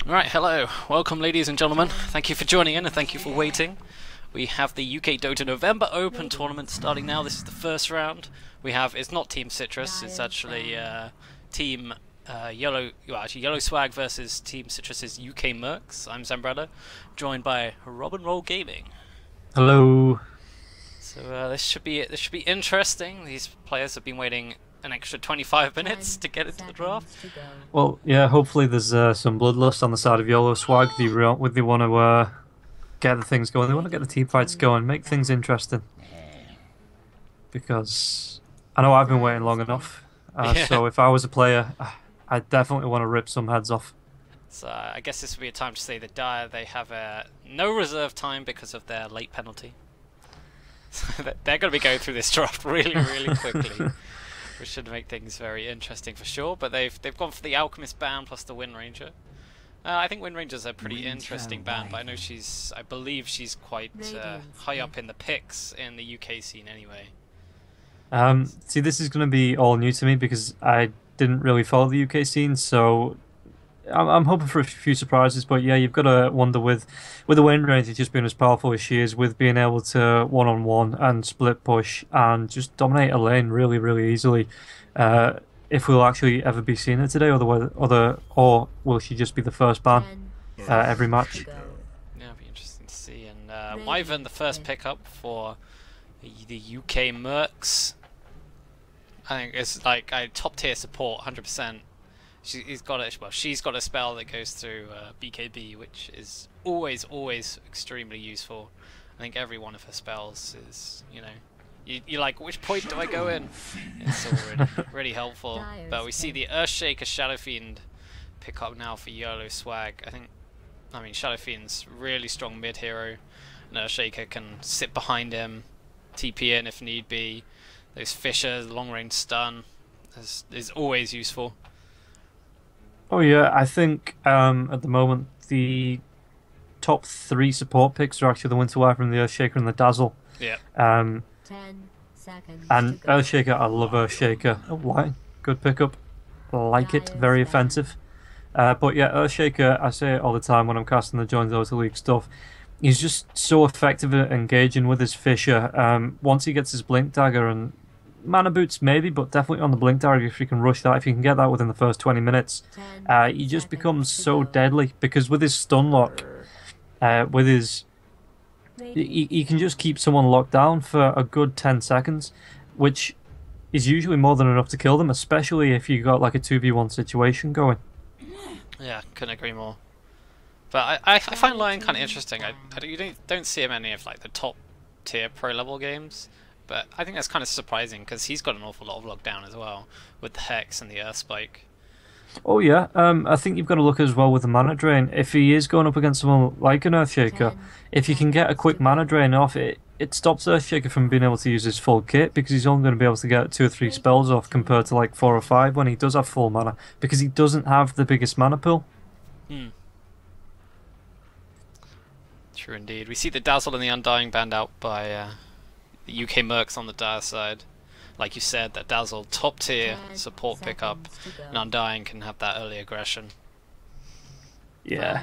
Right, hello. Welcome, ladies and gentlemen. Thank you for joining in and thank you for waiting. We have the UKDOTA November Open Tournament starting now. This is the first round. It's not Team Citrus, it's actually Team YOLOSWAG versus Team Citrus's UK Mercs. I'm Zambrella, joined by Rob and Roll Gaming. Hello. So this should be interesting. These players have been waiting an extra 25 minutes to get into the draft. Well, yeah, hopefully there's some bloodlust on the side of YOLOSWAG. They want to get the things going. They want to get the team fights going, make things interesting. Because I know I've been waiting long enough. Yeah. So if I was a player, I definitely want to rip some heads off. So I guess this would be a time to say that Dire, they have no reserve time because of their late penalty. So they're going to be going through this draft really, really quickly. Which should make things very interesting for sure. But they've gone for the Alchemist band plus the Wind Ranger. I think Wind Ranger's a pretty interesting band, but I believe she's quite high up in the picks in the UK scene anyway. See, this is going to be all new to me because I didn't really follow the UK scene, so I'm hoping for a few surprises. But yeah, you've got to wonder with the Wind Ranger just being as powerful as she is, with being able to one-on-one and split push and just dominate a lane really, really easily. If we'll actually ever be seeing it today, or will she just be the first ban every match? Yeah, it'll be interesting to see. And Wyvern, the first pickup for the UK Mercs. I think it's like a top tier support, 100%. She's got a spell that goes through BKB, which is always extremely useful. I think every one of her spells is, you're like, which point do I go in? It's all really helpful. But we see the Earthshaker Shadow Fiend pick up now for YOLOSWAG. I mean, Shadow Fiend's really strong mid hero, and Earthshaker can sit behind him, TP in if need be. Those Fissure, long range stun is always useful. Oh yeah, I think at the moment the top 3 support picks are actually the Winter Wyvern, the Earthshaker, and the Dazzle. Yeah. 10 seconds. And Earthshaker, I love Earthshaker. Oh, why? Good pickup. Like it. Very offensive. But yeah, Earthshaker, I say it all the time when I'm casting the Join Dota League stuff. He's just so effective at engaging with his Fissure. Once he gets his Blink Dagger and Mana Boots maybe, but definitely on the Blink Dagger, if you can rush that, if you can get that within the first 20 minutes, he just becomes so deadly, because with his stun lock, with his... He can just keep someone locked down for a good 10 seconds, which is usually more than enough to kill them, especially if you got like a 2v1 situation going. Yeah, couldn't agree more. But I find Lion kind of interesting. You don't see him in any of like the top tier pro level games, but I think that's kind of surprising because he's got an awful lot of lockdown as well with the Hex and the Earth Spike. Oh yeah, I think you've got to look as well with the mana drain. If he is going up against someone like an Earthshaker, if you can get a quick mana drain off, it stops Earthshaker from being able to use his full kit, because he's only going to be able to get 2 or 3 spells off compared to like 4 or 5 when he does have full mana, because he doesn't have the biggest mana pool. True indeed. We see the Dazzle and the Undying banned out by the UK Mercs on the Dire side. Like you said, that Dazzle top tier support pickup, and Undying can have that early aggression. Yeah.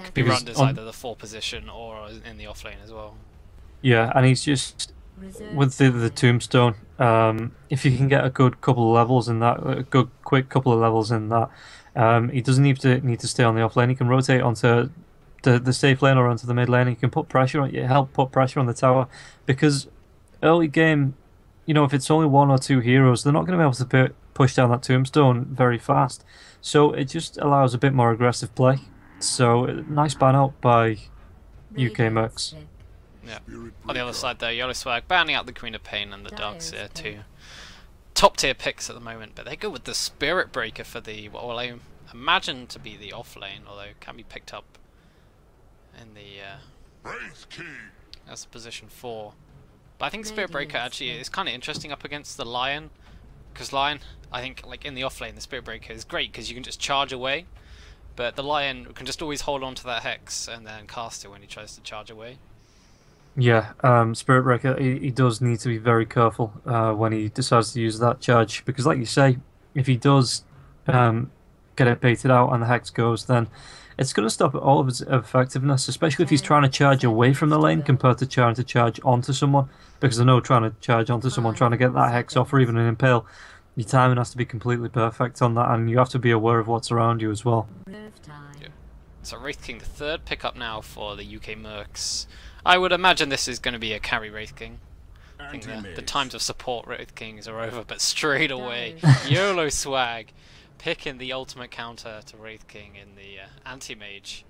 Could be run as either the 4 position or in the offlane as well. Yeah, and he's just, with the Tombstone, if you can get a good couple of levels in that, a good quick couple of levels in that, he doesn't need to stay on the offlane. He can rotate onto the safe lane or onto the mid lane. He can put pressure on, help put pressure on the tower, because early game, if it's only 1 or 2 heroes, they're not going to be able to push down that Tombstone very fast. So it just allows a bit more aggressive play. So nice ban out by UK Mercs. Yeah. On the other side there, YOLOSWAG banning out the Queen of Pain and the Darkseer, 2 top tier picks at the moment, but they go with the Spirit Breaker for what I imagine to be the offlane, although it can be picked up in the that's position 4. But I think Spirit Breaker actually is kind of interesting up against the Lion, because Lion, I think, like in the offlane, the Spirit Breaker is great because you can just charge away, but the Lion can just always hold on to that Hex and then cast it when he tries to charge away. Yeah, Spirit Breaker, he does need to be very careful when he decides to use that charge, because like you say, if he does get it baited out and the Hex goes, then it's going to stop all of his effectiveness, especially if he's trying to charge away from the lane compared to trying to charge onto someone. Because I know trying to charge onto someone, trying to get that Hex off or even an Impale, your timing has to be completely perfect on that, and you have to be aware of what's around you as well. Yeah. So Wraith King, the third pickup now for the UK Mercs. I would imagine this is going to be a carry Wraith King. I think the times of support Wraith Kings are over, but straight away, YOLOSWAG picking the ultimate counter to Wraith King in the anti-mage.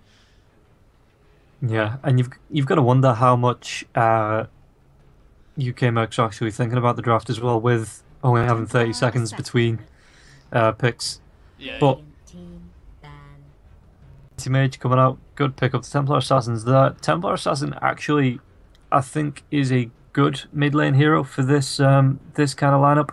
Yeah, and you've got to wonder how much UK Mercs are actually thinking about the draft as well, with only having 30 seconds between picks. Yeah. But anti-mage coming out, good pick up the Templar Assassins. The Templar Assassin actually, I think, is a good mid lane hero for this this kind of lineup,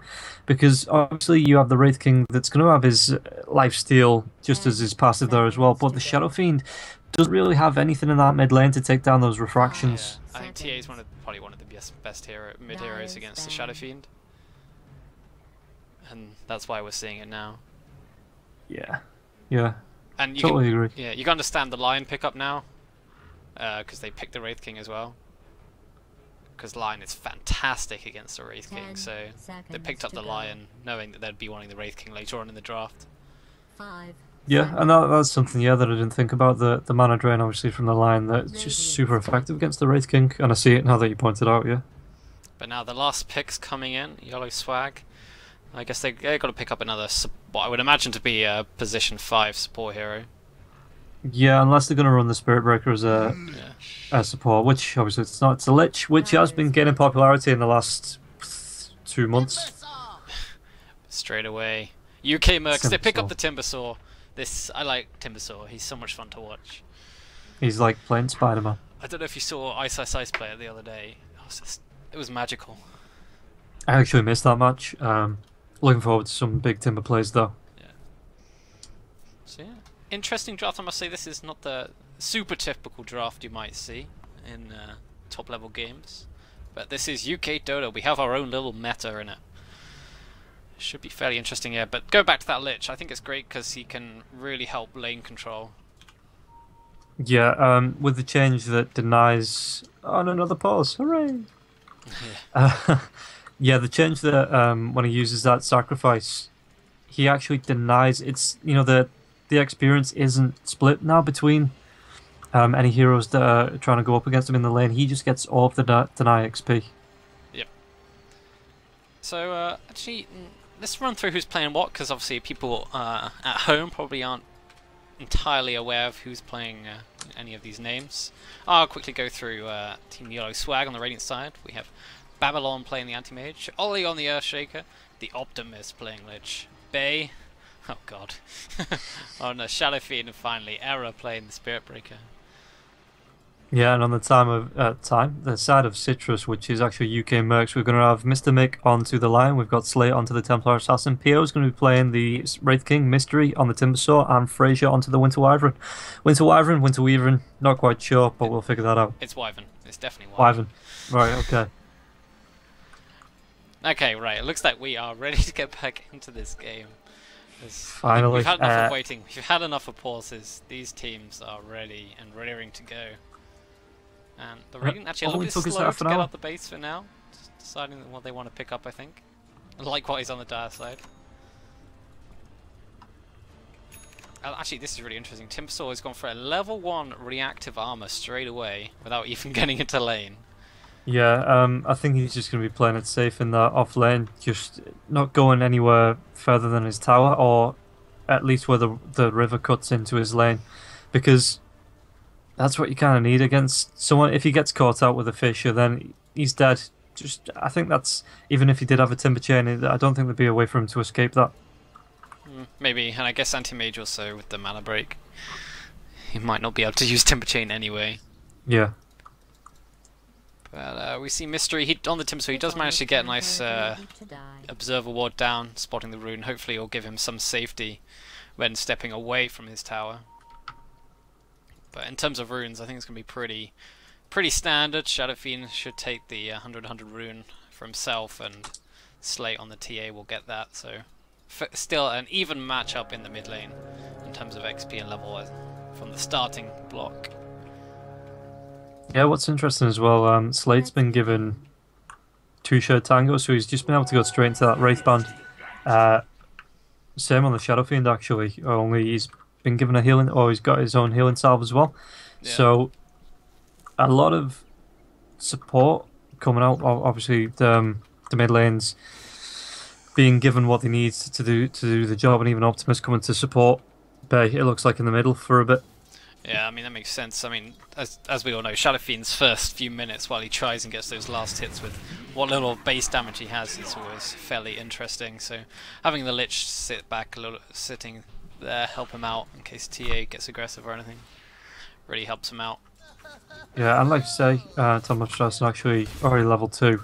because obviously you have the Wraith King that's going to have his lifesteal just as his passive there as well, but the Shadow Fiend doesn't really have anything in that mid lane to take down those refractions. Yeah. I think TA is probably one of the best mid heroes against the Shadow Fiend, and that's why we're seeing it now. Yeah, and you totally agree. Yeah, you can understand the Lion pickup now, because they picked the Wraith King as well. Because Lion is fantastic against the Wraith King, so they picked up the Lion knowing that they'd be wanting the Wraith King later on in the draft. Yeah, and that's something that I didn't think about, the mana drain obviously from the Lion, that's just super effective against the Wraith King, and I see it now that you pointed out, yeah. But now the last picks coming in, YOLOSWAG. I guess they've got to pick up another, what I would imagine to be a position 5 support hero. Yeah, unless they're going to run the Spirit Breaker as a support, which obviously it's not. It's a Lich, which has been gaining popularity in the last 2 months. Straight away. UK Mercs, they pick up Timbersaw. the Timbersaw. I like Timbersaw, he's so much fun to watch. He's like playing Spider-Man. I don't know if you saw Ice Ice Ice play it the other day. It was magical. I actually missed that match. Looking forward to some big Timber plays though. Yeah. So yeah. Interesting draft, I must say. This is not the super typical draft you might see in top level games, but this is UK Dota. We have our own little meta in it. Should be fairly interesting here. But go back to that Lich. I think it's great because he can really help lane control. Yeah, with the change that denies... Oh, and another pause. Hooray! Yeah, the change that when he uses that sacrifice, he actually denies... It's, you know, the experience isn't split now between any heroes that are trying to go up against him in the lane. He just gets all of the deny XP. Yep. So, actually, let's run through who's playing what, because obviously people at home probably aren't entirely aware of who's playing any of these names. I'll quickly go through Team YOLOSWAG on the Radiant side. We have Babylon playing the Anti-Mage, Ollie on the Earthshaker, the Optimist playing Lich, Bay, oh god, on the Shadow Fiend, and finally Error playing the Spirit Breaker. Yeah, and on the the side of Citrus, which is actually UK Mercs, we're going to have Mr. Mick onto the Lion, we've got Slate onto the Templar Assassin, PO is going to be playing the Wraith King, Mystery on the Timbersaw, and Frazier onto the Winter Wyvern. Winter Weavern, not quite sure, but we'll figure that out. It's Wyvern, it's definitely Wyvern. Right, okay. Okay, right, it looks like we are ready to get back into this game. Finally. We've had enough of waiting, we've had enough of pauses, these teams are ready and raring to go. And the Radiant actually a little bit slow to get out the base for now. Just deciding what they want to pick up, I think. Likewise on the Dire side. Actually, this is really interesting. Timbersaw has gone for a level 1 reactive armor straight away without even getting into lane. Yeah, I think he's just going to be playing it safe in the off lane, just not going anywhere further than his tower, or at least where the river cuts into his lane, because that's what you kind of need against someone. If he gets caught out with a Fisher, then he's dead. I think that's, even if he did have a Timber Chain, I don't think there'd be a way for him to escape that. Maybe, and I guess Anti-Mage also with the mana break. He might not be able to use Timber Chain anyway. Yeah. But we see Mystery on the Timber, so he does manage to get a nice Observer Ward down, spotting the rune. Hopefully it'll give him some safety when stepping away from his tower. But in terms of runes, I think it's going to be pretty standard. Shadow Fiend should take the 100 rune for himself, and Slate on the TA will get that. So still an even matchup in the mid lane. in terms of XP and level from the starting block. Yeah, what's interesting as well, Slade's been given 2 shared tangos, so he's just been able to go straight into that Wraith Band. Same on the Shadow Fiend actually, only he's been given a healing, or he's got his own healing salve as well. Yeah. So a lot of support coming out. Obviously, the mid lanes being given what they need to do the job, and even Optimus coming to support Bay. It looks like in the middle for a bit. Yeah, I mean that makes sense. I mean, as we all know, Shadow Fiend's first few minutes while he tries and gets those last hits with what little base damage he has is always fairly interesting. So having the Lich sit back a little, sitting there, help him out in case TA gets aggressive or anything, really helps him out. Yeah, and like you say, Thomas is actually already level 2,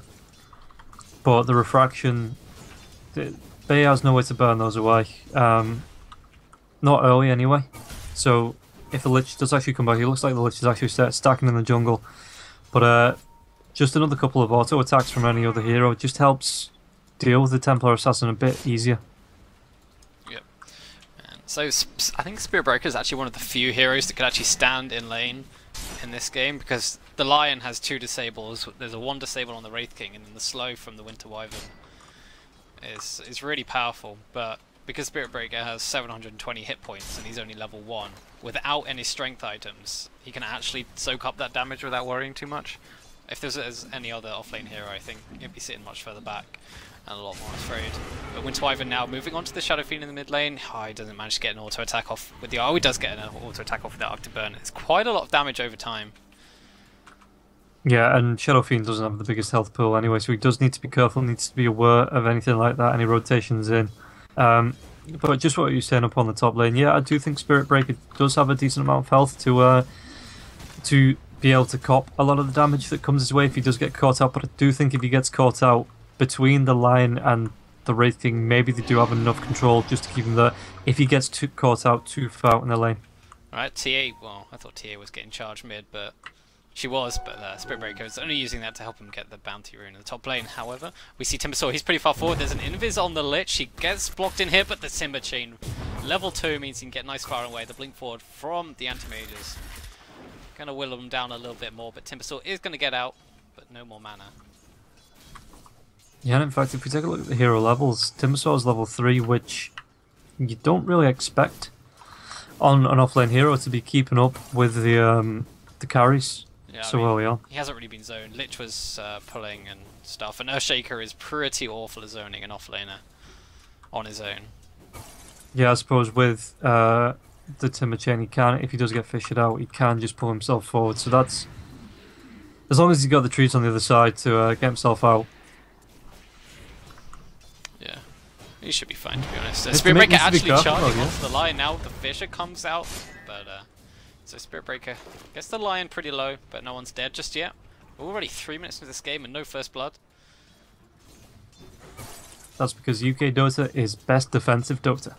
but the refraction, Bay has no way to burn those away. Not early anyway. So if the Lich does actually come back, it looks like the Lich is actually stacking in the jungle. But just another couple of auto attacks from any other hero just helps deal with the Templar Assassin a bit easier. Yep. And so I think Spirit Breaker is actually one of the few heroes that could actually stand in lane in this game, because the Lion has 2 disables. There's a 1 disable on the Wraith King, and then the slow from the Winter Wyvern is really powerful. But because Spirit Breaker has 720 hit points and he's only level 1, without any strength items, he can actually soak up that damage without worrying too much. If there's any other offlane hero, I think he'd be sitting much further back and a lot more afraid. But Winter Wyvern now moving on to the Shadow Fiend in the mid lane. Oh, he doesn't manage to get an auto attack off with the... Oh, he does get an auto attack off with the Arctic Burn. It's quite a lot of damage over time. Yeah, and Shadow Fiend doesn't have the biggest health pool anyway, so he does need to be careful, needs to be aware of anything like that, any rotations in. But just what you're saying up on the top lane, yeah, I do think Spirit Breaker does have a decent amount of health to be able to cop a lot of the damage that comes his way if he does get caught out. But I do think if he gets caught out between the Lion and the Wraith King, maybe they do have enough control just to keep him there if he gets caught out too far in the lane. Alright, TA, well, I thought TA was getting charged mid, but she was, but Spirit Breaker is only using that to help him get the bounty rune in the top lane. However, we see Timbersaw, he's pretty far forward. There's an invis on the Lich. He gets blocked in here, but the Timber Chain level 2 means he can get nice far away. The blink forward from the anti-mages. Gonna whittle him down a little bit more, but Timbersaw is gonna get out, but no more mana. Yeah, and in fact, if we take a look at the hero levels, Timbersaw is level 3, which you don't really expect on an offlane hero to be keeping up with the carries. Yeah, so well, yeah. He hasn't really been zoned. Lich was pulling and stuff, and Earthshaker is pretty awful at zoning an offlaner on his own. Yeah, I suppose with the Timber Chain, he can, if he does get fished out, he can just pull himself forward. So that's, as long as he's got the trees on the other side to get himself out. Yeah, he should be fine, to be honest. Spirit Breaker actually charging off the Lion now. The Fisher comes out, but so Spirit Breaker gets the Lion pretty low, but no one's dead just yet. We're already 3 minutes into this game and no first blood. That's because UKDOTA is best defensive Dota.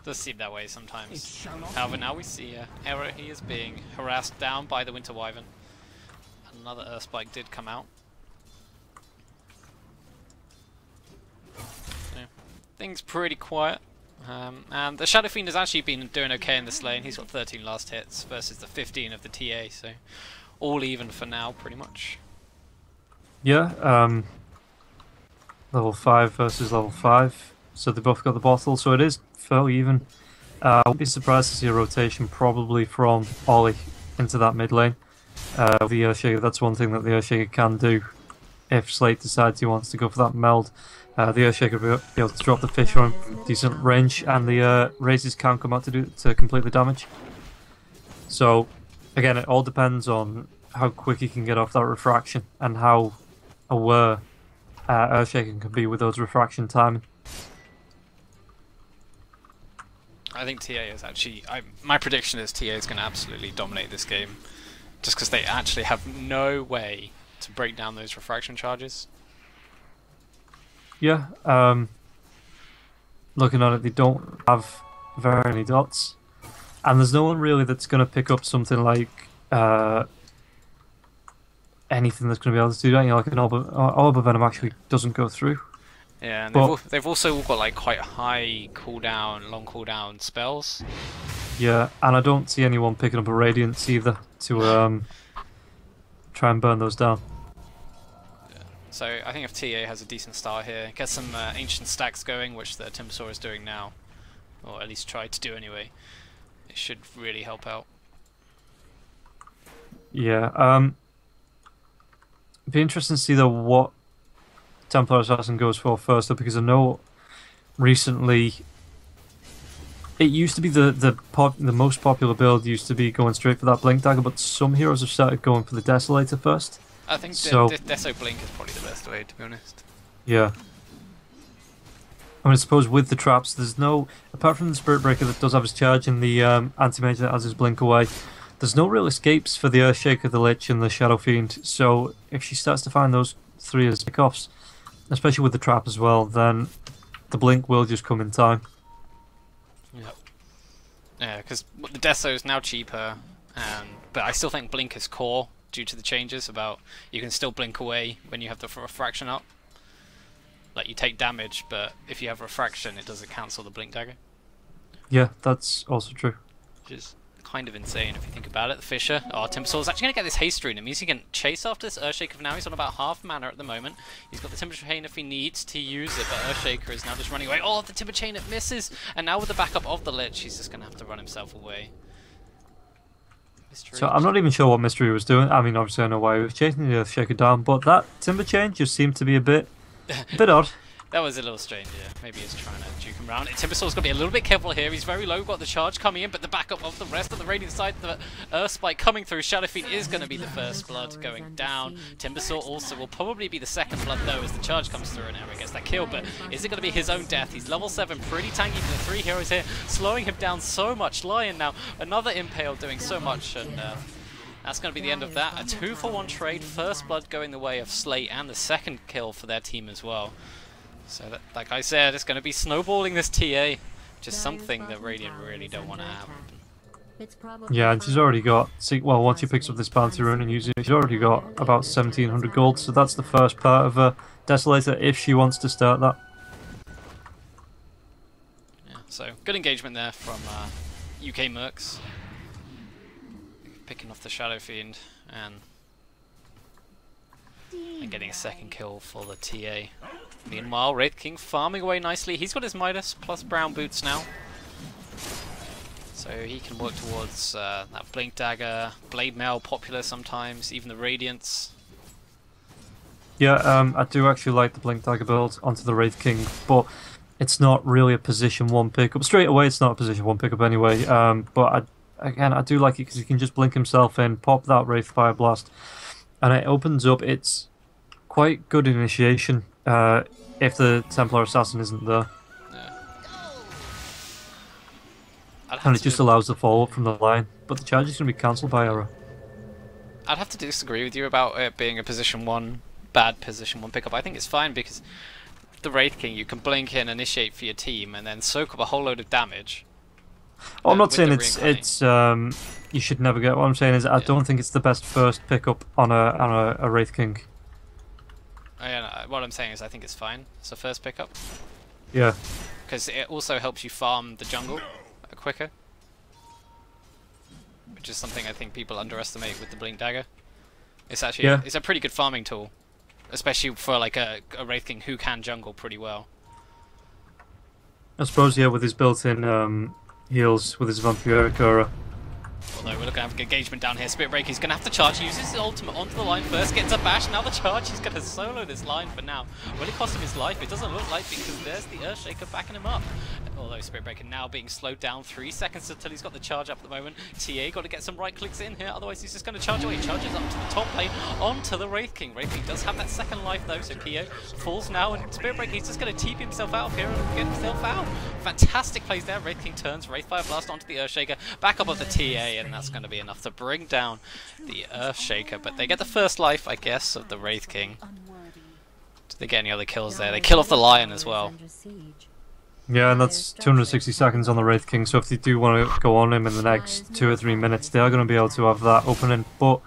Does seem that way sometimes. However, now we see Error. He is being harassed down by the Winter Wyvern. Another Earth Spike did come out. Yeah. Things pretty quiet. And the Shadow Fiend has actually been doing okay in this lane. He's got 13 last hits versus the 15 of the TA, so all even for now, pretty much. Yeah, level 5 versus level 5, so they both got the bottle, so it is fairly even. I wouldn't be surprised to see a rotation probably from Ollie into that mid lane. The Earthshaker, that's one thing that the Earthshaker can do if Slate decides he wants to go for that meld. The Earthshaker will be able to drop the Fisher on decent range, and the Razors can come out to complete the damage. So, again, it all depends on how quick he can get off that refraction and how aware Earthshaker can be with those refraction timing. I think TA is actually... my prediction is TA is going to absolutely dominate this game, just because they actually have no way to break down those refraction charges. Yeah, looking at it, they don't have very many dots, and there's no one really that's going to pick up something like anything that's going to be able to do that. You know, like an Orb of Venom actually doesn't go through. Yeah, and But they've also all got like quite high cooldown, long cooldown spells. yeah, and I don't see anyone picking up a Radiance either to try and burn those down. So I think if TA has a decent start here, get some ancient stacks going, which the Timbersaw is doing now, or at least try to do anyway, it should really help out. Yeah, it'd be interesting to see though what Templar Assassin goes for first, though, because I know recently it used to be the most popular build used to be going straight for that Blink Dagger, but some heroes have started going for the Desolator first. I think so, Deso Blink is probably the best way, to be honest. Yeah. I mean, I suppose with the traps, there's no, apart from the Spirit Breaker that does have his charge and the Anti-Mage that has his Blink away, there's no real escapes for the Earthshaker, the Lich, and the Shadow Fiend. So if she starts to find those three as pickoffs, especially with the trap as well, then the Blink will just come in time. Yep. Yeah, because the Deso is now cheaper, but I still think Blink is core due to the changes about you can still blink away when you have the refraction up. Like you take damage, but if you have refraction, it doesn't cancel the Blink Dagger. Yeah, that's also true. Which is kind of insane if you think about it. The Fisher, Timbersaw is actually going to get this haste rune. It means he can chase after this Earthshaker for now. He's on about half mana at the moment. He's got the Timber Chain if he needs to use it, but Earthshaker is now just running away. Oh, the Timber Chain, it misses! And now with the backup of the Lich, he's just going to have to run himself away. Mystery. So I'm not even sure what Mystery was doing. I mean, obviously I know why he was chasing the Earthshaker down, but that Timber Chain just seemed to be a bit odd. That was a little strange, yeah. Maybe he's trying to juke him around. Timbersaw's got to be a little bit careful here. He's very low, got the charge coming in, but the backup of the rest of the Radiant side, the Earth Spike coming through. Shadowfiend is going to be the first blood going down. Timbersaw also will probably be the second blood, though, as the charge comes through and Eric gets that kill. But is it going to be his own death? He's level 7, pretty tanky for the 3 heroes here, slowing him down so much. Lion now, another Impale doing so much, and that's going to be the end of that. A 2-for-1 trade, first blood going the way of Slate, and the second kill for their team as well. So, that, like I said, it's going to be snowballing this TA, which is something that Radiant really don't want to happen. Yeah, and she's already got, well, once she picks up this bounty rune and uses it, she's already got about 1700 gold, so that's the first part of a Desolator if she wants to start that. Yeah, so good engagement there from UK Mercs. Picking off the Shadow Fiend and getting a second kill for the TA. Meanwhile, Wraith King farming away nicely. He's got his Midas plus brown boots now. So he can work towards that Blink Dagger, Blade Mail popular sometimes, even the Radiance. Yeah, I do actually like the Blink Dagger build onto the Wraith King, but it's not really a position 1 pickup. Straight away it's not a position 1 pickup anyway, but I do like it because he can just blink himself in, pop that Wraith Fire Blast, and it opens up. It's quite good initiation if the Templar Assassin isn't there. Yeah. And it just allows the follow-up from the line, but the charge is going to be cancelled by error. I'd have to disagree with you about it being a position 1, bad position 1 pickup. I think it's fine because the Wraith King, you can blink in, initiate for your team, and then soak up a whole load of damage. Oh, I'm not saying it's you should never get. What I'm saying is I don't think it's the best first pickup on a Wraith King. Oh, yeah, no, what I'm saying is I think it's fine. It's a first pickup. Yeah. Because it also helps you farm the jungle quicker. Which is something I think people underestimate with the Blink Dagger. It's actually it's a pretty good farming tool. Especially for like a Wraith King who can jungle pretty well. I suppose, yeah, with his built-in heals, with his Vampiric Aura. Although we're looking to have engagement down here. Spirit Breaker, he's going to have to charge. He uses his ultimate onto the line first, gets a bash. Now the charge, he's going to solo this line for now. Will it cost him his life? It doesn't look like, because there's the Earthshaker backing him up. Although Spirit Breaker now being slowed down 3 seconds until he's got the charge up at the moment. TA got to get some right clicks in here, otherwise he's just going to charge away. He charges up to the top lane, onto the Wraith King. Wraith King does have that second life though, so Pio falls now, and Spirit Breaker, he's just going to TP himself out of here and get himself out. Fantastic plays there. Wraith King turns, Wraithfire Blast onto the Earthshaker, back up of the TA, and that's going to be enough to bring down the Earthshaker. But they get the first life, I guess, of the Wraith King. Do they get any other kills there? They kill off the Lion as well. Yeah, and that's 260 seconds on the Wraith King, so if they do want to go on him in the next 2 or 3 minutes, they are going to be able to have that opening. But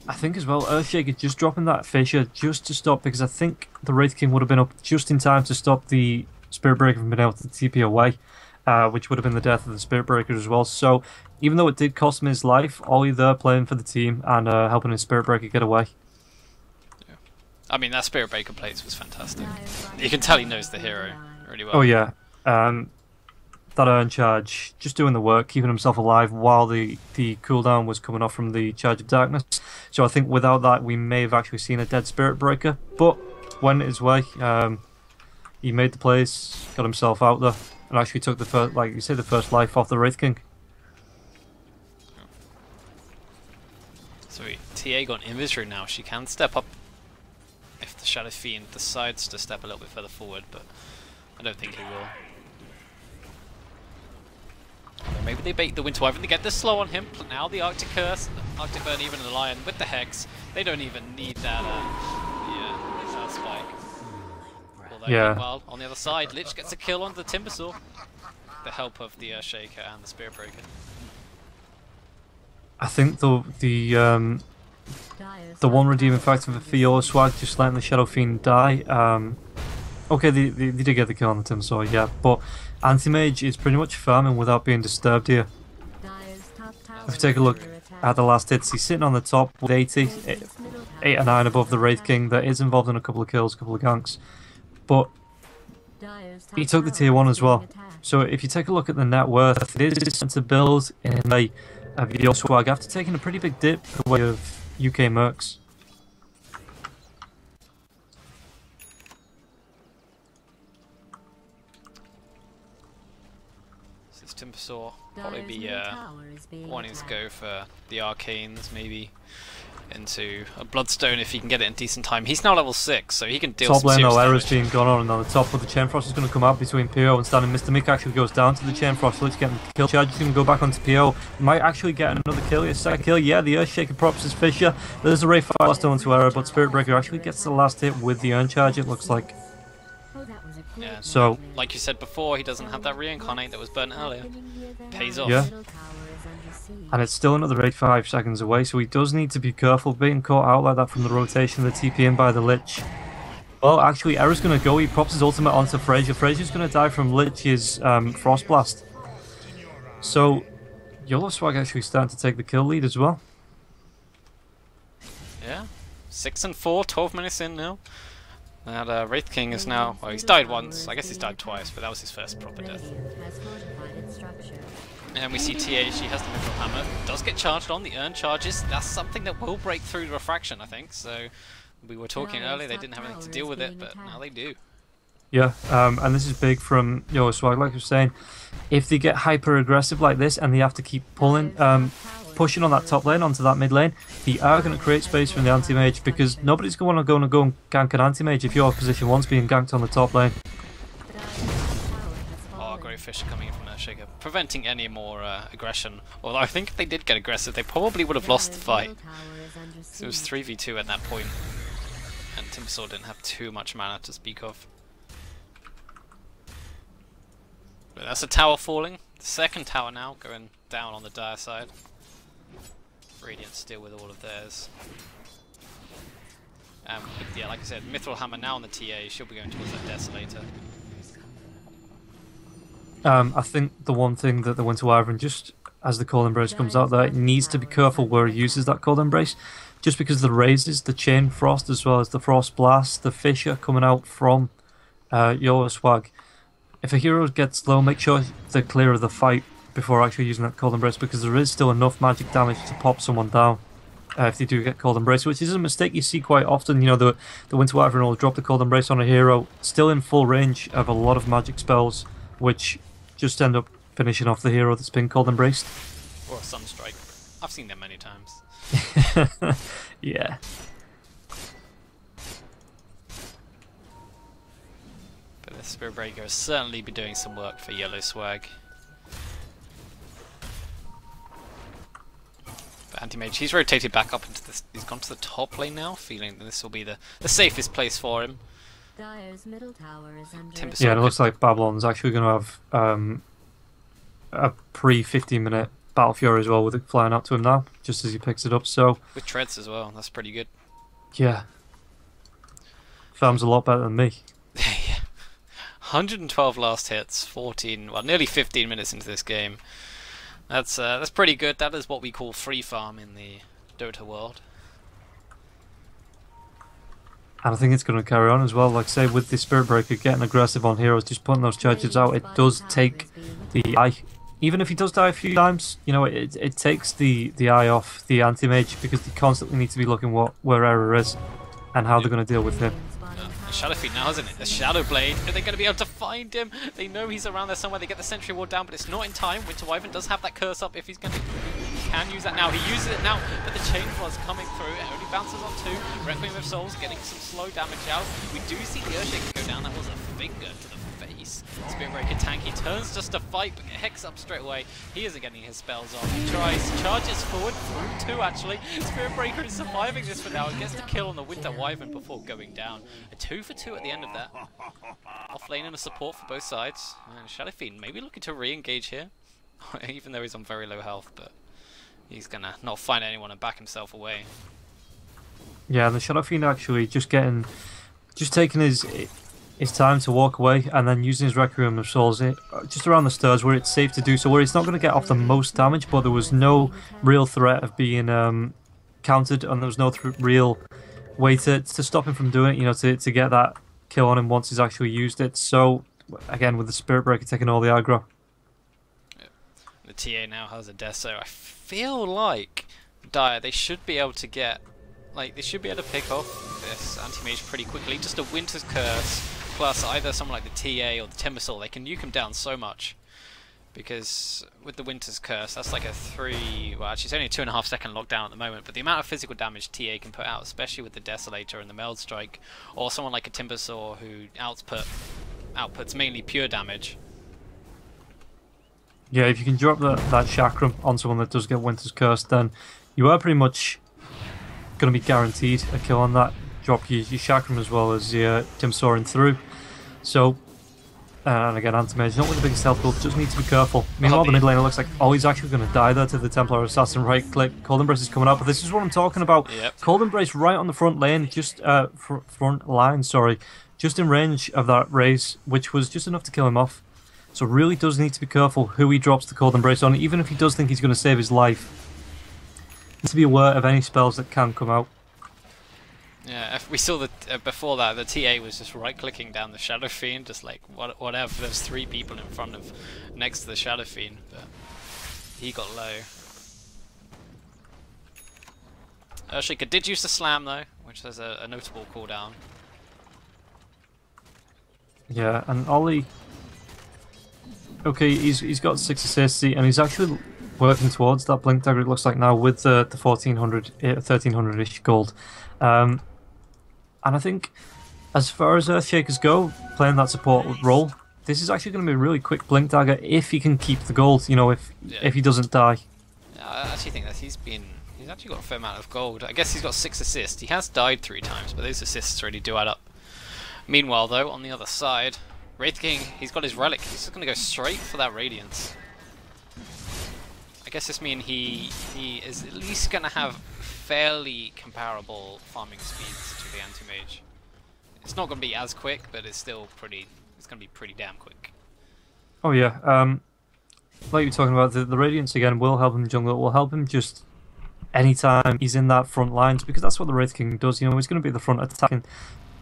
I think as well, Earthshaker just dropping that Fissure just to stop, because I think the Wraith King would have been up just in time to stop the Spirit Breaker from being able to TP away, which would have been the death of the Spirit Breaker as well. So even though it did cost him his life, Ollie there playing for the team and helping his Spirit Breaker get away. Yeah. I mean, that Spirit Breaker plays was fantastic. You can tell he knows the hero really well. Oh yeah, that Urn Charge, just doing the work, keeping himself alive while the cooldown was coming off from the Charge of Darkness. So I think without that we may have actually seen a dead Spirit Breaker, but went his way. He made the plays, got himself out there, and actually took the first, like you say, the first life off the Wraith King. So TA got an inventory now. She can step up if the Shadow Fiend decides to step a little bit further forward, but I don't think he will. Maybe they bait the Winter Wyvern to get this slow on him. Now the Arctic Curse, Arctic Burn, even the Lion with the Hex. They don't even need that spike. Although meanwhile, on the other side, Lich gets a kill on the Timbersaw. The help of the Shaker and the Spirit Breaker. I think the one redeeming factor for YOLOSWAG just letting the Shadow Fiend die. Okay, they did get the kill on the Timbersaw, yeah, but Anti-Mage is pretty much farming without being disturbed here. If you take a look at the last hits, he's sitting on the top with 80, 8 or 9 above the Wraith King that is involved in a couple of kills, a couple of ganks. But he took the tier 1 as well. So if you take a look at the net worth, it is to build in a YOLOSWAG after taking a pretty big dip the way of UK Mercs. Timbersaw probably be wanting to go for the Arcanes, maybe into a Bloodstone if he can get it in decent time. He's now level 6, so he can deal top some lane, serious though, errors damage. being gone on, and on the top with the Chain Frost is going to come out between PO and Standing. Mr. Mick actually goes down to the Chain Frost. Let's get the kill charge. He's going to go back onto PO. Might actually get another kill. A second kill. Yeah, the Earthshaker props his Fissure. There's a Wraith Fire still into error, but Spirit Breaker actually gets the last hit with the Urn Charge, it looks like. Yeah, so like you said before, he doesn't have that Reincarnate that was burnt earlier. Pays off. Yeah. And it's still another 85 seconds away, so he does need to be careful being caught out like that from the rotation, the TP in by the Lich. Well, actually, Error's going to go. He props his ultimate onto Frazier. Frazier's going to die from Lich's Frost Blast. So, YOLOSWAG actually starting to take the kill lead as well. Yeah. 6 and 4, 12 minutes in now. That Wraith King is now, well, he's died once. I guess he's died twice, but that was his first proper death. And we see TA, she has the Mithril Hammer, does get charged on the Urn Charges. That's something that will break through the Refraction, I think. So we were talking earlier, they didn't have anything to deal with it, but now they do. Yeah, and this is big from YOLOSWAG, like I was saying. If they get hyper aggressive like this and they have to keep pulling, pushing on that top lane onto that mid lane, they are going to create space from the Anti-Mage, because nobody's going to go and gank an Anti-Mage if your position 1's being ganked on the top lane. Oh, great fish coming in from Earthshaker, preventing any more aggression. Although I think if they did get aggressive, they probably would have lost the fight. So it was 3v2 at that point, and Timbersaw didn't have too much mana to speak of. But that's a tower falling. The second tower now going down on the dire side. Radiant still with all of theirs. Yeah, like I said, Mithril Hammer now on the TA. She'll be going towards that Desolator. I think the one thing that the Winter Wyvern, just as the Cold Embrace comes out there, needs to be careful where he uses that Cold Embrace, just because the raises, the Chain Frost, as well as the Frost Blast, the Fissure coming out from YOLOSWAG. If a hero gets low, make sure they're clear of the fight before actually using that Cold Embrace, because there is still enough magic damage to pop someone down if they do get Cold Embrace, which is a mistake you see quite often. You know, the Winter Wyvern will drop the Cold Embrace on a hero, still in full range of a lot of magic spells, which just end up finishing off the hero that's been Cold Embraced. Or a Sunstrike. I've seen them many times. Yeah. But the Spirit Breaker will certainly be doing some work for YOLOSWAG. But Anti-Mage, he's rotated back up into this. He's gone to the top lane now, feeling that this will be the safest place for him. Dyer's middle tower is under Yeah, and it looks like Babylon's actually going to have a pre-15 minute Battle Fury as well with it flying out to him now, just as he picks it up. So with treads as well, that's pretty good. Yeah. Fam's a lot better than me. Yeah. 112 last hits, 14, well, nearly 15 minutes into this game. That's pretty good. That is what we call free farm in the Dota world. And I think it's going to carry on as well. Like say, with the Spirit Breaker getting aggressive on heroes, just putting those charges out, it does take the eye. Even if he does die a few times, you know, it takes the eye off the anti-mage, because they constantly need to be looking where error is and how they're going to deal with him. Shadow Feet now, isn't it? The Shadow Blade. Are they going to be able to find him? They know he's around there somewhere. They get the Sentry Ward down, but it's not in time. Winter Wyvern does have that curse up if he's going to... He can use that now. He uses it now, but the Chain Frost coming through. It only bounces on 2. Requiem of Souls getting some slow damage out. We do see the Earthshaker go down. That was a finger to the face. Spirit Breaker tank. He turns just to fight, but Hex up straight away. He isn't getting his spells off. He tries, charges forward, through 2 actually. Spirit Breaker is surviving this for now and gets the kill on the Winter Wyvern before going down. A 2 for 2 at the end of that. Off lane and a support for both sides. And Shadow Fiend maybe looking to re-engage here, even though he's on very low health, but he's gonna not find anyone and back himself away. Yeah, the Shadow Fiend actually just taking his time to walk away, and then using his Requiem of Souls just around the stairs where it's safe to do so, where it's not going to get off the most damage, but there was no real threat of being countered, and there was no real way to stop him from doing it, you know, to get that kill on him once he's actually used it. So again, with the Spirit Breaker taking all the aggro. The TA now has a death, so I feel like Dire, they should be able to get, like, they should be able to pick off this anti-mage pretty quickly. Just a Winter's Curse plus either someone like the TA or the Timbersaw, they can nuke him down so much. Because with the Winter's Curse, that's like a 3, well actually it's only a 2.5 second lockdown at the moment, but the amount of physical damage TA can put out, especially with the Desolator and the Meld Strike, or someone like a Timbersaw who outputs mainly pure damage. Yeah, if you can drop that Chakram on someone that does get Winter's Curse, then you are pretty much going to be guaranteed a kill on that. Drop your Chakram as well as your Timbersaw in through. So, and again, Anti-Mage, not with the biggest health build, just need to be careful. Meanwhile, the mid laner looks like, oh, he's actually going to die there to the Templar Assassin. Right click, Cold Embrace is coming up, but this is what I'm talking about. Yep. Cold Embrace right on the front lane, just front line, sorry, just in range of that raise, which was just enough to kill him off. So really does need to be careful who he drops the Cold Embrace on, even if he does think he's going to save his life. Needs to be aware of any spells that can come out. Yeah, if we saw that before that, the TA was just right-clicking down the Shadow Fiend, just like whatever. There's 3 people in front of, next to the Shadow Fiend, but he got low. Earthshaker did use the slam though, which has a notable cooldown. Yeah, and Ollie. Okay, he's got 6 assists, and he's actually working towards that Blink Dagger, it looks like now, with the 1300-ish gold. And I think, as far as Earthshakers go, playing that support role, this is actually going to be a really quick Blink Dagger if he can keep the gold, you know, if he doesn't die. Yeah, I actually think that he's actually got a fair amount of gold. I guess he's got 6 assists. He has died 3 times, but those assists really do add up. Meanwhile, though, on the other side, Wraith King, he's got his relic. He's just going to go straight for that Radiance. I guess this means he is at least going to have fairly comparable farming speeds to the Anti-Mage. It's not going to be as quick, but it's still pretty. It's going to be pretty damn quick. Oh yeah, like you're talking about, the Radiance again will help him jungle. It will help him just anytime he's in that front lines, because that's what the Wraith King does. You know, he's going to be at the front attacking.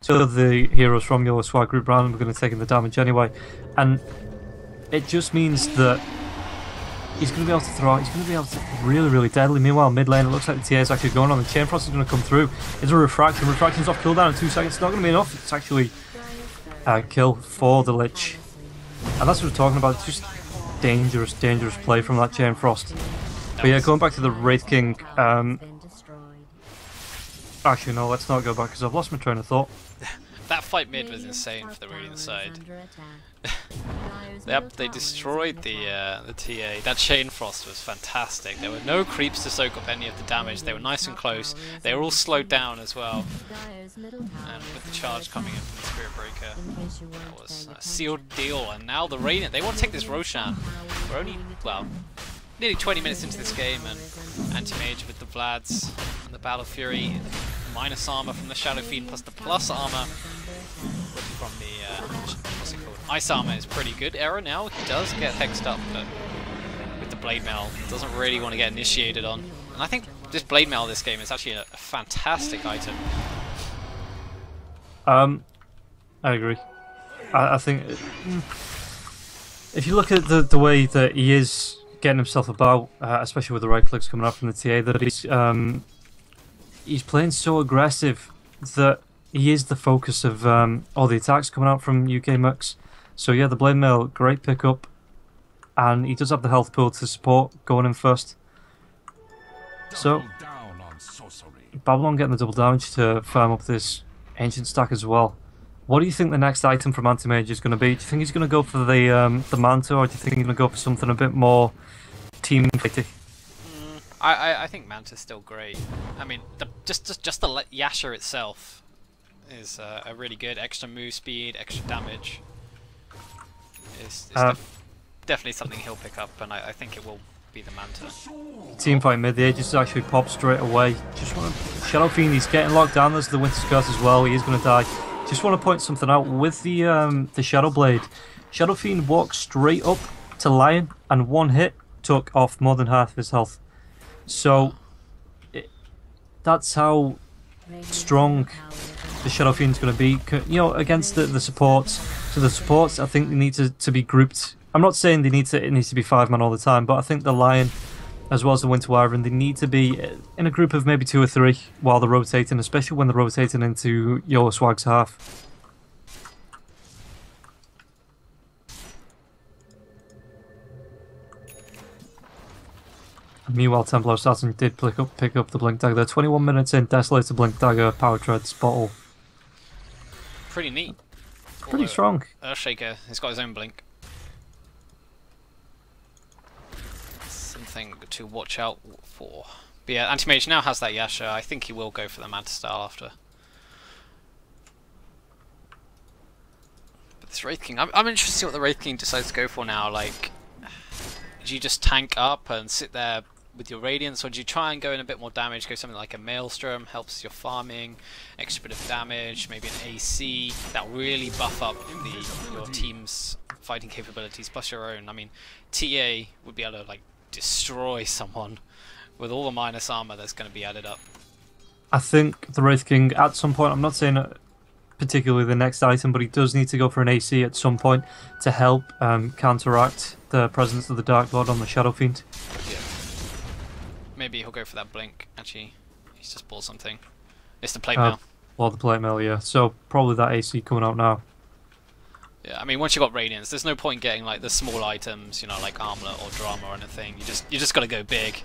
So the heroes from YOLOSWAG group round are going to take in the damage anyway, and it just means that he's going to be able to throw. He's going to be able to really, really deadly. Meanwhile, mid lane, it looks like the TA is actually going on. The Chain Frost is going to come through. It's a refraction. Refraction's off cooldown in 2 seconds. It's not going to be enough. It's actually a kill for the Lich, and that's what we're talking about. It's just dangerous, dangerous play from that Chain Frost. But yeah, going back to the Wraith King. Actually, no, let's not go back because I've lost my train of thought. That fight mid was insane for the Radiant side. Yep, they destroyed the TA. That Chain Frost was fantastic. There were no creeps to soak up any of the damage. They were nice and close. They were all slowed down as well. And with the charge coming in from the Spirit Breaker, that was a sealed deal. And now the Radiant, they want to take this Roshan. We're only, well, nearly 20 minutes into this game, and Anti-Mage with the Vlads and the Battle Fury, minus armor from the Shadow Fiend plus the plus armor from the what's it called? Ice armor is pretty good. Error now, he does get hexed up, but with the Blade Mail, doesn't really want to get initiated on. And I think this Blade Mail this game is actually a fantastic item. I agree. I think if you look at the way that he is getting himself about, especially with the right clicks coming up from the TA, that he's playing so aggressive that he is the focus of all the attacks coming out from UK Mux. So yeah, the Blade Mail, great pickup, and he does have the health pool to support going in first. So Babylon getting the double damage to firm up this ancient stack as well. What do you think the next item from Anti-Mage is going to be? Do you think he's going to go for the Manta, or do you think he's going to go for something a bit more team fighty? I think Manta's still great. I mean, just the Yasha itself is a really good extra move speed, extra damage. It's definitely something he'll pick up, and I think it will be the Manta. Teamfight mid, the Aegis actually popped straight away. Just want to Shadow Fiend, he's getting locked down. There's the Winter's Curse as well. He is going to die. Just want to point something out with the Shadow Blade. Shadow Fiend walked straight up to Lion, and one hit took off more than half his health. So that's how strong the Shadow Fiend's going to be, you know, against the supports. So the supports, I think they need to be grouped. I'm not saying it needs to be 5-man all the time, but I think the Lion, as well as the Winter Wyvern, they need to be in a group of maybe 2 or 3 while they're rotating, especially when they're rotating into YOLOSWAG's half. Meanwhile, Templar Assassin did pick up the Blink Dagger. 21 minutes in, Desolator, Blink Dagger, Power Treads, Bottle. Pretty neat. Pretty strong. Earthshaker has got his own Blink. Something to watch out for. But yeah, Anti-Mage now has that Yasha. I think he will go for the Manta style after. But this Wraith King, I'm interested to see what the Wraith King decides to go for now. Like, do you just tank up and sit there with your Radiance, or do you try and go in a bit more damage, go something like a Maelstrom, helps your farming, extra bit of damage, maybe an AC, that really buff up your team's fighting capabilities, plus your own. I mean, TA would be able to like destroy someone with all the minus armor that's going to be added up. I think the Wraith King at some point, I'm not saying particularly the next item, but he does need to go for an AC at some point to help counteract the presence of the Dark Lord on the Shadow Fiend. Yeah. Maybe he'll go for that Blink. Actually, he's just bought something. It's the Plate Mail. Well, the Plate Mail, yeah. So probably that AC coming out now. Yeah, I mean, once you've got Radiance, there's no point getting like the small items, you know, like Armlet or Drama or anything. You just got to go big.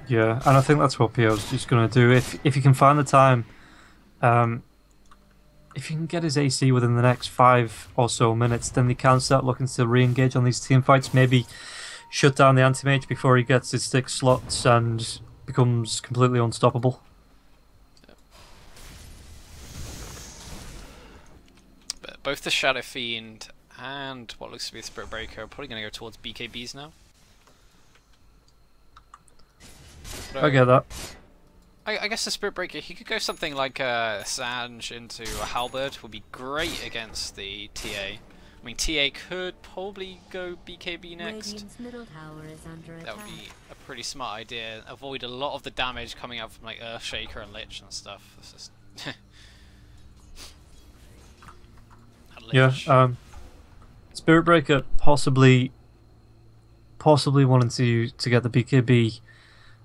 Yeah, and I think that's what PO's just going to do. If you can find the time, if you can get his AC within the next 5 or so minutes, then they can start looking to re-engage on these team fights. Maybe shut down the Anti-Mage before he gets his 6 slots and becomes completely unstoppable. Yep. But both the Shadow Fiend and what looks to be the Spirit Breaker are probably going to go towards BKBs now. I get that. I guess the Spirit Breaker, he could go something like a Sange into a Halberd, would be great against the TA. I mean, TA could probably go BKB next. That would be a pretty smart idea. Avoid a lot of the damage coming out from like Earthshaker and Lich and stuff. It's just yeah, Spirit Breaker possibly wanting to get the BKB.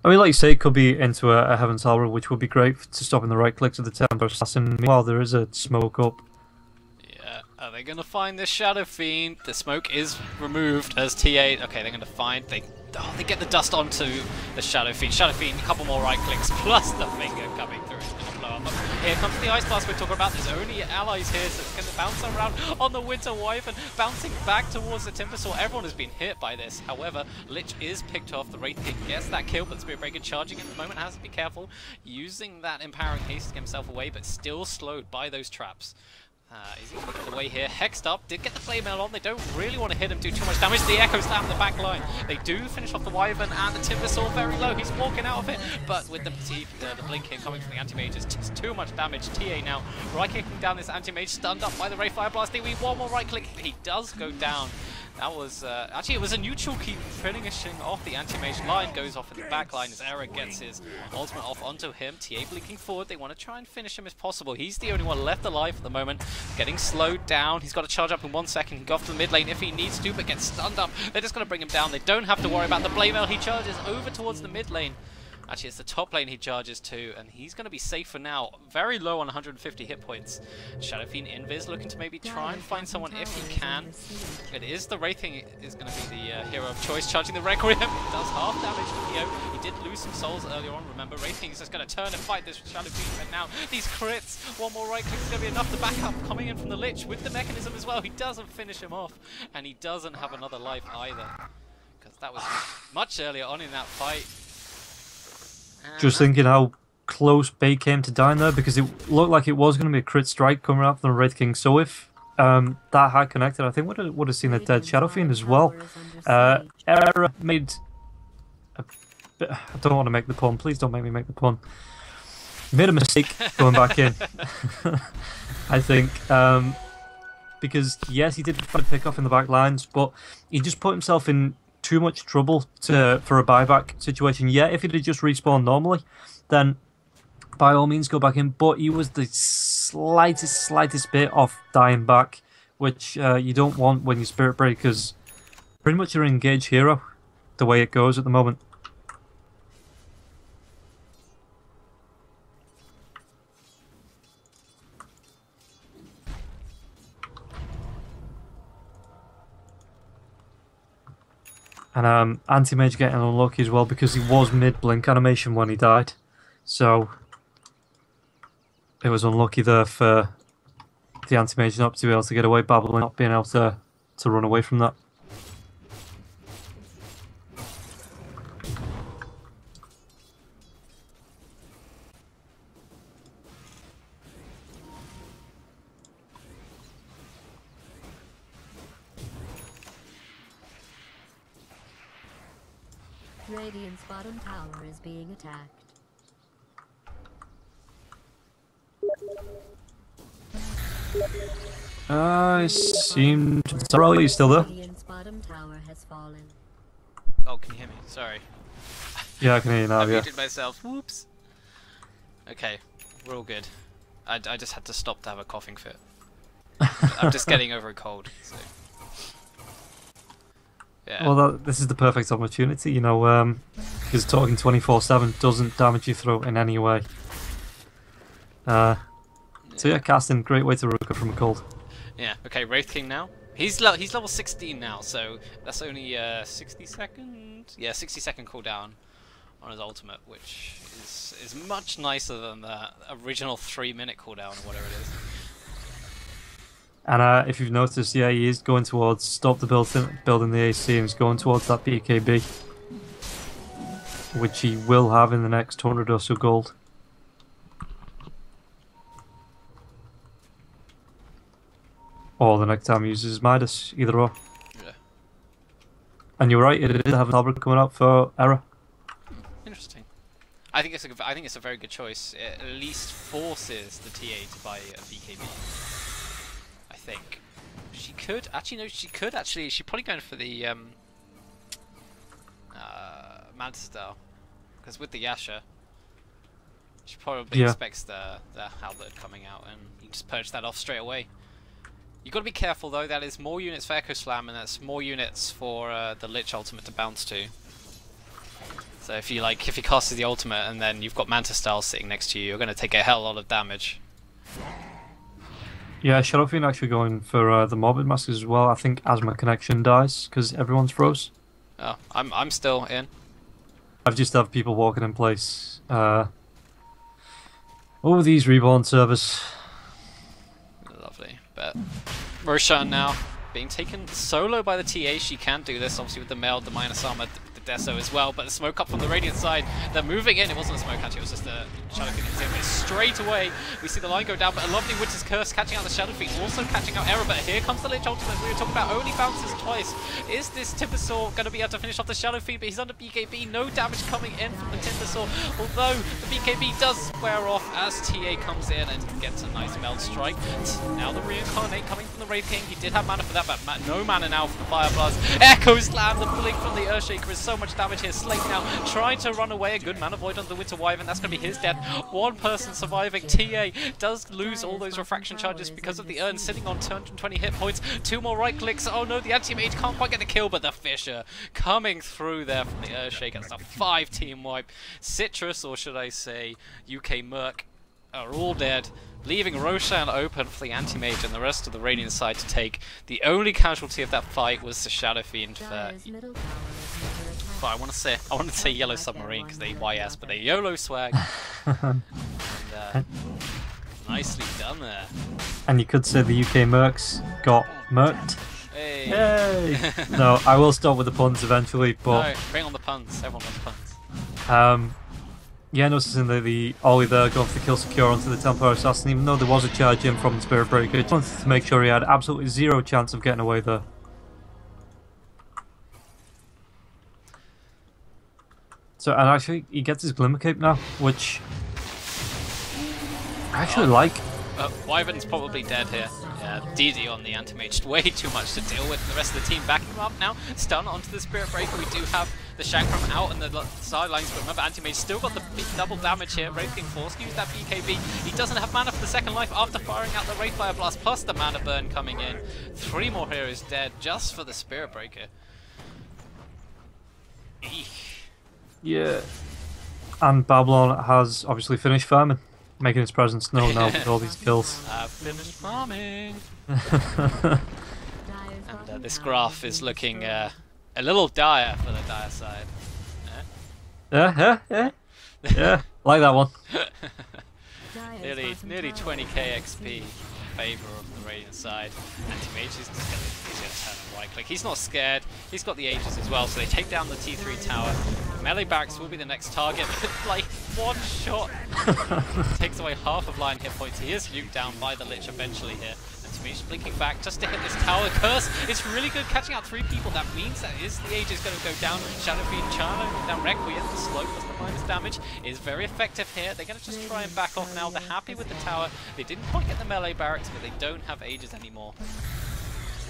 I mean, like you say, it could be into a Heaven's Halberd, which would be great to stopping the right clicks of the Templar Assassin. Meanwhile, there is a smoke up. Yeah, are they going to find this Shadow Fiend? The smoke is removed as T8. Okay, they're going to find... They get the dust onto the Shadow Fiend. Shadow Fiend, a couple more right clicks, plus the finger coming through. Here comes the Ice Blast we're talking about. There's only allies here, so it's going to bounce around on the Winter Wyvern, bouncing back towards the Timbersaw. Everyone has been hit by this. However, Lich is picked off. The Wraith King gets that kill, but Spirit Breaker charging at the moment has to be careful. Using that Empowering Haste to get himself away, but still slowed by those traps. Is he going to get away here? Hexed up, did get the flame mail on. They don't really want to hit him, do too much damage. The Echo Slam in the back line. They do finish off the Wyvern and the Timber Saw very low. He's walking out of it, but with the blinking coming from the Anti-Mage, it's just too much damage. TA now right kicking down this Anti-Mage, stunned up by the Ray Fire Blast. One more right click. He does go down. That was, actually it was a neutral keep finishing off the Anti-Mage. Line goes off in the back line as Era gets his ultimate off onto him. TA blinking forward, they want to try and finish him as possible. He's the only one left alive at the moment, getting slowed down. He's got to charge up in 1 second, he can go off to the mid lane if he needs to, but gets stunned up. They're just going to bring him down, they don't have to worry about the Blade Mail. He charges over towards the mid lane. Actually, it's the top lane he charges to, and he's going to be safe for now. Very low on 150 hit points. Shadow Fiend Invis looking to maybe try and find someone if he can. It is the Wraithing is going to be the hero of choice, charging the Requiem. It does half damage to Theo. He did lose some souls earlier on, remember. Wraithing is just going to turn and fight this Shadow Fiend right now. These crits, one more right click is going to be enough. The backup coming in from the Lich with the mechanism as well. He doesn't finish him off, and he doesn't have another life either, because that was much earlier on in that fight. Just thinking how close Bay came to dying there, because it looked like it was going to be a crit strike coming out from the Wraith King. So if that had connected, I think would have seen a dead Shadow Fiend as well. Era made a bit, I don't want to make the pun. Please don't make me make the pun. Made a mistake going back in. I think because yes, he did try to pick off in the back lines, but he just put himself in too much trouble for a buyback situation. Yeah, if he'd have just respawned normally, then by all means go back in, but he was the slightest bit off dying back, which you don't want when you Spirit Breakers pretty much are an engaged hero, the way it goes at the moment. And Anti-Mage getting unlucky as well, because he was mid-blink animation when he died. So it was unlucky there for the Anti-Mage not to be able to get away, Babbling not being able to run away from that. Radiant's bottom tower is being attacked. I seemed... Sorry, are you still there? Radiant's bottom tower has fallen. Oh, can you hear me? Sorry. Yeah, I can hear you now, I yeah. muted myself. Whoops. Okay, we're all good. I just had to stop to have a coughing fit. I'm just getting over a cold, so... Yeah. Well, this is the perfect opportunity, you know, because talking 24/7 doesn't damage your throat in any way. So yeah, casting, great way to recover from a cold. Yeah. Okay, Wraith King now. He's level 16 now, so that's only 60 second. Yeah, 60-second cooldown on his ultimate, which is much nicer than the original 3-minute cooldown or whatever it is. And if you've noticed, yeah, he is going towards stop the building the AC, and he's going towards that BKB, which he will have in the next 100 or so gold. Or the next time he uses Midas, either or. Yeah. And you're right, it did have an Albert coming up for Era. Interesting. I think it's a very good choice. It at least forces the TA to buy a BKB. I think she could actually. No, she could actually. She's probably going for the Manta style, because with the Yasha, she probably expects the halberd coming out, and you just purge that off straight away. You got to be careful though. That is more units for Echo Slam, and that's more units for the Lich ultimate to bounce to. So if you cast the ultimate and then you've got Manta style sitting next to you, you're going to take a hell of a lot of damage. Yeah, Shadow Fiend actually going for the Morbid Mask as well. I think as my connection dies, because everyone's froze. Oh, I'm still in. I've just had people walking in place. Oh, these Reborn servers. Lovely. But Roshan now being taken solo by the TA. She can do this, obviously with the mail, the minus armor, the Deso as well, but the smoke up from the Radiant side, they're moving in. It wasn't a smoke actually, it was just a Shadow Fiend that was in, but straight away we see the line go down, but a lovely Winter's Curse catching out the Shadow Fiend, also catching out Error, but here comes the Lich Ultimate. We were talking about only bounces twice. Is this Timbersaw going to be able to finish off the Shadow Fiend? But he's under BKB, no damage coming in from the Timbersaw, although the BKB does square off as TA comes in and gets a nice meld strike. Now the Reincarnate coming from the Wraith King. He did have mana for that, but no mana now for the Fire Blast. Echo Slam, the blink from the Earthshaker is so much damage here. Slate now trying to run away. A good mana void on the Winter Wyvern. That's going to be his death. One person surviving. TA does lose all those refraction charges because of the urn, sitting on 220 hit points. Two more right clicks. Oh no, the anti-mage can't quite get the kill, but the Fisher coming through there from the Earthshaker. It's a 5-team wipe. Citrus, or should I say UK Merc, are all dead, leaving Roshan open for the anti-mage and the rest of the Radiant side to take. The only casualty of that fight was the Shadow Fiend for... I want to say Yellow Submarine because they YS, but they YOLO swag. And, nicely done there. And you could say the UK Mercs got merked. Hey. Yay! No, I will stop with the puns eventually, but... No, bring on the puns. Everyone loves puns. Yeah, noticing the Ollie there going for the kill secure onto the Templar Assassin, even though there was a charge in from the Spirit Breaker. Just wanted to make sure he had absolutely zero chance of getting away there. So, and actually, he gets his Glimmer Cape now, which I actually like. Wyvern's probably dead here. Yeah, DD on the anti-mage, way too much to deal with. The rest of the team backing him up now. Stun onto the Spirit Breaker. We do have the Shankram out on the sidelines, but remember, anti-mage still got the big double damage here. Wraith King forced to use that BKB. He doesn't have mana for the second life after firing out the Wraithfire Blast, plus the mana burn coming in. 3 more heroes dead just for the Spirit Breaker. Eek. Yeah. And Babylon has obviously finished farming, making his presence known now with all these kills. I've finished farming. And this graph is looking a little dire for the dire side. Yeah, like that one. nearly 20k XP in favour of the Radiant side. Anti-mage is just gonna turn and right click. He's not scared. He's got the Aegis as well, so they take down the T3 tower. Melee barracks will be the next target, but like one shot takes away half of line hit points. He is nuked down by the Lich eventually here. Anti-mage blinking back just to hit this tower. Curse, it's really good catching out 3 people. That means that is the Aegis going to go down. Shadow Fiend, Charno, down Requiem. The slow plus the minus damage is very effective here. They're going to just try and back off now. They're happy with the tower. They didn't quite get the melee barracks, but they don't have Aegis anymore.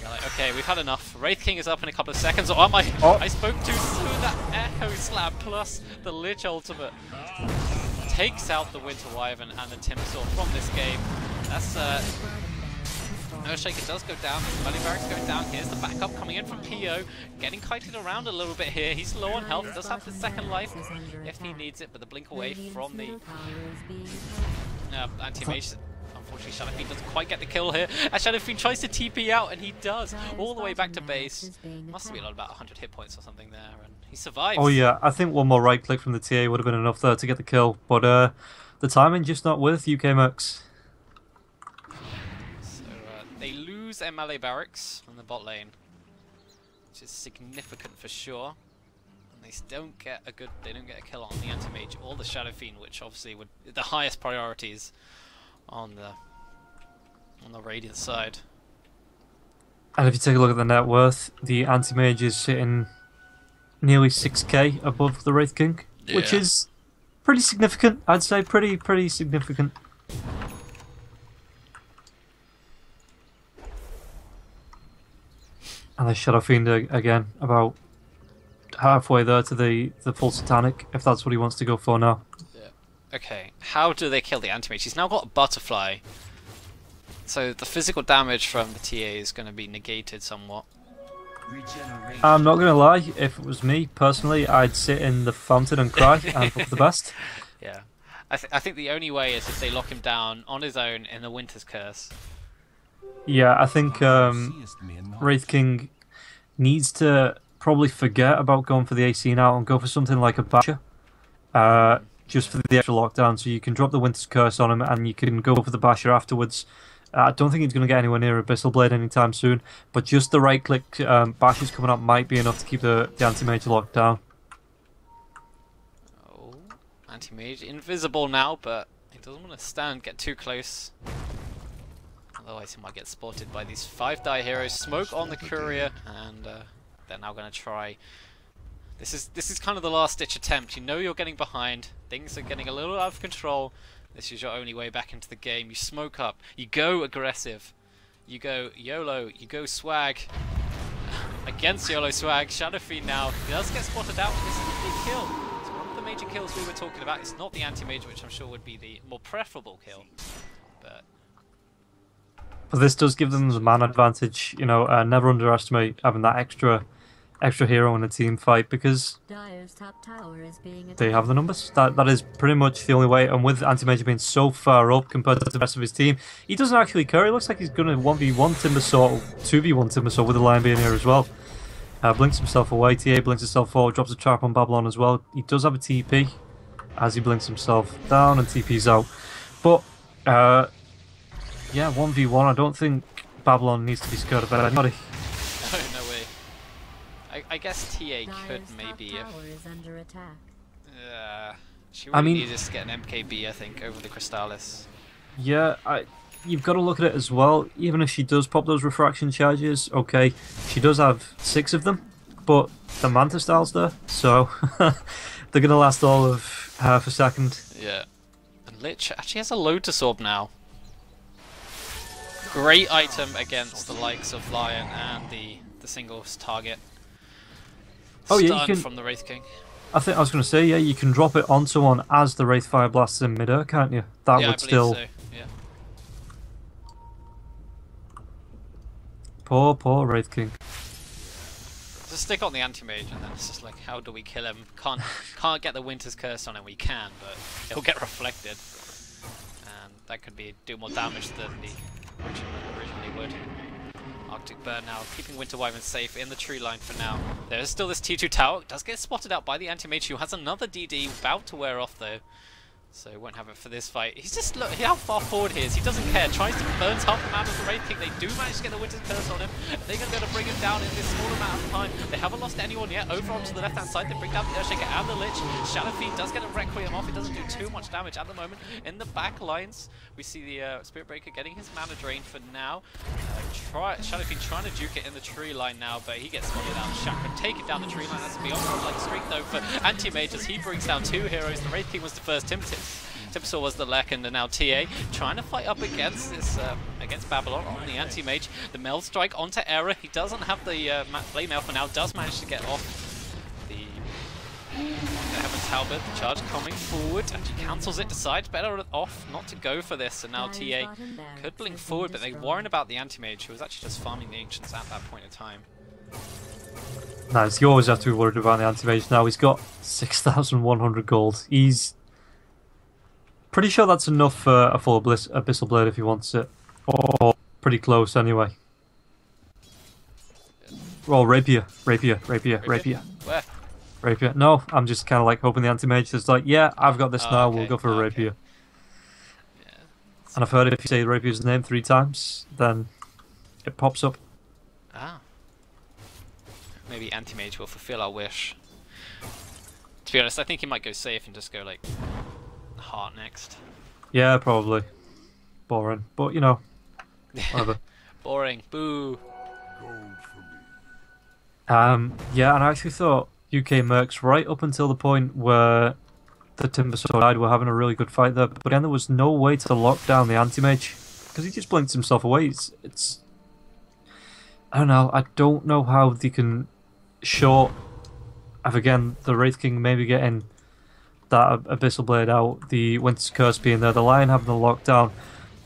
They're like, okay, we've had enough. Wraith King is up in a couple of seconds. Oh my! I spoke too soon. That Echo Slab plus the Lich Ultimate takes out the Winter Wyvern and the Timbersaw from this game. That's Earthshaker does go down. The Melee Barracks going down. Here's the backup coming in from PO, getting kited around a little bit here. He's low on health. Does have the second life if he needs it, but the blink away from the anti-mage. Unfortunately, Shadow Fiend doesn't quite get the kill here. As Shadow Fiend tries to TP out, and he does, all the way back to base. Must have been on about 100 hit points or something there, and he survives. Oh yeah, I think one more right click from the TA would have been enough there to get the kill, but the timing just not with UK Mercs. So they lose their melee barracks from the bot lane, which is significant for sure. And they don't get a kill on the anti-mage or the Shadow Fiend, which obviously would the highest priorities on the Radiant side. And if you take a look at the net worth, the anti-mage is sitting nearly 6k above the Wraith King, which is pretty significant. I'd say pretty significant. And the Shadow Fiend again, about halfway there to the full Satanic, if that's what he wants to go for now. Okay, how do they kill the anti-mage? He's now got a Butterfly, so the physical damage from the TA is going to be negated somewhat. I'm not going to lie, if it was me, personally, I'd sit in the fountain and cry and hope for the best. Yeah, I think the only way is if they lock him down on his own in the Winter's Curse. Yeah, I think Wraith King needs to probably forget about going for the AC now and go for something like a Basher. Just for the extra lockdown, so you can drop the Winter's Curse on him and you can go for the Basher afterwards. I don't think he's going to get anywhere near Abyssal Blade anytime soon, but just the right click Bashers coming up might be enough to keep the anti-mage locked down. Anti-mage invisible now, but he doesn't want to get too close. Otherwise he might get spotted by these 5-die heroes. Smoke on the courier, and they're now going to try. This is kind of the last ditch attempt. You know you're getting behind. Things are getting a little out of control. This is your only way back into the game. You smoke up. You go aggressive. You go YOLO. You go swag. Against YOLO swag. Shadow Fiend now. He does get spotted out. This is a big kill. It's one of the major kills we were talking about. It's not the anti-mage, which I'm sure would be the more preferable kill. But this does give them the man advantage. You know, never underestimate having that extra hero in a team fight, because Dire's top tower is being attacked. they have the numbers. That is pretty much the only way. And with Anti-Mage being so far up compared to the rest of his team, he doesn't actually care. He looks like he's going to 1v1 Timbersaw, 2v1 Timbersaw with the Lion being here as well. Blinks himself away. TA blinks himself forward, drops a trap on Babylon as well. He does have a TP as he blinks himself down and TP's out. But yeah, 1v1. I don't think Babylon needs to be scared of anybody. No way. I guess TA could maybe if... she really needs to get an MKB, I think, over the Crystallis. Yeah, you've got to look at it as well. Even if she does pop those refraction charges, okay, she does have 6 of them, but the Manta Style's there, so they're going to last all of half a second. Yeah. And Lich actually has a Lotus Orb now. Great item against the likes of Lion and the singles target. Oh yeah, you can, from the Wraith King. I was going to say, yeah, you can drop it onto one as the Wraith Fire blasts in mid-air, can't you? That would still... So. Yeah. Poor Wraith King. Just stick on the anti-mage, and then it's just like, how do we kill him? Can't get the Winter's Curse on him. We can, but he'll get reflected, and that could do more damage than the originally would. Arctic Burn now, keeping Winter Wyvern safe in the tree line for now. There is still this T2 tower, does get spotted out by the anti-mage, who has another DD about to wear off though. So he won't have it for this fight. He's just, look how far forward he is, he doesn't care, tries to burn half the amount of the Wraith King. They do manage to get the Winter's Curse on him. They're going to be able to bring him down in this small amount of time. They haven't lost anyone yet. Over onto the left hand side, they bring down the Earthshaker and the Lich. Shadow Fiend does get a Requiem off, it doesn't do too much damage at the moment. In the back lines, we see the Spirit Breaker getting his mana drain for now. Shadow Fiend trying to duke it in the tree line now, but he gets spotted out. Chakra taking down the tree line. That's beyond like streak though for Anti-Mage as he brings down 2 heroes. The Wraith King was the first, Timbersaw was the second, and now TA trying to fight up against this against Babylon on the Anti-Mage. The Meld Strike onto Error. He doesn't have the Flame Elf, but now does manage to get off the Heaven Talbot. The charge coming forward, and he cancels it. Decides better off not to go for this, and now TA could blink forward, but they're worrying about the Anti-Mage, who was actually just farming the Ancients at that point in time. Nice. You always have to be worried about the Anti-Mage now. He's got 6,100 gold. He's pretty sure that's enough for a full Abyssal Blade if he wants it. Or pretty close anyway. Well, Rapier. Where? Rapier. No, I'm just kind of like hoping the Anti-Mage is like, yeah, I've got this now, okay. We'll go for a Rapier. Yeah. And I've heard if you say Rapier's name 3 times, then it pops up. Ah. Maybe Anti-Mage will fulfill our wish. To be honest, I think he might go safe and just go like Heart next. Yeah, probably. Boring, but you know, whatever. Boring. Boo. Yeah, and I actually thought UK Mercs right up until the point where the Timbersaw died were having a really good fight there, but again there was no way to lock down the Anti-Mage because he just blinks himself away. It's I don't know. I don't know how they can short of again the Wraith King maybe getting that Abyssal Blade out, the Winter's Curse being there, the Lion having the lockdown.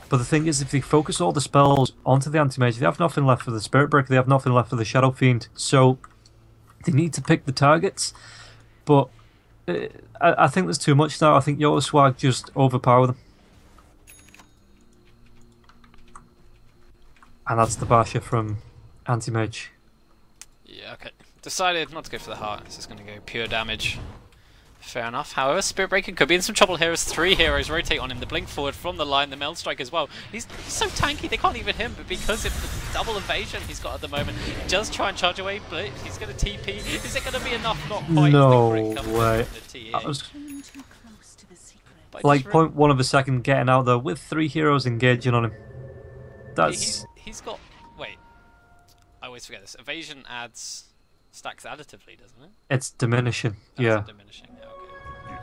But the thing is, if they focus all the spells onto the Anti-Mage, they have nothing left for the Spirit Breaker, they have nothing left for the Shadow Fiend, so they need to pick the targets. But I think there's too much now. I think YOLOSWAG just overpower them. And that's the Basha from Anti-Mage. Yeah, okay. Decided not to go for the heart, it's just going to go pure damage. Fair enough. However, Spirit Breaker could be in some trouble here as 3 heroes rotate on him. The blink forward from the line, the Meld Strike as well. He's so tanky, they can't even hit him, but because of the double evasion he's got at the moment, he does try and charge away, but he's going to TP. Is it going to be enough? Not quite. No way. But like 0.1 of a second getting out there with 3 heroes engaging on him. That's... He's got... Wait. I always forget this. Evasion adds stacks additively, doesn't it? It's diminishing, yeah. It's diminishing, okay.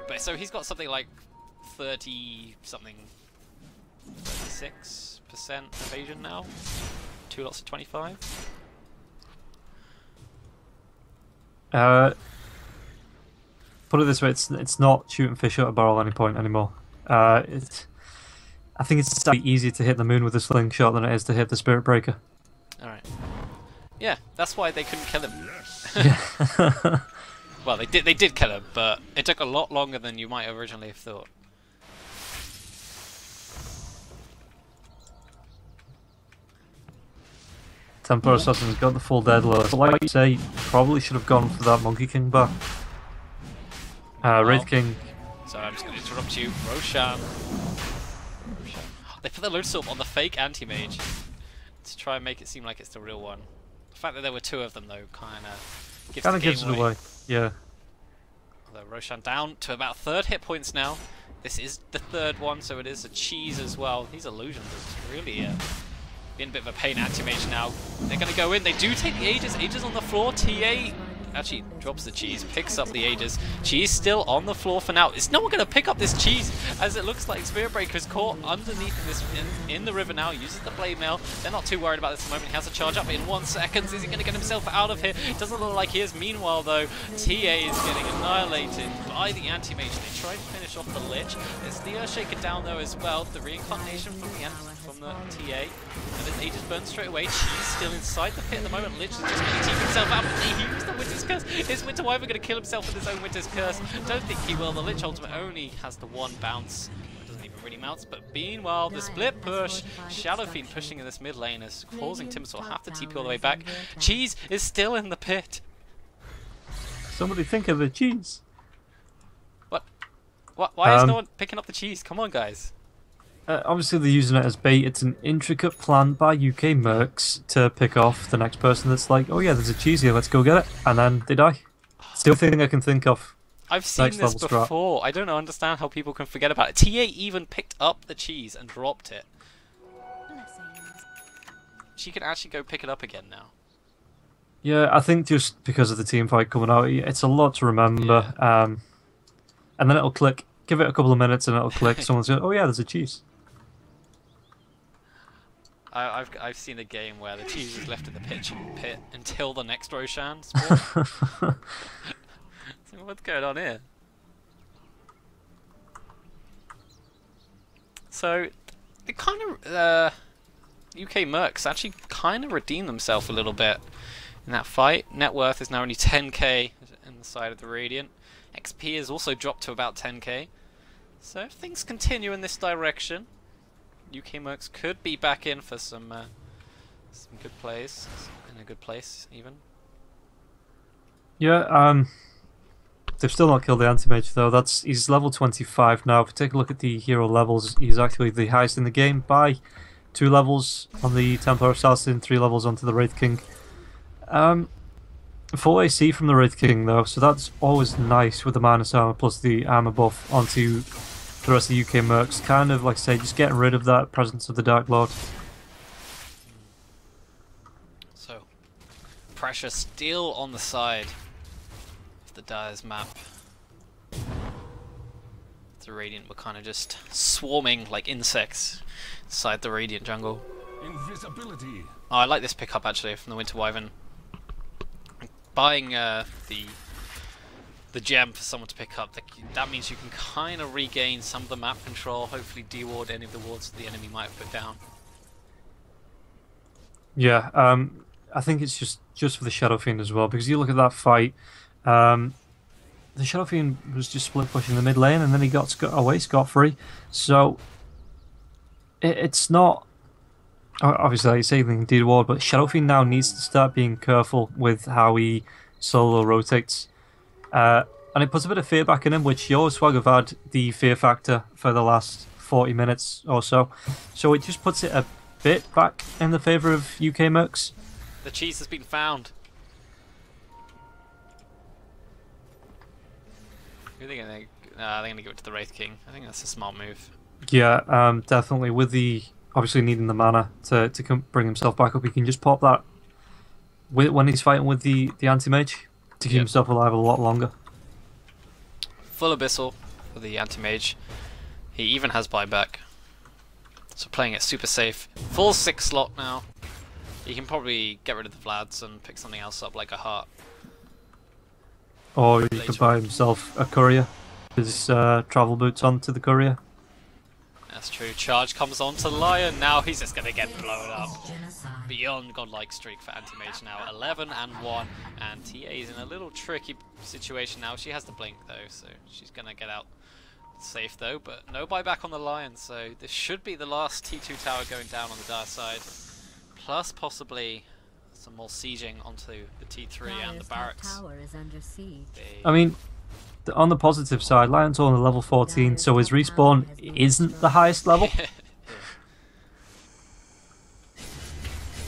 But so he's got something like 30-something... 36% evasion now? 2 lots of 25? Put it this way, it's not shooting fish out of barrel at any point anymore. I think it's slightly easier to hit the moon with a slingshot than it is to hit the Spirit Breaker. Alright. Yeah, that's why they couldn't kill him. Yeah. Well, they did kill him, but it took a lot longer than you might originally have thought. Templar Assassin's got the full dead load. But like you say, probably should have gone for that Monkey King bar. Wraith King. So I'm just going to interrupt you. Roshan. They put the load sword on the fake anti-mage to try and make it seem like it's the real one. The fact that there were 2 of them, though, kind of gives it away. Yeah. Although Roshan down to about 3rd hit points now. This is the 3rd one, so it is a cheese as well. These illusions are really being a bit of a pain. Anti-mage now. They're going to go in. They do take the Aegis. Aegis on the floor. TA actually drops the cheese, picks up the Aegis. Cheese still on the floor for now. Is no one going to pick up this cheese, as it looks like Spirit Breaker's caught underneath this in the river now, uses the blade mail. They're not too worried about this at the moment. He has to charge up in 1 second. Is he going to get himself out of here? It doesn't look like he is. Meanwhile, though, TA is getting annihilated by the anti-mage. They try to finish off the Lich. There's the Earthshaker down, though, as well. The reincarnation from the TA. And then Aegis burns straight away. Cheese still inside the pit at the moment. Lich is just going to team himself out, but he used the Winter's Curse. Is Winter Wyvern going to kill himself with his own Winter's Curse? Don't think he will. The Lich ultimate only has the 1 bounce. It doesn't even really mount. But meanwhile, the split push. Shadow Fiend pushing in this mid lane is causing Timbersaw have to TP all the way back. Cheese is still in the pit. Somebody think of the cheese. What? Why is no one picking up the cheese? Come on, guys. Obviously they're using it as bait. It's an intricate plan by UK mercs to pick off the next person that's like, oh yeah, there's a cheese here, let's go get it. And then they die. It's the only thing I can think of. I've seen this before. I don't understand how people can forget about it. TA even picked up the cheese and dropped it. She can actually go pick it up again now. Yeah, I think just because of the team fight coming out, it's a lot to remember. Yeah. And then it'll click. Give it a couple of minutes and it'll click. Someone's going, oh yeah, there's a cheese. I've seen a game where the cheese is left in the pit until the next Roshan spawn. So what's going on here? So the kind of UK mercs actually kind of redeemed themselves a little bit in that fight. Net worth is now only 10k in the side of the Radiant. XP has also dropped to about 10k. So if things continue in this direction, UK mercs could be back in for some good plays, in a good place even. Yeah, they've still not killed the anti-mage though. He's level 25 now. If you take a look at the hero levels, he's actually the highest in the game by 2 levels on the Templar Assassin, 3 levels onto the Wraith King. Full AC from the Wraith King though, so that's always nice with the minus armor plus the armor buff onto the rest of the UK mercs. Kind of like I say, just getting rid of that presence of the Dark Lord. So pressure still on the side of the Dyer's map. The Radiant were kind of just swarming like insects inside the Radiant jungle. Invisibility. Oh, I like this pickup actually from the Winter Wyvern. Buying the gem for someone to pick up, that means you can kind of regain some of the map control, hopefully de-ward any of the wards the enemy might have put down. Yeah, I think it's just for the Shadow Fiend as well, because you look at that fight, the Shadow Fiend was just split pushing the mid lane and then he got away scot-free, so it's not... Obviously, like you say, they can de-ward, but Shadow Fiend now needs to start being careful with how he solo rotates. And it puts a bit of fear back in him, which YOLOSWAG have had the fear factor for the last 40 minutes or so. So it just puts it a bit back in the favour of UK mercs. The cheese has been found. Who are they going to they're going to give it to the Wraith King. I think that's a smart move. Yeah, definitely. With the obviously needing the mana to bring himself back up, he can just pop that when he's fighting with the anti-mage to keep himself alive a lot longer. Full Abyssal for the anti-mage. He even has buyback. So playing it super safe. Full 6 slot now. He can probably get rid of the Vlads and pick something else up like a heart. Or he could buy himself a courier. His travel boots onto the courier. That's true. Charge comes on to Lion. Now he's just going to get blown up. Beyond godlike streak for anti-mage now. 11 and 1. And TA is in a little tricky situation now. She has to blink though, so she's going to get out safe though. But no buyback on the Lion, so this should be the last T2 tower going down on the dire side. Plus possibly some more sieging onto the T3 and the barracks. I mean, on the positive side, Lion's only level 14, so his respawn isn't the highest level.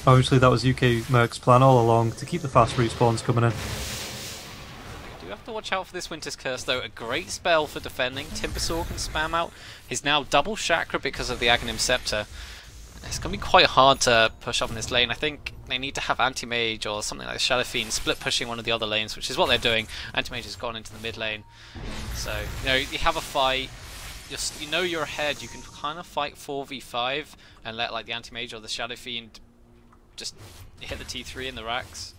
Obviously, that was UK Merc's plan all along, to keep the fast respawns coming in. Do have to watch out for this Winter's Curse, though. A great spell for defending. Timbersaw can spam out. He's now double Chakra because of the Aghanim Scepter. It's going to be quite hard to push up in this lane. I think they need to have Anti-Mage or something like Shadow Fiend split pushing one of the other lanes, which is what they're doing. Anti-Mage has gone into the mid lane. So, you know, you have a fight, just you know you're ahead, you can kind of fight 4v5 and let like the Anti-Mage or the Shadow Fiend just hit the T3 in the racks.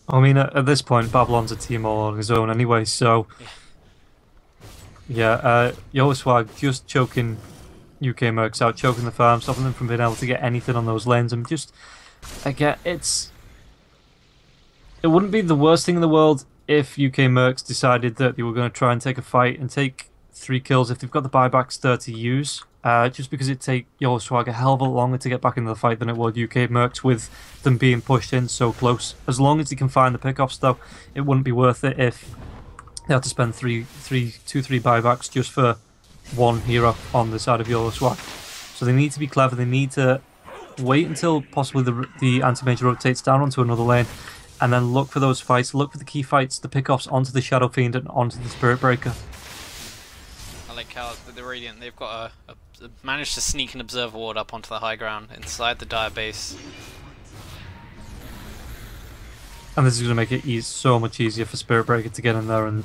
I mean, at this point, Babylon's a team all on his own anyway, so... Yeah, YOLOSWAG just choking UK Mercs out, choking the farm, stopping them from being able to get anything on those lanes, and just... Again, it wouldn't be the worst thing in the world if UK Mercs decided that they were going to try and take a fight and take 3 kills if they've got the buybacks there to use. Just because it'd take YOLOSWAG a hell of a lot longer to get back into the fight than it would UK Mercs with them being pushed in so close. As long as he can find the pickoffs though, it wouldn't be worth it if they had to spend 2-3 buybacks just for one hero on the side of YOLOSWAG. So they need to be clever, they need to wait until possibly the anti-mage rotates down onto another lane and then look for those fights, look for the key fights, the pickoffs onto the Shadow Fiend and onto the Spirit Breaker. I like how the Radiant, they've got managed to sneak an Observer Ward up onto the high ground inside the Dire base. And this is going to make it so much easier for Spirit Breaker to get in there and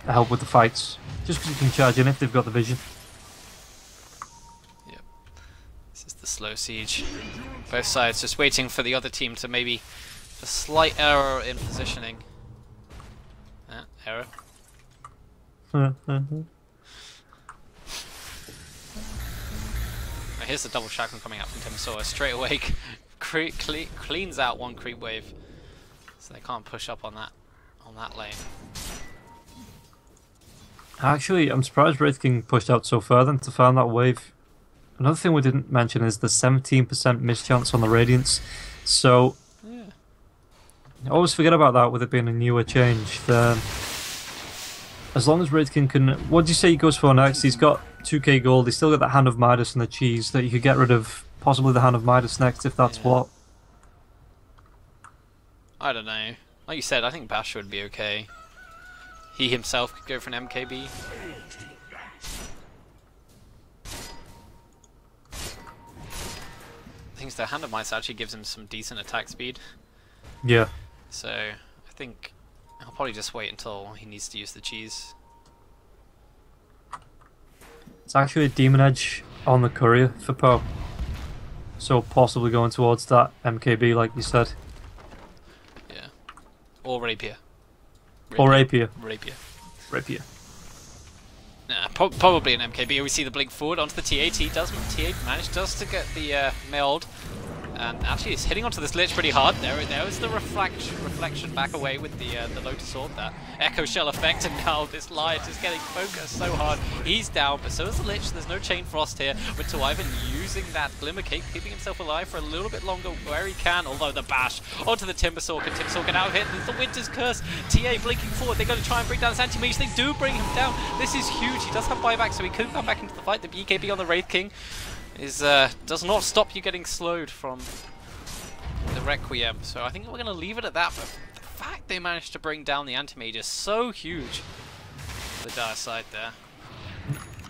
help with the fights. Just because you can charge in if they've got the vision. Yep. This is the slow siege. Both sides just waiting for the other team to maybe a slight error in positioning. Error. Here's the double Chakram coming out from Timbersaw. Straight away cleans out one creep wave. So they can't push up on that lane. Actually, I'm surprised Wraith King pushed out so far then to farm that wave. Another thing we didn't mention is the 17% mischance on the Radiance. So, yeah. I always forget about that with it being a newer change. As long as Wraith King can... What do you say he goes for next? He's got 2k gold, he's still got the Hand of Midas and the cheese that you could get rid of, possibly the Hand of Midas next if that's what. I don't know. Like you said, I think Basher would be okay. He himself could go for an MKB. I think the Hand of Midas actually gives him some decent attack speed. Yeah. So, I think I'll probably just wait until he needs to use the cheese. It's actually a Demon Edge on the courier for Poe. So possibly going towards that MKB like you said. Yeah. Or Rapier. Or Rapier. Rapier. Rapier. Nah, probably an MKB. We see the blink forward onto the TA. TA managed to get the mailed. And actually it's hitting onto this Lich pretty hard. There is the reflection back away with the Lotus Orb, that Echo Shell effect, and now this Lion is getting focused so hard. He's down, but so is the Lich. There's no Chain Frost here, with Ivan using that Glimmer Cape, keeping himself alive for a little bit longer where he can, although the bash onto the Timbersaw. Can Timbersaw get out of here? There's the Winter's Curse. TA blinking forward. They're going to try and bring down this anti-mage. They do bring him down. This is huge. He does have buyback, so he could come back into the fight. The BKB on the Wraith King does not stop you getting slowed from the Requiem, so I think we're going to leave it at that. But the fact they managed to bring down the anti-mage is so huge. the dire side there.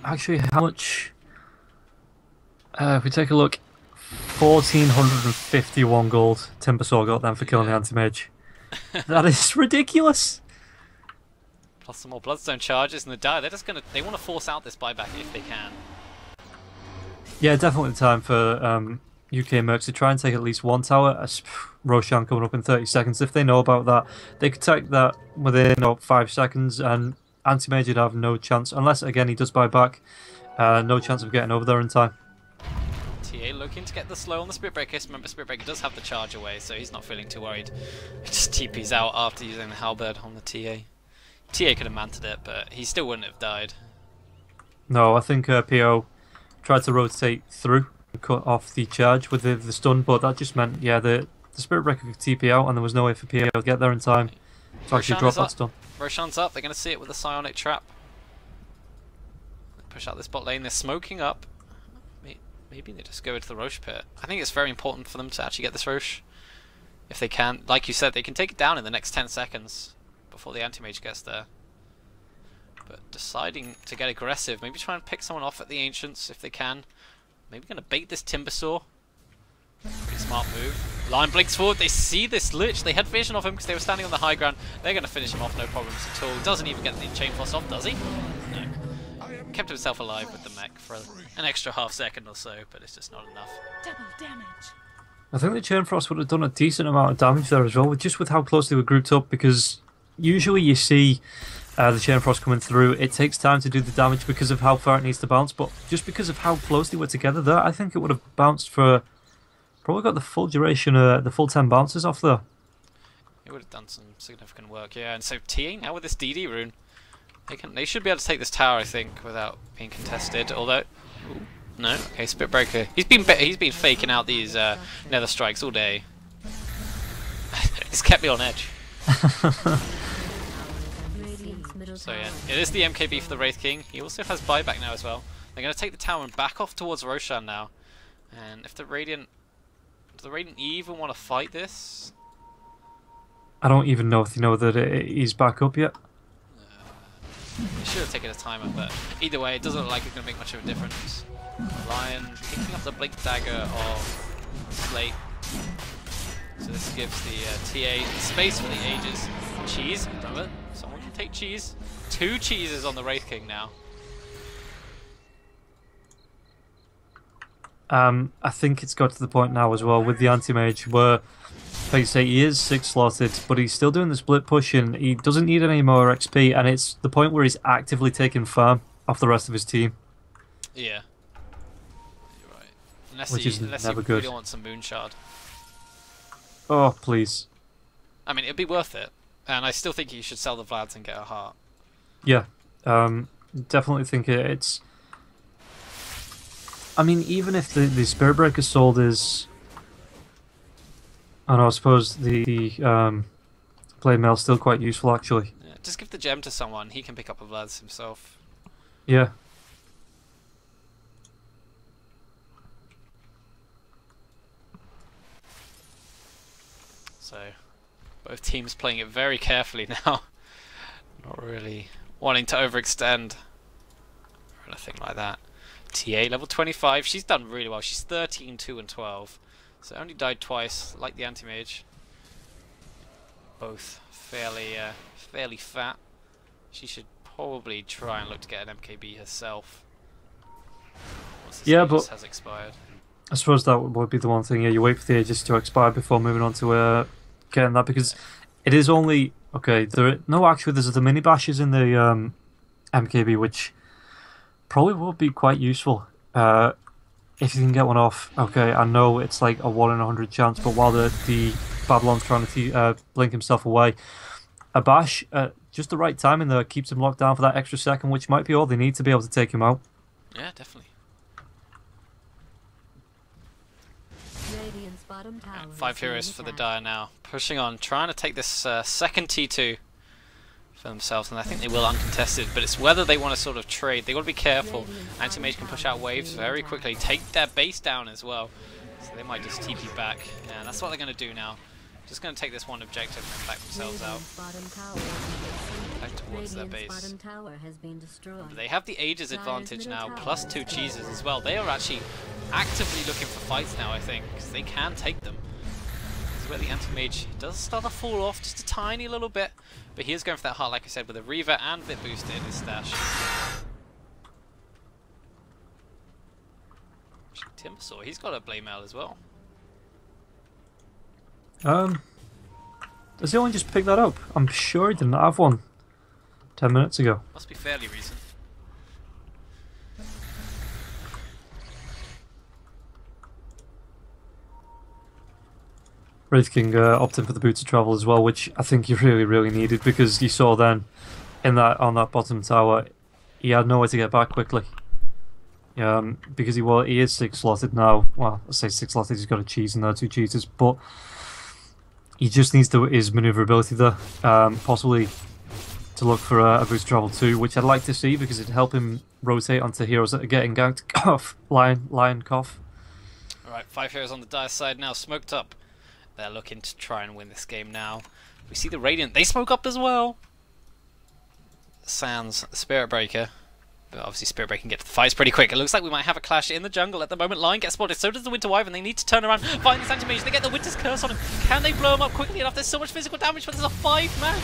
Actually, how much? If we take a look, 1,451 gold Timbersaw got then for killing the anti-mage. That is ridiculous. Plus some more Bloodstone charges and the dire. They're just they want to force out this buyback if they can. Yeah, definitely time for UK Mercs to try and take at least one tower. Roshan coming up in 30 seconds. If they know about that, they could take that within 5 seconds, and anti-mage would have no chance, unless again he does buy back. No chance of getting over there in time. TA looking to get the slow on the Spirit Breaker. Remember, Spirit Breaker does have the charge away, so he's not feeling too worried. He just TP's out after using the halberd on the TA. TA could have manted it, but he still wouldn't have died. No, I think PO tried to rotate through and cut off the charge with the stun, but that just meant, yeah, the Spirit Breaker could TP out, and there was no way for PO to get there in time to actually drop that stun. Roshan's up. They're going to see it with the Psionic Trap. Push out this bot lane. They're smoking up. Maybe they just go into the Roche pit. I think it's very important for them to actually get this Roche. If they can, like you said, they can take it down in the next 10 seconds before the anti-mage gets there. But deciding to get aggressive, maybe try and pick someone off at the Ancients if they can. Maybe going to bait this Timbersaw. Pretty smart move. Lion blinks forward. They see this Lich. They had vision of him because they were standing on the high ground. They're going to finish him off, no problems at all. Doesn't even get the chain frost off, does he? No. Kept himself alive with the mech for an extra half second or so, but it's just not enough. Double damage. I think the Chain Frost would have done a decent amount of damage there as well, just with how close they were grouped up, because usually you see the Chain Frost coming through, it takes time to do the damage because of how far it needs to bounce, but just because of how close they were together there, I think it would have bounced for, probably got the full duration, the full 10 bounces off there. It would have done some significant work, yeah, and so TA now with this DD rune, they should be able to take this tower, I think, without being contested. Although, ooh, no, okay, Spirit Breaker. He's been faking out these Nether Strikes all day. He's kept me on edge. So yeah, it is the MKB for the Wraith King. He also has buyback now as well. They're going to take the tower and back off towards Roshan now. And if the Radiant, does the Radiant even want to fight this? I don't even know if they know that he's back up yet. They should have taken a timer, but either way, it doesn't look like it's going to make much of a difference. Lion picking up the Blink Dagger of Slate. So this gives the TA space for the Aegis. Cheese, remember? Someone can take cheese. 2 cheeses on the Wraith King now. I think it's got to the point now as well with the anti-mage where, like you say, he is 6 slotted, but he's still doing the split push and he doesn't need any more XP, and it's the point where he's actively taking farm off the rest of his team. Yeah. You're right. Unless Which is unless never you good. really want some Moonshard. Oh, please. I mean, it'd be worth it. And I still think you should sell the Vlads and get a heart. Yeah. Definitely think it's... I mean, even if the Spirit Breaker sold his... I suppose the Blade Mail's still quite useful, actually. Yeah, just give the gem to someone. He can pick up a Vlads himself. Yeah. So, both teams playing it very carefully now. Not really wanting to overextend or anything like that. TA level 25. She's done really well. She's 13, 2, and 12. So only died twice, like the anti-mage. Both fairly fat. She should probably try and look to get an MKB herself. Once this Aegis has expired. I suppose that would be the one thing. Yeah, you wait for the Aegis to expire before moving on to getting that, because it is only okay. Actually, there's the mini bashes in the MKB, which probably would be quite useful. If you can get one off, okay, I know it's like a 1 in 100 chance, but while the Babylon's trying to blink himself away, a bash, just the right timing there, keeps him locked down for that extra second, which might be all they need to be able to take him out. Yeah, definitely. And 5 heroes for the Dire now, pushing on, trying to take this second T2 for themselves, and I think they will uncontested, but it's whether they want to sort of trade. They got to be careful. Anti-Mage can push out waves very quickly, take their base down as well, so they might just TP back. Yeah, that's what they're going to do now. Just going to take this one objective and then back themselves out. back towards their Radiant's base. bottom tower has been destroyed. They have the ages advantage now, plus 2 cheeses as well. They are actually actively looking for fights now, I think, because they can take them. This is where the anti-mage does start to fall off just a tiny little bit, but he is going for that heart, like I said, with a Reaver and Vit Booster in his stash. Timbersaw, he's got a Blade Mail as well. Does anyone just pick that up? I'm sure he didn't have one 10 minutes ago. Must be fairly recent. Wraith King opting for the Boots of Travel as well, which I think you really needed, because you saw then on that bottom tower, he had nowhere to get back quickly. Because he is 6 slotted now. Well, I say 6 slotted, he's got a cheese in there, 2 cheaters, but he just needs his maneuverability there, possibly to look for a Boost of Travel too, which I'd like to see because it'd help him rotate onto heroes that are getting ganked. Cough, lion, cough. Alright, 5 heroes on the Dire side now, smoked up. They're looking to try and win this game now. We see the Radiant, they smoke up as well. Sans Spirit Breaker. But obviously Spirit Breaker can get to the fights pretty quick. It looks like we might have a clash in the jungle at the moment. Lion gets spotted, so does the Winter Wyvern. They need to turn around, find this anti-mage. They get the Winter's Curse on him. Can they blow him up quickly enough? There's so much physical damage, but there's a 5-man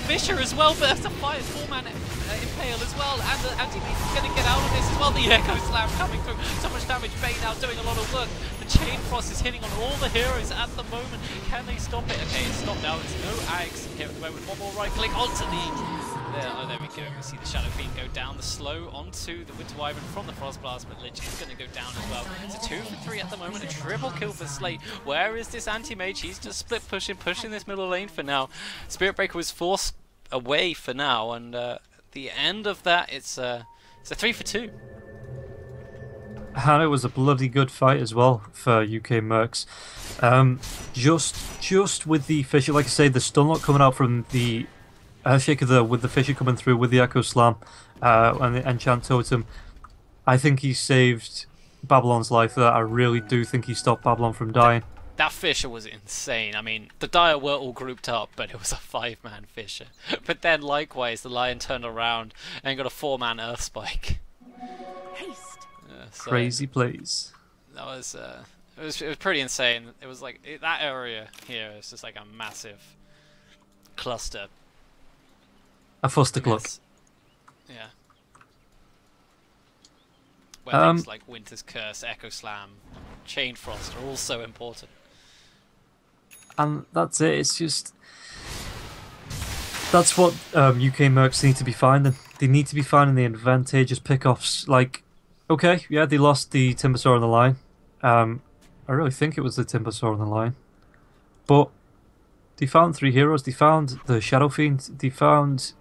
Fisher as well. But there's a 4-man Impale as well. And the anti-mage is going to get out of this as well. The Echo Slam coming through. So much damage. Bane now doing a lot of work. The Chain Frost is hitting on all the heroes at the moment. Can they stop it? Okay, it's stopped now. There's no Ags here at the moment. One more right click onto the... Oh, there we go. We see the Shadow Fiend go down. The slow onto the Winter Wyvern from the Frost Blast, but Lich is going to go down as well. It's a 2 for 3 at the moment. A triple kill for Slate. Where is this anti-mage? He's just split pushing this middle lane for now. Spirit Breaker was forced away for now, and the end of that, it's a 3 for 2. And it was a bloody good fight as well for UK Mercs. Just with the Fisher, like I say, the stun lock coming out from the Shaker there, with the Fisher coming through with the Echo Slam and the Enchant Totem, I think he saved Babylon's life there. I really do think he stopped Babylon from dying. That Fisher was insane. I mean, the Dire were all grouped up, but it was a 5-man Fisher. But then, likewise, the Lion turned around and got a 4-man Earth Spike. Haste. So Crazy plays. that was it was pretty insane. It was like that area here is just like a massive cluster. A fusticluck. Yeah. Where things like Winter's Curse, Echo Slam, Chain Frost are all so important. And that's it. It's just... That's what UK Mercs need to be finding. They need to be finding the advantageous pickoffs. Like, okay, yeah, they lost the Timbersaw on the line. I really think it was the Timbersaw on the line. But they found 3 heroes. They found the Shadow Fiend. They found...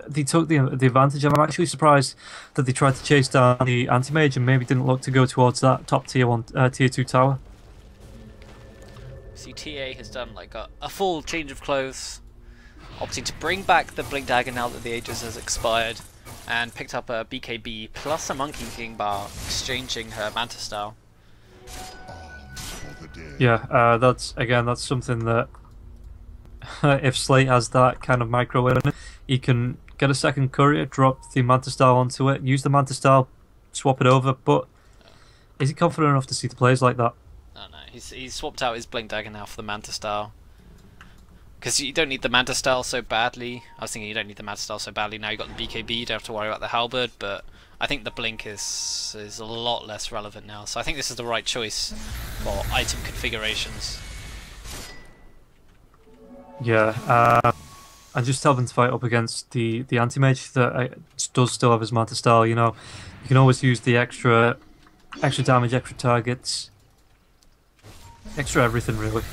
they took the advantage. I'm actually surprised that they tried to chase down the anti-mage and maybe didn't look to go towards that top tier 2 tower. See, TA has done like a full change of clothes, opting to bring back the Blink Dagger now that the Aegis has expired, and picked up a BKB plus a Monkey King bar, exchanging her Manta Style. Yeah, that's something that if Slate has that kind of micro in it, he can get a second courier, drop the Manta Style onto it, use the Manta Style, swap it over, but is he confident enough to see the plays like that? No, he's swapped out his Blink Dagger now for the Manta Style. Because you don't need the Manta Style so badly. I was thinking you don't need the Manta Style so badly now. You've got the BKB, you don't have to worry about the Halberd, but I think the Blink is a lot less relevant now. So I think this is the right choice for item configurations. Yeah, and just having to fight up against the anti-mage that does still have his Manta Style, you know, you can always use the extra damage, extra targets, extra everything really.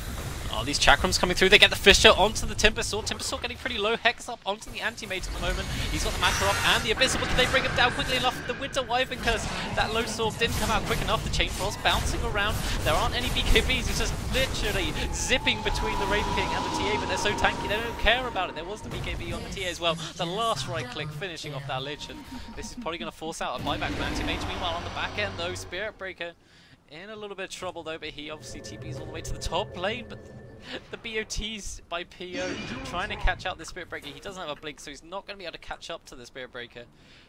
Oh, these chakrams coming through. They get the Fisher onto the Timbersaw. Timbersaw getting pretty low. Hex up onto the anti-mage at the moment. He's got the Manta up and the Abyssal, but did they bring him down quickly enough? The Winter Wyvern Curse. That low sword didn't come out quick enough. The Chain Frost bouncing around. There aren't any BKBs. He's just literally zipping between the Wraith King and the TA, but they're so tanky they don't care about it. There was the BKB on the TA as well. The last right click finishing off that Lich, and this is probably going to force out a buyback for anti-mage. Meanwhile, on the back end though, Spirit Breaker in a little bit of trouble though, but he obviously TPs all the way to the top lane, but the BOTs by PO trying to catch out the Spirit Breaker. He doesn't have a blink, so he's not going to be able to catch up to the Spirit Breaker,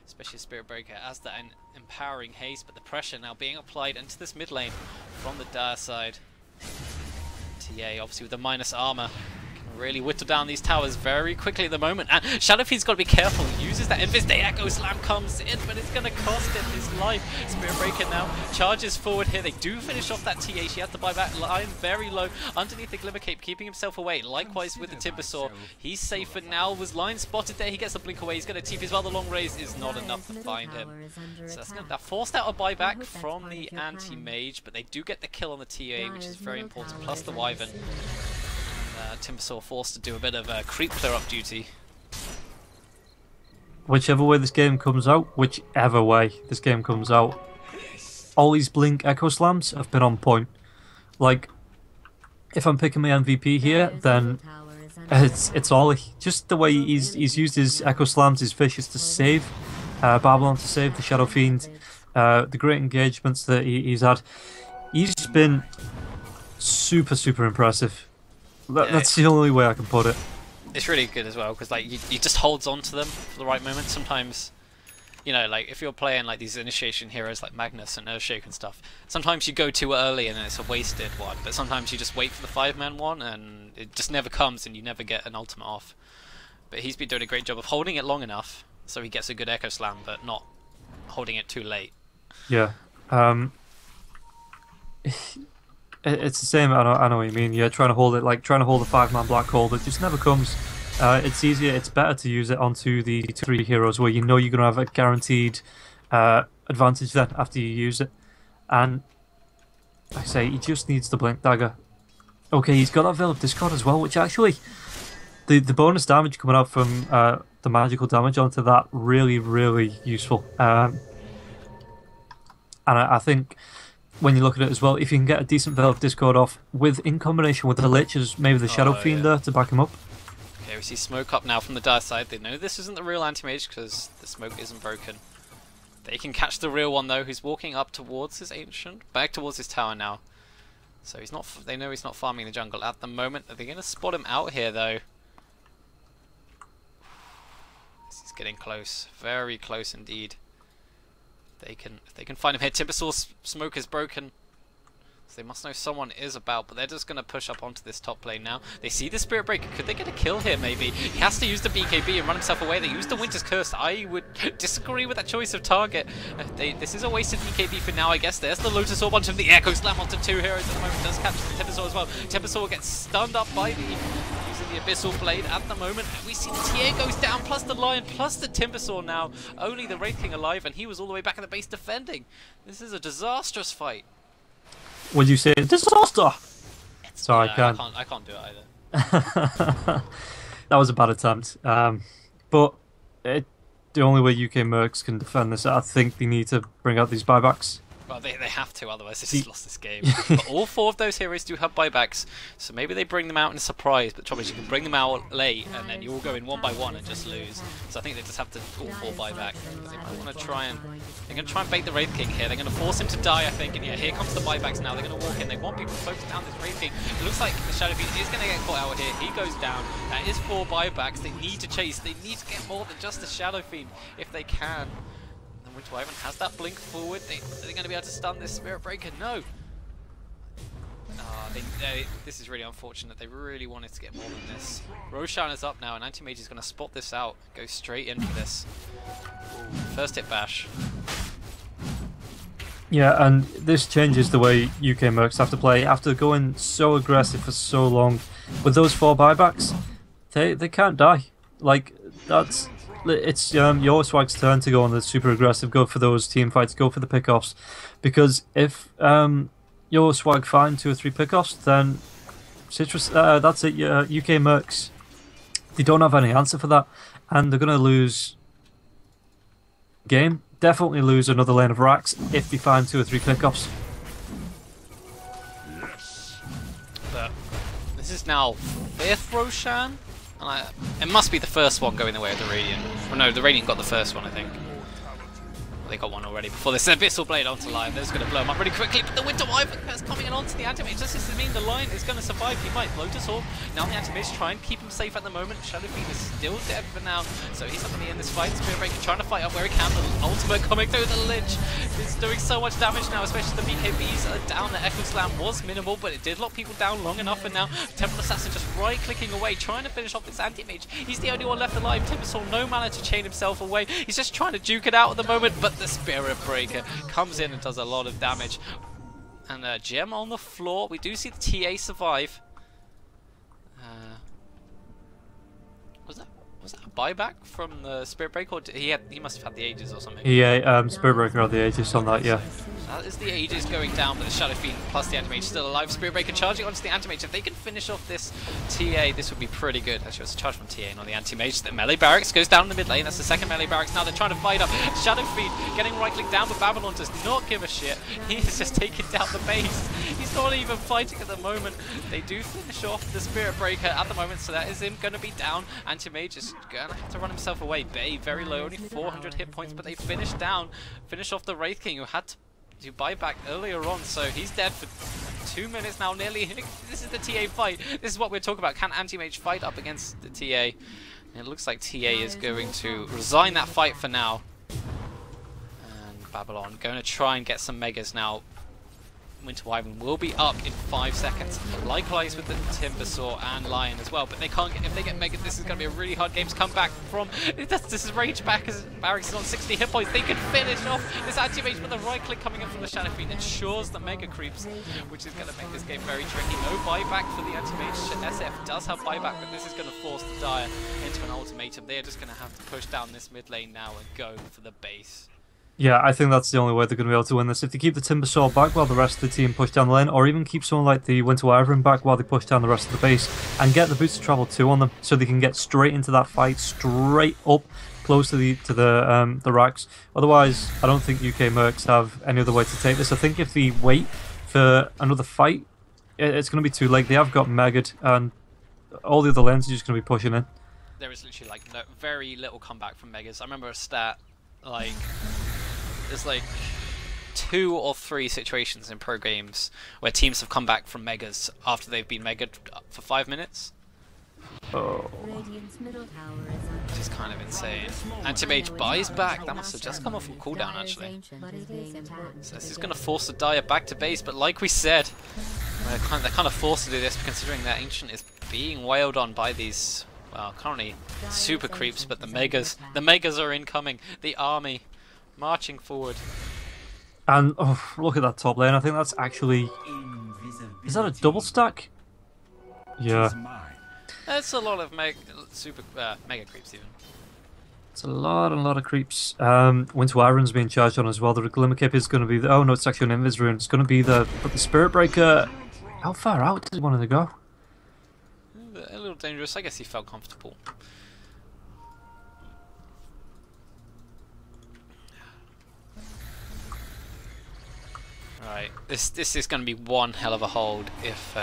especially Spirit Breaker as that empowering haste. But the pressure now being applied into this mid lane from the dire side. TA obviously with the minus armor can really whittle down these towers very quickly at the moment. And Shadowfiend's got to be careful. He uses that Invis. The Echo Slam comes in, but it's going to cost him his life. Spirit Breaker now charges forward here. They do finish off that TA. She has to buy back line very low underneath the Glimmer Cape, keeping himself away. Likewise with the Timbersaw. He's safe for now. Was line spotted there. He gets the blink away. He's going to TP as well. The long raise is not enough to find him. So that forced out a buyback from the anti-mage, but they do get the kill on the TA, which is very important, plus the Wyvern. Timbersaw forced to do a bit of creep clear up duty. Whichever way this game comes out, all these Blink Echo Slams have been on point. Like, if I'm picking my MVP here, then it's all just the way he's used his Echo Slams, his fishes to save Babylon, to save the Shadow Fiend, the great engagements that he's had. He's just been super impressive. That's the only way I can put it. It's really good as well because like he just holds on to them for the right moment. Sometimes, you know, like if you're playing like these initiation heroes like Magnus and Earthshake and stuff, sometimes you go too early and it's a wasted one. But sometimes you just wait for the 5-man one and it just never comes and you never get an ultimate off. But he's been doing a great job of holding it long enough so he gets a good Echo Slam, but not holding it too late. Yeah. It's the same. I know what you mean. Yeah, trying to hold it, like trying to hold a 5-man black hole, it just never comes. It's easier. It's better to use it onto the 3 heroes where you know you're gonna have a guaranteed advantage then after you use it. And like I say, he just needs the Blink Dagger. Okay, he's got that Veil of Discord as well, which actually the bonus damage coming out from the magical damage onto that really useful. And I think, when you look at it as well, if you can get a decent Veil of Discord off in combination with the Liches, maybe the Shadow Fiend there to back him up. Okay, we see smoke up now from the dire side. They know this isn't the real anti-mage because the smoke isn't broken. They can catch the real one though, who's walking up towards his ancient, back towards his tower now. So he's not. They know he's not farming the jungle at the moment. Are they going to spot him out here though? This is getting close, very close indeed. If they can find him here. Timbersaw's smoke is broken, so they must know someone is about, but they're just going to push up onto this top lane now. They see the Spirit Breaker. Could they get a kill here maybe? He has to use the BKB and run himself away. They used the Winter's Curse. I would disagree with that choice of target. This is a wasted BKB for now, I guess. There's the Lotus Orb onto the Echo Slam onto 2 heroes at the moment. Does catch the Timbersaw as well. Timbersaw gets stunned up by the Abyssal Blade at the moment. We see the TA goes down, plus the Lion, plus the Timbersaw now. Only the Wraith King alive, and he was all the way back at the base defending. This is a disastrous fight. Would you say disaster? Sorry, yeah, I can't do it either. That was a bad attempt. But the only way UK Mercs can defend this, I think they need to bring out these buybacks. Well, they have to, otherwise they just lost this game. But all 4 of those heroes do have buybacks, so maybe they bring them out in a surprise, but the trouble is you can bring them out late, and then you all go in 1 by 1 and just lose. So I think they just have to all 4 buy back, because they might want to try and... They're going to try and bait the Wraith King here. They're going to force him to die, I think, and yeah, here comes the buybacks now. They're going to walk in. They want people to focus down this Wraith King. It looks like the Shadow Fiend is going to get caught out here. He goes down. That is 4 buybacks. They need to chase. They need to get more than just the Shadow Fiend, if they can. Winter Wyvern has that blink forward. They're going to be able to stun this Spirit Breaker. No! This is really unfortunate. They really wanted to get more than this. Roshan is up now, and Anti-Mage is going to spot this out. Go straight in for this. Ooh, first hit bash. Yeah, and this changes the way UK Mercs have to play. After going so aggressive for so long, with those 4 buybacks, they can't die. Like, it's YOLOSWAG's turn to go on the super aggressive, go for those team fights, go for the pickoffs. Because if YOLOSWAG find 2 or 3 pickoffs, then Citrus, that's it. UK Mercs, they don't have any answer for that, and they're going to lose game. Definitely lose another lane of racks if they find 2 or 3 pickoffs. But this is now 5th Roshan. And it must be the first one going the way of the Radiant. Well, no, the Radiant got the first one, I think. Well, they got one already before this Abyssal Blade onto Lion. They're just going to blow him up really quickly, but the Winter Wyvern is coming in onto the Anti-Mage. Does this mean the Lion is going to survive? He might. Lotus Orb. Now the Anti-Mage try and keep him safe at the moment. Shadow Fiend is still dead for now, so he's not going to be in this fight. Spirit Breaker trying to fight up where he can. The ultimate coming through the Lich is doing so much damage now, especially the BKBs are down. The Echo Slam was minimal, but it did lock people down long enough, and now Temple Assassin just right-clicking away, trying to finish off this Anti-Mage. He's the only one left alive. Timbersaw, no mana to chain himself away. He's just trying to duke it out at the moment, but the Spirit Breaker comes in and does a lot of damage. And Gem on the floor. We do see the TA survive. Was that a buyback from the Spirit Breaker? Or he must have had the Aegis or something. Yeah, Spirit Breaker had the Aegis on that, yeah. That is the Aegis going down, but the Shadow Fiend plus the Anti-Mage still alive. Spirit Breaker charging onto the Anti-Mage. If they can finish off this TA, this would be pretty good. Actually, it was a charge from TA, not the Anti-Mage. The melee barracks goes down in the mid lane. That's the second melee barracks. Now they're trying to fight up. Shadow Fiend getting right-click down, but Babylon does not give a shit. He is just taking down the base. He's not even fighting at the moment. They do finish off the Spirit Breaker at the moment, so that is him going to be down. Anti-Mage is going to have to run himself away. Bay, very low, only 400 hit points, but they finish off the Wraith King, who had to buy back earlier on, so he's dead for 2 minutes now, nearly. This is the TA fight. This is what we're talking about. Can Anti-Mage fight up against the TA? And it looks like TA is going to resign that fight for now. And Babylon going to try and get some megas now. Winter Wyvern will be up in 5 seconds. Likewise with the Timbersaw and Lion as well, but they can't get, if they get mega, this is going to be a really hard game to come back from. This is Rage back as Barracks is on 60 hit points. They can finish off this Anti-Mage, but the right click coming in from the Shadow Fiend ensures the mega creeps, which is going to make this game very tricky. No buyback for the Anti-Mage. SF does have buyback, but this is going to force the Dire into an ultimatum. They're just going to have to push down this mid lane now and go for the base. Yeah, I think that's the only way they're going to be able to win this. If they keep the Timbersaw back while the rest of the team push down the lane, or even keep someone like the Winter Wyvern back while they push down the rest of the base, and get the Boots of Travel 2 on them, so they can get straight into that fight, straight up, close to the racks. Otherwise, I don't think UK Mercs have any other way to take this. I think if they wait for another fight, it's going to be too late. They have got Megad, and all the other lanes are just going to be pushing in. There is literally like very little comeback from Megas. I remember a stat like there's like 2 or 3 situations in pro games where teams have come back from megas after they've been mega'd for 5 minutes. Oh. Which is kind of insane. Anti-Mage buys back. That must have just come off from cooldown actually. So this is going to force the Dire back to base, but like we said, they're kind of forced to do this considering that Ancient is being wailed on by these, well, currently super creeps, but the megas are incoming. The army marching forward. And oh, look at that top lane. I think that's actually... Is that a double stack? Yeah. That's a lot of mega creeps even. It's a lot of creeps. Winter Wyvern's being charged on as well. The Glimmer Cape is going to be... Oh no, it's actually an Invis Rune. It's going to be the... But the Spirit Breaker... How far out does he want to go? A little dangerous. I guess he felt comfortable. Right, this is going to be one hell of a hold if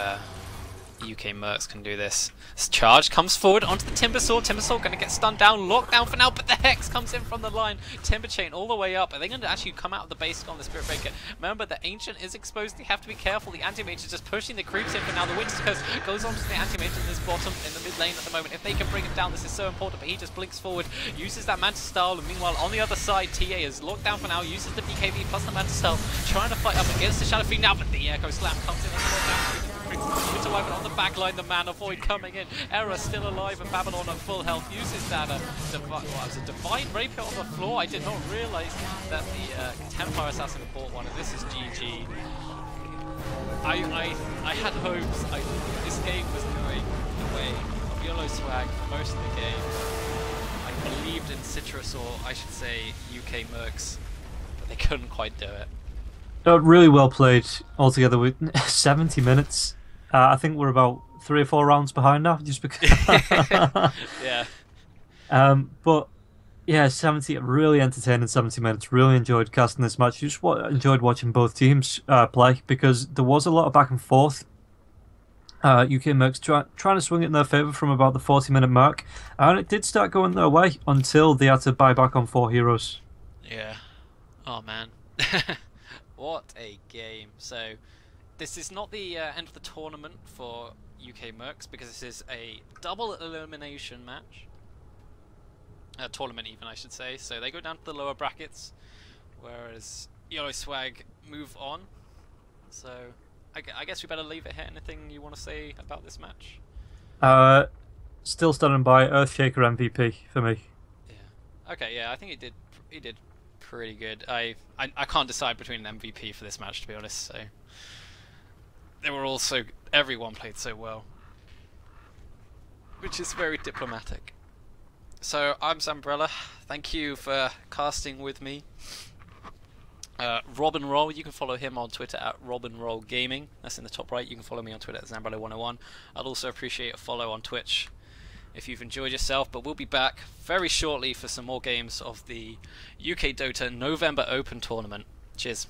UK Mercs can do this. This charge comes forward onto the Timbersaw. Timbersaw going to get stunned down, locked down for now, but the Hex comes in from the line. Timber Chain all the way up. Are they going to actually come out of the base on the Spirit Breaker? Remember, the Ancient is exposed. They have to be careful. The Anti-Mage is just pushing the creeps in for now. The Winter's Curse goes on to the Anti-Mage in this bottom, in the mid lane at the moment. If they can bring him down, this is so important, but he just blinks forward, uses that Manta Style, and meanwhile, on the other side, TA is locked down for now, uses the BKB plus the Manta Style, trying to fight up against the Shadow Fiend now, but the Echo Slam comes in and slows down. Winter Wyvern on the back line, the Mana Void coming in. Error still alive, and Babylon at full health uses that Divine Rapier on the floor. I did not realise that the Templar Assassin bought one, and this is GG. I had hopes. This game was going the way of YOLOSWAG for most of the game. I believed in Citrus, or I should say UK Mercs, but they couldn't quite do it. Really well played altogether with 70 minutes. I think we're about 3 or 4 rounds behind now, just because. Yeah. But yeah, 70 really entertaining 70 minutes. Really enjoyed casting this match. Just enjoyed watching both teams play because there was a lot of back and forth. UK Mercs trying to swing it in their favour from about the 40-minute mark, and it did start going their way until they had to buy back on 4 heroes. Yeah. Oh man, what a game! So this is not the end of the tournament for UK Mercs because this is a double elimination match. Tournament even, I should say. So they go down to the lower brackets, whereas YOLOSWAG move on. So I guess we better leave it here. Anything you want to say about this match? Still standing by Earthshaker MVP for me. Yeah. Okay. Yeah, I think he did pretty good. I can't decide between an MVP for this match, to be honest. So they were all so everyone played so well, which is very diplomatic. So I'm Zambrella. Thank you for casting with me. Robin Roll, you can follow him on Twitter at Robin Roll Gaming. That's in the top right. You can follow me on Twitter at Zambrella101. I'd also appreciate a follow on Twitch if you've enjoyed yourself. But we'll be back very shortly for some more games of the UKDOTA November Open Tournament. Cheers.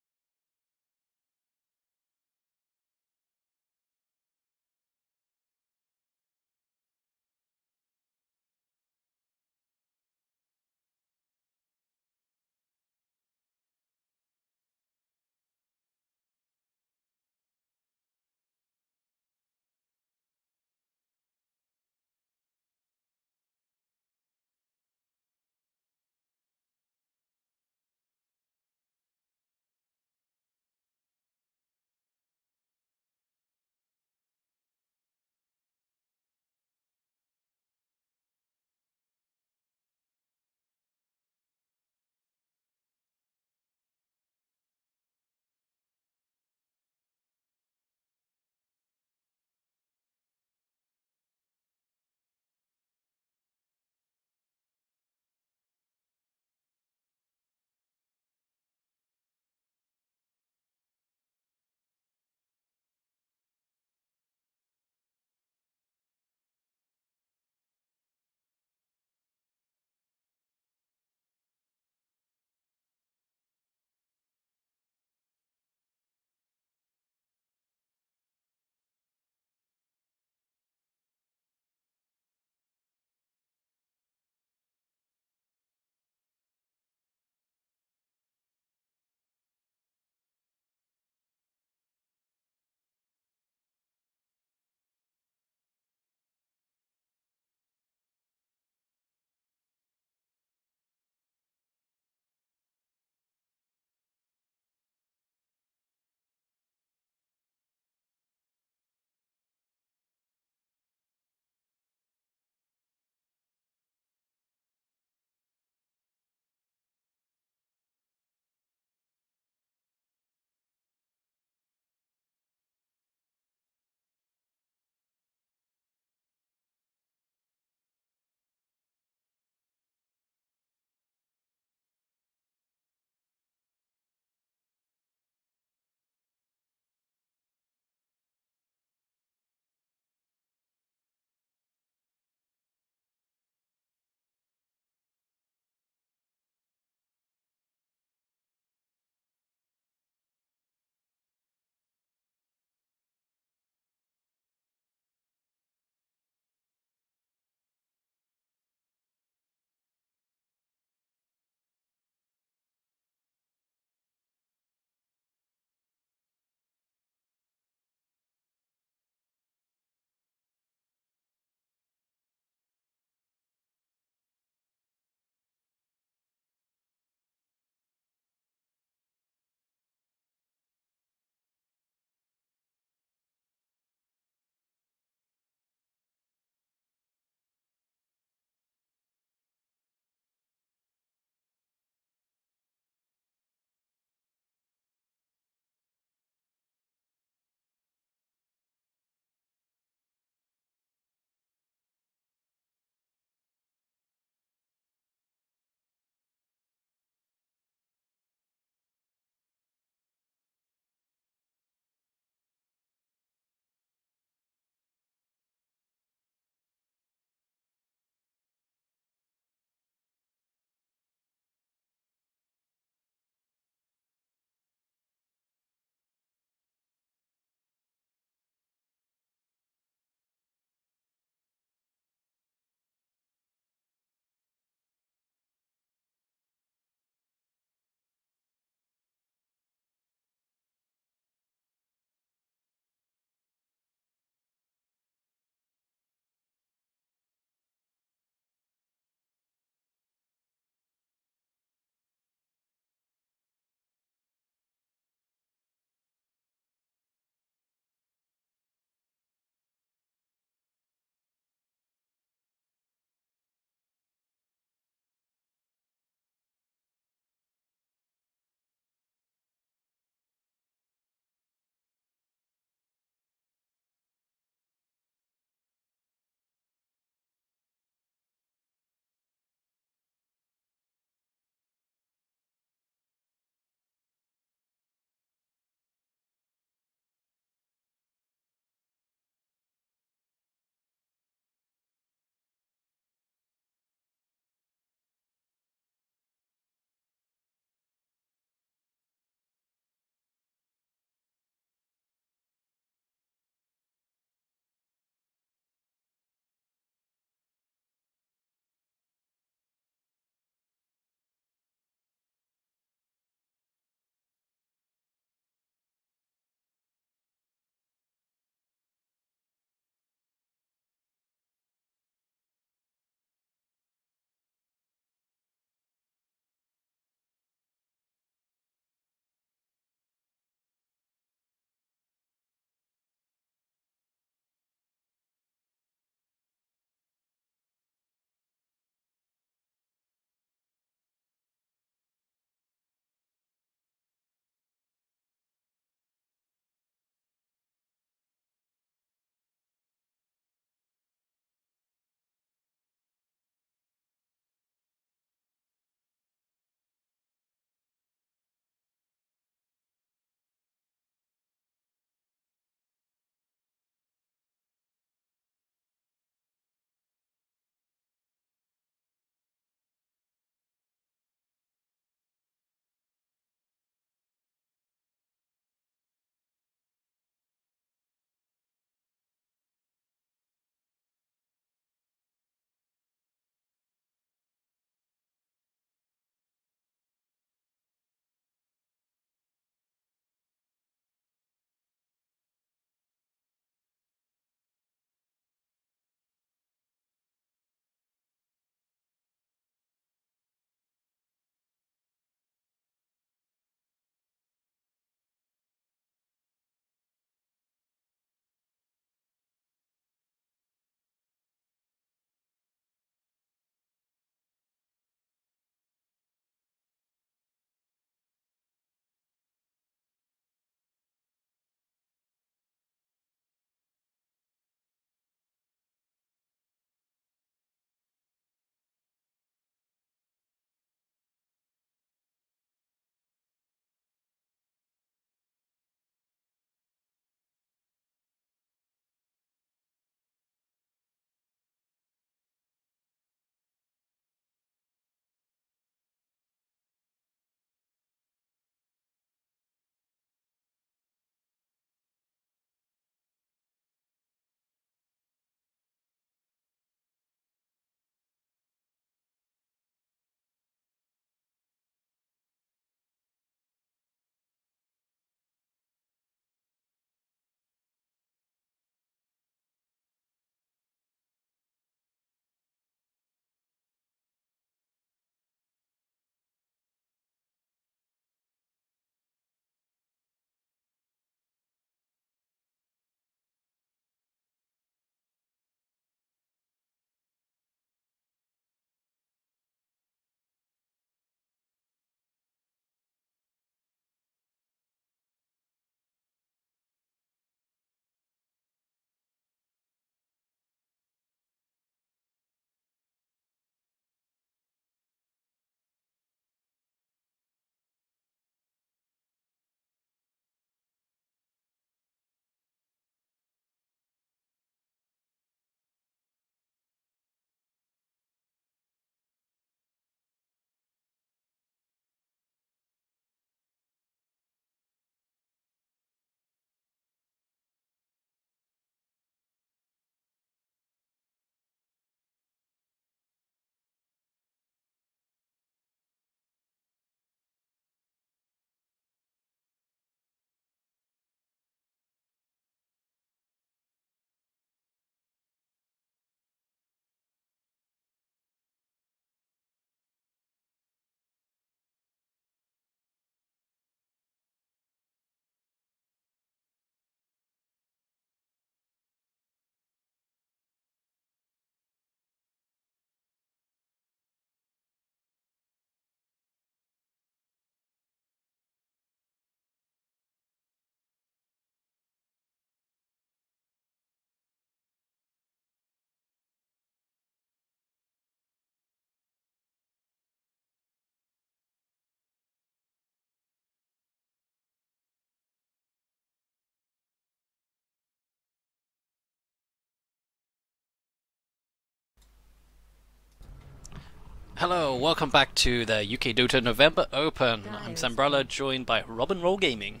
Hello, welcome back to the UKDOTA November Open. I'm Zambrella, joined by Robin Roll Gaming.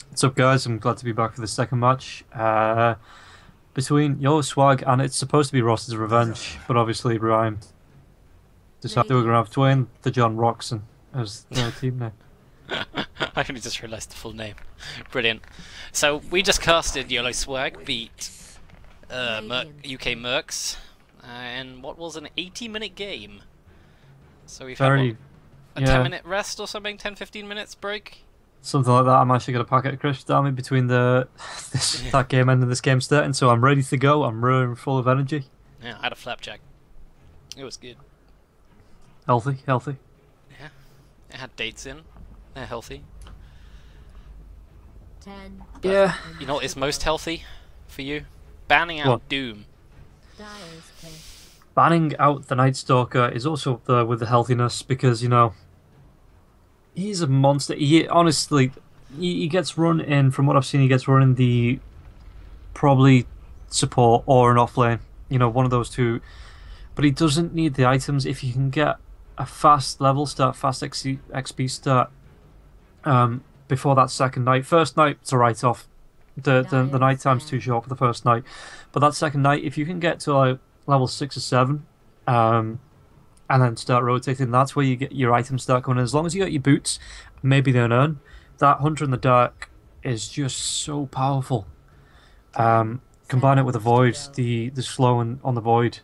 What's up, guys? I'm glad to be back for the second match between YOLOSWAG and it's supposed to be Ross's Revenge, but obviously Ryan decided we're going to have Dwayne the John Rockson as their team name. I only just realised the full name. Brilliant. So we just casted YOLOSWAG beat UK Mercs in what was an 80-minute game. So we've had a 10-minute rest or something, 10-15 minutes break? Something like that. I'm actually going to packet a crisp down me between that game ending this game starting, so I'm ready to go. I'm really full of energy. Yeah, I had a flapjack. It was good. Healthy. Yeah. It had dates in. They're healthy. 10. Yeah. You know what is most healthy for you? Banning out What? Doom. Dyer's pit. Banning out the Night Stalker is also up there with the healthiness because, you know, he's a monster. Honestly, he gets run in, from what I've seen, he gets run in the probably support or an off lane. You know, one of those two. But he doesn't need the items. If you can get a fast level start, fast XP start before that second night. First night, it's a write-off. The night time's too short for the first night. But that second night, if you can get to like level 6 or 7, and then start rotating, that's where you get your items start coming in. As long as you got your boots, maybe they earn. That Hunter in the Dark is just so powerful. Combine it with the Void, the slow on the Void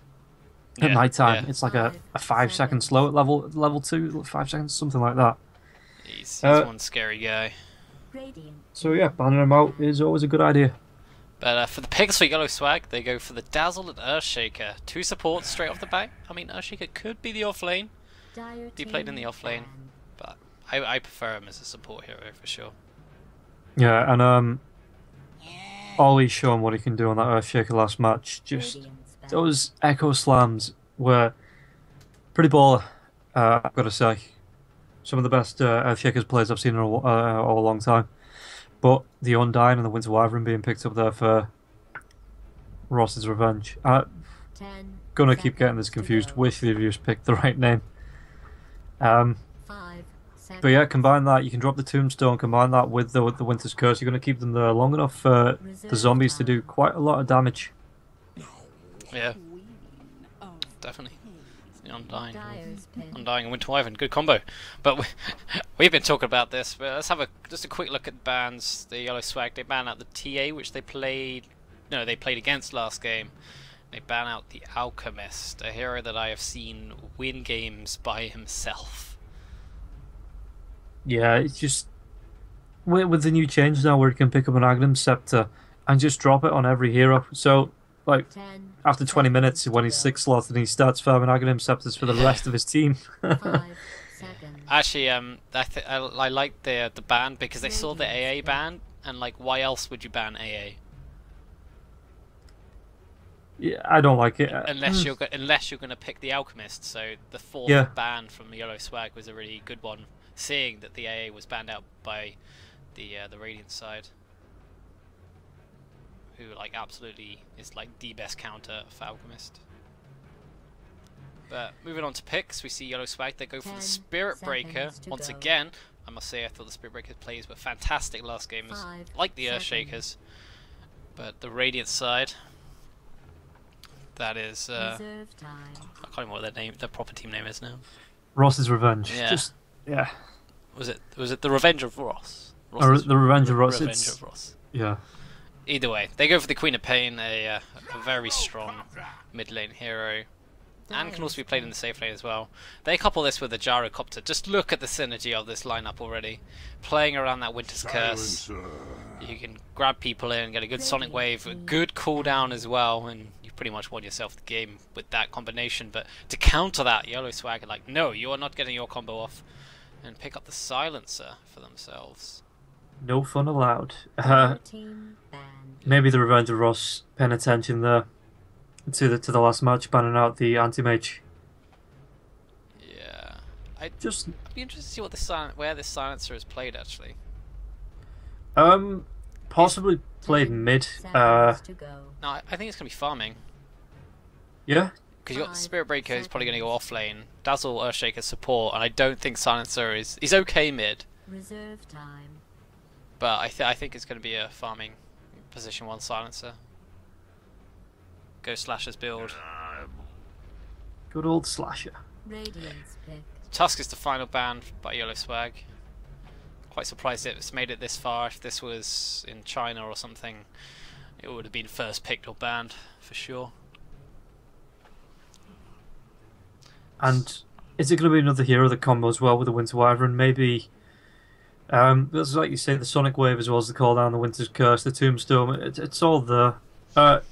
at night time. It's like a 5-second slow at level 2, 5 seconds, something like that. He's one scary guy. So yeah, banning him out is always a good idea. But for the picks for YOLOSWAG, they go for the Dazzle and Earthshaker. 2 supports straight off the bat. I mean, Earthshaker could be the off lane. Be played in the off lane, but I prefer him as a support hero for sure. Yeah, and Ollie's shown what he can do on that Earthshaker last match. Just those echo slams were pretty baller, I've got to say. Some of the best Earthshakers players I've seen in a long time. But the Undying and the Winter Wyvern being picked up there for Ross's Revenge. Gonna keep getting this confused. Wish the reviewers picked the right name. But yeah, combine that. You can drop the Tombstone. Combine that with the Winter's Curse. You're gonna keep them there long enough for the zombies to do quite a lot of damage. Yeah, definitely. The Undying and Winter Wyvern, good combo. But we've been talking about this. But let's have just a quick look at bans. The YOLOSWAG, they ban out the TA, which they played against last game. They ban out the Alchemist, a hero that I have seen win games by himself. Yeah, it's just with the new change now where you can pick up an Aghanim Scepter and just drop it on every hero. So like after 20 minutes when he's 6 slots and he starts farming Aghanim Scepters for the rest of his team. Actually, I like the ban because they saw the AA ban and like why else would you ban AA? Yeah, I don't like it. Unless you're going to pick the Alchemist. So the fourth ban from the YOLOSWAG was a really good one, seeing that the AA was banned out by the Radiant side, who like absolutely is like the best counter for Alchemist. But moving on to picks, we see YOLOSWAG. They go for the Spirit Breaker once again. I must say, I thought the Spirit Breaker plays were fantastic last game, like the Earthshakers. But the Radiant side, that is I can't remember what their proper team name is now. Ross's Revenge. Yeah. Was it the Revenge of Ross? Or the Revenge of Ross. Revenge of Ross. Yeah. Either way, they go for the Queen of Pain, a very strong mid lane hero, and can also be played in the safe lane as well. They couple this with the Gyrocopter. Just look at the synergy of this lineup already. Playing around that Winter's Curse, you can grab people in, get a good Sonic Wave, a good cooldown as well, and you pretty much won yourself the game with that combination. But to counter that, YOLOSWAG are like, no, you are not getting your combo off, and pick up the Silencer for themselves. No fun allowed. Maybe the Revenge of Ross paying attention there to the last match, banning out the Anti-Mage. Yeah, I'd be interested to see what where this Silencer is played actually. Possibly played mid. No, I think it's gonna be farming. Yeah. because you got Spirit Breaker who's probably going to go off lane, Dazzle, Earthshaker support, and I don't think Silencer is... He's okay mid. Reserve time. But I think it's going to be a farming position 1 Silencer. Go Slasher's build. Good old Slasher. Radiance picked. Tusk is the final ban by YOLOSWAG. Quite surprised it's made it this far. If this was in China or something, it would have been first picked or banned for sure. And is it going to be another hero that combos well with the Winter Wyvern? Maybe, that's like you say, the Sonic Wave as well as the Call Down, the Winter's Curse, the Tombstone. It's all there. But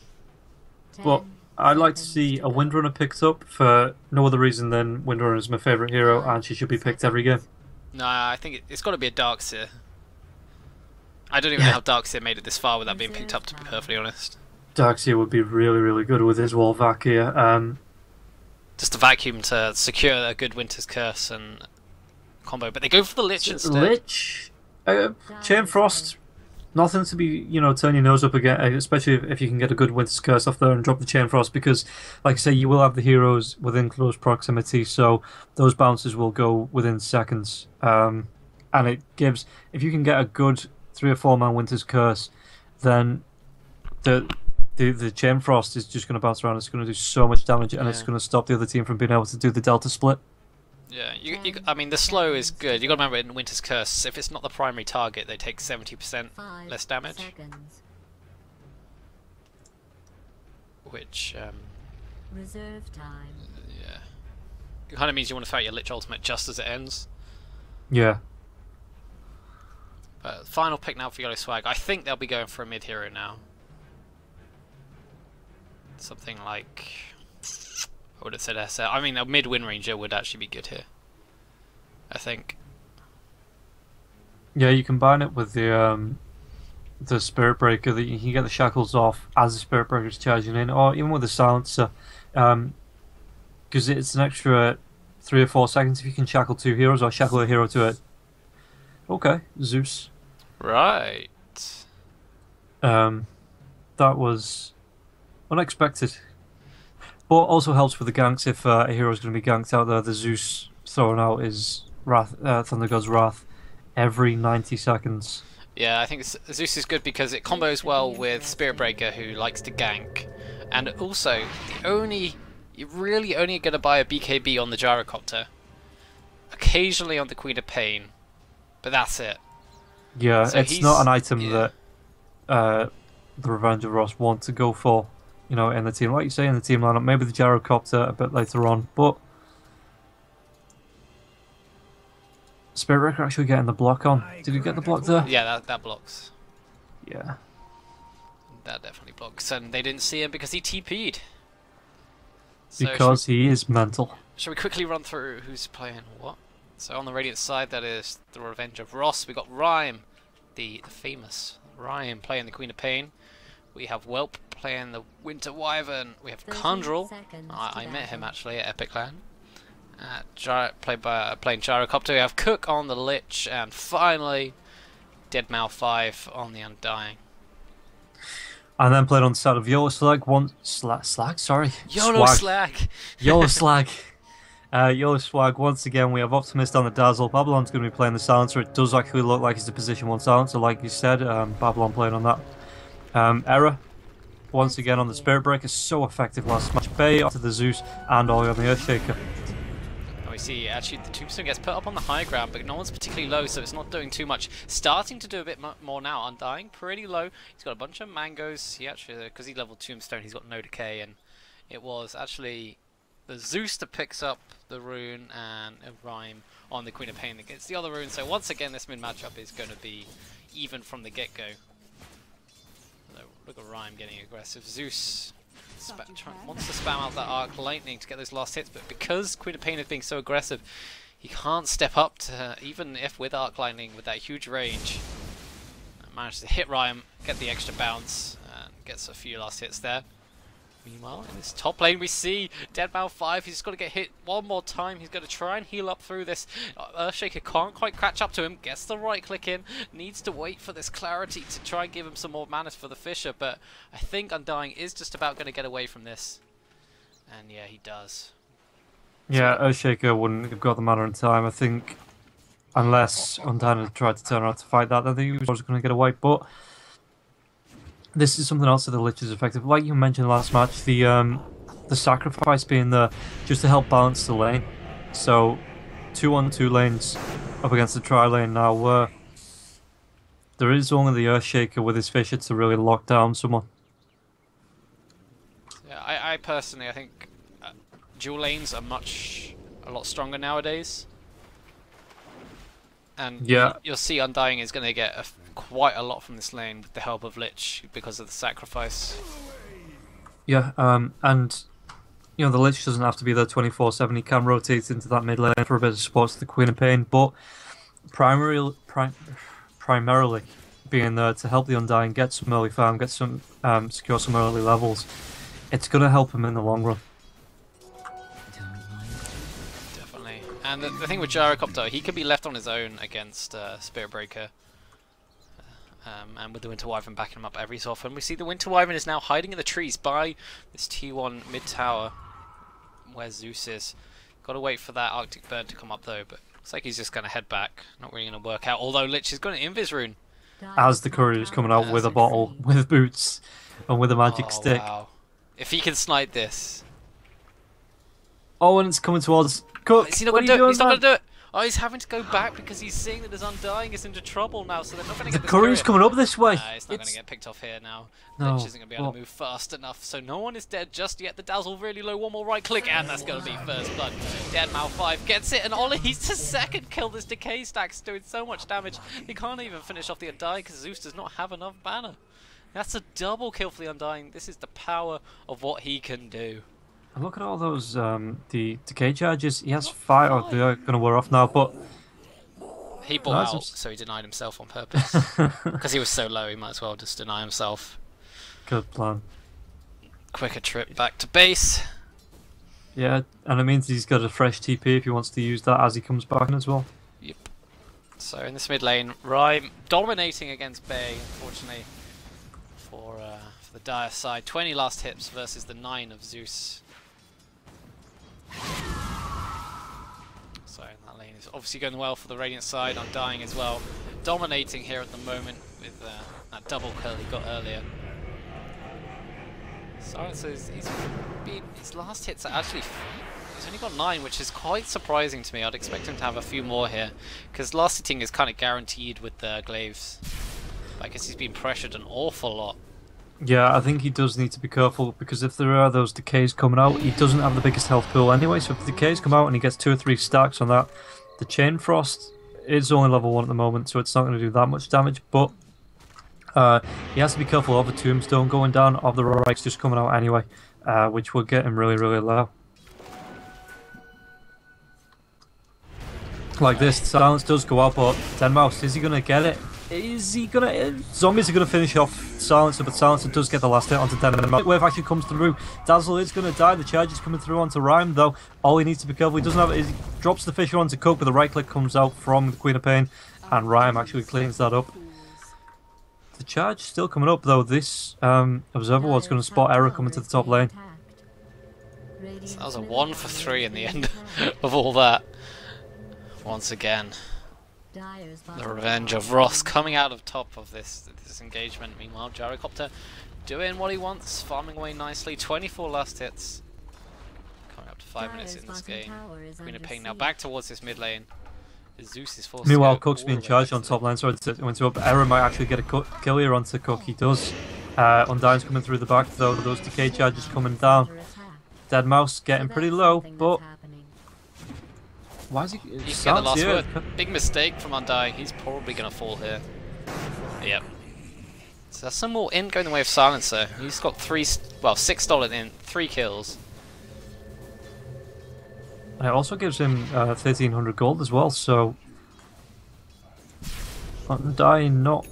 I'd like to see a Windrunner picked up for no other reason than Windrunner is my favourite hero and she should be picked every game. No, I think it's got to be a Darkseer. I don't even know how Darkseer made it this far without being picked up, to be perfectly honest. Darkseer would be really, really good with his wall vac here. Just a vacuum to secure a good Winter's Curse and combo, but they go for the Lich instead. Lich? Chain Frost, nothing to be, turn your nose up again, especially if you can get a good Winter's Curse off there and drop the Chain Frost, because, like I say, you will have the heroes within close proximity, so those bounces will go within seconds. And it gives, if you can get a good 3 or 4 man Winter's Curse, then the Chain Frost is just going to bounce around. It's going to do so much damage, and it's going to stop the other team from being able to do the Delta split. Yeah, I mean, the slow is good. You got to remember in Winter's Curse, if it's not the primary target, they take 70% less damage. Which, reserve time. Yeah. It kind of means you want to fight your Lich ultimate just as it ends. Yeah. But final pick now for YOLOSWAG. I think they'll be going for a mid hero now. Something like... I would have said SL. I mean, a mid Wind Ranger would actually be good here, I think. Yeah, you combine it with the Spirit Breaker, that you can get the shackles off as the Spirit Breaker is charging in, or even with the Silencer, because it's an extra 3 or 4 seconds if you can shackle 2 heroes or shackle a hero to it. Okay, Zeus. Right. That was unexpected. But also helps with the ganks if a hero is going to be ganked out there. The Zeus throwing out his Thunder God's Wrath every 90 seconds. Yeah, I think Zeus is good because it combos well with Spirit Breaker, who likes to gank. And also, you're really only going to buy a BKB on the Gyrocopter. Occasionally on the Queen of Pain. But that's it. Yeah, so it's not an item that the Revenge of Ross want to go for. In the team, like you say, in the team lineup, maybe the Gyrocopter a bit later on, but Spirit Breaker actually getting the block on. Did you get the block there? Yeah, that blocks. Yeah. That definitely blocks, and they didn't see him because he TP'd. So because he is mental. Shall we quickly run through who's playing what? So on the Radiant side, that is the Revenge of Ross. We got Rhyme, the famous Rhyme, playing the Queen of Pain. We have Whelp playing the Winter Wyvern. We have Kandrel. I met him actually at Epic Land. Playing Gyrocopter. We have Cook on the Lich, and finally Deadmau 5 on the Undying. And then played on the side of YOLOSWAG sorry. YOLOSWAG. YOLOSWAG. YOLOSWAG, once again, we have Optimist on the Dazzle. Babylon's going to be playing the Silencer. It does actually look like it's a position 1 Silencer, like you said. Babylon playing on that. Error, once again on the Spirit Breaker, so effective last match. Bay onto the Zeus and Ollie on the Earthshaker. And we see actually the Tombstone gets put up on the high ground, but no one's particularly low, so it's not doing too much. Starting to do a bit more now. Undying, pretty low. He's got a bunch of mangoes. He actually, because he leveled Tombstone, he's got no decay, and it was actually the Zeus that picks up the rune and a Rhyme on the Queen of Pain that gets the other rune. So once again, this mid matchup is going to be even from the get-go. Look at Rhyme getting aggressive. Zeus wants to spam out that Arc Lightning to get those last hits, but because Queen of Pain is being so aggressive, he can't step up to, even if with Arc Lightning, with that huge range. Manages to hit Rhyme, get the extra bounce, and gets a few last hits there. Meanwhile, in this top lane we see Deadmau 5, he's got to get hit one more time, he's going to try and heal up through this. Earthshaker can't quite catch up to him, gets the right click in, needs to wait for this clarity to try and give him some more mana for the Fisher, but I think Undying is just about going to get away from this. And yeah, he does. Yeah, Earthshaker wouldn't have got the mana in time, I think, unless Untitled tried to turn around to fight that. I think he was going to get a wipe, but this is something else that the Lich is effective. Like you mentioned last match, the sacrifice being there just to help balance the lane. So 2-on-2 lanes up against the tri lane now, where there is only the Earthshaker with his Fisher to really lock down someone. Yeah, I personally, I think dual lanes are a lot stronger nowadays. And yeah, you'll see Undying is going to get quite a lot from this lane with the help of Lich because of the sacrifice. Yeah, and you know the Lich doesn't have to be there 24/7. He can rotate into that mid lane for a bit of support to the Queen of Pain, but primarily being there to help the Undying get some early farm, get some secure some early levels. It's going to help him in the long run. Definitely. And the thing with Gyrocopter, he can be left on his own against Spirit Breaker. And with the Winter Wyvern backing him up every so often. We see the Winter Wyvern is now hiding in the trees by this T1 mid tower where Zeus is. Got to wait for that Arctic Bird to come up though, but looks like he's just going to head back. Not really going to work out, although Lich has got an Invis rune. As the courier is coming out with a bottle, with boots, and with a magic stick. Wow. If he can snipe this. Oh, and it's coming towards Cook. Is he not going to do it? He's not going to do it. Oh, he's having to go back because he's seeing that his Undying is into trouble now, so they're not going to get the courier's coming up this way. Nah, it's not going to get picked off here now. No. Lich isn't going to be able to move fast enough, so no one is dead just yet. The Dazzle really low, one more right click, and that's going to be first blood. Dead Mal 5 gets it, and Ollie's the second kill. This Decay stack's doing so much damage. He can't even finish off the Undying because Zeus does not have enough banner. That's a double kill for the Undying. This is the power of what he can do. And look at all those the Decay charges. He has 5. Oh, they're going to wear off now, but he bought out, so he denied himself on purpose. Because he was so low, he might as well just deny himself. Good plan. Quicker trip back to base. Yeah, and it means he's got a fresh TP if he wants to use that as he comes back in as well. Yep. So in this mid lane, Rhyme dominating against Bay, unfortunately, for the Dire side. 20 last hits versus the 9 of Zeus. So that lane is obviously going well for the Radiant side. Undying as well, dominating here at the moment with that double kill he got earlier. Silencer's his last hits are actually, he's only got 9, which is quite surprising to me. I'd expect him to have a few more here, because last hitting is kind of guaranteed with the glaives. I guess he's been pressured an awful lot. Yeah, I think he does need to be careful, because if there are those decays coming out, he doesn't have the biggest health pool anyway, so if the decays come out and he gets 2 or 3 stacks on that, the Chain Frost is only level 1 at the moment, so it's not going to do that much damage, but he has to be careful of the Tombstone going down, of the Rikes just coming out anyway, which will get him really, really low. Like this, silence does go out, but Denmouse, is he going to get it? Is he gonna? Zombies are gonna finish off Silencer, but Silencer does get the last hit onto Denmouse. Wave actually comes through. Dazzle is gonna die. The charge is coming through onto Rhyme though. All he needs to be careful. He doesn't have it. He drops the Fisher onto Cook, but the right click comes out from the Queen of Pain, and Rhyme actually cleans that up. The charge still coming up though. This Observer Ward's gonna spot Error coming to the top lane. So that was a 1 for 3 in the end of all that. Once again. The revenge of Ross coming out of top of this engagement. Meanwhile, Gyrocopter doing what he wants, farming away nicely. 24 last hits. Coming up to 5 minutes in this game. Queen of Pain now back towards this mid lane. Zeus is forced. Meanwhile, Cook's being charged on top lane, so it went up. Error might actually get a kill here onto Cook. He does. Undying's coming through the back though. Those decay charges coming down. Dead Mouse getting pretty low, but. Why is he? He's got the last word. Big mistake from Undying. He's probably going to fall here. Yep. So that's some more in going the way of Silencer. He's got $6 in, 3 kills. And it also gives him 1,300 gold as well. So Undying not.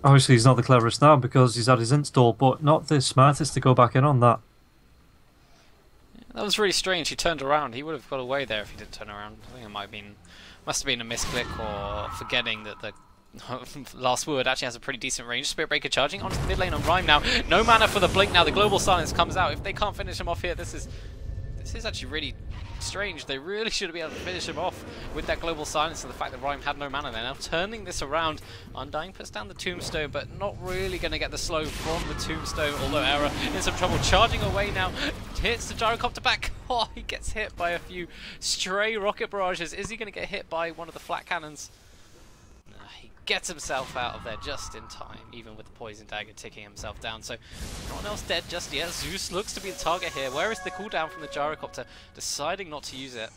Obviously, he's not the cleverest now because he's had his install, but not the smartest to go back in on that. That was really strange. He turned around. He would have got away there if he didn't turn around. I think it must have been a misclick or forgetting that the Last Word actually has a pretty decent range. Spirit Breaker charging onto the mid lane on Rhyme now. No mana for the blink now. The Global Silence comes out. If they can't finish him off here, this is actually really strange. They really should be able to finish him off with that Global Silence and the fact that Rhyme had no mana. They're now turning this around. Undying puts down the Tombstone, but not really going to get the slow from the Tombstone, although Era in some trouble. Charging away now. Hits the Gyrocopter back. Oh, he gets hit by a few stray rocket barrages. Is he going to get hit by one of the flat cannons? He gets himself out of there just in time, even with the Poison Dagger ticking himself down. So no one else dead just yet. Zeus looks to be the target here. Where is the cooldown from the Gyrocopter? Deciding not to use it.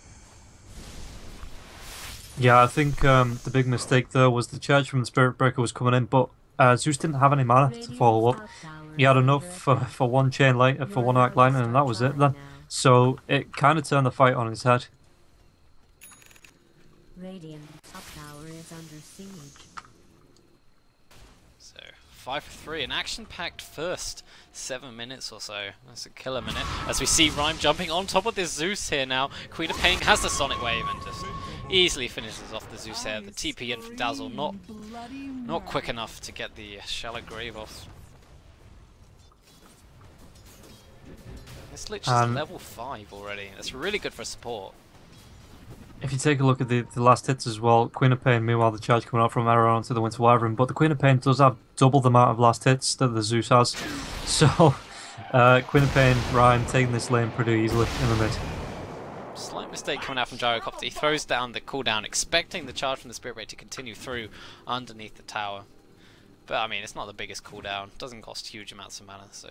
Yeah, I think the big mistake there was the charge from the Spirit Breaker was coming in, but Zeus didn't have any mana to follow up. He had enough for one chain light, for one arc lightning, and that was it then. So it kind of turned the fight on its head. Radiant top tower is under siege. So 5 for 3, an action-packed first 7 minutes or so. That's a killer minute. As we see Rhyme jumping on top of this Zeus here now. Queen of Pain has the Sonic Wave and just easily finishes off the Zeus here. The TP in from Dazzle not quick enough to get the Shallow Grave off. This Lich is level 5 already. That's really good for support. If you take a look at the last hits as well, Queen of Pain, meanwhile the charge coming out from Arrow onto the Winter Wyvern, but the Queen of Pain does have double the amount of last hits that the Zeus has. So, Queen of Pain, Rhyme taking this lane pretty easily in the mid. Slight mistake coming out from Gyrocopter. He throws down the cooldown, expecting the charge from the Spirit Breaker to continue through underneath the tower. But I mean, it's not the biggest cooldown. Doesn't cost huge amounts of mana, so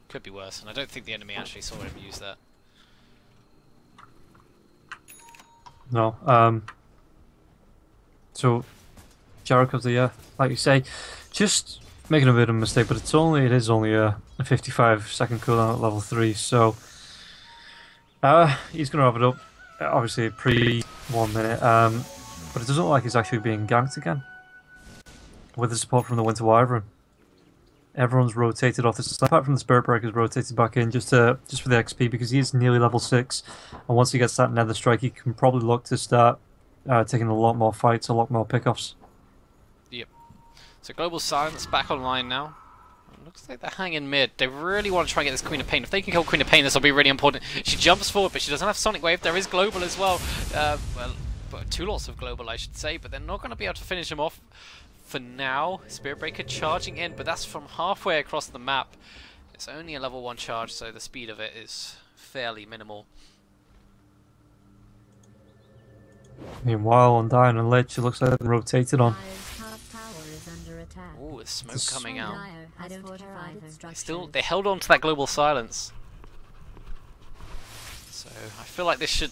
could be worse. And I don't think the enemy actually saw him use that. No. So, Gyrocopter, yeah, like you say, just making a bit of a mistake, but it is only a 55-second cooldown at level 3, so he's going to have it up. Obviously, pre 1 minute, but it doesn't look like he's actually being ganked again with the support from the Winter Wyvern. Everyone's rotated off this, apart from the Spirit Breaker's rotated back in just for the XP, because he is nearly level 6, and once he gets that Nether Strike, he can probably look to start taking a lot more fights, a lot more pickoffs. Yep. So Global Silence back online now. Looks like they're hanging mid. They really want to try and get this Queen of Pain. If they can kill Queen of Pain, this will be really important. She jumps forward, but she doesn't have Sonic Wave. There is Global as well. Well, 2 lots of Global, I should say, but they're not going to be able to finish him off. For now, Spirit Breaker charging in, but that's from halfway across the map. It's only a level 1 charge, so the speed of it is fairly minimal. Meanwhile, on Dying and Lich, it looks like they're rotated on. Ooh, there's smoke coming out. They held on to that Global Silence. So I feel like this should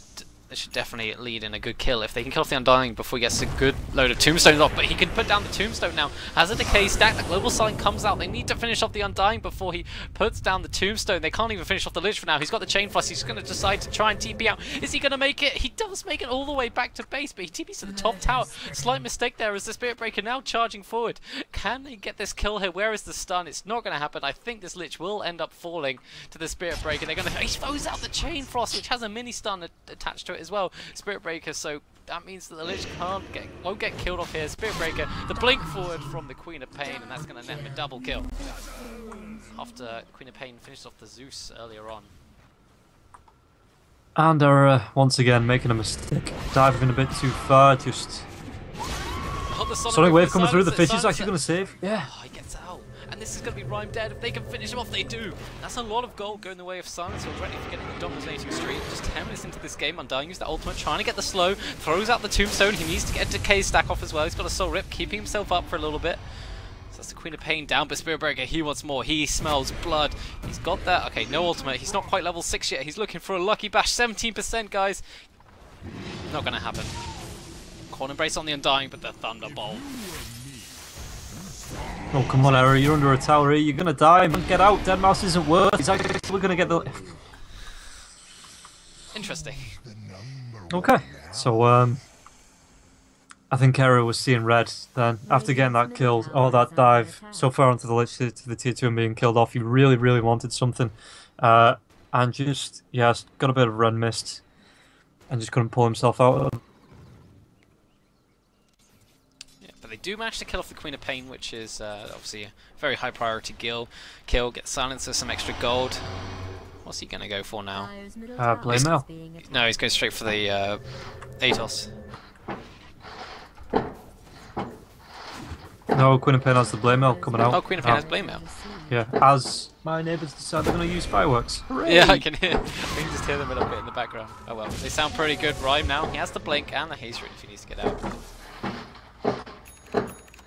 definitely lead in a good kill if they can kill off the Undying before he gets a good load of tombstones off. But he can put down the Tombstone now. Has a decay stack. The Global Silence comes out. They need to finish off the Undying before he puts down the Tombstone. They can't even finish off the Lich for now. He's got the Chain Frost. He's going to decide to try and TP out. Is he going to make it? He does make it all the way back to base, but he TPs to the top tower. Slight mistake there as the Spirit Breaker now charging forward. Can they get this kill here? Where is the stun? It's not going to happen. I think this Lich will end up falling to the Spirit Breaker. They're going to... He throws out the Chain Frost, which has a mini stun attached to it as well. Spirit Breaker, so that means that the Lich won't get killed off here. Spirit Breaker, the blink forward from the Queen of Pain, and that's going to net him a double kill. After Queen of Pain finished off the Zeus earlier on. And once again making a mistake, diving a bit too far, just... Oh, Sonic Wave coming through, the fish is actually going to save. Yeah. Oh, he gets out. And this is going to be Rhyme dead. If they can finish him off, they do. That's a lot of gold going the way of Silence already for getting the dominating streak. Just 10 minutes into this game, Undying used that ultimate, trying to get the slow, throws out the Tombstone. He needs to get a decay stack off as well. He's got a Soul Rip, keeping himself up for a little bit. So that's the Queen of Pain down, but Spirit Breaker, he wants more. He smells blood. He's got that. Okay, no ultimate. He's not quite level 6 yet. He's looking for a Lucky Bash. 17%, guys. Not going to happen. Corn Embrace on the Undying, but the Thunderbolt. Oh, come on, Era, you're under a tower here. You're going to die, man. Get out. Dead Mouse isn't worth. He's actually going to get the... Interesting. Okay, so, I think Era was seeing red then. After getting that kill, that dive so far onto the Lich to the tier 2 and being killed off, he really, really wanted something. And just, yeah, got a bit of red mist and just couldn't pull himself out of it. they do manage to kill off the Queen of Pain, which is obviously a very high priority kill. Get silencer, some extra gold. What's he gonna go for now? Blade Mail. No, he's going straight for the Atos. No, Queen of Pain has the Blade Mail coming out. Oh, Queen of Pain has Blade Mail. Yeah, as my neighbours decide they're going to use fireworks. Hooray! Yeah, I can just hear them a little bit in the background. Oh well, they sound pretty good. Rhyme now. He has the blink and the haste rate if he needs to get out.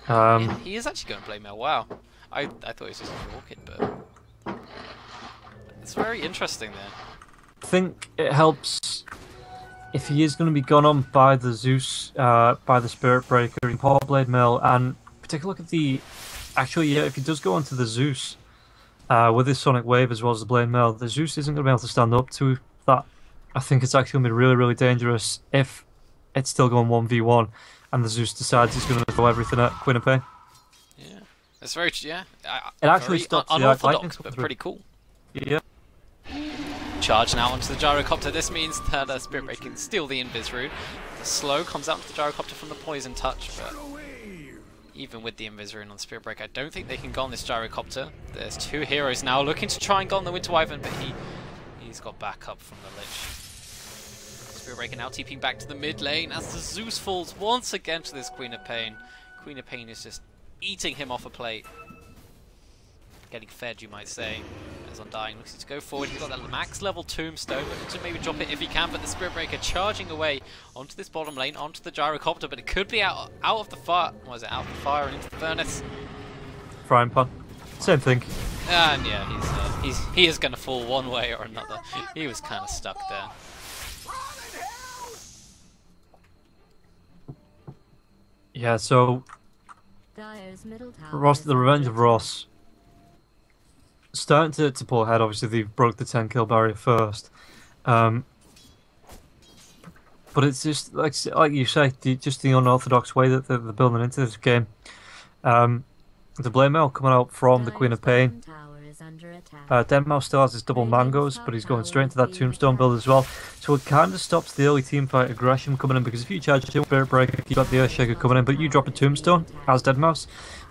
Yeah, he is actually going Blade Mail. Wow. I thought he was just going to walk it, but it's very interesting there. I think it helps if he is going to be gone on by the Zeus, by the Spirit Breaker, and Paul Blade Mail, and take a look at the. Actually, yeah, if he does go onto the Zeus with his Sonic Wave as well as the Blade Mail, the Zeus isn't going to be able to stand up to that. I think it's actually going to be really, really dangerous if it's still going 1v1 and the Zeus decides he's going to throw everything at Queen of Pain. Yeah, it's very, yeah. It actually stops the unorthodox, but pretty cool. Yeah. Charge now onto the Gyrocopter. This means that Spirit Breaker can steal the Invis Rune. The slow comes out to the Gyrocopter from the Poison Touch, but even with the Invis Rune on Spirit Breaker, I don't think they can go on this Gyrocopter. There's two heroes now looking to try and go on the Winter Wyvern, but he's got backup from the Lich. Spirit Breaker now TPing back to the mid lane as the Zeus falls once again to this Queen of Pain. Queen of Pain is just eating him off a plate. Getting fed, you might say. As Undying looks to go forward, he's got that max level tombstone, looking to maybe drop it if he can, but the Spirit Breaker charging away onto this bottom lane, onto the Gyrocopter, but it could be out of the fire. Was it out of the fire and into the furnace? Frying pan. Same thing. And yeah, he is going to fall one way or another. He was kind of stuck there. Yeah, so Ross, the Revenge of Ross, starting to pull ahead. Obviously, they broke the 10 kill barrier first, but it's just like you say, just the unorthodox way that they're building into this game. The Blade Mail coming out from the Queen of Pain. Denmouse still has his double mangoes, but he's going straight into that tombstone build as well. So it kind of stops the early teamfight aggression coming in, because if you charge a Spirit Breaker, you got the Earthshaker coming in, but you drop a tombstone as Deadmau5,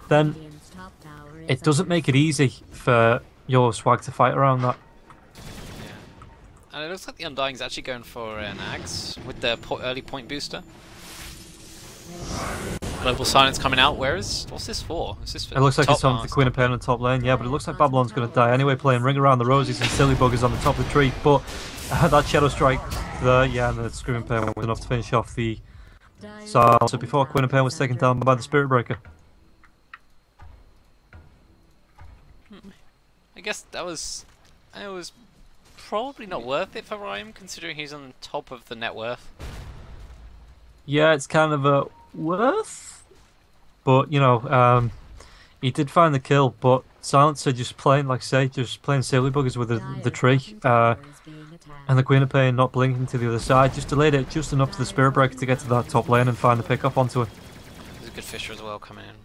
then it doesn't make it easy for YOLOSWAG to fight around that. Yeah. And it looks like the Undying's actually going for an Axe with the early point booster. Global Silence coming out. What's this for? Is this for it looks like it's on the top Queen of Pain on the top lane, yeah, but it looks like Babylon's going to die anyway, playing Ring Around the Roses and Silly Buggers on the top of the tree, but that Shadow Strike there, yeah, and the Screaming Pain was enough to finish off the silencer before Queen of Pain was taken down by the Spirit Breaker. I guess it was probably not worth it for Rhyme, considering he's on top of the net worth. Yeah, it's kind of a worth, but you know, he did find the kill, but Silencer just playing, like I say, just playing Silly Buggers with the tree, and the Queen of Pain not blinking to the other side, just delayed it just enough to the Spirit Breaker to get to that top lane and find the pick up onto it. There's a good Fisher as well coming in.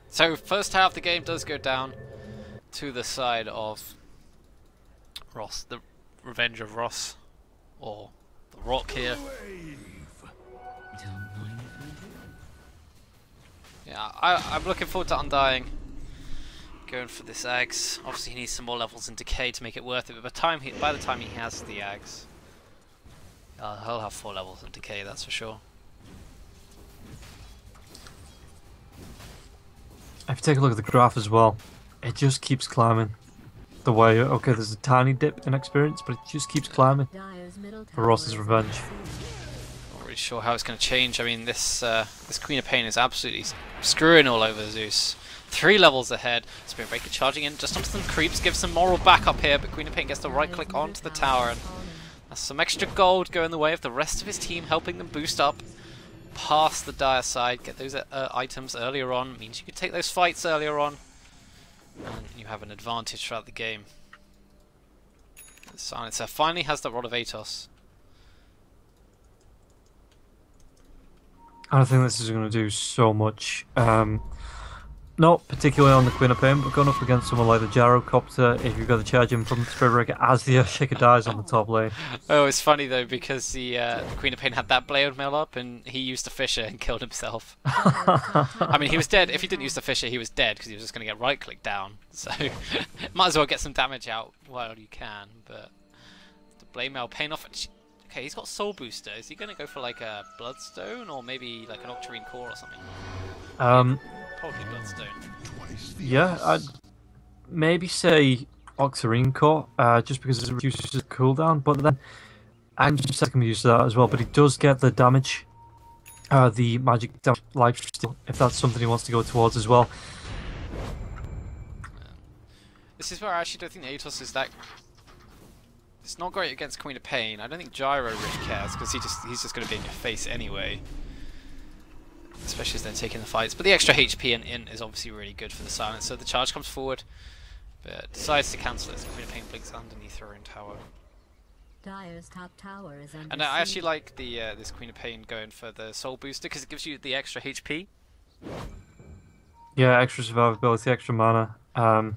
So first half the game does go down to the side of Ross, the Revenge of Ross, or the Rock here. Yeah, I'm looking forward to Undying going for this Axe. Obviously he needs some more levels in Decay to make it worth it, but by the time he has the Axe, he'll have 4 levels in Decay, that's for sure. If you take a look at the graph as well, it just keeps climbing. The way, okay, there's a tiny dip in experience, but it just keeps climbing for Ross's Revenge. Not really sure how it's going to change. I mean, this Queen of Pain is absolutely screwing all over Zeus. 3 levels ahead. Spirit Breaker charging in just onto some creeps, gives some moral backup here, but Queen of Pain gets the right click onto the tower, and that's some extra gold going the way of the rest of his team, helping them boost up past the dire side, get those items earlier on, means you can take those fights earlier on, and you have an advantage throughout the game. The Silencer finally has the Rod of Atos. I think this is going to do so much. Not particularly on the Queen of Pain, but going up against someone like the Gyrocopter, if you've got to charge him from the Spirit Breaker as the Earthshaker dies on the top lane. Oh, it's funny though because the Queen of Pain had that Blade Mail up and he used the Fisher and killed himself. I mean, he was dead. If he didn't use the Fisher, he was dead because he was just going to get right-clicked down. So, might as well get some damage out while you can. But the Blade Mail paying off. Okay, he's got Soul Booster. Is he going to go for like a Bloodstone or maybe like an Octarine Core or something? Probably Bloodstone. Yeah, I'd maybe say Octarine Core, just because it reduces the cooldown, but then I'm just second used to that as well, but he does get the damage, the magic damage lifesteal, if that's something he wants to go towards as well. This is where I actually don't think Atos is that... It's not great against Queen of Pain. I don't think Gyro really cares, because he's just going to be in your face anyway. Especially as they're taking the fights. But the extra HP and int is obviously really good for the silence. So the charge comes forward, but decides to cancel it. So Queen of Pain blinks underneath her own tower. Dire's top tower is under And I actually siege. like the this Queen of Pain going for the Soul Booster because it gives you the extra HP. Yeah, extra survivability, extra mana. And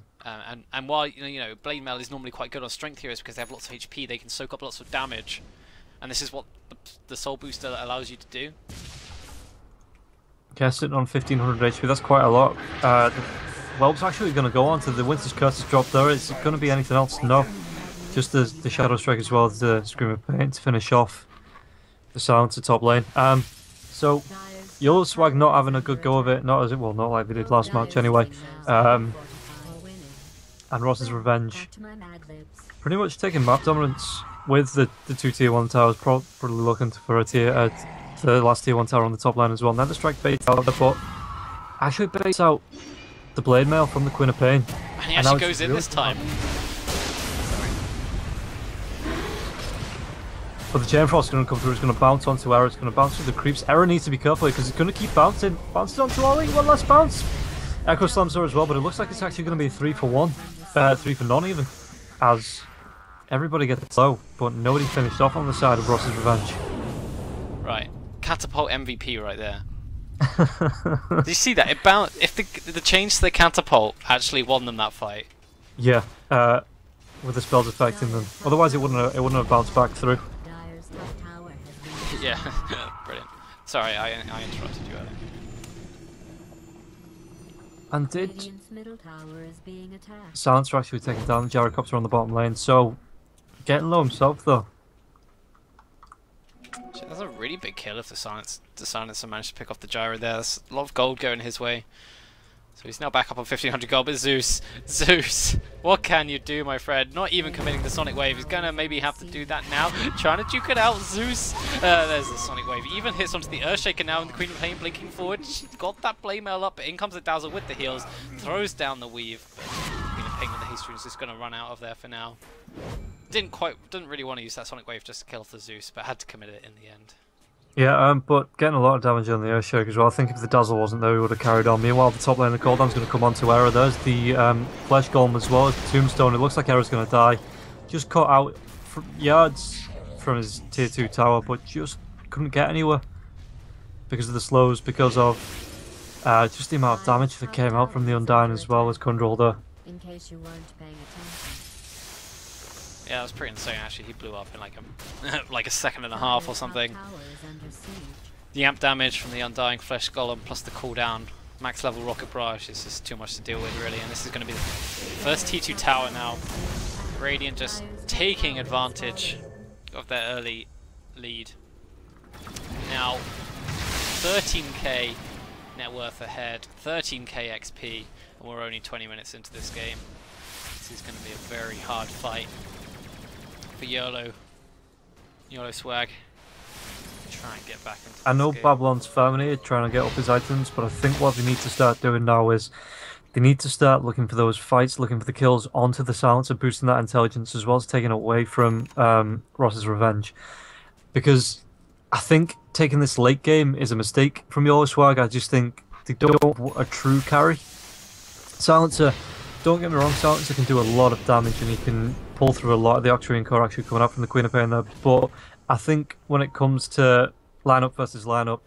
while you know Blade Mail is normally quite good on strength heroes because they have lots of HP, they can soak up lots of damage, and this is what the Soul Booster allows you to do. Yeah, sitting on 1500 HP, that's quite a lot. Whelp's actually going to go on to the Winter's Curse has dropped there. Is it going to be anything else? No. Just the Shadow Strike as well as the Scream of Pain to finish off the Silencer top lane. So, YOLOSWAG not having a good go of it, not like they did last match anyway. And Ross's Revenge pretty much taking map dominance with the two tier 1 towers, probably looking for a the last tier 1 tower on the top line as well. Nether Strike baits out, but actually baits out the Blade Mail from the Queen of Pain. And he actually goes in this time. But the Chain Frost is going to come through, it's going to bounce onto Era, it's going to bounce through the creeps. Era needs to be careful because it's going to keep bouncing. Bounces onto Ollie, one last bounce. Echo slams her as well, but it looks like it's actually going to be a 3 for 1. 3 for none even. As everybody gets low, but nobody finished off on the side of Ross's Revenge. Right. Catapult MVP right there. Did you see that? It bounced. If the change to the catapult actually won them that fight. Yeah, with the spells affecting them. Otherwise, it wouldn't have bounced back through. Dire's top tower has been Yeah, brilliant. Sorry, I interrupted you earlier. And did Radiant's middle tower is being attacked. Silencer actually taking down the Gyrocopter on the bottom lane? So getting low himself though. That's a really big kill if the Silencer managed to pick off the Gyro there. There's a lot of gold going his way. So he's now back up on 1500 gold, but Zeus, what can you do, my friend? Not even committing the Sonic Wave. He's gonna maybe have to do that now. Trying to duke it out, Zeus. There's the Sonic Wave. He even hits onto the Earthshaker now, and the Queen of Pain blinking forward. She's got that Blade Mail up, but in comes the Dazzle with the heals. Throws down the Weave. But Queen of Pain with the haste rune is just gonna run out of there for now. Didn't really want to use that Sonic Wave just to kill off the Zeus, but had to commit it in the end. Yeah, but getting a lot of damage on the Earthshaker as well. I think if the Dazzle wasn't there, he would have carried on. Meanwhile, the top lane of the cooldown's going to come onto Era. There's the Flesh Golem as well as the Tombstone. It looks like Era's going to die. Just cut out yards from his tier 2 tower, but just couldn't get anywhere because of the slows, because of just the amount of damage that came out from the Undying as well as Kundrolder. In case you weren't paying attention. Yeah, that was pretty insane actually. He blew up in like a second and a half or something. Dire's top tower is under siege. The amp damage from the Undying Flesh Golem plus the cooldown, max level Rocket Barrage is just too much to deal with really, and this is going to be the first T2 tower now. Radiant just taking advantage of their early lead. Now 13k net worth ahead, 13k XP, and we're only 20 minutes into this game. This is going to be a very hard fight for YOLOSWAG. Try and get back into I know this game. Babylon's Family trying to get up his items, but I think what they need to start doing now is they need to start looking for those fights, looking for the kills onto the Silencer, boosting that intelligence as well as taking it away from Ross's Revenge. Because I think taking this late game is a mistake from YOLOSWAG. I just think they don't want a true carry. Silencer, don't get me wrong, Silencer can do a lot of damage and he can pull through a lot of the Octarine Core actually coming up from the Queen of Pain there, but I think when it comes to lineup versus lineup,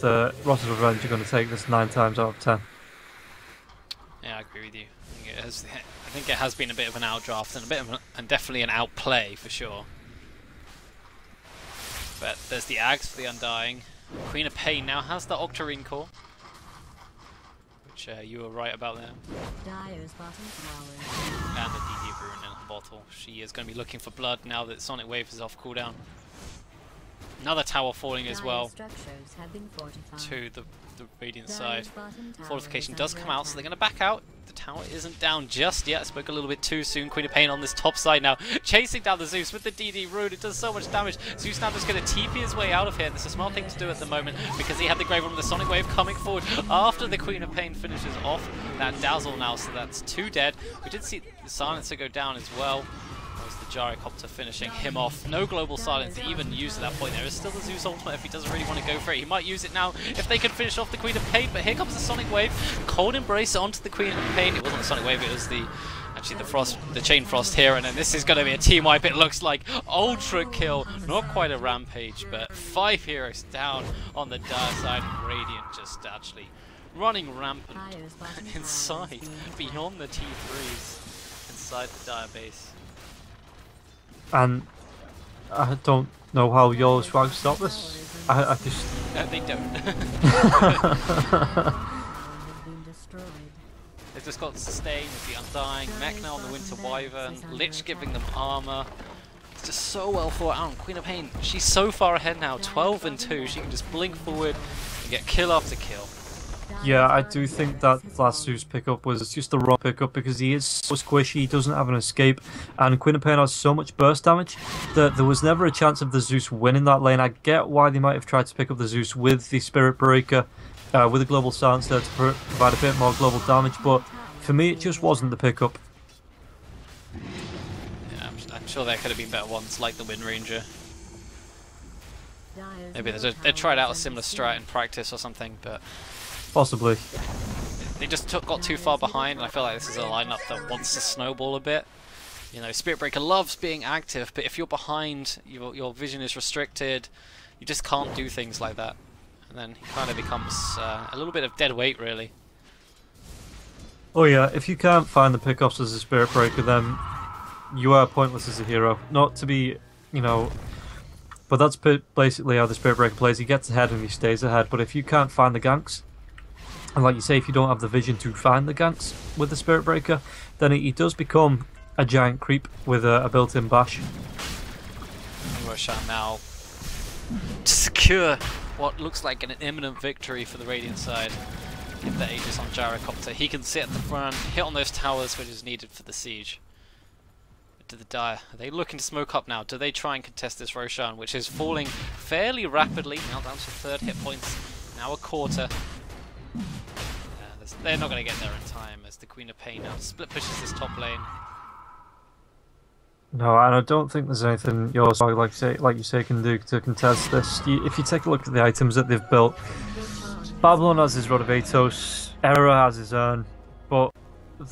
the Ross's Revenge are going to take this 9 times out of 10. Yeah, I agree with you. I think it has been a bit of an outdraft and definitely an outplay for sure. But there's the Ags for the Undying. Queen of Pain now has the Octarine core, which you were right about there. Dyer's bottom tower. And the DD Rune in the bottle. She is going to be looking for blood now that Sonic Wave is off cooldown. Another tower falling as well to the Radiant side. Fortification does come out, so they're going to back out. The tower isn't down just yet. I spoke a little bit too soon. Queen of Pain on this top side now, chasing down the Zeus with the DD Rune. It does so much damage. Zeus now just going to TP his way out of here. This is a smart thing to do at the moment because he had the Grave One with the Sonic Wave coming forward after the Queen of Pain finishes off that Dazzle now, so that's 2 dead. We did see the Silencer go down as well. The Gyrocopter finishing him off. No global silence even used at that point. There is still the Zeus ultimate if he doesn't really want to go for it. He might use it now if they can finish off the Queen of Pain, but here comes the Sonic Wave. Cold Embrace onto the Queen of Pain. It wasn't the Sonic Wave, it was actually the Chain Frost here, and then this is going to be a team wipe. It looks like ultra kill. Not quite a rampage, but 5 heroes down on the Dire side. Radiant just actually running rampant inside, beyond the T3s, inside the Dire base. And I don't know how YOLOSWAG stop this. I just... they don't. They've just got Sustain with the Undying, Mech now on the Winter Wyvern, Lich giving them armor. It's just so well thought out. Queen of Pain, she's so far ahead now, 12 and 2. She can just blink forward and get kill after kill. Yeah, I do think that last Zeus pickup was just the wrong pickup because he is so squishy, he doesn't have an escape, and Queen of Pain has so much burst damage that there was never a chance of the Zeus winning that lane. I get why they might have tried to pick up the Zeus with the Spirit Breaker, with a Global Silencer to provide a bit more global damage, but for me it just wasn't the pickup. Yeah, I'm sure there could have been better ones, like the Wind Ranger. Maybe they tried out a similar strat in practice or something, but... Possibly. They just got too far behind, and I feel like this is a lineup that wants to snowball a bit. You know, Spirit Breaker loves being active, but if you're behind, your vision is restricted, you just can't do things like that. And then he kind of becomes a little bit of dead weight, really. Oh yeah, if you can't find the pickups as a Spirit Breaker, then you are pointless as a hero. Not to be, you know... But that's basically how the Spirit Breaker plays. He gets ahead and he stays ahead, but if you can't find the ganks, and like you say, if you don't have the vision to find the ganks with the Spirit Breaker, then he does become a giant creep with a built-in bash. Roshan now to secure what looks like an imminent victory for the Radiant side. Get the Aegis on Gyrocopter. He can sit at the front, hit on those towers which is needed for the siege. But to the Dire, are they looking to smoke up now? Do they try and contest this Roshan, which is falling fairly rapidly, now down to 3rd hit points, now a quarter. They're not going to get there in time as the Queen of Pain now split pushes this top lane. No, and I don't think there's anything YOLOSWAG, like you say, can do to contest this. If you take a look at the items that they've built, Babylon has his Rod of Atos, Error has his Urn, but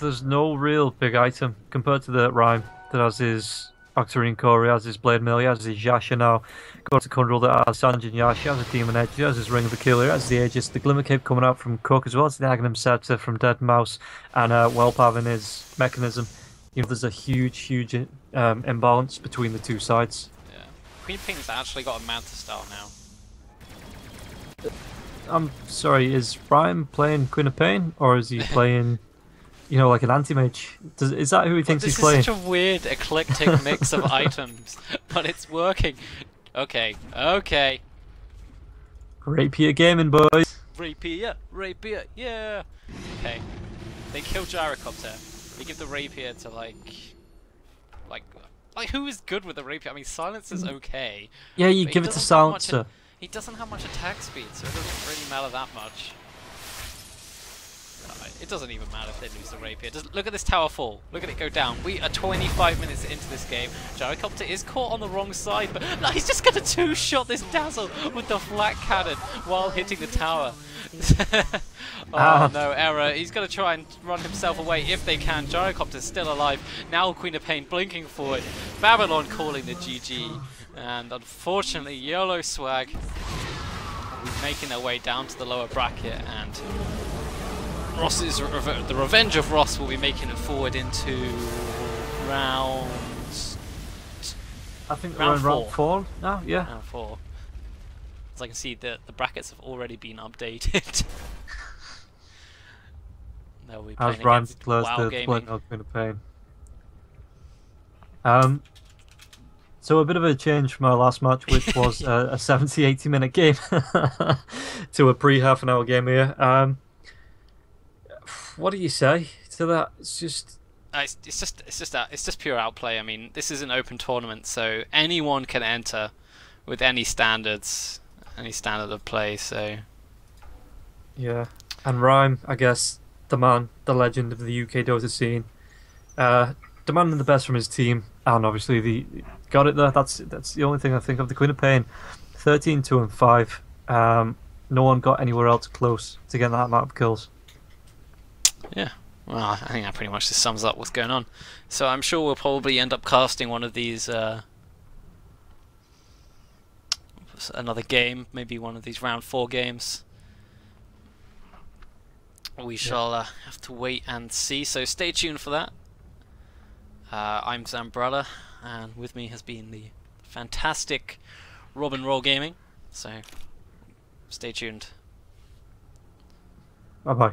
there's no real big item compared to the Rhyme that has his Octarine Core, he has his Blade Mill, he has his Yasha now. Go to Kundral that has Sanjin Yash, he has a Demon Edge, he has his Ring of the Killer, he has the Aegis, the Glimmer Cape coming out from Cook as well as the Aghanim Scepter from Dead Mouse, and Whelp having his Mechanism. You know, there's a huge imbalance between the two sides. Yeah. Queen of Pain's actually got a Manta style now. I'm sorry, is Rhyme playing Queen of Pain, or is he playing, you know, like an anti-mage? Is that who he thinks he's playing? This is such a weird, eclectic mix of items, but it's working. Okay. Rapier gaming, boys. Rapier, yeah. Okay. They kill Gyrocopter. They give the Rapier to like who is good with the Rapier? I mean, Silence is okay. Yeah, you give it to Silencer. He doesn't have much attack speed, so it doesn't really matter that much. It doesn't even matter if they lose the Rapier. Just look at this tower fall. Look at it go down. We are 25 minutes into this game. Gyrocopter is caught on the wrong side, but no, he's just going to two-shot this Dazzle with the flat cannon while hitting the tower. Oh no, Error. He's going to try and run himself away if they can. Gyrocopter's still alive. Now Queen of Pain blinking forward. Babylon calling the GG. And unfortunately, YOLOSWAG will be making their way down to the lower bracket, and the Revenge of Ross will be making it forward into round. I think we're round in round 4 now. Yeah. Round 4. As I can see, the brackets have already been updated. They'll be playing As Ryan against declares Waow the Gaming. split been a pain. So a bit of a change from our last match, which was a 70-80 minute game, to a pre-half an hour game here. What do you say to that? It's just it's just pure outplay. I mean, this is an open tournament, so anyone can enter with any standards, any standard of play. So yeah. And Rhyme, I guess, the man, the legend of the UK Dota scene, demanding the best from his team, and obviously got it there. That's the only thing I think of. The Queen of Pain, 13-2-5. No one got anywhere else close to getting that amount of kills. yeah, well, I think that pretty much just sums up what's going on. So I'm sure we'll probably end up casting one of these, another game, maybe one of these round 4 games. We shall have to wait and see. So stay tuned for that. I'm Zambrella, and with me has been the fantastic Robin Roll Gaming. So stay tuned. Bye bye.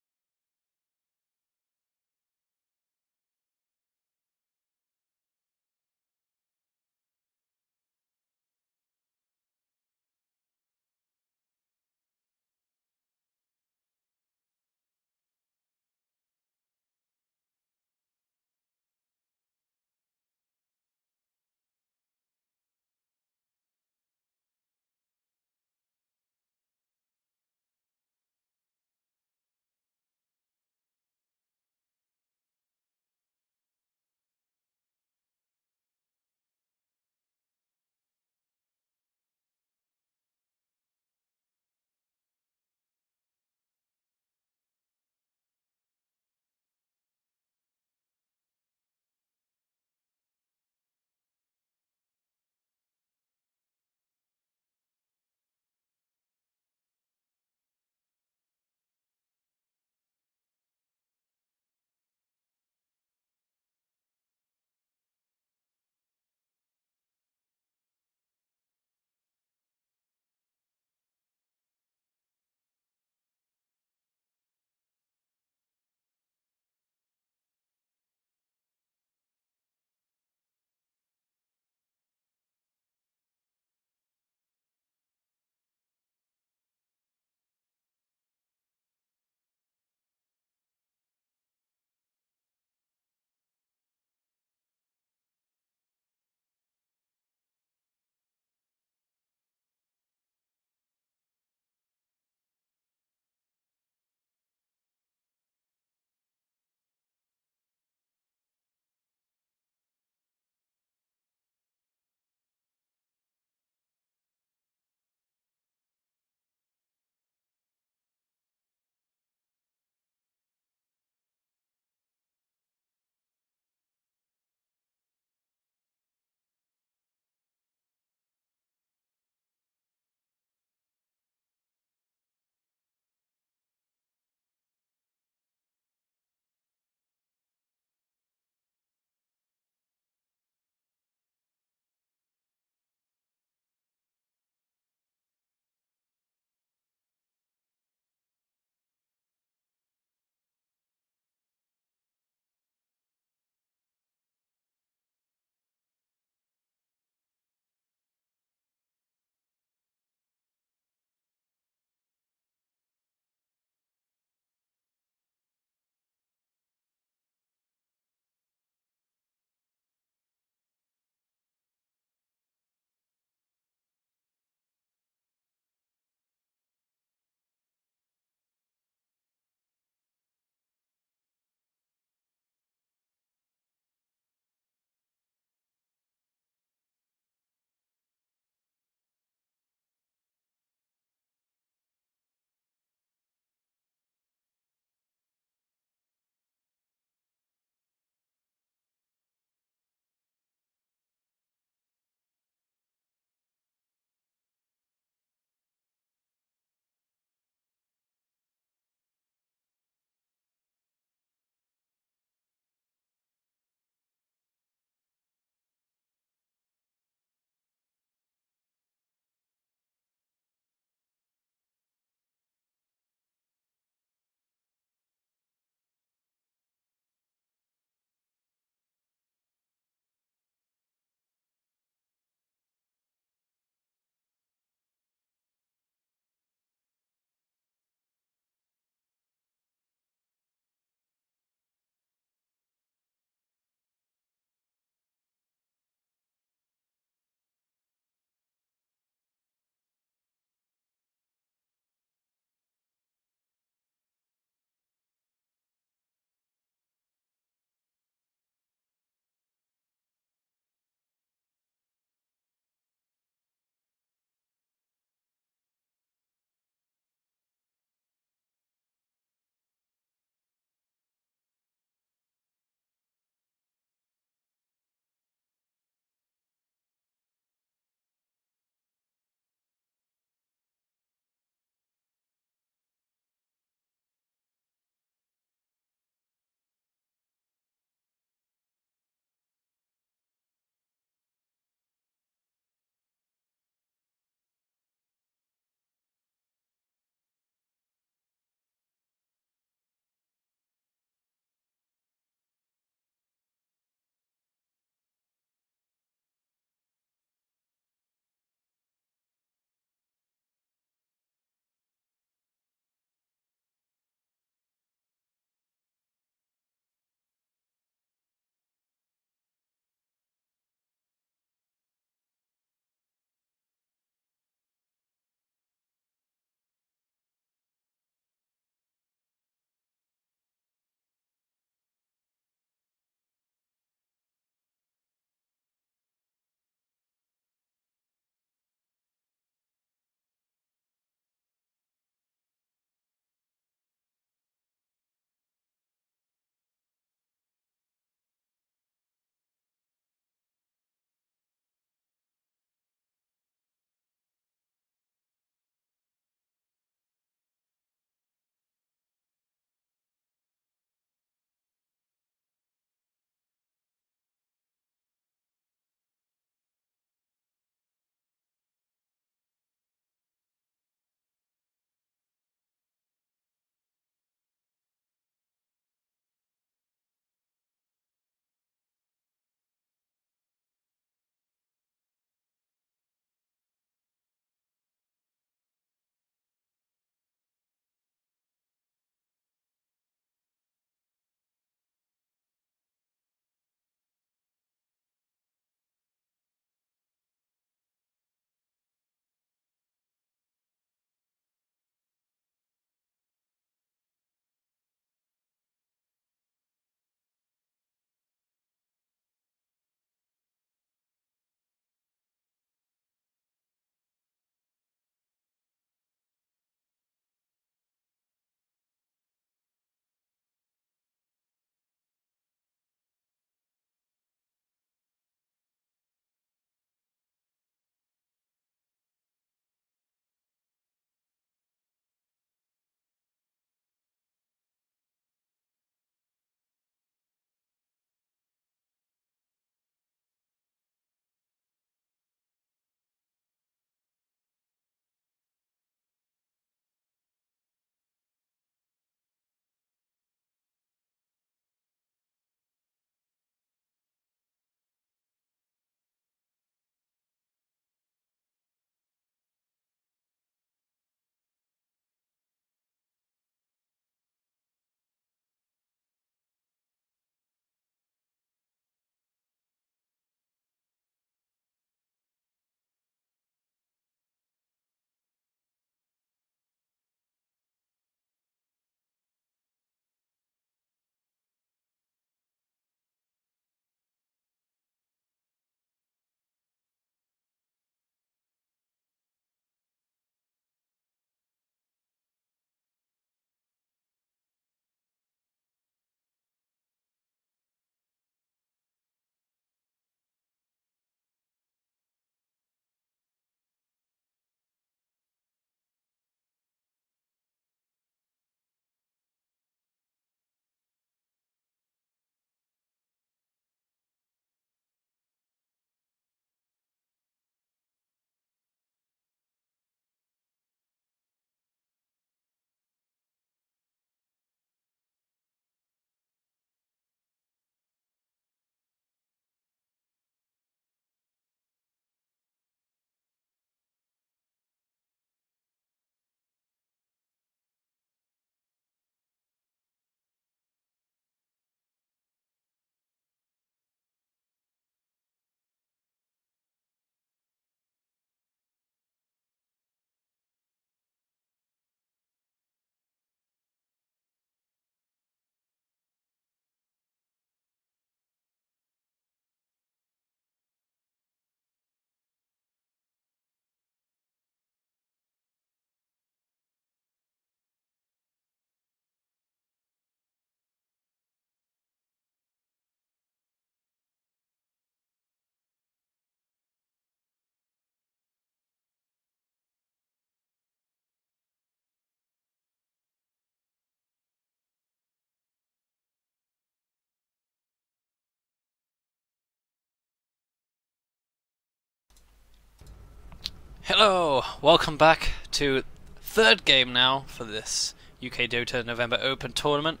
Hello, welcome back to third game now for this UKDOTA November Open Tournament.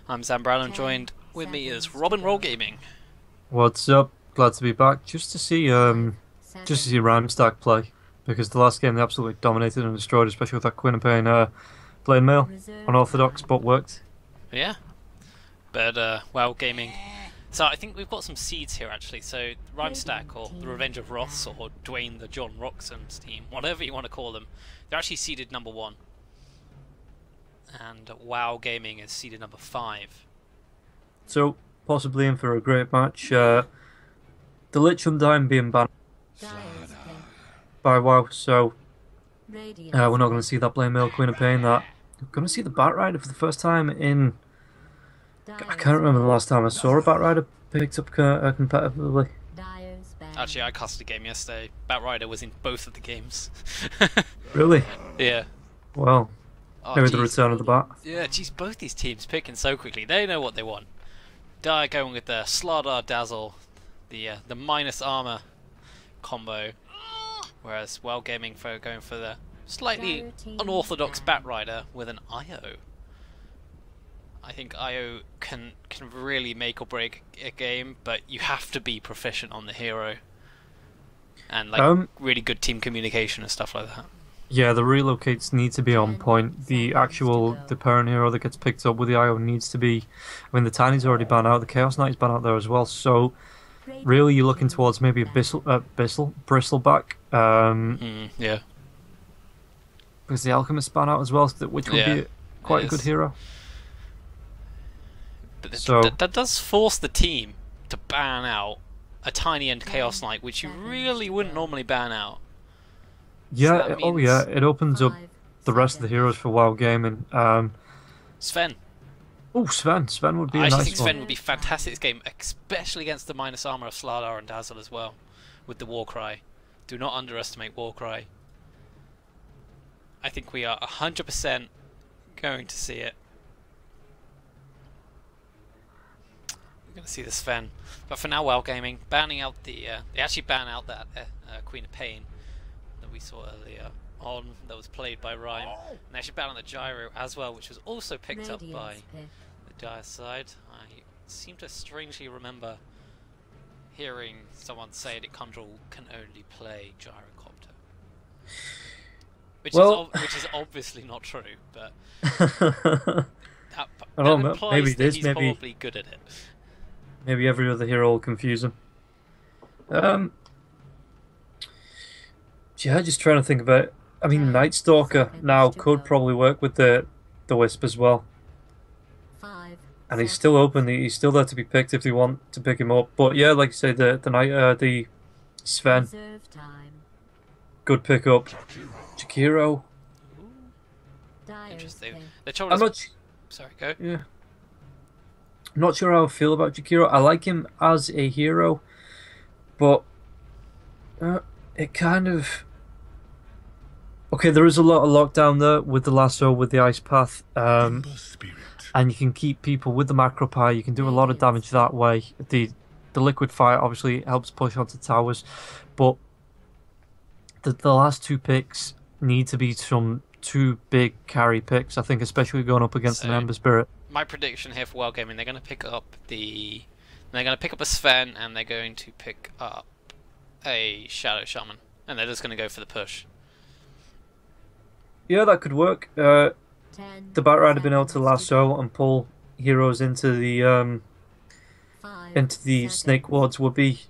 I'm Zam Brown and joined with me is Robin Roll Gaming. What's up? Glad to be back. Just to see Rhymestack play, because the last game they absolutely dominated and destroyed, especially with that Queen of Pain blade mail. Unorthodox, but worked. Yeah, but Waow Gaming. So I think we've got some seeds here actually. So Rhymestack, or the Revenge of Ross, or Dwayne the John Rockson's team, whatever you want to call them, they're actually seeded number 1. And Waow Gaming is seeded number 5. So possibly in for a great match. The Lich Undyne being banned by WoW, so we're not going to see that blade mail Queen of Pain. That we're going to see the Bat Rider for the first time in. I can't remember the last time I saw a Bat Rider picked up competitively. Actually, I cast a game yesterday. Bat Rider was in both of the games. Really? Yeah. Well, maybe the return of the Bat. Yeah, geez, both these teams picking so quickly. They know what they want. Dire going with the Slardar Dazzle, the minus armor combo, whereas Waow Gaming going for the slightly unorthodox Bat Rider with an IO. I think IO can really make or break a game, but you have to be proficient on the hero and like really good team communication and stuff like that. Yeah, the relocates need to be on point. The parent hero that gets picked up with the IO needs to be. I mean, the Tiny's already banned out. The Chaos Knight's banned out there as well. So really, you're looking towards maybe a Bristleback. Yeah. Because the Alchemist's banned out as well, which would be quite a good hero. But that does force the team to ban out a Tiny and Chaos Knight, which you really wouldn't normally ban out. Yeah, so it opens up the rest of the heroes for Waow Gaming. Sven. Oh, Sven would be a nice one. I think Sven would be fantastic this game, especially against the minus armor of Slardar and Dazzle as well, with the Warcry. Do not underestimate Warcry. I think we are 100% going to see it. We're going to see the Sven. But for now, Waow Gaming, banning out the... they actually ban out that Queen of Pain that we saw earlier on, that was played by Rhyme. And they actually ban out the Gyro as well, which was also picked up by the Dire side. I seem to strangely remember hearing someone say that Control can only play Gyrocopter. Which is obviously not true, but... that implies maybe that he's probably good at it. Maybe every other hero will confuse him. Yeah, just trying to think about it. I mean, Night Stalker now could probably work with the Wisp as well. And he's still open. He's still there to be picked if they want to pick him up. But yeah, like you say, the Sven, good pick up. Jakiro. Interesting. Sorry, go. Yeah. I'm not sure how I feel about Jakiro. I like him as a hero, but it kind of... Okay, there is a lot of lockdown there with the lasso, with the ice path, and you can keep people with the macro pie. You can do a lot of damage that way. The liquid fire obviously helps push onto towers, but the last 2 picks need to be some 2 big carry picks, I think, especially going up against an Ember Spirit. My prediction here for Waow Gaming, they're going to pick up a Sven, and they're going to pick up a Shadow Shaman, and they're just going to go for the push. Yeah, that could work. The Bat Rider being able to lasso and pull heroes into the snake wards would be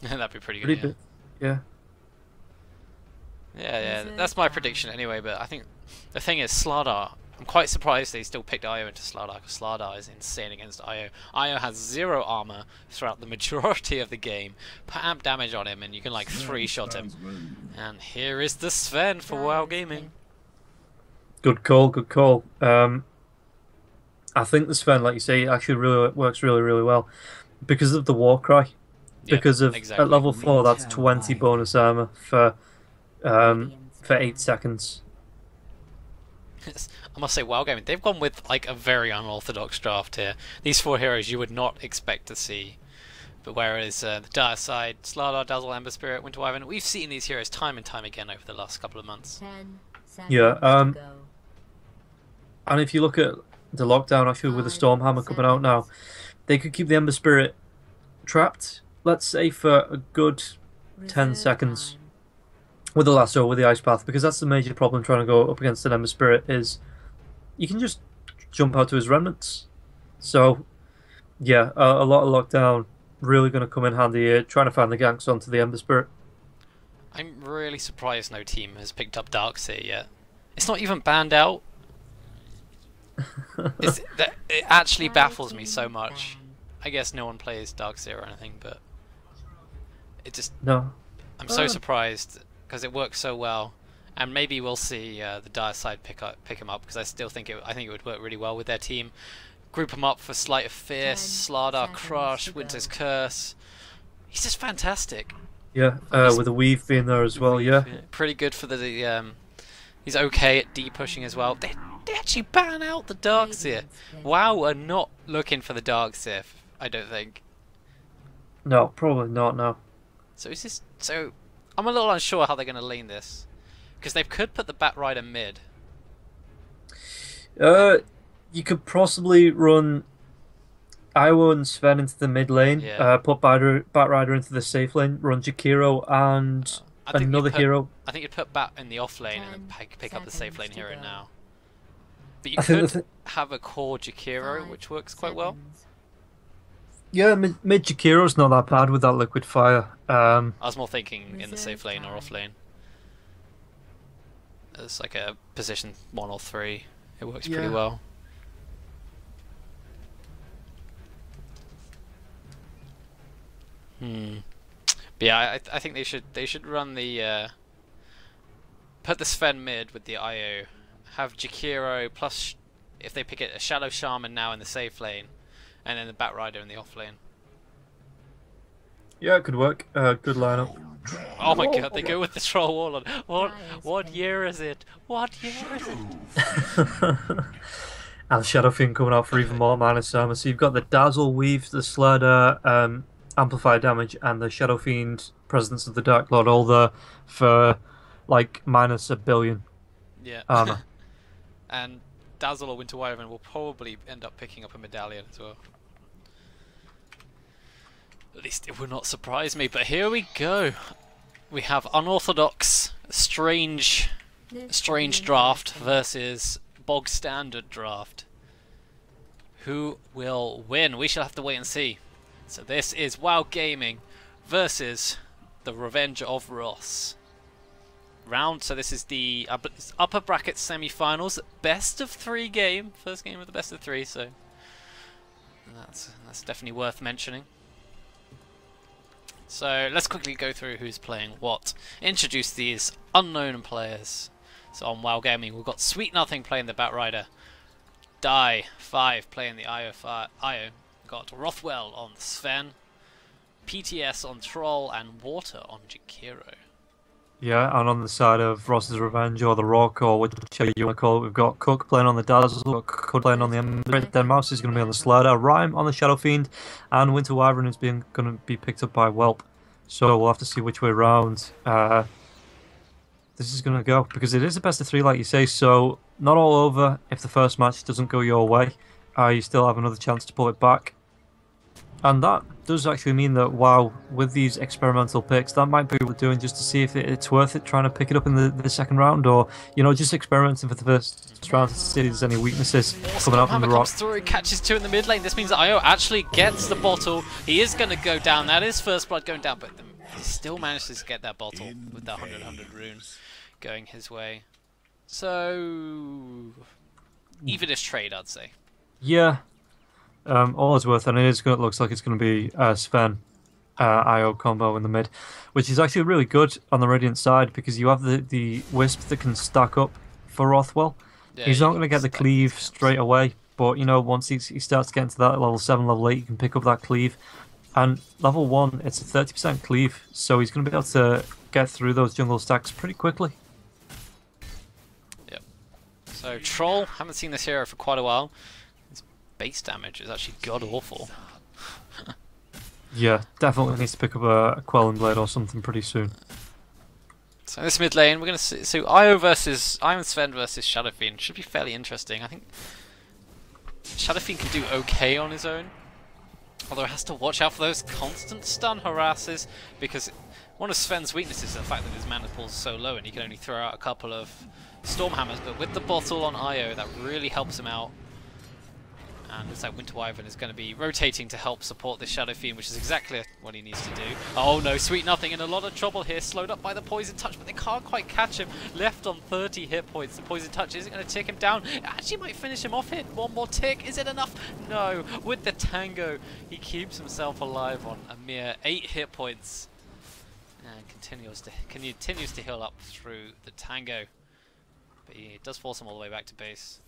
that'd be pretty good. Yeah. Yeah, that's my prediction anyway. But I think the thing is, Slardar. I'm quite surprised they still picked IO into Slardar, because Slardar is insane against IO. IO has 0 armor throughout the majority of the game. Put amp damage on him and you can like 3-shot him. And here is the Sven for Waow Gaming. Good call. I think the Sven, like you say, actually really works really well because of the Warcry. Because of exactly. At level 4, that's 20 bonus armor for 8 seconds. I must say, Waow Gaming, they've gone with like a very unorthodox draft here. These 4 heroes you would not expect to see But whereas the dire side, Slardar, Dazzle, Ember Spirit, Winter Wyvern, we've seen these heroes time and time again over the last couple of months. 10 seconds Yeah, to go. and if you look at the lockdown, actually, with the 5 Stormhammer coming out now, seconds. they could keep the Ember Spirit trapped, let's say, for a good 10 Reserve seconds time. with the lasso, with the Ice Path, because that's the major problem trying to go up against an Ember Spirit is you can just jump out to his remnants. So, yeah, a lot of lockdown really going to come in handy here, trying to find the ganks onto the Ember Spirit. I'm really surprised no team has picked up Darkseer yet. It's not even banned out. It actually baffles me so much. I guess no one plays Darkseer or anything, but it just... No. I'm so surprised because it works so well, and maybe we'll see the dire side pick him up because I still think I think it would work really well with their team. Group him up for Sleight of Fierce, 10 Slardar seconds Crush, to go. Winter's Curse. He's just fantastic. Yeah, with the Weave being there as well, yeah. Pretty good for the he's okay at D pushing as well. They actually ban out the Darkseer. WoW are not looking for the Darkseer, I don't think. No, probably not, no. So is this so I'm a little unsure how they're gonna lane this. Because they could put the Bat Rider mid. You could possibly run Iowa and Sven into the mid lane, Yeah. put Bat Rider into the safe lane, run Jakiro and I think another you'd put- hero. I think you'd put Bat in the off lane and then 10 pick up the safe lane seconds to hero go. now. But you I think could have a core Jakiro, 5 which works quite well. seconds. Yeah, mid Jakiro's not that bad with that liquid fire. I was more thinking in the Reserve safe lane or time. off lane. As like a position 1 or 3. It works pretty Yeah. well. But yeah, I think they should run the put the Sven mid with the IO, have Jakiro plus if they pick it a Shadow Shaman now in the safe lane, and then the Bat Rider in the off lane. Yeah, it could work. Good lineup. Oh my god, they go with the Troll Warlord. What Guys, pick. year is it? What year is it? And Shadow Fiend coming out for even more minus armor. So you've got the Dazzle, Weave, the Slider, Amplify damage, and the Shadow Fiend, Presence of the Dark Lord, all there for like minus 1 billion Yeah. armor. And Dazzle or Winter Wyvern will probably end up picking up a medallion as well. At least it would not surprise me, but here we go. We have unorthodox, strange draft versus bog standard draft. Who will win? We shall have to wait and see. So this is WoW Gaming versus the Revenge of Ross. So this is the upper bracket semi-finals, best of 3 game, first game of the best of 3, so that's definitely worth mentioning. So let's quickly go through who's playing what. Introduce these unknown players. So on WoW Gaming we've got Sweet Nothing playing the Bat Rider, Die 5 playing the Io. Got Rothwell on Sven, PTS on Troll, and Water on Jakiro. Yeah, and on the side of Ross's Revenge or the Rock or whichever you want to call it, we've got Cook playing on the Dazzle, we've got Cook playing on the Ember, then Mouse is going to be on the Slider, Rhyme on the Shadow Fiend, and Winter Wyvern is going to be picked up by Whelp. So we'll have to see which way round this is going to go, because it is a best of 3 like you say, so not all over. If the first match doesn't go your way, you still have another chance to pull it back. And that does actually mean that, wow, with these experimental picks, that might be what we're doing just to see if it's worth it trying to pick it up in the second round, or, you know, just experimenting for the first round to see if there's any weaknesses coming out from the Rock. Comes through, catches 2 in the mid lane. This means that Io actually gets the bottle. He is going to go down. That is first blood going down, but he still manages to get that bottle with the 100 rune going his way. So, evenish trade, I'd say. Yeah. All is worth, and it looks like it's going to be Sven IO combo in the mid, which is actually really good on the Radiant side because you have the Wisp that can stack up for Rothwell. Yeah, He's you not can going to get the stack cleave these straight away, but you know, once he starts getting to that level 7, level 8, you can pick up that cleave. And level 1, it's a 30% cleave, so he's going to be able to get through those jungle stacks pretty quickly. Yep. So Troll, haven't seen this hero for quite a while. His base damage is actually god awful. Yeah, definitely needs to pick up a Quelling Blade or something pretty soon. So this mid lane, we're gonna see. So Iron Sven versus Shadow Fiend should be fairly interesting. I think Shadow Fiend can do okay on his own, although he has to watch out for those constant stun harasses, because one of Sven's weaknesses is the fact that his mana pool is so low and he can only throw out a couple of Storm Hammers, but with the bottle on IO that really helps him out. And looks like Winter Wyvern is going to be rotating to help support this Shadow Fiend, which is exactly what he needs to do. Oh no, Sweet Nothing in a lot of trouble here, slowed up by the Poison Touch, but they can't quite catch him. Left on 30 hit points, the Poison Touch isn't going to tick him down. It actually might finish him off here. One more tick, is it enough? No, with the Tango, he keeps himself alive on a mere 8 hit points. And continues to heal up through the Tango. But he does force him all the way back to base.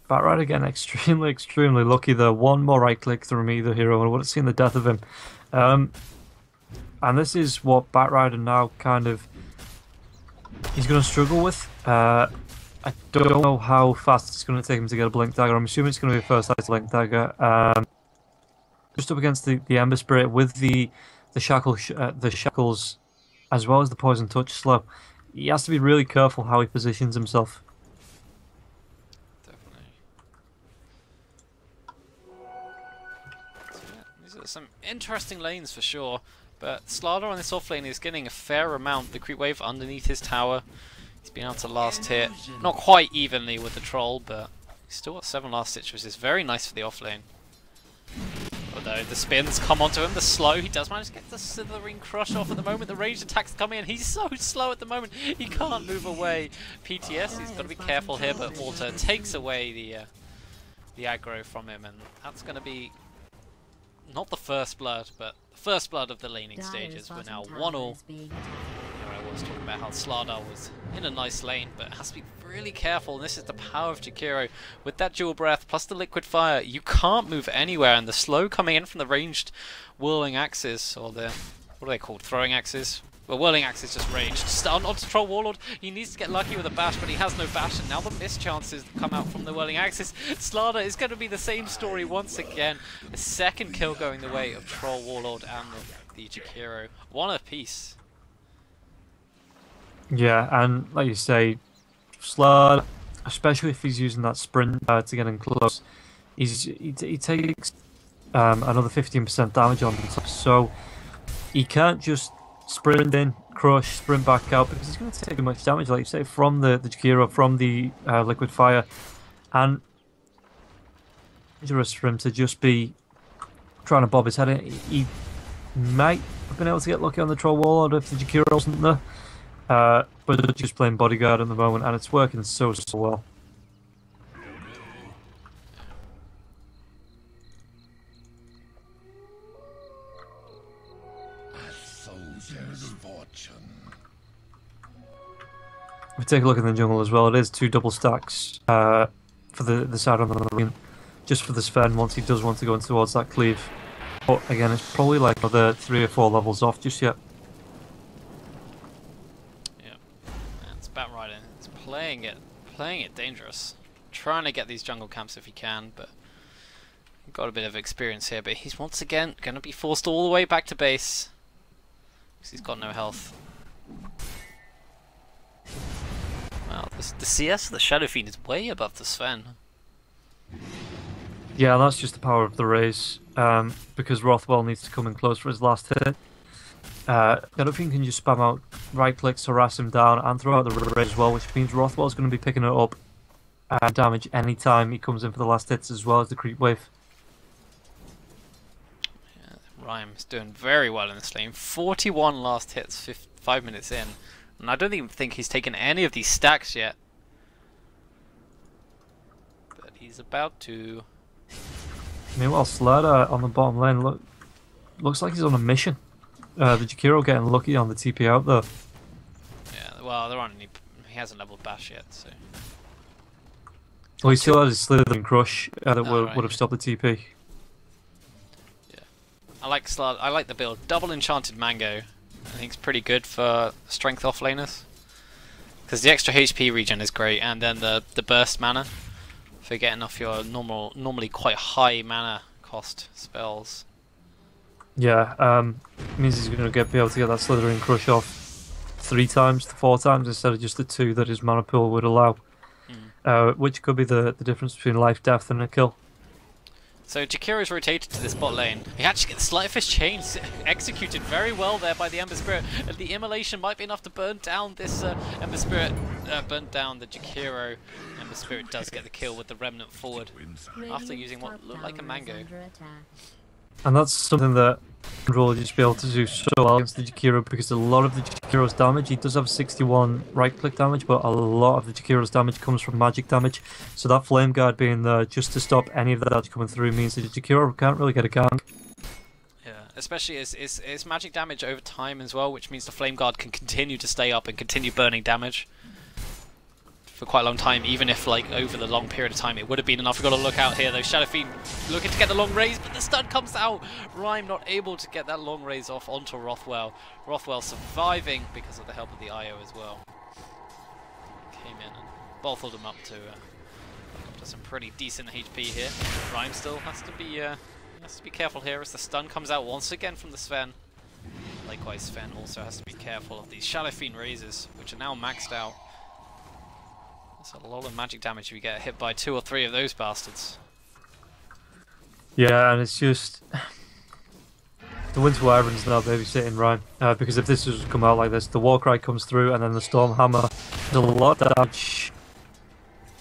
Batrider again, extremely lucky there. One more right click through either hero and I would have seen the death of him. And this is what Batrider now kind of he's going to struggle with. I don't know how fast it's going to take him to get a Blink Dagger. I'm assuming it's going to be a first light Blink Dagger. Just up against the Ember Spirit with the shackles as well as the Poison Touch slow. He has to be really careful how he positions himself. Some interesting lanes for sure, but Slardar on this offlane is getting a fair amount. The creep wave underneath his tower. He's been able to last hit, not quite evenly with the troll, but he's still got 7 last hits, which is very nice for the offlane. Although the spins come onto him, the slow, he does manage to get the Slithering Crush off at the moment. The ranged attacks coming in, he's so slow at the moment, he can't move away. PTS, he's got to be careful here, but Water takes away the aggro from him, and that's going to be not the first blood, but the first blood of the laning stages. We're now 1-all. I was talking about how Slardar was in a nice lane, but has to be really careful, and this is the power of Jakiro. With that dual breath plus the liquid fire, you can't move anywhere, and the slow coming in from the ranged whirling axes, or the, what are they called, throwing axes? Well, whirling axe is just ranged. Stun onto Troll Warlord. He needs to get lucky with a bash, but he has no bash, and now the missed chances come out from the whirling axes. Slardar is going to be the same story once again. The second kill going the way of Troll Warlord and the Jakiro. One apiece. Yeah, and like you say, Slardar, especially if he's using that sprint to get in close, he takes another 15% damage on the top, so he can't just sprint in, crush, sprint back out, because he's going to take too much damage, like you say, from the Jakiro, from the liquid fire, and dangerous for him to just be trying to bob his head in. He might have been able to get lucky on the Troll Warlord if the Jakiro wasn't there, but just playing bodyguard at the moment, and it's working so well. If we take a look in the jungle as well, it is 2 double stacks for the side on the marine, just for the Sven once he does want to go in towards that cleave. But again, it's probably like another 3 or 4 levels off just yet. Yeah, it's Batrider. It's playing it dangerous, trying to get these jungle camps if he can, but got a bit of experience here. But he's once again going to be forced all the way back to base because he's got no health. Wow, the CS of the Shadow Fiend is way above the Sven. Yeah, that's just the power of the raise, because Rothwell needs to come in close for his last hit. Shadow Fiend can just spam out right clicks, harass him down, and throw out the raise as well, which means Rothwell's going to be picking it up and damage any time he comes in for the last hits, as well as the creep wave. Yeah, Rhyme's doing very well in this lane. 41 last hits, 5 minutes in. And I don't even think he's taken any of these stacks yet. But he's about to. Meanwhile, Slardar on the bottom lane looks like he's on a mission. The Jakiro getting lucky on the TP out there. Yeah, well, they're on. He hasn't leveled Bash yet, so. Well, he still has his Slithering Crush that would have stopped the TP. Yeah, I like the build. Double Enchanted Mango. I think it's pretty good for strength offlaners, because the extra HP regen is great, and then the burst mana for getting off your normally quite high mana cost spells. Yeah, means he's going to be able to get that Slithering Crush off 3 times to 4 times instead of just the 2 that his mana pool would allow. Which could be the difference between life, death, and a kill. So Jakiro's rotated to this bot lane. He actually gets the Sleight of Fist chain executed very well there by the Ember Spirit. And the Immolation might be enough to burn down this Ember Spirit. Burn down the Jakiro. Ember Spirit does get the kill with the Remnant forward after using what looked like a mango. And that's something that can really just be able to do so well against the Jakiro, because a lot of the Jakiro's damage, he does have 61 right click damage, but a lot of the Jakiro's damage comes from magic damage. So that Flame Guard being there just to stop any of that coming through means that the Jakiro can't really get a gank. Yeah, especially it's magic damage over time as well, which means the Flame Guard can continue to stay up and continue burning damage for quite a long time, even if like over the long period of time it would have been enough. We've got to look out here though. Shadow Fiend looking to get the long raise, but the stun comes out. Rhyme not able to get that long raise off onto Rothwell. Rothwell surviving because of the help of the IO as well. Came in and bottled him up to some pretty decent HP here. Rhyme still has to be careful here as the stun comes out once again from the Sven. Likewise, Sven also has to be careful of these Shadow Fiend raises, which are now maxed out. That's a lot of magic damage if you get hit by 2 or 3 of those bastards. Yeah, and it's just the Winter Wyvern's now babysitting Rhyme, because if this was come out like this, the Warcry comes through and then the Storm Hammer does a lot of damage.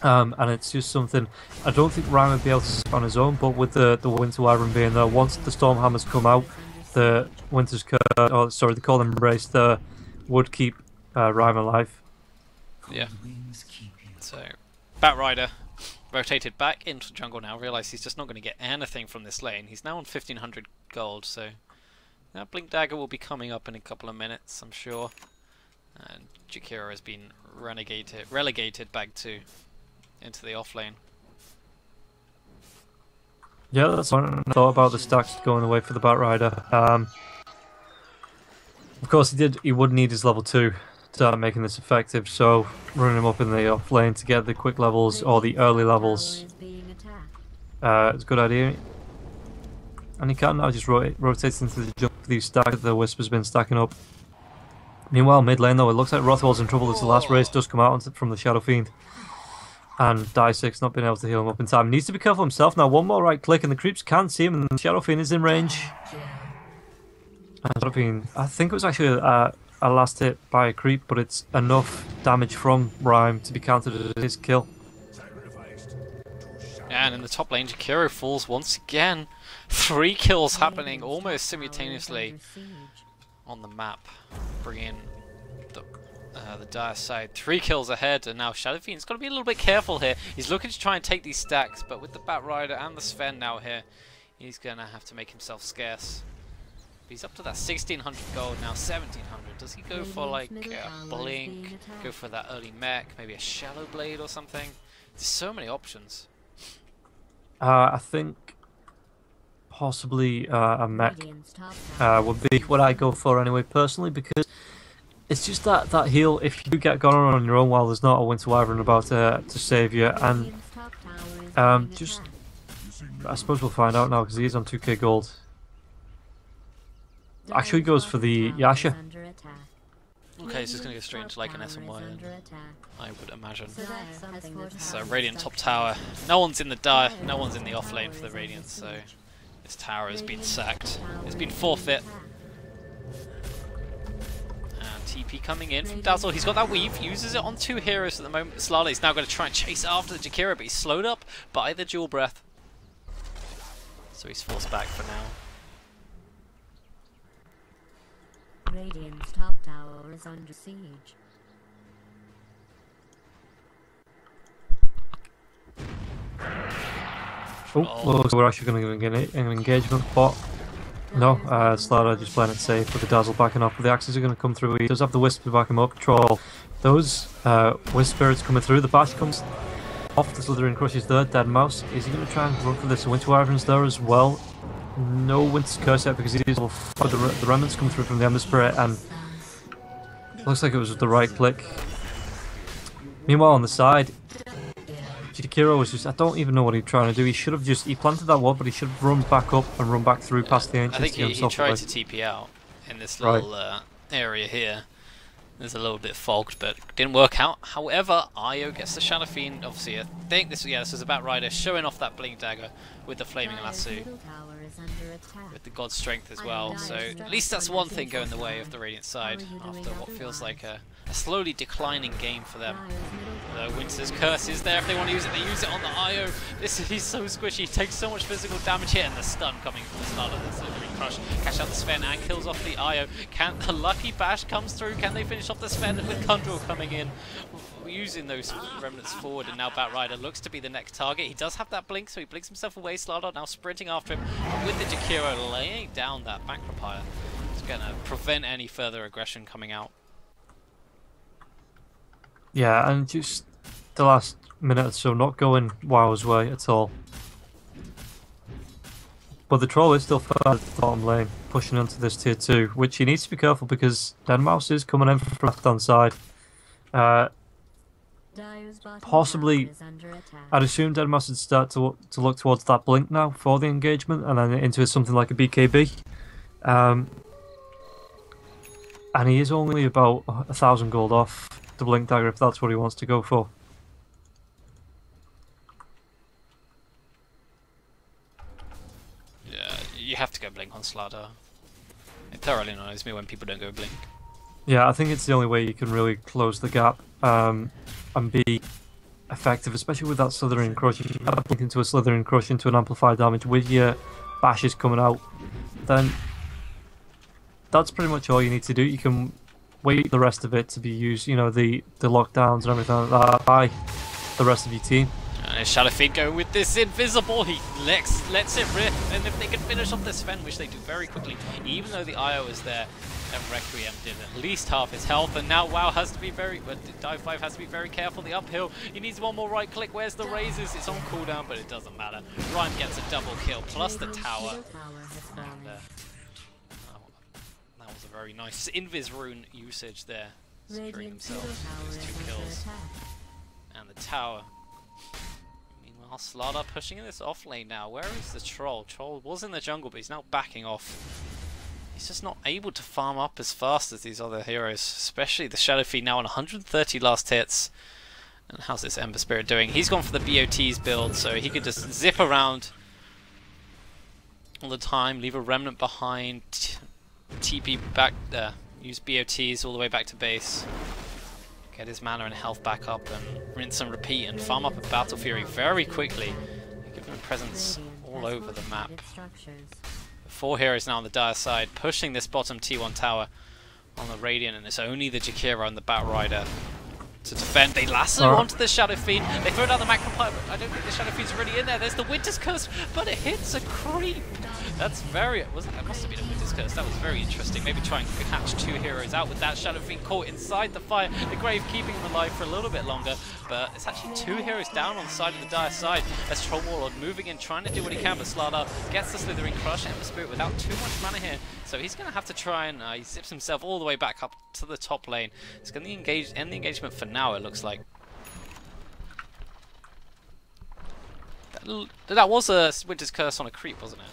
And it's just something I don't think Rhyme would be able to sit on his own, but with the Winter Wyvern being there, once the Storm Hammers come out, the Winter's Curse, oh sorry, they call them Embrace, would keep Rhyme alive. Yeah. So, Batrider rotated back into jungle now, realised he's just not going to get anything from this lane. He's now on 1500 gold, so that Blink Dagger will be coming up in a couple of minutes, I'm sure. And Jakiro has been relegated back into the off lane. Yeah, that's what I thought about the stacks going away for the Batrider. Of course, he would need his level 2 to start making this effective, so running him up in the off lane to get the quick levels or the early levels it's a good idea. And he can now just rotate into the jump for these stacks that the Wisp has been stacking up. Meanwhile, mid lane though, it looks like Rothwell's in trouble as the last race does come out from the Shadow Fiend. And Die6 not being able to heal him up in time. He needs to be careful himself now. One more right click and the creeps can see him, and the Shadow Fiend is in range. Shadow Fiend, I think it was actually a last hit by a creep, but it's enough damage from Rhyme to be counted as his kill. And in the top lane, Jakiro falls once again. 3 kills happening almost simultaneously on the map, bringing the Dire side 3 kills ahead, and now Shadow Fiend's got to be a little bit careful here. He's looking to try and take these stacks, but with the Batrider and the Sven now here, he's going to have to make himself scarce. He's up to that 1600 gold now, 1700. Does he go for like a blink, go for that early mech, maybe a shallow blade or something? There's so many options. I think possibly a mech would be what I go for anyway, personally, because it's just that heal. If you get gone on your own while there's not a Winter Wyvern about to save you, and just I suppose we'll find out now because he is on 2k gold. Actually goes for the Yasha. Okay, so he's going to go straight into like an SMY then, I would imagine. So Radiant top tower. No one's in the no one's in the off lane for the Radiant, so this tower has been sacked. It's been forfeit. And TP coming in from Dazzle. He's got that weave, uses it on 2 heroes at the moment. Slala is now going to try and chase after the Jakiro, but he's slowed up by the dual breath. So he's forced back for now. Radiant's top tower is under siege. Oh, so we're actually going to get an engagement bot. No, Slaughter just playing it safe with the Dazzle backing up. But the axes are going to come through. He does have the Wisp to back him up. Troll. Those Wisp spirits coming through. The bash comes off. The Slithering Crush is there. Dead Mouse. Is he going to try and run for this? Winter Wyvern's there as well. No Winter's Curse yet because he is level 4. The remnants come through from the Ember Spirit, and looks like it was the right click. Meanwhile on the side, Jakiro was just, I don't even know what he's trying to do. He should have just, he planted that wall, but he should have run back up and run back through past the Ancients. I think he tried to TP out in this little area here. It's a little bit fogged, but didn't work out. However, Io gets the Shadow Fiend. Obviously, I think this is about Rider showing off that Blink Dagger with the Flaming Lasso, with the God Strength as well. So at least that's one thing going the way of the Radiant side after what feels like a slowly declining game for them. Winter's Curse is there if they want to use it. They use it on the Io. He's so squishy. He takes so much physical damage here, and the stun coming from the start of the Slithering Crush. Catch out the Sven and kills off the Io. Can the Lucky Bash comes through? Can they finish off the Sven with Kundrel coming in? Using those remnants forward, and now Batrider looks to be the next target. He does have that blink, so he blinks himself away. Slardar now sprinting after him with the Jakiro, laying down that Macropire. It's going to prevent any further aggression coming out. Yeah, and just the last minute or so not going Wow's way at all. But the Troll is still far at the bottom lane, pushing onto this tier 2, which he needs to be careful because Denmouse is coming in from the left-hand side. Possibly, I'd assume Denmouse would start to look towards that blink now for the engagement, and then into something like a BKB. And he is only about 1,000 gold off the Blink Dagger if that's what he wants to go for. Yeah, you have to go blink on Slardar. It thoroughly annoys me when people don't go blink. Yeah, I think it's the only way you can really close the gap and be effective, especially with that Slithering Crush. If you add a blink into a Slithering Crush into an amplified damage with your bashes coming out, then that's pretty much all you need to do. You can wait the rest of it to be used, you know, the lockdowns and everything like that by the rest of your team. Shadow Fiend going with this invisible, he lets it rip, and if they can finish off the Sven, which they do very quickly, even though the Io is there, and Requiem did at least half his health, and now Wow has to be Dive 5 has to be very careful, the uphill, he needs one more right click, where's the raises, it's on cooldown, but it doesn't matter. Rhyme gets a double kill, plus the tower, and that was a very nice Invis rune usage there, securing himself those 2 kills, and the tower. Meanwhile, Slardar pushing in this off lane now. Where is the Troll? Troll was in the jungle, but he's now backing off. He's just not able to farm up as fast as these other heroes, especially the Shadow Fiend now on 130 last hits. And how's this Ember Spirit doing? He's gone for the BOTs build, so he could just zip around all the time, leave a remnant behind, TP back there, use BOTs all the way back to base. Get his mana and health back up and rinse and repeat and farm up a Battle Fury very quickly. Give him a presence all over the map. 4 heroes now on the dire side, pushing this bottom T1 tower on the Radiant, and it's only the Jakiro and the Batrider to defend. They lasso onto the Shadow Fiend. They throw down the Macropire, but I don't think the Shadow Fiend's really in there. There's the Winter's Curse, but it hits a creep. That's very... That must have been a Winter's Curse. That was very interesting. Maybe try and catch 2 heroes out with that Shadow Fiend caught inside the fire. The Grave keeping him alive for a little bit longer, but it's actually 2 heroes down on the side of the dire side as Troll Warlord moving in, trying to do what he can, but Slardar gets the Slithering Crush and the Spirit without too much mana here. So he's going to have to try and he zips himself all the way back up to the top lane. It's going to end the engagement for now, it looks like. That was a Winter's Curse on a creep, wasn't it?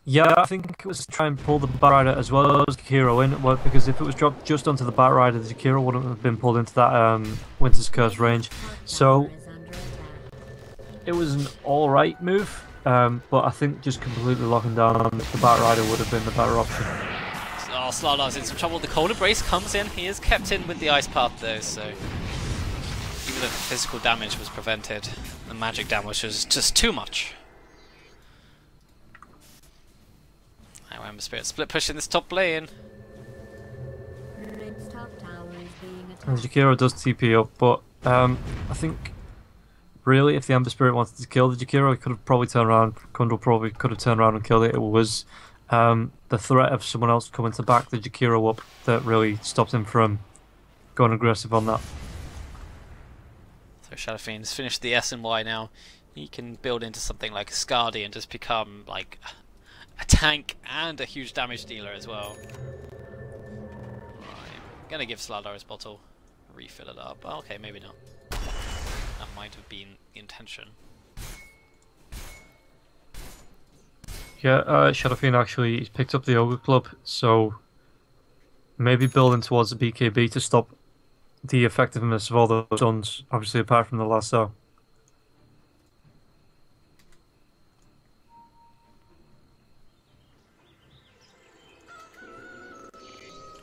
Yeah, I think it was to try and pull the Batrider as well as Jakiro in, because if it was dropped just onto the Batrider, the Jakiro wouldn't have been pulled into that Winter's Curse range. So it was an alright move, but I think just completely locking down the Batrider would have been the better option. Oh, Slardar's in some trouble. The Cold Embrace comes in. He is kept in with the Ice Path though, so even though the physical damage was prevented, the magic damage was just too much. Now Ember Spirit split pushing this top lane. And Jakiro does TP up, but I think really if the Ember Spirit wanted to kill the Jakiro, he could have probably turned around. Kundrel probably could have turned around and killed it. It was the threat of someone else coming to back the Jakiro up that really stopped him from going aggressive on that. So Shadow Fiend has finished the S and Y now. He can build into something like a Skadi and just become like a tank and a huge damage dealer as well. Right. Gonna give Slardar his bottle, refill it up. Okay, maybe not. That might have been the intention. Yeah, Shadow Fiend actually he's picked up the Ogre Club, so maybe building towards the BKB to stop the effectiveness of all those stuns, obviously apart from the lasso.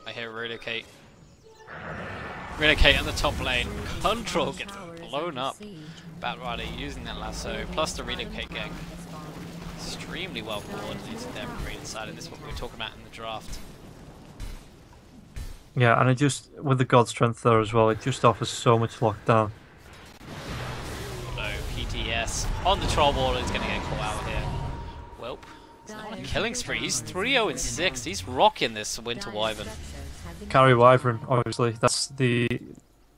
I hear relocate. Relocate in the top lane. Control gets blown up. Bat Rider using that lasso, plus the relocate gang. Extremely well coordinated there from Raiden's side, and this is what we were talking about in the draft. Yeah, and it just, with the God Strength there as well, it just offers so much lockdown. Although PTS on the Troll Wall is going to get caught out here. Welp. He's not on a killing spree. He's 3-0-6. He's rocking this Winter Wyvern. Carry Wyvern, obviously. That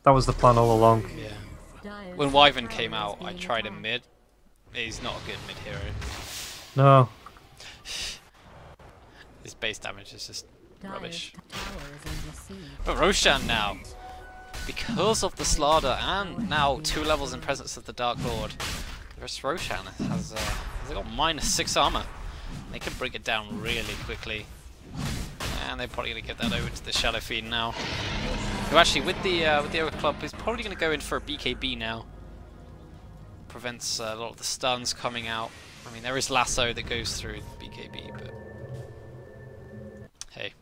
was the plan all along. Yeah. When Wyvern came out, I tried him mid. He's not a good mid hero. No. His base damage is just rubbish. But Roshan now, because of the Slardar and now 2 levels in presence of the Dark Lord, this Roshan has got -6 armor. They can bring it down really quickly. And they're probably going to get that over to the Shadow Fiend now. Who actually, with the Ogre Club, is probably going to go in for a BKB now. Prevents a lot of the stuns coming out. I mean, there is lasso that goes through the BKB, but hey,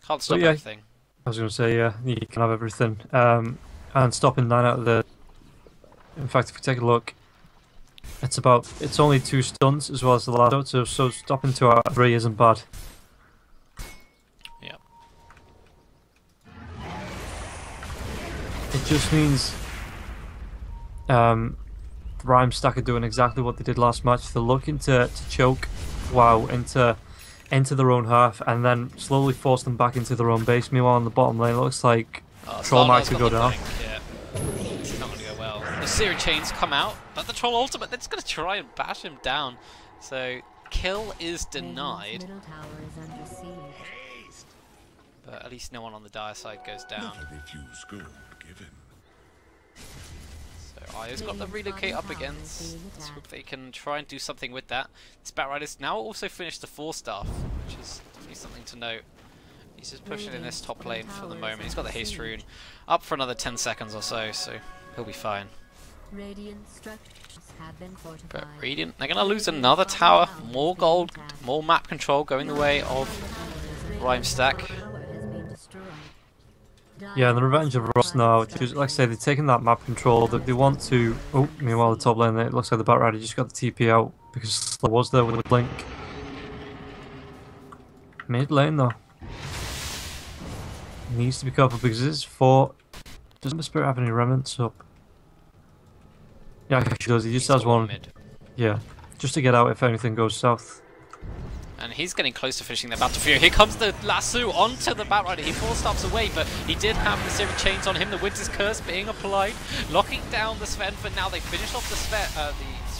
can't stop everything. I was going to say, yeah, you can have everything. And stopping 9 out of the... In fact, if we take a look, it's only 2 stuns as well as the lasso, so stopping 2 out of 3 isn't bad. Yeah. It just means Rhyme Stack are doing exactly what they did last match. They're looking to choke WoW into their own half and then slowly force them back into their own base. Meanwhile, on the bottom lane, it looks like Troll might go down. Yeah. This is not going to go well. The Searing Chains come out, but the Troll ultimate, they're just going to try and bash him down. So, kill is denied. But at least no one on the dire side goes down. So Io's got the relocate up again. Let's hope they can try and do something with that. This Bat Rider's now also finished the 4-staff, which is definitely something to note. He's just pushing in this top lane for the moment. He's got the haste rune up for another 10 seconds or so he'll be fine. But Radiant, they're going to lose another tower, more gold, more map control going the way of Rhyme Stack. Yeah, and the Revenge of Ross now, which is, like I say, they're taking that map control that they want to... Oh, meanwhile the top lane, it looks like the Bat Rider just got the TP out because there was there with a blink. Mid lane though. Needs to be careful because this is 4... Doesn't the Spirit have any remnants up? Yeah, actually does, he just has one. Mid. Yeah, just to get out if anything goes south. And he's getting close to finishing the battlefield. Here comes the lasso onto the Bat Rider. He 4-staffs away, but he did have the Searing Chains on him. The Winter's Curse being applied, locking down the Sven for now. They finish off the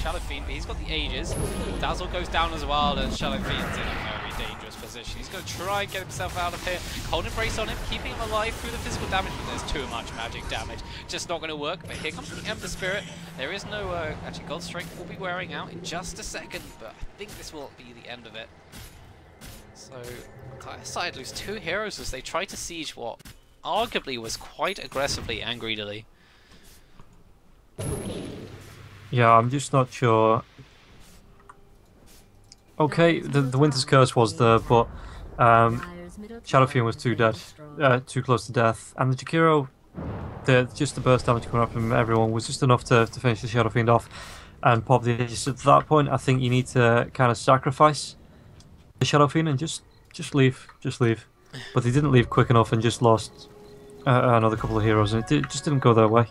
Shadow Fiend, but he's got the Aegis. Dazzle goes down as well, and Shadow Fiend's in a very dangerous position. He's going to try and get himself out of here. Cold Embrace on him, keeping him alive through the physical damage, but there's too much magic damage. Just not going to work, but here comes the Ember Spirit. There is no, actually God's Strength will be wearing out in just a second, but I think this will be the end of it. So, dire side lose 2 heroes as they try to siege what arguably was quite aggressively and greedily. Yeah, I'm just not sure. Okay, the Winter's Curse was there, but Shadow Fiend was too close to death, and the Jakiro, just the burst damage coming up from everyone was just enough to finish the Shadow Fiend off and pop the Aegis. So at that point, I think you need to kind of sacrifice the Shadow Fiend and just leave. But they didn't leave quick enough and just lost another couple of heroes, and it just didn't go their way.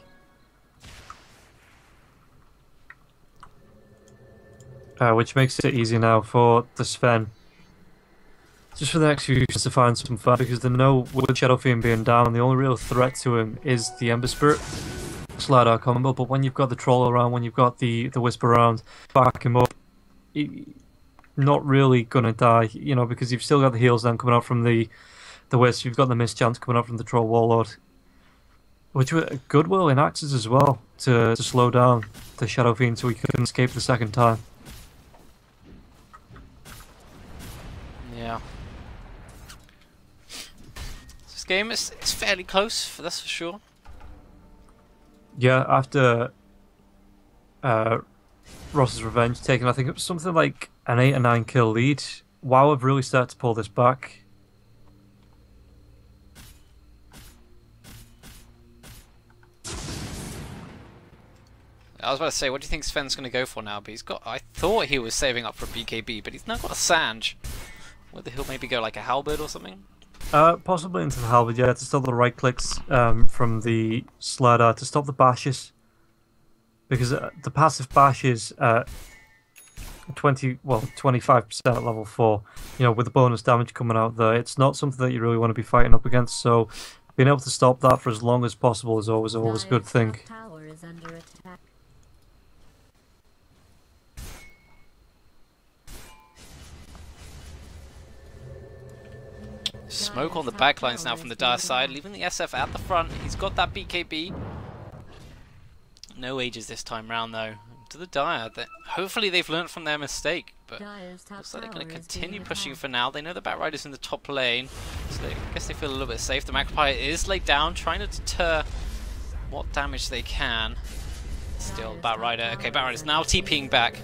Which makes it easy now for the Sven. Just for the next few seasons to find some fun, because they know with Shadow Fiend being down, the only real threat to him is the Ember Spirit Slardar combo. But when you've got the Troll around, when you've got the Wisp around, back him up, not really gonna die, you know, because you've still got the heals then coming out from the Wisp, you've got the Mischance coming out from the Troll Warlord. which were goodwill in axes as well to slow down the Shadow Fiend so he couldn't escape the second time. Yeah. This game is fairly close, that's for sure. Yeah, after Ross's Revenge taking, I think it was something like an 8 or 9 kill lead, WoW have really started to pull this back. I was about to say, what do you think Sven's going to go for now? But he's got. I thought he was saving up for a BKB, but he's now got a Sange. Whether he'll maybe go like a Halberd or something? Possibly into the Halberd, yeah, to stop the right clicks from the Slider, to stop the bashes. Because the passive bashes 25% at level 4, you know, with the bonus damage coming out there, it's not something that you really want to be fighting up against, so being able to stop that for as long as possible is always a good thing. Tower is under attack. Smoke on the backlines now from the Dire side, leaving the SF at the front. He's got that BKB. No ages this time round though. To the Dire. Hopefully they've learned from their mistake, but looks like they're going to continue pushing for now. They know the Batrider's in the top lane, so I guess they feel a little bit safe. The Magpie is laid down, trying to deter what damage they can. Still, Batrider. Okay, Batrider's now TPing back,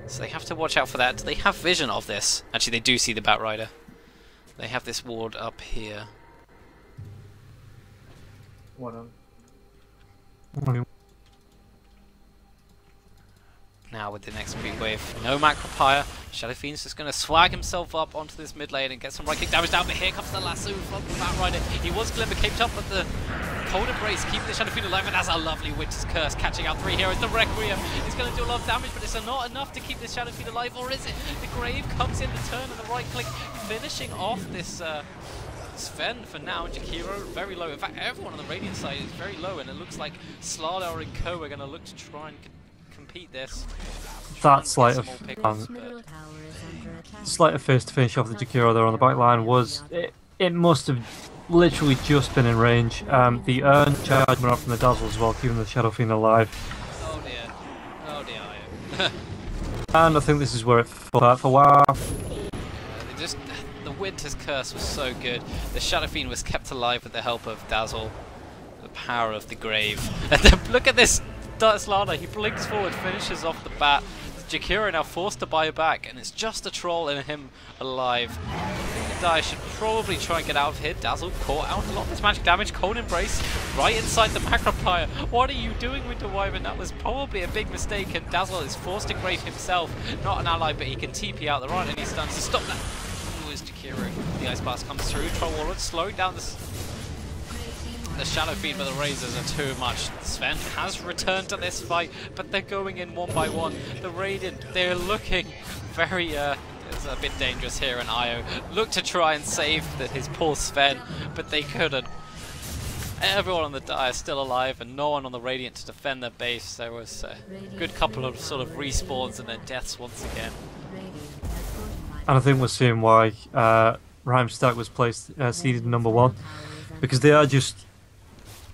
so they have to watch out for that. Do they have vision of this? Actually, they do see the Batrider. They have this ward up here. Now with the next big wave, no Macropire. Shadow Fiend's just going to swag himself up onto this mid lane and get some right click damage down. But here comes the lasso from the Batrider. He was glimmer caped up, but the cold embrace keeping the Shadow Fiend alive. And that's a lovely Winter's Curse catching out 3 heroes. The Requiem is going to do a lot of damage, but it's not enough to keep this Shadow Fiend alive, or is it? The Grave comes in the turn and the right click, finishing off this Sven for now. Jakiro very low. In fact, everyone on the Radiant side is very low, and it looks like Slardar and Co are going to look to try and compete this. That slight of face to finish off the Jakiro there on the back line was it must have literally just been in range. The Urn charge went off from the Dazzle as well, keeping the Shadow Fiend alive. Oh dear. Oh dear. And I think this is where it fell out for WoW. The Winter's Curse was so good. The Shadow Fiend was kept alive with the help of Dazzle. The power of the Grave. Look at this Slardar. He blinks forward, finishes off the bat. Jakiro now forced to buy back, and it's just a troll and him alive. The Dire should probably try and get out of here. Dazzle caught out a lot of this magic damage. Cold Embrace right inside the Macropire. What are you doing, Winter Wyvern? That was probably a big mistake, and Dazzle is forced to Grave himself. Not an ally, but he can TP out. There aren't any stuns to stop that. Who is Jakiro? The Ice Blast comes through. Troll Warlord slowing down the Shadow Fiend, but the Razors are too much. Sven has returned to this fight, but they're going in one by one. The Radiant, they're looking very, it's a bit dangerous here, and Io looked to try and save his poor Sven, but they couldn't. Everyone on the Dire is still alive, and no one on the Radiant to defend their base. There was a good couple of sort of respawns and then deaths once again. And I think we're seeing why Rhymestack was placed seeded number 1, because they are just...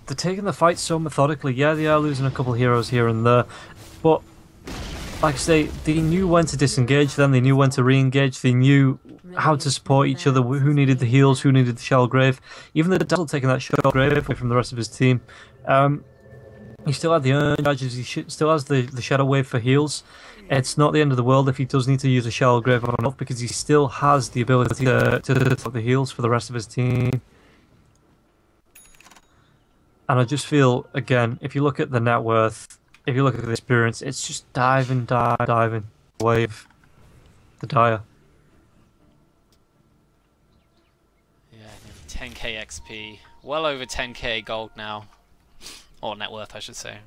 They're taking the fight so methodically. Yeah, they are losing a couple of heroes here and there, but like I say, they knew when to disengage them, they knew when to re-engage, they knew how to support each other, who needed the heals, who needed the Shell Grave. Even the Dazzle taking that Shell Grave away from the rest of his team. He still had the Urn charges, he still has the Shadow Wave for heals. It's not the end of the world if he does need to use a Shell Grave on off, because he still has the ability to take the heals for the rest of his team. And I just feel, again, if you look at the net worth, if you look at the experience, it's just diving wave the Dire. Yeah, 10k XP, well over 10k gold now, or net worth I should say.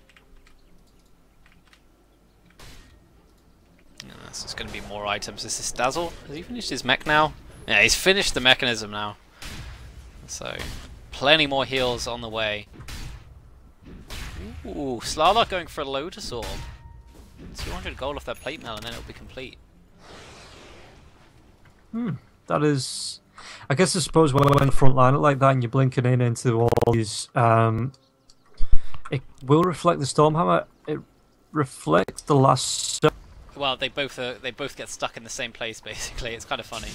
Yeah, this is going to be more items. Is this Dazzle? Has he finished his mech now? Yeah, he's finished the mechanism now. So, plenty more heals on the way. Ooh, Slardar going for a Lotus Orb. 200 gold off that plate mail and then it'll be complete. That is... I guess I suppose when you're in the front line like that and you're blinking into all these It will reflect the Stormhammer. It reflects the last. Well, they both get stuck in the same place basically. It's kind of funny.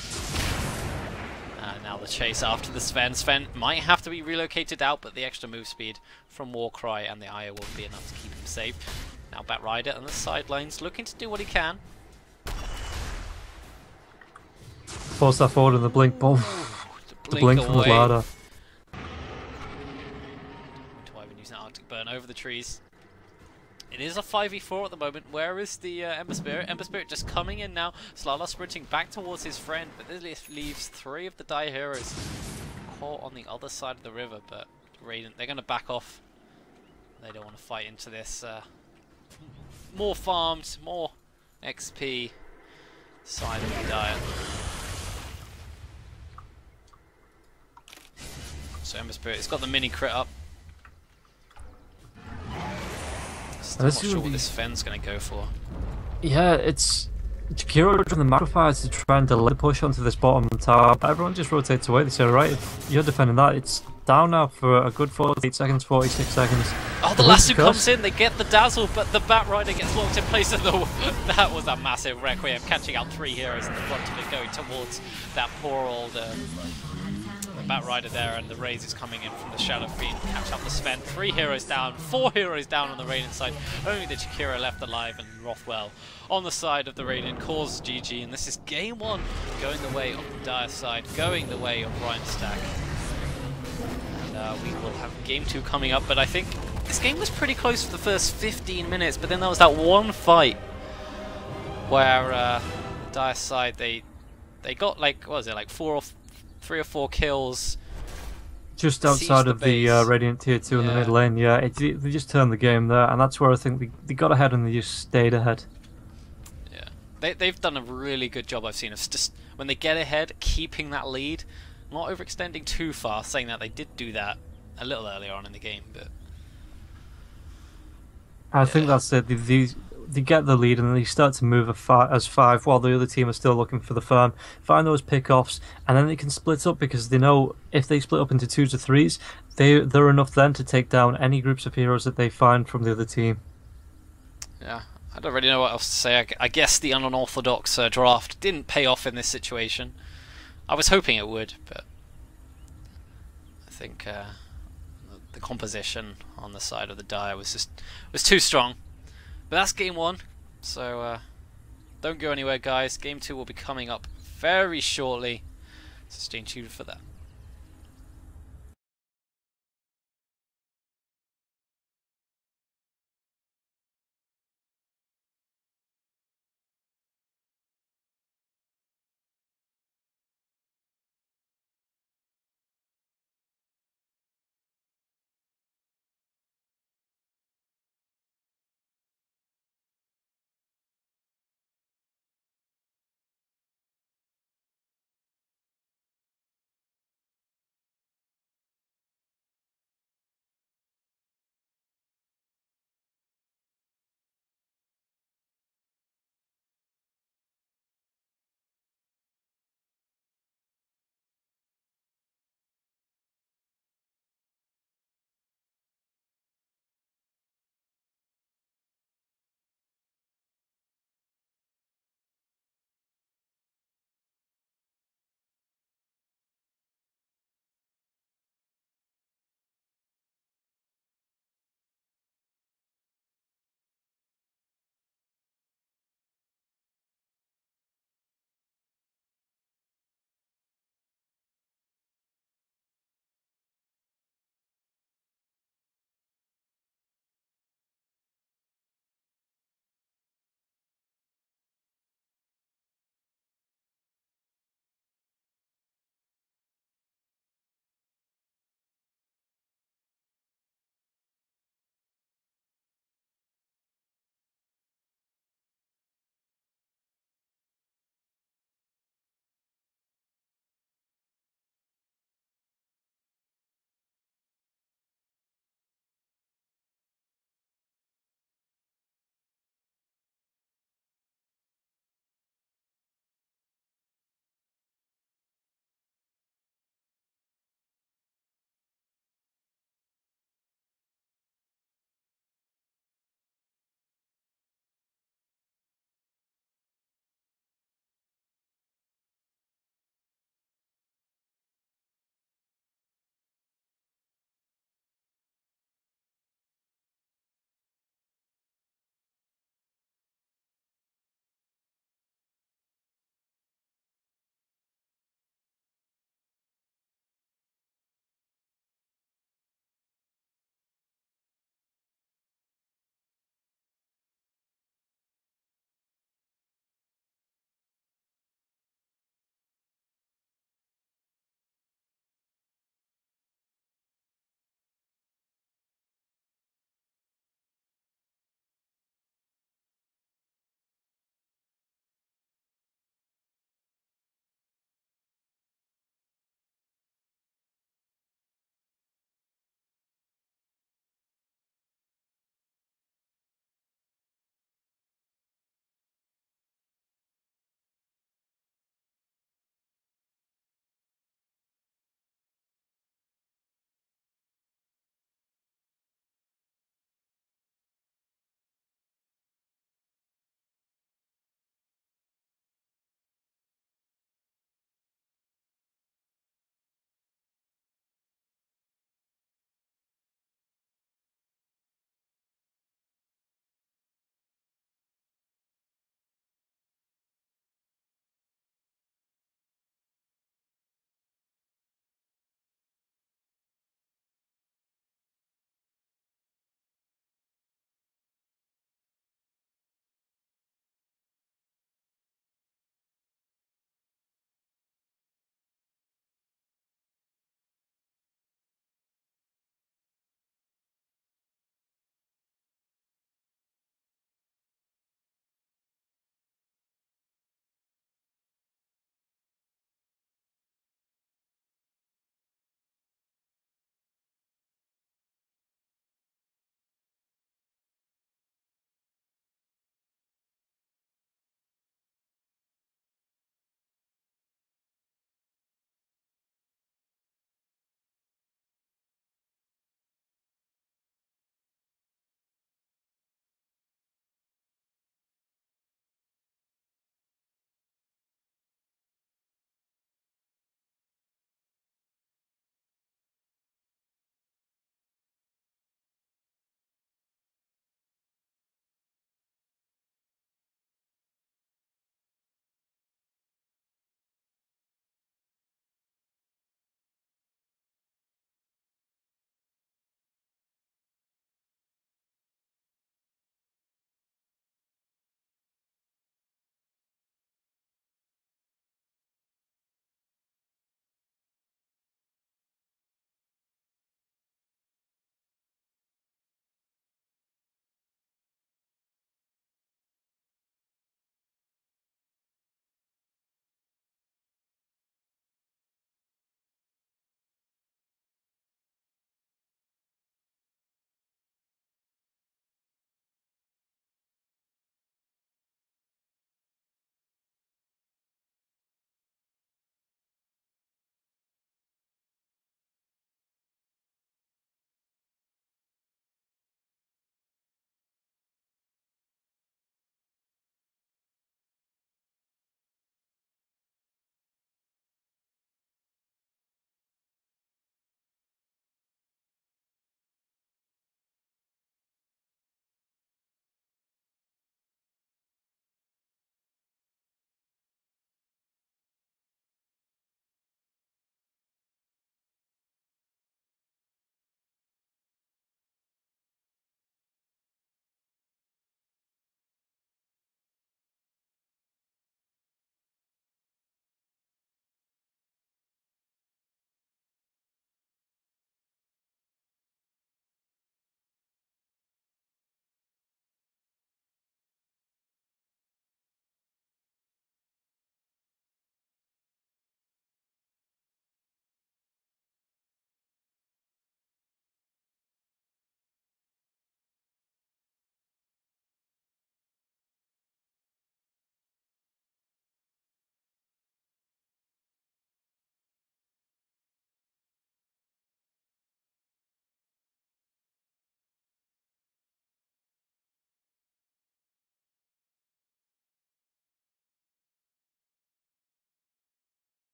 Now the chase after the Sven. Sven might have to be relocated out, but the extra move speed from Warcry and the Aya will be enough to keep him safe. Now Batrider on the sidelines, looking to do what he can. Force that forward and the blink. Boom. The blink from the ladder. Dwayne using Arctic Burn over the trees. It is a 5v4 at the moment. Where is the Ember Spirit? Ember Spirit just coming in now. Slala sprinting back towards his friend, but this leaves 3 of the Dire Heroes caught on the other side of the river. But Radiant, they're going to back off. They don't want to fight into this. More farmed, more XP side of the Dire. So Ember Spirit, it's got the mini crit up. I'm not sure what this Fen's going to go for. Yeah, it's Jakiro from the Magnifiers to try and delay the push onto this bottom tower. Everyone just rotates away. They say, right, if you're defending that, it's down now for a good 48 seconds, 46 seconds. Oh, the Lasso comes in, they get the dazzle, but the Batrider gets locked in place of the... That was a massive Requiem, catching out 3 heroes in the front of it, going towards that poor old... Batrider there, and the Raze is coming in from the Shadow Fiend to catch up the Sven. 3 heroes down, 4 heroes down on the Radiant side. Only the Jakiro left alive, and Rothwell on the side of the Radiant calls GG. And this is game 1 going the way of the Dire side, going the way of Ryan Stack. And we will have game 2 coming up, but I think this game was pretty close for the first 15 minutes, but then there was that one fight where the Dire side, they got like, what was it, like 3 or 4 kills just outside of the Radiant tier 2 in the mid lane. Yeah, they just turned the game there, and that's where I think they got ahead and they just stayed ahead. Yeah, they've done a really good job, I've seen, of just when they get ahead, keeping that lead, not overextending too far. Saying that, they did do that a little earlier on in the game, but I think that's it. They get the lead and then they start to move as 5 while the other team are still looking for the farm, find those pick-offs, and then they can split up because they know if they split up into 2s or 3s, they're enough then to take down any groups of heroes that they find from the other team. Yeah, I don't really know what else to say. I guess the unorthodox draft didn't pay off in this situation. I was hoping it would, but I think the composition on the side of the Dire was too strong. But that's game 1, so don't go anywhere, guys. Game 2 will be coming up very shortly, so stay tuned for that.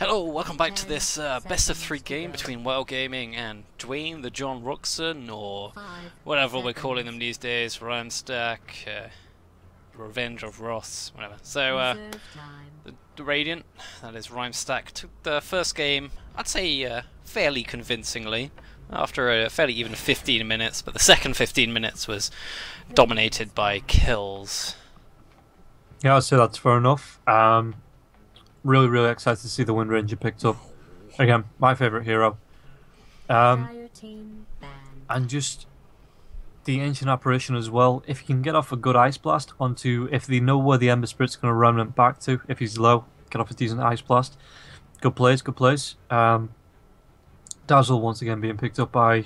Hello, welcome back to this best of 3 game between Waow Gaming and Dwayne, the John Rockson, or whatever we're calling them these days, Rhymestack, Revenge of Ross, whatever. So, the Radiant, that is Rhymestack, took the first game, I'd say fairly convincingly, after a fairly even 15 minutes, but the second 15 minutes was dominated by kills. Yeah, I'd say that's fair enough. Really excited to see the Wind Ranger picked up. Again, my favourite hero. And just the Ancient Apparition as well. If you can get off a good Ice Blast onto, if they know where the Ember Spirit's going to remnant back to, if he's low, get off a decent Ice Blast. Good plays, good plays. Dazzle once again being picked up by,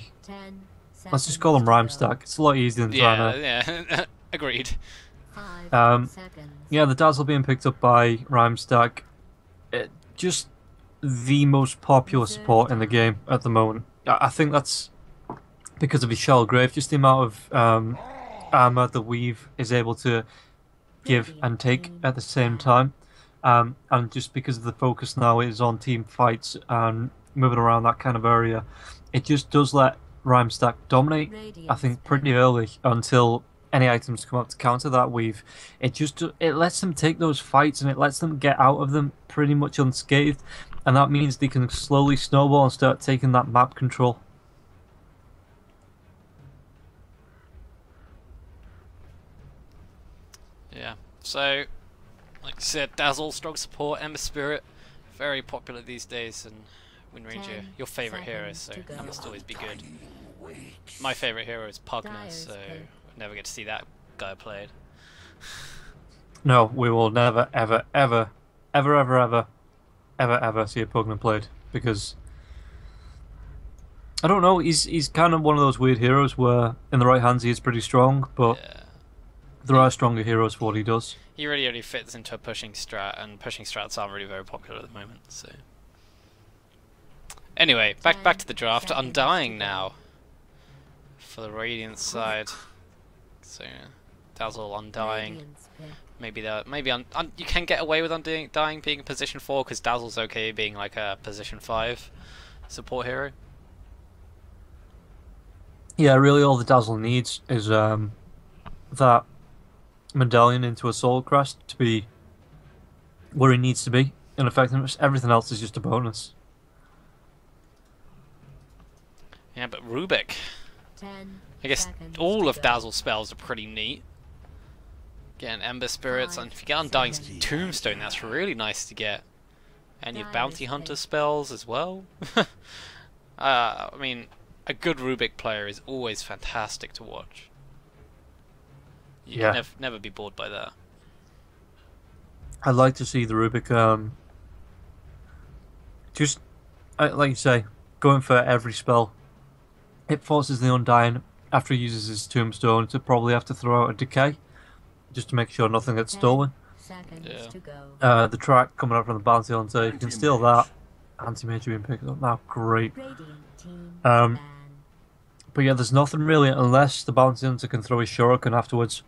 let's just call him Rhymestack. It's a lot easier than trying to... Yeah, agreed. Yeah, the Dazzle being picked up by Rhymestack. Just the most popular support in the game at the moment. I think that's because of his Shell Grave, just the amount of armor the Weave is able to give and take at the same time. And just because of the focus now is on team fights and moving around that kind of area, it just does let Rhymestack dominate, I think, pretty early until any items come up to counter that Weave. It lets them take those fights and it lets them get out of them pretty much unscathed, and that means they can slowly snowball and start taking that map control. Yeah, so like I said, Dazzle, strong support, Ember Spirit, very popular these days, and Wind Ranger, your favourite hero, so that must always be good. My favourite hero is Pugna, so never get to see that guy played. No, we will never, ever see a Pugna played, because I don't know, he's kind of one of those weird heroes where in the right hands he is pretty strong, but there are stronger heroes for what he does. He really only fits into a pushing strat, and pushing strats aren't really very popular at the moment, so... Anyway, back to the draft. Undying now for the Radiant side. So, Dazzle, Undying. Maybe you can get away with Undying being in position 4 because Dazzle's okay being like a position 5 support hero. Yeah, really all the Dazzle needs is that medallion into a Soul Crest to be where he needs to be in effectiveness. Everything else is just a bonus. Yeah, but Rubik. I guess all of Dazzle's spells are pretty neat. Getting Ember Spirits, and if you get Undying's Tombstone, that's really nice to get. And you have Bounty Hunter spells as well. I mean, a good Rubik player is always fantastic to watch. You can never be bored by that. I'd like to see the Rubik, just, like you say, going for every spell. It forces the Undying, after he uses his Tombstone, to probably have to throw out a Decay, just to make sure nothing gets stolen. The track coming up from the Bounty Hunter, if you can steal that, Anti-Major being picked up now, great. But yeah, there's nothing really, unless the Bounty Hunter can throw his Shuriken afterwards.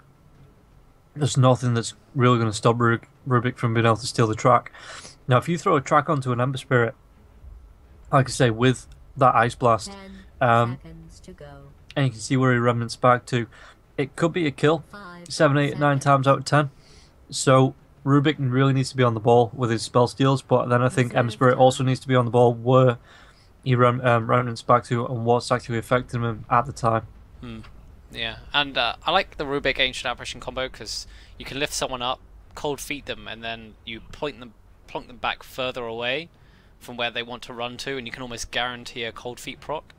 There's nothing that's really going to stop Rubik from being able to steal the track. Now, if you throw a track onto an Ember Spirit, like I say, with that Ice Blast, and you can see where he remnants back to, it could be a kill 7, 8, 9 times out of 10. So Rubik really needs to be on the ball with his spell steals, but then I think Ember Spirit also needs to be on the ball where he remnants back to and what's actually affecting him at the time. Yeah, and I like the Rubik Ancient Apparition combo because you can lift someone up, cold feet them, and then you plonk them back further away from where they want to run to, and you can almost guarantee a cold feet proc.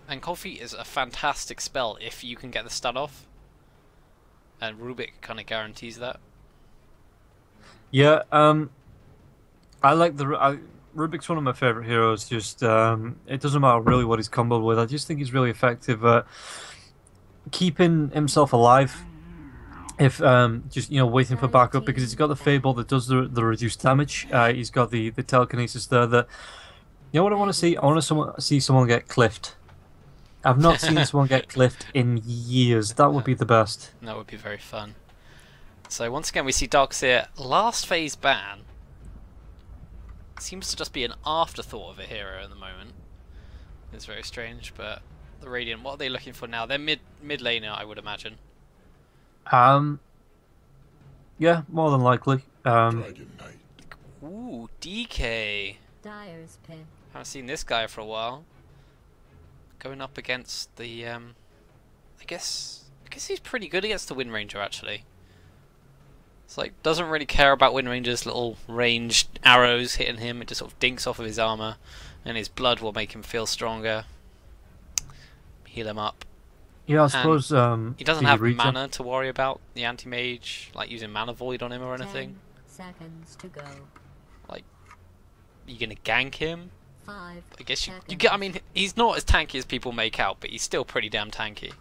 And Cold Feet is a fantastic spell if you can get the stun off, and Rubik kind of guarantees that. Yeah, I like Rubik's one of my favourite heroes. Just it doesn't matter really what he's comboed with. I just think he's really effective at keeping himself alive. If just waiting for backup, because he's got the Fable that does the reduced damage. He's got the telekinesis there. That what I want to see. I want to see someone get cliffed. I've not seen someone get cliffed in years. That would be the best. That would be very fun. So once again we see Darkseer last phase ban. seems to just be an afterthought of a hero at the moment. It's very strange, but the Radiant, what are they looking for now? They're mid laner, I would imagine. Yeah, more than likely. Ooh, DK. Dyer's pin. Haven't seen this guy for a while. Going up against the I guess he's pretty good against the Wind Ranger actually. It's like doesn't really care about Wind Ranger's little ranged arrows hitting him. It just sort of dinks off of his armor, and his blood will make him feel stronger. Heal him up. Yeah, I suppose. He doesn't have mana to worry about. The anti-mage, like using mana void on him or anything. 10 seconds to go. Like, you gonna gank him? 5 I guess you get. I mean, he's not as tanky as people make out, but he's still pretty damn tanky.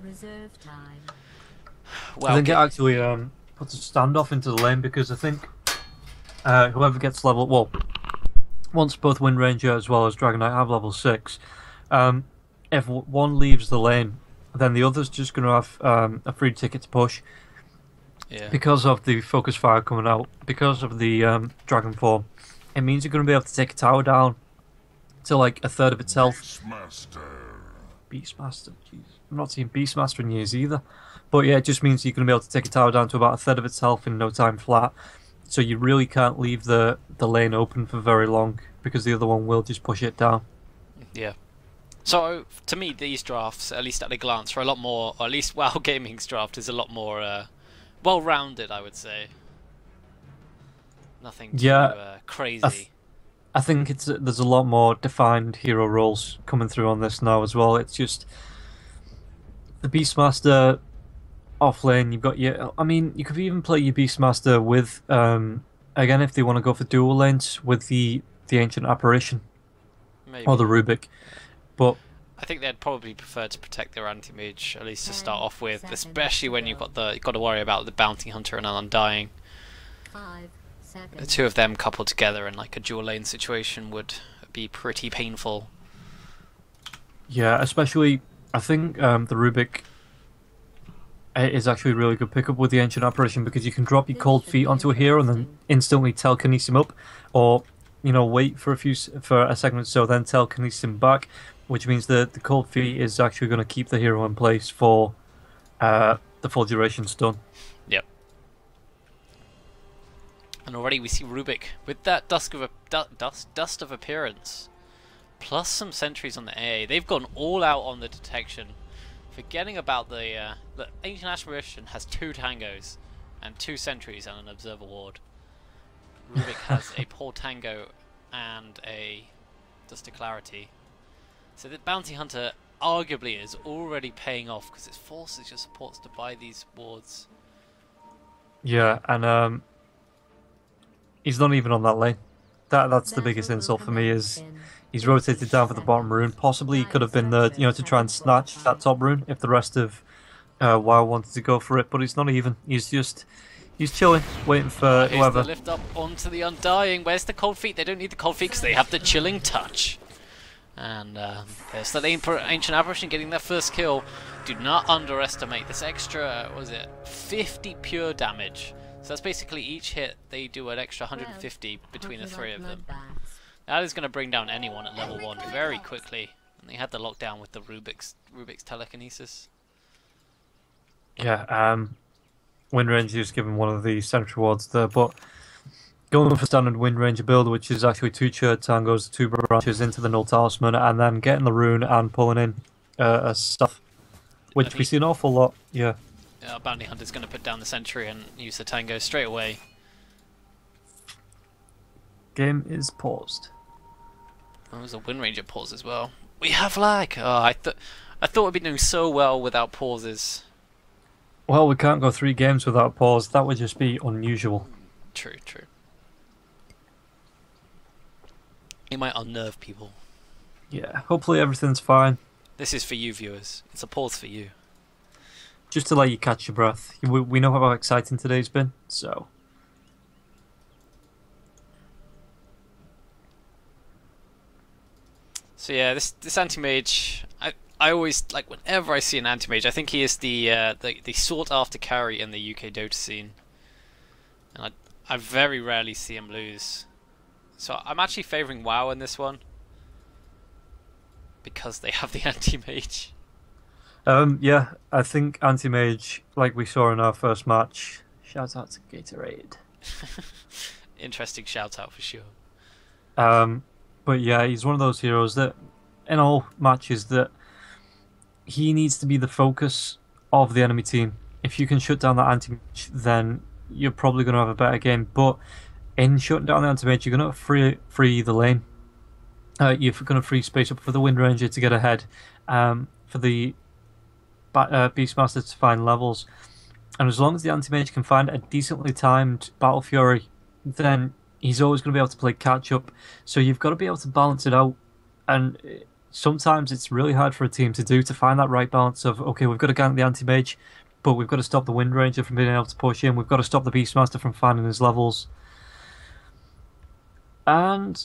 Reserve time. Well, I think it actually puts a standoff into the lane because I think whoever gets level, well, once both Wind Ranger as well as Dragon Knight have level 6, if one leaves the lane, then the other's just going to have a free ticket to push. Yeah. Because of the focus fire coming out, because of the dragon form, it means you're going to be able to take a tower down to like a third of its health. Beastmaster, jeez. I'm not seeing Beastmaster in years either. But yeah, it just means you're going to be able to take a tower down to about a third of its health in no time flat. So you really can't leave the lane open for very long because the other one will just push it down. Yeah. So to me, these drafts, at least at a glance, are a lot more, or at least WoW Gaming's draft is a lot more well-rounded, I would say. Nothing too crazy. I think there's a lot more defined hero roles coming through on this now as well. It's just the Beastmaster off lane. You've got your. I mean, you could even play your Beastmaster with again if they want to go for dual lanes with the Ancient Apparition. Maybe. Or the Rubik, but I think they'd probably prefer to protect their anti-mage at least to start off with, especially when you've got to worry about the Bounty Hunter and an Undying. 5 seconds. The two of them coupled together in like a dual lane situation would be pretty painful. Yeah, especially I think the Rubik is actually a really good pickup with the Ancient Apparition because you can drop your cold feet onto a hero and then instantly telekinesis him up, or wait for a second or so, then telekinesis him back, which means the cold feet is actually going to keep the hero in place for the full duration stun. Yep. And already we see Rubik with that dust of appearance, plus some sentries on the AA. They've gone all out on the detection, forgetting about the Ancient Apparition has 2 tangos and 2 sentries and an observer ward. Rubik has a poor tango and a Dust of Clarity. So the Bounty Hunter arguably is already paying off because it forces your supports to buy these wards. Yeah, and he's not even on that lane. That's the biggest insult for me is he's rotated down for the bottom rune. Possibly he could have been there, to try and snatch that top rune if the rest of WoW wanted to go for it, but he's not even. He's chilling, waiting for whoever. The lift up onto the Undying. Where's the cold feet? They don't need the cold feet because they have the chilling touch. And there's the Ancient Apparition getting their first kill. Do not underestimate this extra, 50 pure damage. So that's basically each hit they do an extra 150 between the 3 of them. That is going to bring down anyone at level 1 very quickly. And they had the lockdown with the Rubik's telekinesis. Yeah, Wind Ranger is given one of the central wards there, but going for standard Wind Ranger build, which is actually 2 Churd Tangos, 2 branches into the Null Talisman, and then getting the rune and pulling in stuff, which we see an awful lot. Yeah. Bounty Hunter's going to put down the sentry and use the Tango straight away. Game is paused. There was a Wind Ranger pause as well. We have lag. Oh, I thought we'd be doing so well without pauses. Well, we can't go 3 games without pause. That would just be unusual. True. It might unnerve people. Yeah, hopefully everything's fine. This is for you, viewers. It's a pause for you. Just to let you catch your breath. We know how exciting today's been, so... So yeah, this anti-mage, I always, like, whenever I see an anti-mage, I think he is the sought-after carry in the UK Dota scene. And I very rarely see him lose. So I'm actually favouring WoW in this one because they have the anti-mage. Yeah, I think anti-mage, like we saw in our first match. Shout out to Gatorade. Interesting shout out for sure. But yeah, he's one of those heroes that, in all matches, that he needs to be the focus of the enemy team. If you can shut down that anti-mage, then you're probably going to have a better game. But in shutting down the anti-mage, you're going to free the lane. You're going to free space up for the Wind Ranger to get ahead, for the Beastmaster to find levels. And as long as the anti-mage can find a decently timed Battle Fury, then he's always going to be able to play catch-up. So you've got to be able to balance it out. And sometimes it's really hard for a team to find that right balance of, okay, we've got to gank the anti-mage, but we've got to stop the Wind Ranger from being able to push in. We've got to stop the Beastmaster from finding his levels. And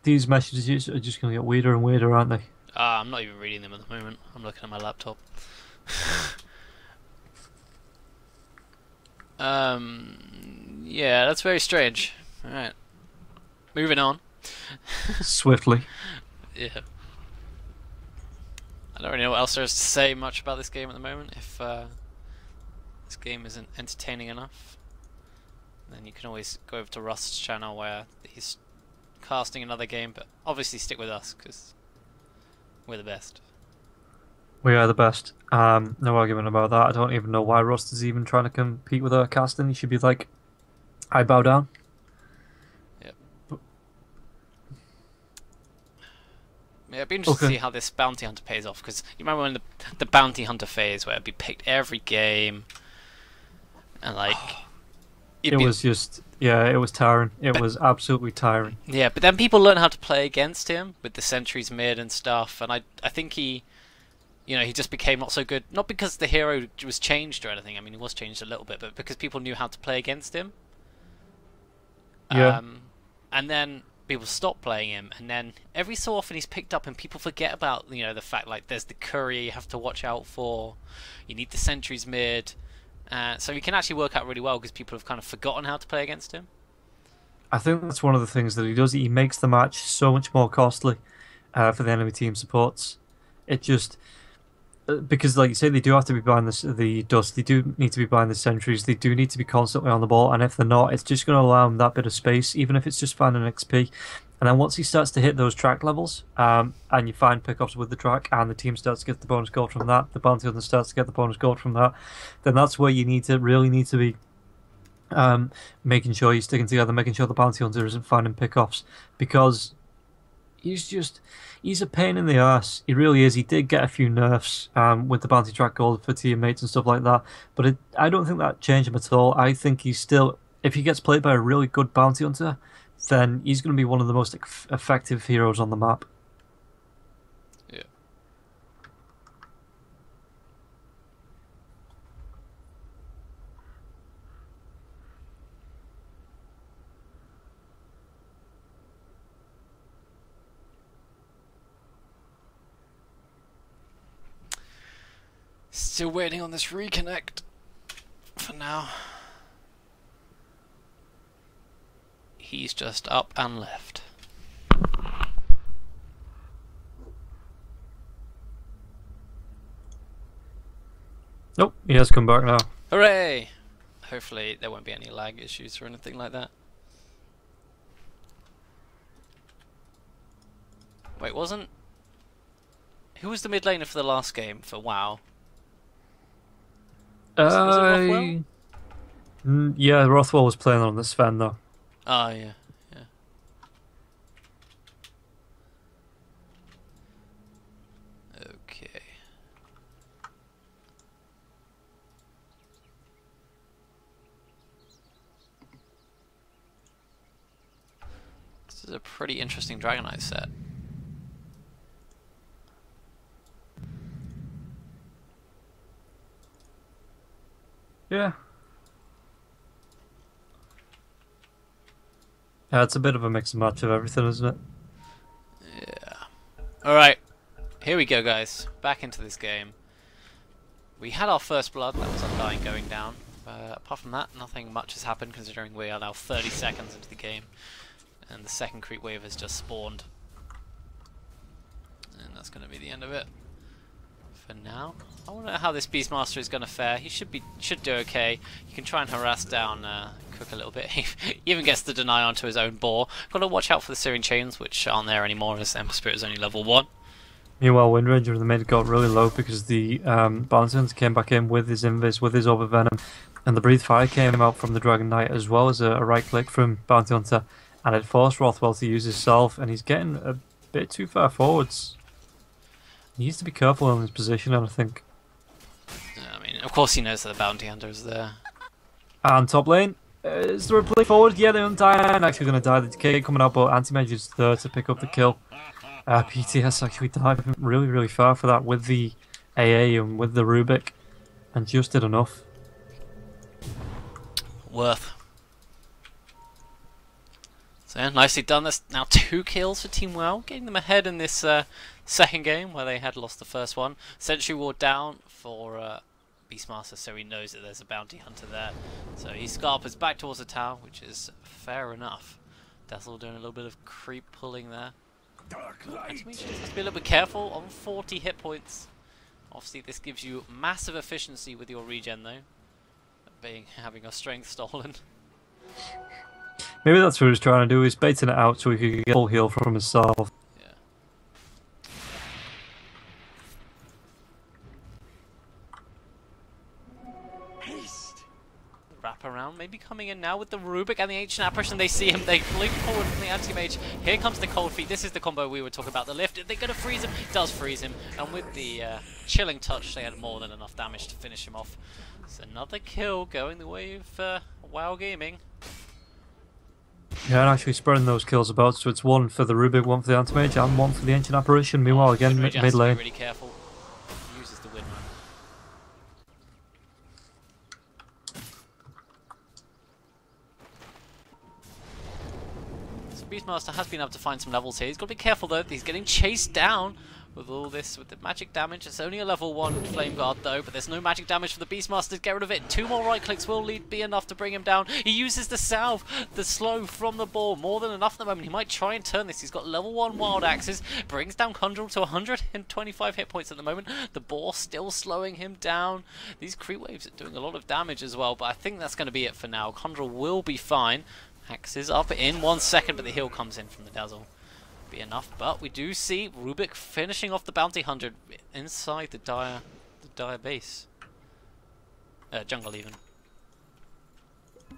these messages are just going to get weirder and weirder, aren't they? I'm not even reading them at the moment. I'm looking at my laptop. Yeah, that's very strange. Alright. Moving on. Swiftly. Yeah. I don't really know what else there is to say much about this game at the moment. If this game isn't entertaining enough, then you can always go over to Rust's channel where he's casting another game, but obviously stick with us because we're the best. We are the best. No argument about that. I don't even know why Rust is even trying to compete with our casting. He should be like, I bow down. Yep. Yeah, it'd be interesting to see how this bounty hunter pays off, because you remember when the bounty hunter phase where it'd be picked every game, and like it was just, yeah, it was tiring. It was absolutely tiring. Yeah, but then people learn how to play against him with the sentries mid and stuff, and I think he, you know, he just became not so good. Not because the hero was changed or anything. I mean, he was changed a little bit, but because people knew how to play against him. Yeah. And then people stopped playing him, and then every so often he's picked up, and people forget about, you know, the fact like there's the courier you have to watch out for. You need the sentries mid. So he can actually work out really well because people have kind of forgotten how to play against him. I think that's one of the things that he does. He makes the match so much more costly for the enemy team supports. It just, because like you say, they do have to be buying the dust. They do need to be buying the sentries. They do need to be constantly on the ball. And if they're not, it's just going to allow him that bit of space, even if it's just finding XP. And then once he starts to hit those track levels, and you find pickups with the track, and the team starts to get the bonus gold from that, the bounty hunter starts to get the bonus gold from that, then that's where you really need to be making sure you're sticking together, making sure the bounty hunter isn't finding pickups, because he's a pain in the arse. He really is. He did get a few nerfs with the bounty track gold for teammates and stuff like that, but I don't think that changed him at all. I think he's still, if he gets played by a really good bounty hunter, then he's going to be one of the most effective heroes on the map. Yeah. Still waiting on this reconnect for now. He's just up and left. Nope, he has come back now. Hooray! Hopefully there won't be any lag issues or anything like that. Wait, who was the mid laner for the last game for WoW? Was it Rothwell? Yeah, Rothwell was playing on the Sven though. Oh, yeah, yeah. Okay. This is a pretty interesting Dragonite set. Yeah. Yeah, it's a bit of a mix and match of everything, isn't it? Yeah. Alright. Here we go, guys. Back into this game. We had our first blood. That was Undying going down. Apart from that, nothing much has happened, considering we are now 30 seconds into the game. And the second creep wave has just spawned. And that's going to be the end of it for now. I wonder how this Beastmaster is going to fare. He should do okay. You can try and harass down Cook a little bit. He even gets the deny onto his own boar. Got to watch out for the Searing Chains, which aren't there anymore as Ember Spirit is only level 1. Meanwhile, Wind Ranger in the mid got really low because the Bounty Hunter came back in with his Invis, with his Overvenom, and the Breathe Fire came out from the Dragon Knight as well as a right click from Bounty Hunter, and it forced Rothwell to use his Self, and he's getting a bit too far forwards. He needs to be careful in his position, I think. I mean, of course he knows that the Bounty Hunter is there. And top lane, is there a play forward? Yeah, the Undying actually going to die. The Decay coming out, but Anti-Mage is there to pick up the kill. PTS actually diving really, really far for that with the AA and with the Rubik, and just did enough. Worth. So yeah, nicely done. That's now 2 kills for Team Waow, getting them ahead in this second game where they had lost the first one. Sentry Ward down for Beastmaster, so he knows that there's a Bounty Hunter there. So he scarpers back towards the tower, which is fair enough. Dazzle doing a little bit of creep pulling there. Just be a little bit careful on 40 hit points. Obviously this gives you massive efficiency with your regen though, having your strength stolen. Maybe that's what he's trying to do, is baiting it out so he could get full heal from himself. Wrap around, maybe coming in now with the Rubik and the Ancient Apparition. They see him, they blink forward from the Anti-Mage. Here comes the Cold Feet. This is the combo we were talking about. The lift, they're going to freeze him. Does freeze him. And with the Chilling Touch, they had more than enough damage to finish him off. It's another kill going the way of WoW Gaming. Yeah, and actually spreading those kills about, so it's 1 for the Rubik, 1 for the Anti-Mage, and 1 for the Ancient Apparition. Meanwhile, again, mid lane. Really careful. Uses the Wind Run. Beastmaster has been able to find some levels here. He's got to be careful though. He's getting chased down with all this, with the magic damage. It's only a level 1 Flame Guard though, but there's no magic damage for the Beastmaster to get rid of it. 2 more right clicks will be enough to bring him down. He uses the salve, the slow from the ball, more than enough at the moment. He might try and turn this. He's got level 1 Wild Axes, brings down Conjure to 125 hit points at the moment. The ball still slowing him down. These creep waves are doing a lot of damage as well, but I think that's going to be it for now. Conjure will be fine. Axes up in 1 second, but the heal comes in from the Dazzle. Be enough, but we do see Rubik finishing off the Bounty Hunter inside the dire base. Jungle even. I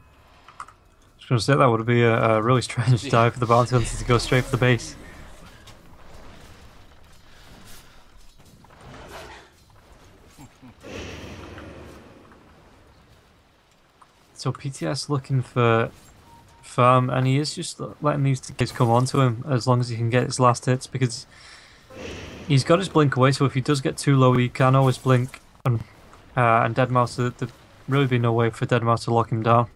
was going to say that would be a really strange dive for the Bounty Hunter to go straight for the base. So PTS looking for farm, and he is just letting these guys come onto him as long as he can get his last hits, because he's got his blink away, so if he does get too low he can always blink, and Deadmau5, there'd really be no way for Deadmau5 to lock him down.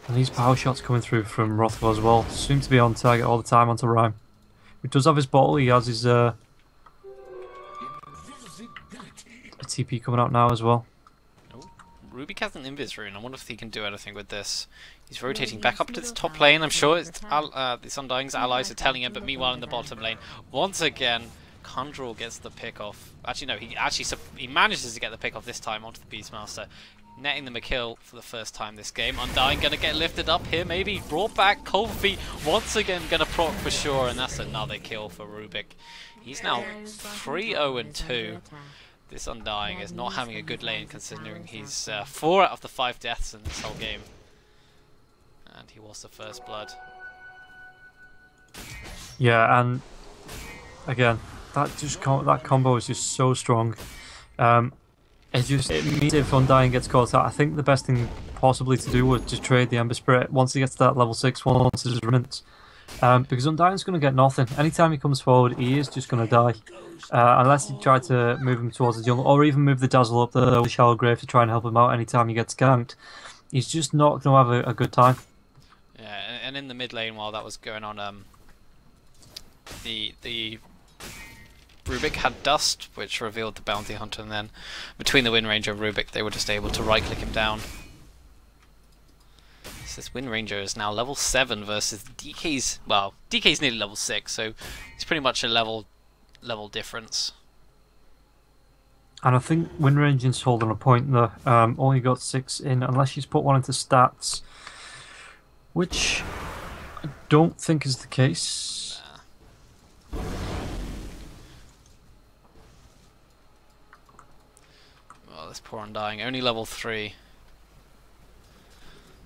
And these power shots coming through from Rothwell as well seem to be on target all the time onto Rhyme, who does have his bottle. He has his TP coming out now as well. Rubik has an Invis rune. I wonder if he can do anything with this. He's rotating back up to this top lane. I'm sure it's this Undying's allies are telling him, but meanwhile in the bottom lane, once again, Conjure gets the pick off. Actually, no, he manages to get the pick off this time onto the Beastmaster, netting them a kill for the first time this game. Undying gonna get lifted up here, maybe brought back. Cold Feet once again gonna proc for sure, and that's another kill for Rubik. He's now 3-0-2. This Undying is not having a good lane, considering he's 4 out of the 5 deaths in this whole game. And he was the first blood. Yeah, and again, that combo is just so strong. It means if Undying gets caught out, I think the best thing possibly to do would just trade the Ember Spirit once he gets to that level 6, once his remnants. Because Undying's going to get nothing. Anytime he comes forward, he is just going to die. Unless you try to move him towards the jungle, or even move the Dazzle up the Shallow Grave to try and help him out anytime he gets ganked. He's just not going to have a good time. Yeah, and in the mid lane while that was going on, the Rubik had Dust, which revealed the Bounty Hunter, and then between the Wind Ranger and Rubik, they were just able to right-click him down. So this Wind Ranger is now level 7 versus DK's. Well, DK's nearly level 6, so it's pretty much a level difference. And I think Wind Ranger's holding a point there. Only got 6 in, unless she's put one into stats, which I don't think is the case. Well, this poor Undying, only level 3.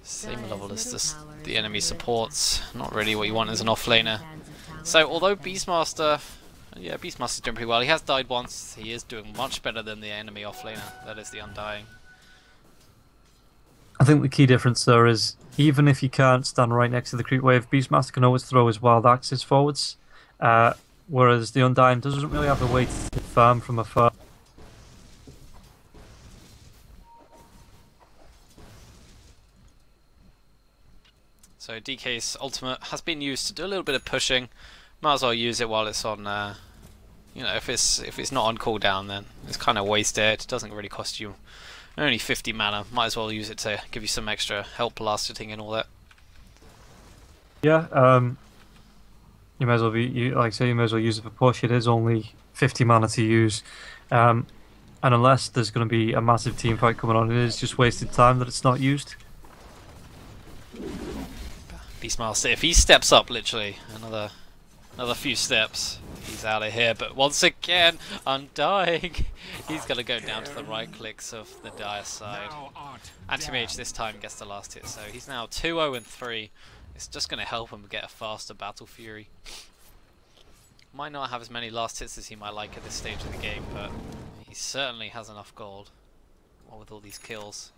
Same level as the enemy supports. Not really what you want as an offlaner. So, although Beastmaster... Yeah, Beastmaster's doing pretty well. He has died once. He is doing much better than the enemy offlaner. That is the Undying. I think the key difference there is, even if you can't stand right next to the creep wave, Beastmaster can always throw his wild axes forwards, whereas the Undying doesn't really have the way to farm from afar. So DK's ultimate has been used to do a little bit of pushing. Might as well use it while it's on, you know, if it's not on cooldown, then it's kind of wasted. It doesn't really cost you only 50 mana. Might as well use it to give you some extra help blasting and all that. Yeah, you may as well you may as well use it for push. It is only 50 mana to use, and unless there's going to be a massive team fight coming on, it is just wasted time that it's not used. Beastmaster, if he steps up, literally another few steps, he's out of here. But once again, Undying, he's going to go down to the right clicks of the dire side. Anti-Mage this time gets the last hit, so he's now 2-0-3. It's just going to help him get a faster Battle Fury. Might not have as many last hits as he might like at this stage of the game, but he certainly has enough gold with all these kills.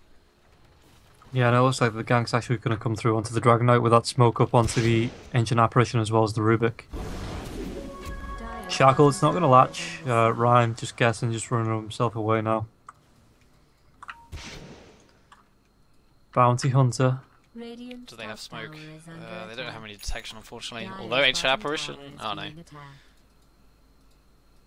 Yeah, and it looks like the gank's actually going to come through onto the Dragon Knight with that smoke up onto the Ancient Apparition as well as the Rubik. Shackle, it's not going to latch. Rhyme, just guessing, just running himself away now. Bounty Hunter. Do they have smoke? They don't have any detection, unfortunately. Although Ancient Apparition... Oh, no.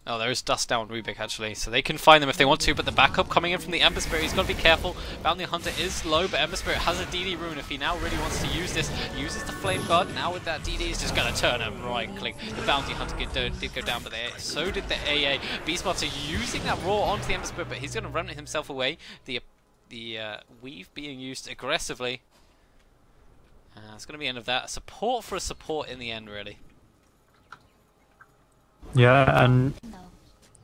Oh, there is dust down Rubik actually, so they can find them if they want to, but the backup coming in from the Ember Spirit, he's got to be careful. Bounty Hunter is low, but Ember Spirit has a DD rune. If he now really wants to use this, uses the Flame Guard, now with that DD, he's just going to turn and right click. The Bounty Hunter did go down, but so did the AA. Beastmaster using that Raw onto the Ember Spirit, but he's going to run himself away. The Weave being used aggressively. It's going to be the end of that. Support for a support in the end, really. Yeah, and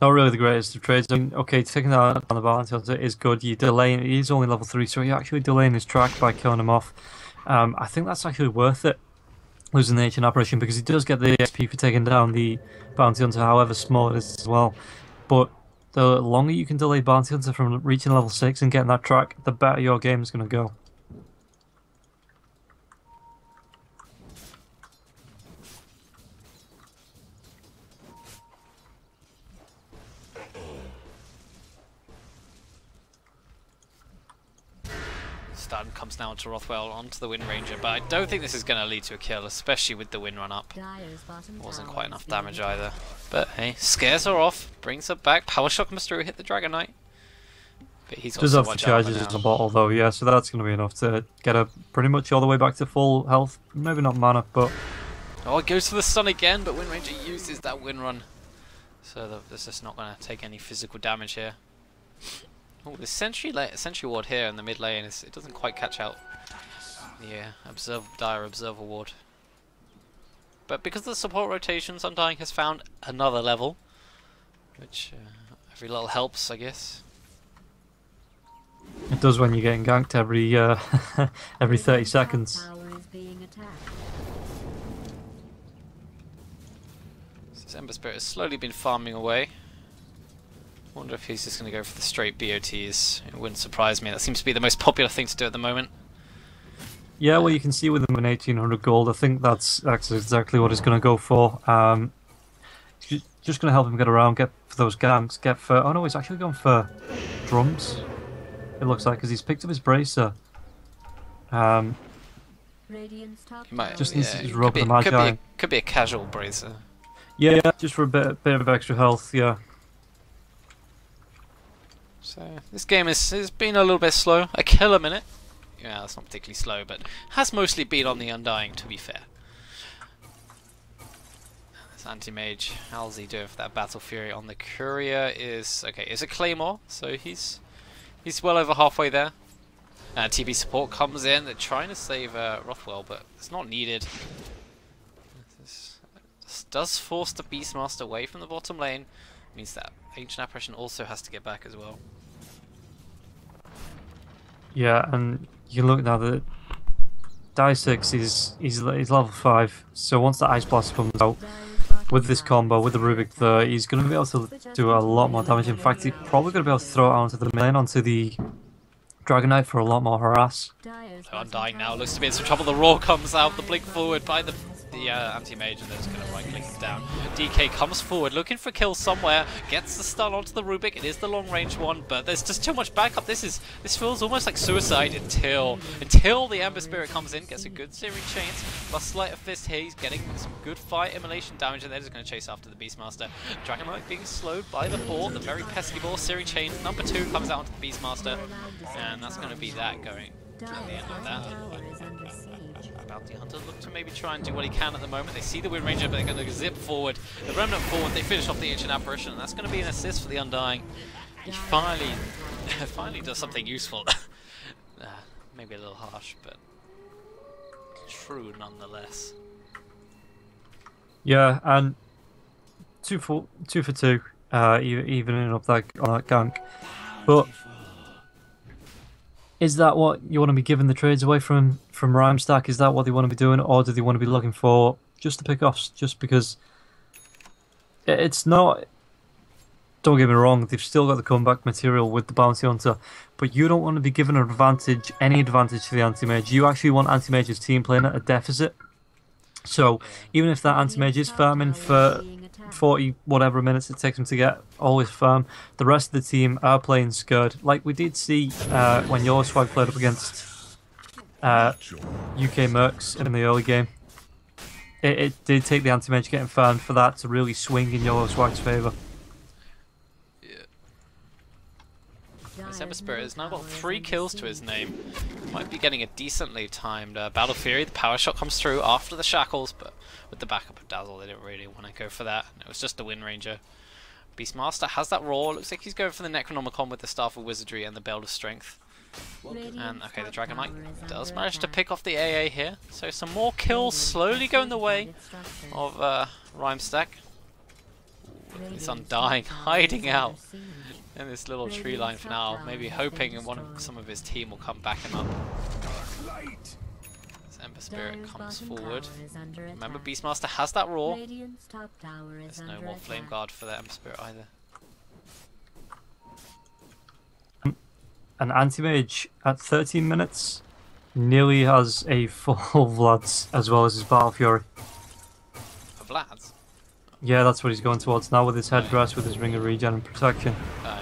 not really the greatest of trades. I mean, okay, taking that on the Bounty Hunter is good. You delay, he's only level 3, so you're actually delaying his track by killing him off. I think that's actually worth it, losing the Ancient Apparition, because he does get the XP for taking down the Bounty Hunter, however small it is as well. But the longer you can delay Bounty Hunter from reaching level 6 and getting that track, the better your game is going to go. Stun comes down to Rothwell onto the Wind Ranger, but I don't think this is going to lead to a kill, especially with the Wind run up. Wasn't quite enough damage either. But hey, scares her off, brings her back. Power Shock comes through, hit the Dragon Knight. But he's got does so have the much charges armor in now. the bottle though, yeah, so that's going to be enough to get her pretty much all the way back to full health. Maybe not mana, but... Oh, it goes for the stun again, but Wind Ranger uses that Wind Run. So this is not going to take any physical damage here. Oh, the Sentry Ward here in the mid lane, it doesn't quite catch out the Dire Observer Ward. But because of the support rotations, Undying has found another level, which every little helps, I guess. It does when you're getting ganked every every 30 seconds. This Ember Spirit has slowly been farming away. Wonder if he's just going to go for the straight BOTs. It wouldn't surprise me. That seems to be the most popular thing to do at the moment. Yeah, well, you can see with him in 1800 gold, I think that's exactly what he's going to go for. Just going to help him get around, get for those ganks, get for... Oh no, he's actually going for drums, it looks like, because he's picked up his bracer. He might, just needs to rub the Magi. Could be a casual bracer. Yeah, just for a bit of extra health, yeah. So this game has been a little bit slow. A kill a minute yeah, that's not particularly slow, but has mostly been on the Undying, to be fair. This Anti-Mage, how's he doing for that Battle Fury on the Courier? Is okay. Is a Claymore, so he's well over halfway there. TB support comes in. They're trying to save Rothwell, but it's not needed. This does force the Beastmaster away from the bottom lane. Means that Ancient Apparition also has to get back as well. Yeah, and you look now that Die 6 is level 5, so once the Ice Blast comes out with this combo, with the Rubik there, he's going to be able to do a lot more damage. In fact, he's probably going to be able to throw it onto the lane, onto the Dragon Knight for a lot more harass. So Undying now looks to be in some trouble. The Roar comes out, the blink forward by the Anti-Mage, and they're just going to right-click him down. DK comes forward, looking for kills somewhere, gets the stun onto the Rubik. It is the long-range one, but there's just too much backup. This feels almost like suicide until the Ember Spirit comes in, gets a good Searing Chains, plus Sleight of Fist here. He's getting some good fire immolation damage, and they're just going to chase after the Beastmaster. Dragon Knight being slowed by the ball, the very pesky ball. Searing Chains number 2 comes out onto the Beastmaster, and that's going to be that going to the end of that. Bounty Hunter look to maybe try and do what he can at the moment. They see the Wind Ranger, but they're going to zip forward. The Remnant forward, they finish off the Ancient Apparition, and that's going to be an assist for the Undying. He finally does something useful. Maybe a little harsh, but true nonetheless. Yeah, and 2 for 2, evening up that on that gank. But is that what you want to be giving the trades away from Rhyme Stack? Is that what they want to be doing, or do they want to be looking for just the pick-offs? Just because it's not. Don't get me wrong; they've still got the comeback material with the Bounty Hunter, but you don't want to be giving an advantage, any advantage to the Anti-Mage. You actually want Anti-Mage's team playing at a deficit. So even if that Anti-Mage is farming for 40 whatever minutes it takes him to get always firm, the rest of the team are playing scared, like we did see when YOLOSWAG played up against UK Mercs in the early game. It did take the Anti-Mage getting farmed for that to really swing in YOLOSWAG's favour. This Ember Spirit has now got 3 kills to his name. Might be getting a decently timed Battle Fury. The power shot comes through after the shackles, but with the backup of Dazzle, they didn't really want to go for that. It was just the Wind Ranger. Beastmaster has that Roar. Looks like he's going for the Necronomicon with the Staff of Wizardry and the Belt of Strength. And okay, the Dragon Knight does manage to pick off the AA here. So some more kills slowly going the way of Rhyme Stack. It's Undying hiding out in this little tree line for now, maybe hoping some of his team will come back him up. As Ember Spirit comes forward. Remember, Beastmaster has that Roar. There's no more Flame Guard for the Ember Spirit either. An Anti-Mage at 13 minutes nearly has a full Vlad's as well as his Battle Fury. For Vlad's? Yeah, that's what he's going towards now with his headdress, with his Ring of Regen and Protection. Yeah.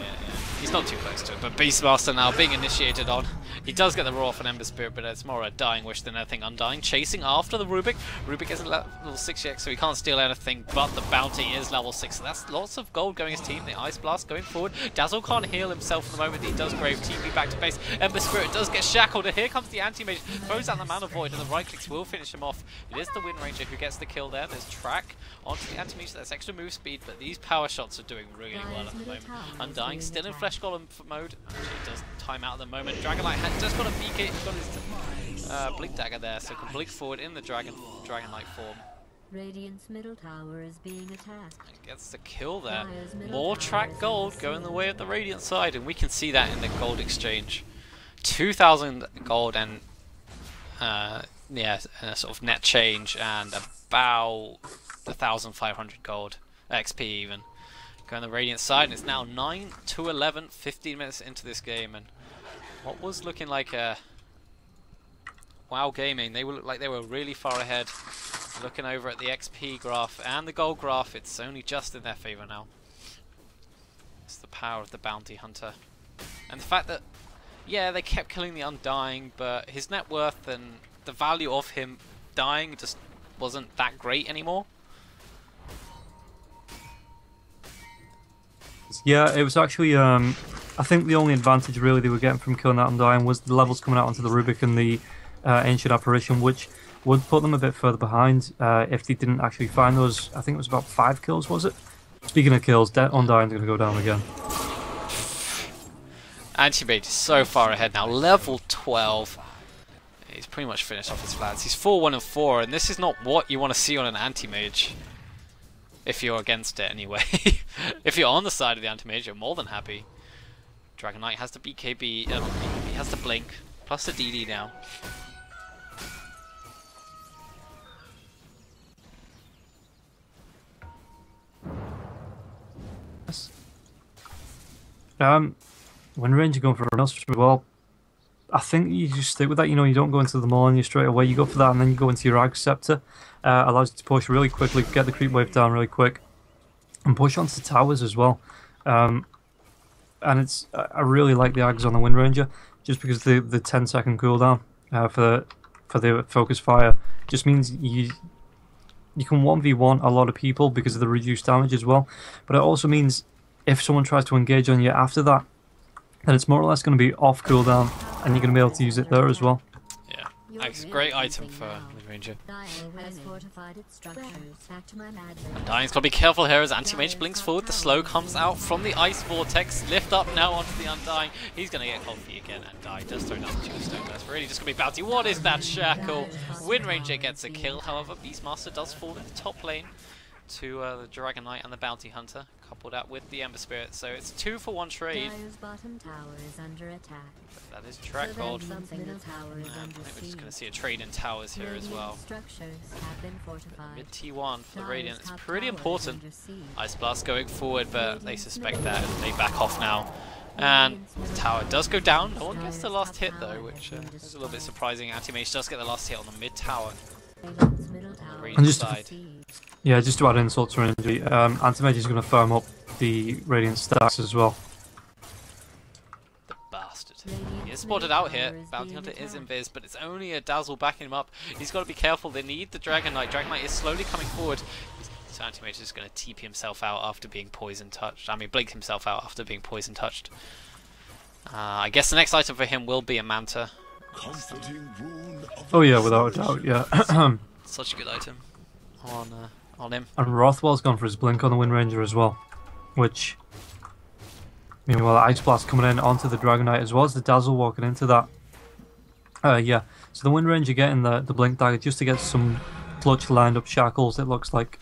He's not too close to it, but Beastmaster now being initiated on. He does get the Roar off an Ember Spirit, but it's more a dying wish than anything. Undying chasing after the Rubik. Rubik isn't level 6 yet, so he can't steal anything, but the Bounty is level 6, so that's lots of gold going his team. The Ice Blast going forward. Dazzle can't heal himself at the moment. He does Grave TP back to base. Ember Spirit does get shackled, and here comes the Anti-Mage. Throws out the Mana Void, and the right clicks will finish him off. It is the Wind Ranger who gets the kill there. There's Track onto the Anti-Mage, so that's extra move speed, but these power shots are doing really well at the moment. Undying still in Flesh Golem mode. Actually does time out at the moment. Dragonlight had just got a BK, got his Blink Dagger there, so can blink forward in the Dragonlight form. Radiant's middle tower is being attacked. And gets the kill there. More Track gold going the way of the Radiant side, and we can see that in the gold exchange. 2,000 gold and yeah, a sort of net change, and about 1,500 gold XP even. Going the Radiant side, and it's now 9 to 11, 15 minutes into this game, and what was looking like a Wow Gaming, they looked like they were really far ahead. Looking over at the XP graph and the gold graph, it's only just in their favour now. It's the power of the Bounty Hunter, and the fact that, yeah, they kept killing the Undying, but his net worth and the value of him dying just wasn't that great anymore. Yeah, it was actually, I I think the only advantage really they were getting from killing that Undying was the levels coming out onto the Rubik and the Ancient Apparition, which would put them a bit further behind if they didn't actually find those. I think it was about 5 kills, was it? Speaking of kills, Undying's going to go down again. Anti-Mage is so far ahead now, level 12. He's pretty much finished off his flats. He's 4-1 and 4, and this is not what you want to see on an Anti-Mage. If you're against it anyway. If you're on the side of the Anti-Mage, you're more than happy. Dragon Knight has the BKB, he has the Blink, plus the DD now. When Ranger going for an else, well, I think you just stick with that. You know, you don't go into the Millennia straight away. You go for that, and then you go into your Ag Scepter. Allows you to push really quickly, get the creep wave down really quick, and push onto towers as well. And it's I really like the Ags on the Wind Ranger, just because the 10-second cooldown for the focus fire just means you can 1v1 a lot of people because of the reduced damage as well. But it also means if someone tries to engage on you after that, then it's more or less going to be off cooldown, and you're going to be able to use it there as well. Yeah, it's a great item for Wind Ranger. Undying's got to be careful here as Anti-Mage blinks forward. The slow comes out from the Ice Vortex. Lift up now onto the Undying. He's going to get cold feet again and die. Does throw down the Tombstone. That's really just going to be bounty. What is that shackle? Wind Ranger gets a kill. However, Beastmaster does fall in the top lane to the Dragon Knight and the Bounty Hunter, coupled out with the Ember Spirit. So it's a 2-for-1 trade. That is track gold. And I think we're just going to see a trade in towers here as well. Mid T1 for the Radiant is pretty important. Ice Blast going forward, but they suspect that and they back off now. And the tower does go down. No one gets the last hit though, which is a little bit surprising. Anti-Mage does get the last hit on the mid tower. And just to add insult to injury, Anti-Mage is going to firm up the Radiant stacks as well. The bastard. He is spotted out here. Bounty Hunter is invis, but it's only a Dazzle backing him up. He's got to be careful. They need the Dragon Knight. Dragon Knight is slowly coming forward. So Anti-Mage is going to TP himself out after being poison touched. I mean, blink himself out after being poison touched. I guess the next item for him will be a Manta. Oh yeah, without a doubt, yeah. Such a good item on him. And Rothwell's gone for his blink on the Wind Ranger as well, which meanwhile Ice Blast coming in onto the Dragon Knight as well as the Dazzle walking into that. Yeah, so the Wind Ranger getting the blink dagger just to get some clutch lined up shackles, it looks like.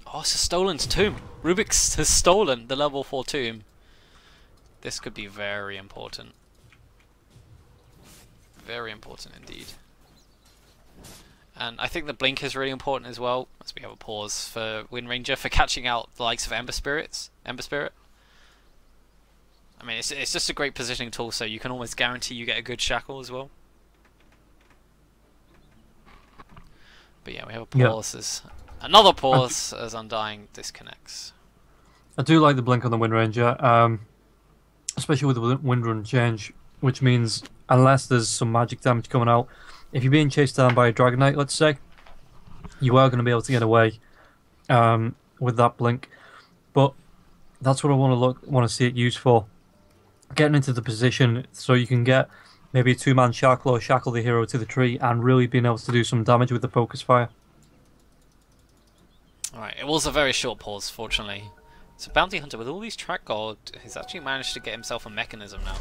Oh, it's a stolen tomb. Rubik's has stolen the level 4 tomb. This could be very important. Very important indeed. And I think the blink is really important as well, as we have a pause for Wind Ranger for catching out the likes of Ember Spirit. I mean, it's just a great positioning tool, so you can almost guarantee you get a good shackle as well. But yeah, we have a pause. As another pause as Undying disconnects. I do like the blink on the Wind Ranger, especially with the Wind Run change, which means unless there's some magic damage coming out, if you're being chased down by a Dragon Knight, let's say, you are going to be able to get away with that blink. But that's what I want to see it used for. Getting into the position so you can get maybe a 2-man shackle or shackle the hero to the tree and really being able to do some damage with the focus fire. Alright, it was a very short pause, fortunately. So Bounty Hunter, with all these track gold, has actually managed to get himself a mechanism now.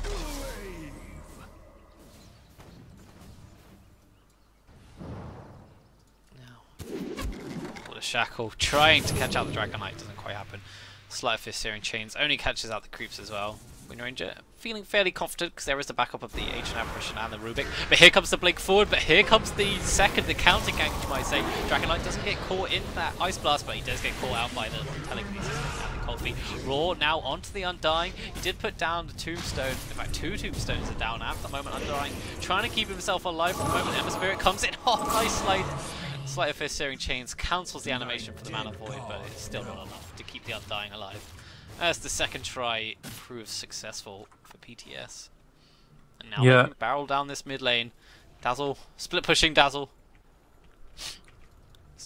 A shackle, trying to catch out the Dragon Knight, doesn't quite happen. Sleight of Fist Searing Chains only catches out the creeps as well. Wind Ranger feeling fairly confident because there is the backup of the Ancient Apparition and the Rubik. But here comes the blink forward, but here comes the counter gank, you might say. Dragon Knight doesn't get caught in that Ice Blast, but he does get caught out by the Telekinesis and the Cold Feet. Raw now onto the Undying. He did put down the Tombstone. In fact, 2 Tombstones are down at the moment. Undying trying to keep himself alive for the moment. Ember Spirit comes in. Oh, nice slide. Sleight of Fist Searing Chains cancels the animation for the Mana Void, but it's still not enough to keep the Undying alive. As the second try proves successful for PTS. And now they can barrel down this mid lane. Dazzle, split pushing Dazzle.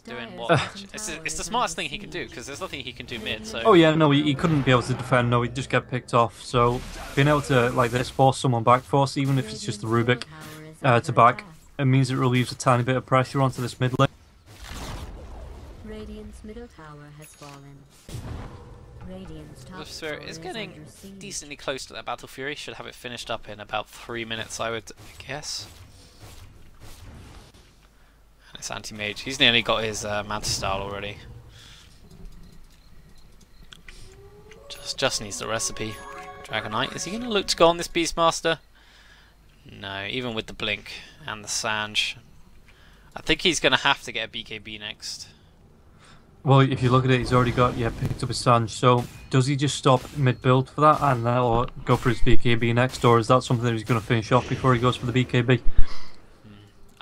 doing what? It's the smartest thing he can do, because there's nothing he can do mid, so... Oh yeah, no, he couldn't be able to defend, no, he'd just get picked off. So being able to, like this, force someone back, force even if it's just the Rubik to back, it means it relieves a tiny bit of pressure onto this mid lane. Radiant's middle tower has fallen. Radiant's top Spirit tower is is getting under siege. decently close to that Battle Fury. Should have it finished up in about 3 minutes, I would guess. And it's Anti-Mage. He's nearly got his Manta Style already. Just needs the recipe. Dragon Knight. Is he going to look to go on this Beastmaster? No, even with the Blink and the Sange. I think he's going to have to get a BKB next. Well, if you look at it, he's already got, picked up his Sange. So does he just stop mid-build for that and or go for his BKB next, or is that something that he's going to finish off before he goes for the BKB?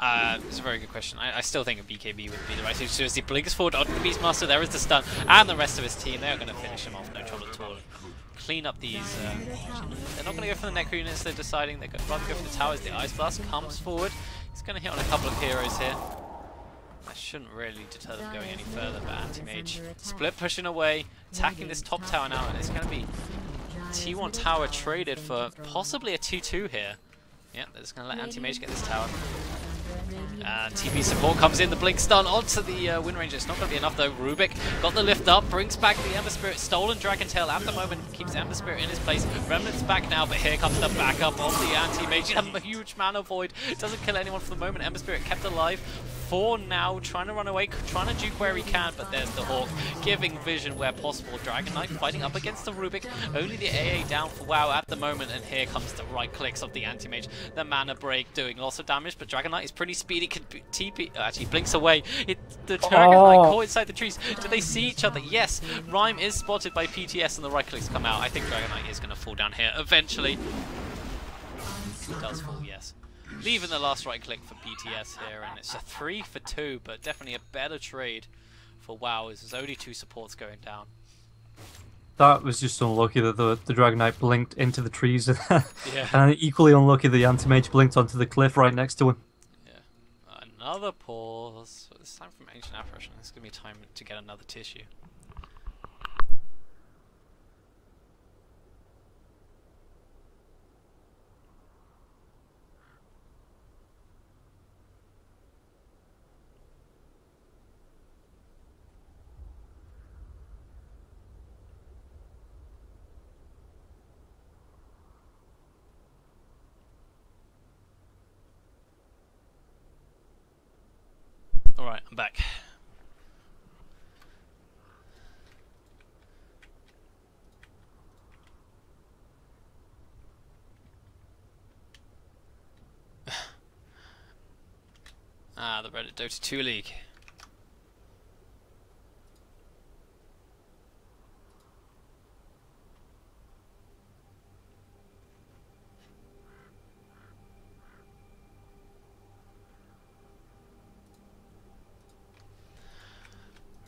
It's a very good question. I still think a BKB would be the right thing to do. As he blinks forward onto the Beastmaster, there is the stun, and the rest of his team, they're going to finish him off, no trouble at all. Clean up these... they're not going to go for the Necro units, they're deciding they're going to rather go for the towers. The Ice Blast comes forward. He's going to hit on a couple of heroes here. That shouldn't really deter them going any further, but Anti-Mage. Split pushing away, attacking this top tower now, and it's going to be T1 tower traded for possibly a 2-2 here. Yeah, they're just going to let Anti-Mage get this tower. TP support comes in, the Blink stun onto the Wind Ranger. It's not going to be enough though. Rubik got the lift up, brings back the Ember Spirit, stolen Dragon Tail at the moment, keeps Ember Spirit in his place. Remnant's back now, but here comes the backup of the Anti-Mage. A huge mana void, doesn't kill anyone for the moment. Ember Spirit kept alive for now, trying to run away, trying to juke where he can, but there's the Hawk, giving vision where possible. Dragon Knight fighting up against the Rubik, only the AA down for Waow at the moment, and here comes the right clicks of the Anti-Mage. The mana break doing lots of damage, but Dragon Knight is pretty speedy, can TP, actually blinks away. The Dragon Knight caught inside the trees. Do they see each other? Yes. Rhyme is spotted by PTS and the right clicks come out. I think Dragon Knight is going to fall down here eventually. He does fall, yes. Leaving the last right click for PTS here, and it's a 3 for 2, but definitely a better trade for WoW as there's only 2 supports going down. That was just unlucky that the Dragon Knight blinked into the trees, Yeah. and equally unlucky the Anti-Mage blinked onto the cliff right next to him. Yeah. Another pause. This time from Ancient Apparition. It's going to be time to get another tissue. Alright, I'm back. The Reddit Dota 2 League.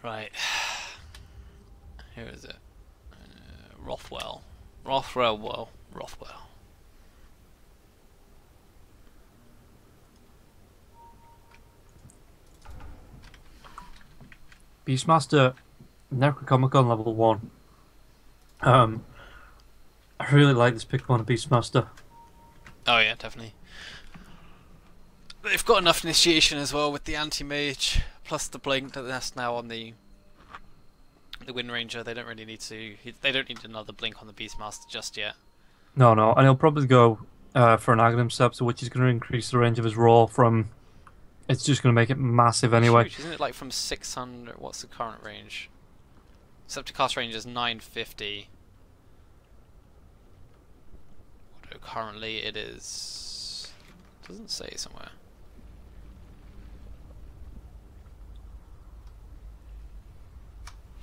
Right. Here is it. Rothwell. Rothwell. Beastmaster, Necronomicon level 1. I really like this pick one of Beastmaster. Oh yeah, definitely. They've got enough initiation as well with the Anti-Mage, plus the Blink that's now on the Wind Ranger. They don't really need to. They don't need another Blink on the Beastmaster just yet. No, and he'll probably go for an Aghanim Scepter, which is going to increase the range of his roll from... It's just going to make it massive anyway. Huge, isn't it like from 600... What's the current range? Sceptercast range is 950. Although currently it is... Doesn't say somewhere.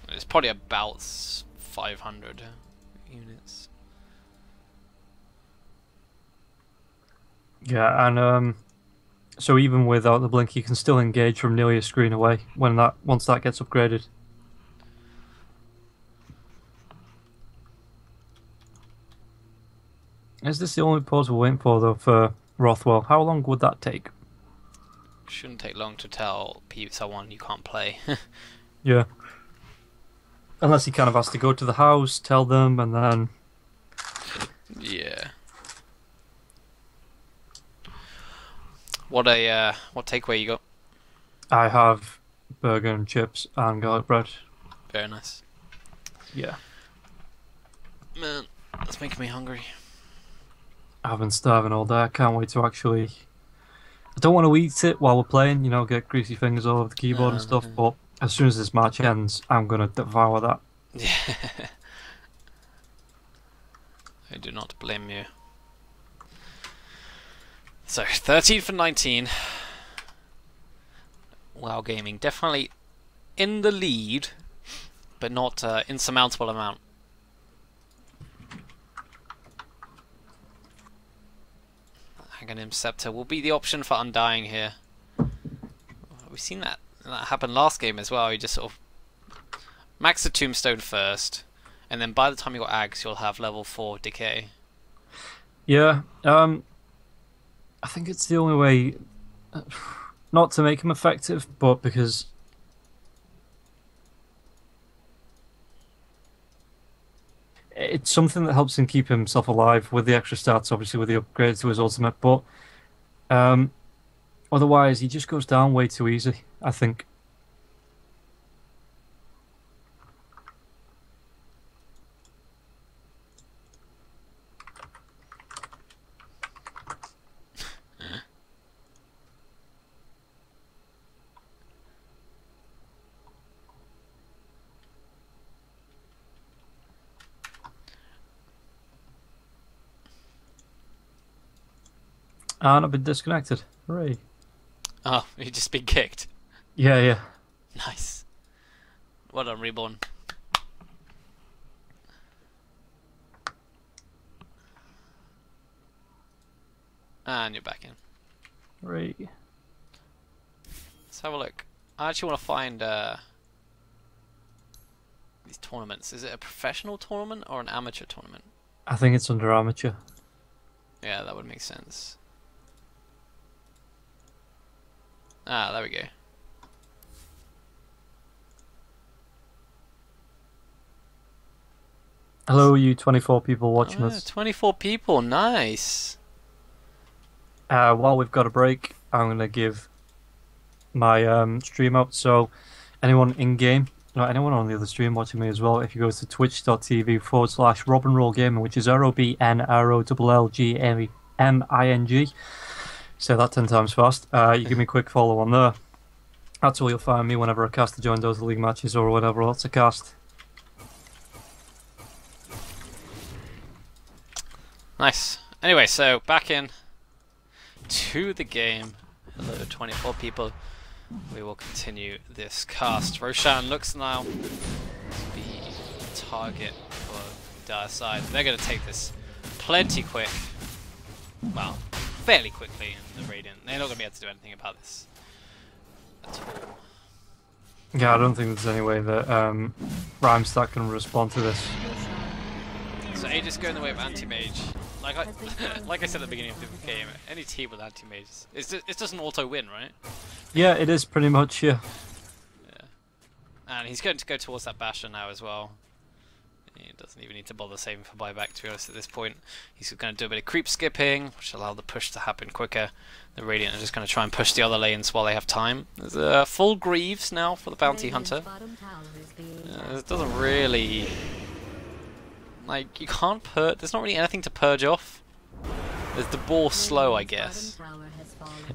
It's probably about 500 units. Yeah, and so even without the blink, you can still engage from nearly a screen away once that gets upgraded. Is this the only pause we're waiting for though for Rothwell? How long would that take? Shouldn't take long to tell someone you can't play. Yeah. Unless he kind of has to go to the house, tell them, and then... Yeah. What takeaway you got? I have burger and chips and garlic bread. Very nice. Yeah. Man, that's making me hungry. I've been starving all day. I can't wait to actually... I don't want to eat it while we're playing, you know, get greasy fingers all over the keyboard and stuff, but as soon as this match ends, I'm going to devour that. Yeah. I do not blame you. So, 13 for 19. WoW Gaming definitely in the lead, but not insurmountable amount. Aghanim Scepter will be the option for Undying here. We've seen that happen last game as well. You just sort of max the Tombstone first, and then by the time you got Ags, you'll have level 4 Decay. Yeah, I think it's the only way, not to make him effective, but because it's something that helps him keep himself alive with the extra stats, obviously with the upgrades to his ultimate, but otherwise he just goes down way too easy, I think. And I've been disconnected. Hooray. Oh, you just been kicked. Yeah. Nice. Well done, Reborn. And you're back in. Hooray. Let's have a look. I actually want to find these tournaments. Is it a professional tournament or an amateur tournament? I think it's under amateur. Yeah, that would make sense. Ah, there we go. Hello, you 24 people watching us. 24 people, nice. While we've got a break, I'm going to give my stream out. So, anyone in game, anyone on the other stream watching me as well, if you go to twitch.tv/RobinRollGaming, which is ROBNROLLGMING. Say that 10 times fast. You give me a quick follow on there. That's where you'll find me whenever I cast the Join Dota League matches or whatever else I cast. Nice. Anyway, so back in to the game. Hello, 24 people. We will continue this cast. Roshan looks now to be the target for Dire Side. They're going to take this plenty quick. Well, fairly quickly in the Radiant. They're not going to be able to do anything about this at all. Yeah, I don't think there's any way that Rhymestack can respond to this. So Aegis going the way of Anti-Mage. Like I said at the beginning of the game, any team with Anti-Mages, it's just an auto-win, right? Yeah, it is pretty much, yeah. Yeah. And he's going to go towards that Basher now as well. He doesn't even need to bother saving for buyback, to be honest, at this point. He's going to do a bit of creep skipping, which will allow the push to happen quicker. The Radiant are just going to try and push the other lanes while they have time. There's full Greaves now for the Bounty Hunter. It doesn't really... Like, you can't purge... There's not really anything to purge off. There's the ball slow, I guess.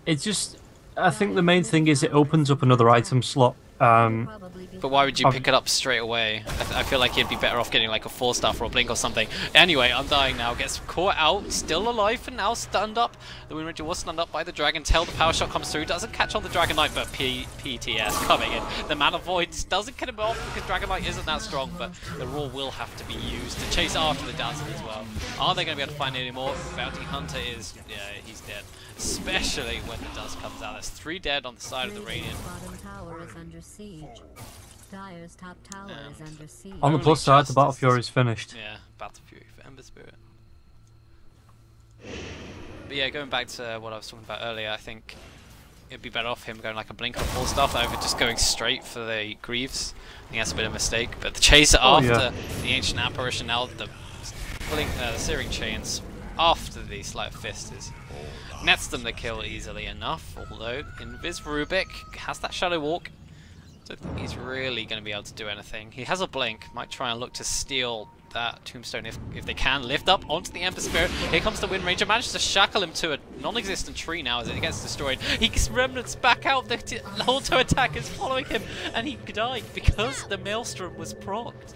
It's just... I think the main thing is it opens up another item slot. But why would you pick it up straight away? I feel like you'd be better off getting like a 4-star for a blink or something. Anyway, Undying now gets caught out, still alive and now stunned up. The Wind Ranger was stunned up by the Dragon Tail. The power shot comes through, doesn't catch on the Dragon Knight, but PTS coming in. The Mana Void doesn't get him off because Dragon Knight isn't that strong, but the Roar will have to be used to chase after the Dazzle as well. Are they going to be able to find any more? Bounty Hunter is, yeah, he's dead. Especially when the dust comes out. There's 3 dead on the side of the Radiant. On the plus side, the Battle Fury is finished. Yeah, Battle Fury for Ember Spirit. But yeah, going back to what I was talking about earlier, I think it'd be better off him going like a blink or full stuff over just going straight for the Greaves. I think that's a bit of a mistake. But the chaser after the Ancient Apparition, now the Searing Chains after the Sleight of Fist is nets them the kill easily enough. Although Invis Rubik has that Shadow Walk. Don't think he's really going to be able to do anything. He has a blink, might try and look to steal that tombstone if they can. Lift up onto the Ember Spirit. Here comes the Wind Ranger, manages to shackle him to a non-existent tree now as it gets destroyed. He gets remnants back out, the auto attack is following him, and he died because the Maelstrom was procced.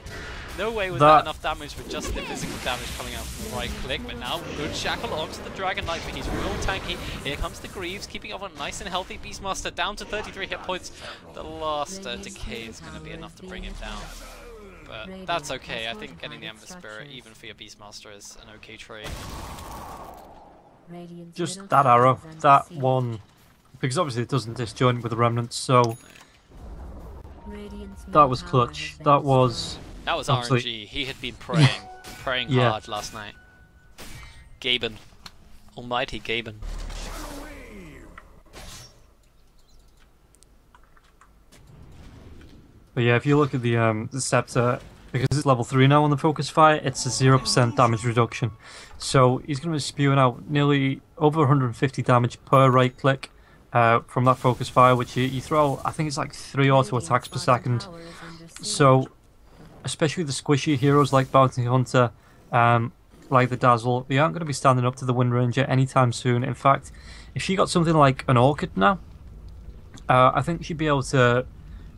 No way was that enough damage with just the physical damage coming out from the right click, but now good shackle onto the Dragon Knight, but he's real tanky. Here comes the Greaves, keeping up on nice and healthy. Beastmaster down to 33 hit points. The last decay is going to be enough to bring him down. But that's okay, I think getting the Ember Spirit, even for your Beastmaster, is an okay trade. Just that arrow, that one, because obviously it doesn't disjoint with the remnants, so that was clutch. That was RNG. He had been praying hard last night. Gaben. Almighty Gaben. But yeah, if you look at the Scepter, because it's level 3 now on the Focus Fire, it's a 0% damage reduction. So he's going to be spewing out nearly over 150 damage per right click from that Focus Fire, which you throw, I think it's like 3 auto attacks per second. So, especially the squishy heroes like Bounty Hunter, like the Dazzle, they aren't going to be standing up to the Wind Ranger anytime soon. In fact, if she got something like an Orchid now, I think she'd be able to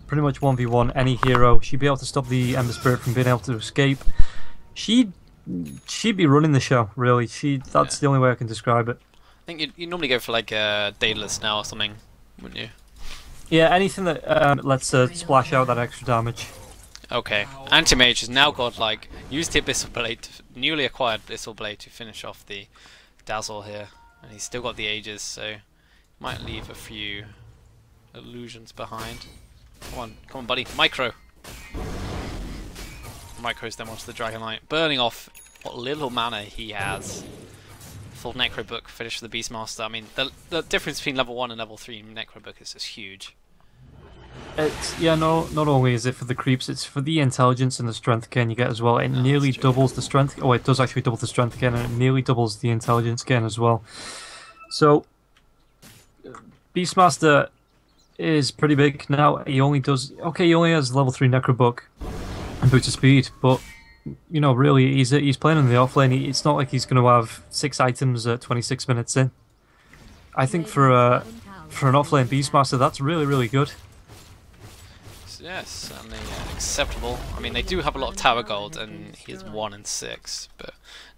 pretty much 1v1 any hero. She'd be able to stop the Ember Spirit from being able to escape. She'd be running the show, really. That's the only way I can describe it. I think you'd normally go for like a Daedalus now or something, wouldn't you? Yeah, anything that lets splash out that extra damage. Okay, Anti-Mage has now got like used the Abyssal Blade, newly acquired Abyssal Blade to finish off the Dazzle here, and he's still got the Aegis, so might leave a few illusions behind. Come on, buddy, Micro. Micros then onto the Dragon Knight, burning off what little mana he has. Full Necro Book finish for the Beastmaster. I mean, the difference between level 1 and level 3 Necro Book is just huge. Not only is it for the creeps, it's for the intelligence and the strength gain you get as well. It nearly doubles the strength. Oh, it does actually double the strength gain, and it nearly doubles the intelligence gain as well. So, Beastmaster is pretty big now. He only has level 3 Necro Book and Boots of Speed, but you know, really, he's playing in the offlane. It's not like he's going to have 6 items at 26 minutes in. I think for an offlane Beastmaster, that's really, really good. Yes, certainly acceptable. I mean, they do have a lot of tower gold, and he's 1 in 6. But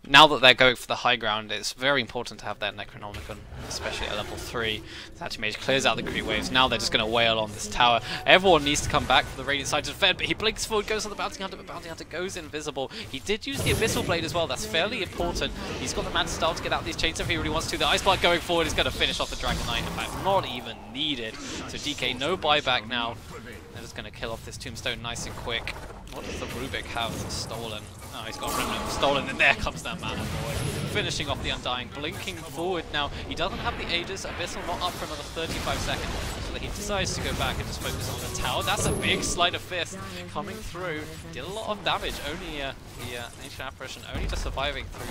now that they're going for the high ground, it's very important to have that Necronomicon, especially at level 3. The Anti-Mage clears out the creep waves. Now they're just going to wail on this tower. Everyone needs to come back for the Radiant Side to defend, but he blinks forward, goes on the Bounty Hunter, but Bounty Hunter goes invisible. He did use the Abyssal Blade as well. That's fairly important. He's got the Manta Style to get out these chains if he really wants to. The Ice Blood going forward is going to finish off the Dragon Knight. In fact, not even needed. So DK, no buyback now. They're just going to kill off this tombstone nice and quick. What does the Rubik have stolen? Oh, he's got Remnant stolen, and there comes that Mana Boy. Finishing off the Undying, blinking forward now. He doesn't have the Aegis, Abyssal not up for another 35 seconds, so he decides to go back and just focus on the tower. That's a big Sleight of Fist coming through. Did a lot of damage, only the Ancient Apparition only just surviving through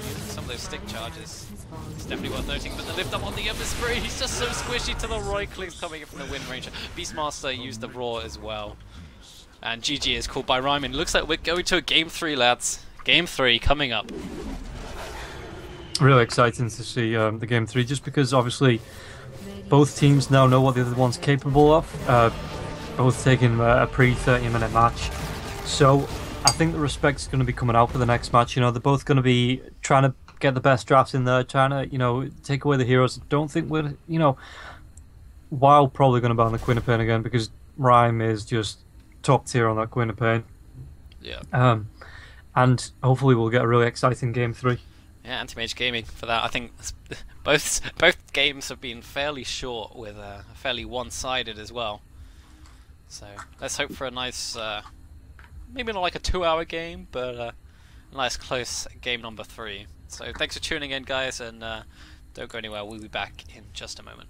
using some of those stick charges. It's definitely worth noting, but the lift up on the Ember Spirit, he's just so squishy to the right clicks coming in from the Wind Ranger. Beastmaster used the Roar as well. And GG is called by Ryman. Looks like we're going to a Game 3, lads. Game 3 coming up. Really exciting to see the Game 3, just because obviously both teams now know what the other one's capable of. Both taking a pre-30-minute match. So I think the respect's going to be coming out for the next match. You know, they're both going to be trying to get the best drafts in there, trying to, you know, take away the heroes. Don't think we're, you know, Waow probably going to ban the Queen of Pain again, because Rhyme is just top tier on that Queen of Pain. Yeah. And hopefully we'll get a really exciting Game 3. Yeah, Anti-Mage Gaming for that. I think both games have been fairly short, with fairly one-sided as well. So let's hope for a nice, maybe not like a 2-hour game, but a nice close game number 3. So thanks for tuning in, guys, and don't go anywhere. We'll be back in just a moment.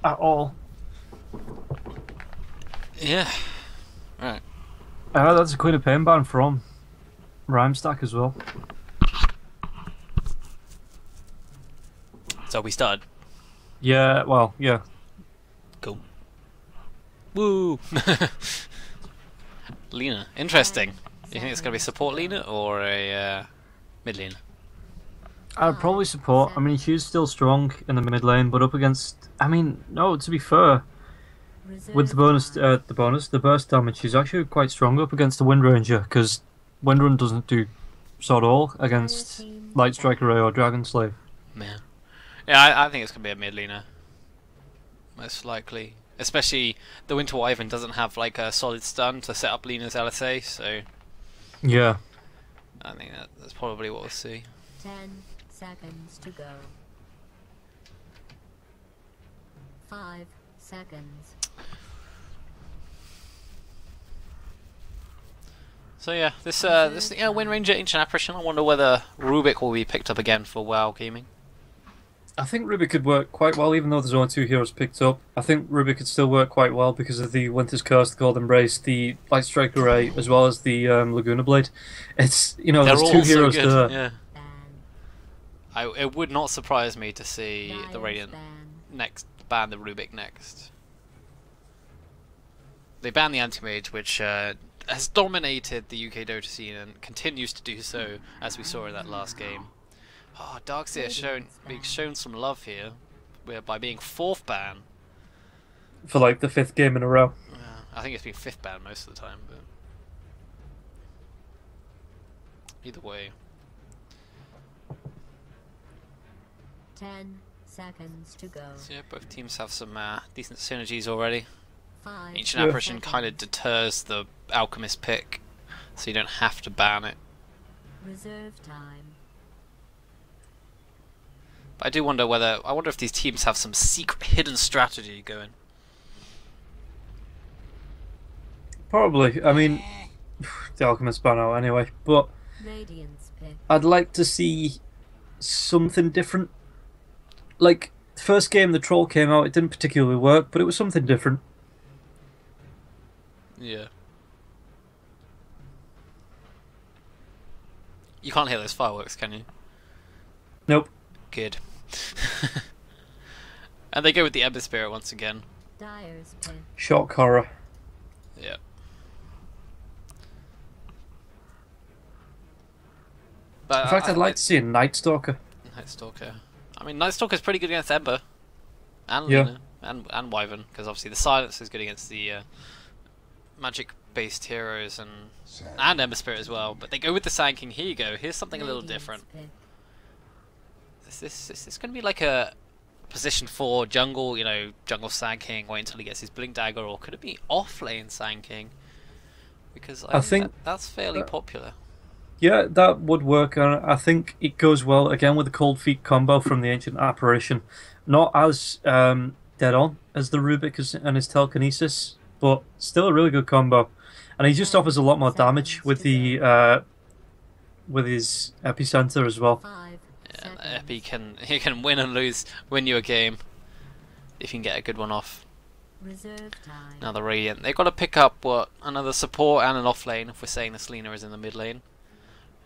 at all. Yeah. Right. That's a Queen of Pain ban from Rhymestack as well. So we started. Yeah, well, yeah. Cool. Woo! Lena. Interesting. Do you think it's going to be support Lena or a mid Lena? I'd probably support. I mean, she's still strong in the mid lane, but up against... I mean, no, to be fair, with the burst damage, she's actually quite strong up against the Wind Ranger, because Windrun doesn't do sod all against Light Strike Array or Dragon Slave. Yeah. Yeah, I think it's going to be a mid Lena. Most likely. Especially the Winter Wyvern doesn't have like a solid stun to set up Lena's LSA, so... Yeah. I think that's probably what we'll see. 10 seconds to go. 5 seconds. So yeah, this Wind Ranger Ancient Apparition, I wonder whether Rubik will be picked up again for WoW Gaming. I think Ruby could work quite well, even though there's only 2 heroes picked up. I think Ruby could still work quite well because of the Winter's Curse, the Cold Embrace, the Light Strike Array, as well as the Laguna Blade. It's, you know, They're there's all 2 so heroes good, there. Yeah. It would not surprise me to see the Radiant ban the Rubik next. They banned the Anti-Mage, which has dominated the UK Dota scene and continues to do so, as we saw in that last game. Oh, Darkseer being shown some love here, by being 4th ban. For like the 5th game in a row. I think it's been 5th ban most of the time, but either way. 10 seconds to go. So yeah, both teams have some decent synergies already. 5 Ancient Apparition kind of deters the Alchemist pick, so you don't have to ban it. Reserve time. But I do wonder I wonder if these teams have some secret hidden strategy going. Probably. I mean, the Alchemist ban out anyway, but Radiance pick. I'd like to see something different. Like, the first game the Troll came out, it didn't particularly work, but it was something different. Yeah. You can't hear those fireworks, can you? Nope. Good. And they go with the Ember Spirit once again. Dyer's pick. Shock horror. Yeah. But In fact, I'd like to see a Night Stalker. Night Stalker. I mean, Night Stalker's pretty good against Ember. And Yeah. Lena. And Wyvern, because obviously the Silence is good against the magic-based heroes and Ember Spirit as well. But they go with the Sand King. Here you go. Here's something a little different. Is this going to be like a position 4 jungle, you know, jungle Sand King, wait until he gets his Blink Dagger, or could it be off-lane Sand King? Because I think that's fairly popular. Yeah, that would work. I think it goes well, again, with the Cold Feet combo from the Ancient Apparition. Not as dead-on as the Rubik and his Telekinesis, but still a really good combo. And he just offers a lot more damage with the with his Epicenter as well. Yeah, Epi can win and win you a game if you can get a good one off. Now the Radiant, they've got to pick up another support and an off lane. If we're saying this Lena is in the mid lane,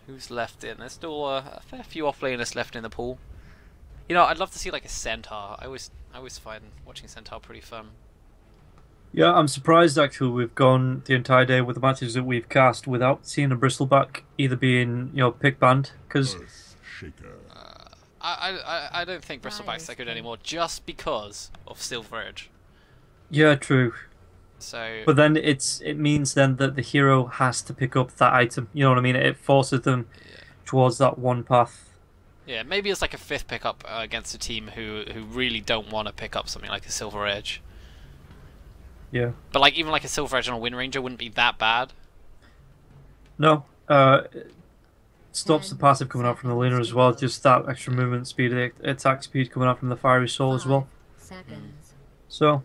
who's left in? There's still a fair few off laners left in the pool. You know, I'd love to see like a Centaur. I always find watching Centaur pretty fun. Yeah, I'm surprised actually we've gone the entire day with the matches that we've cast without seeing a Bristleback either being, you know, pick banned, because I don't think Bristleback's that good anymore just because of Silver Edge. Yeah, true. So, but then it means then that the hero has to pick up that item. You know what I mean? It forces them towards that one path. Yeah, maybe it's like a 5th pickup against a team who really don't want to pick up something like a Silver Edge. Yeah. But like even like a Silver Edge on a Wind Ranger wouldn't be that bad. No. It stops the passive coming out from the Lena as well. Just that extra movement speed, attack speed coming out from the Fiery Soul as well. So.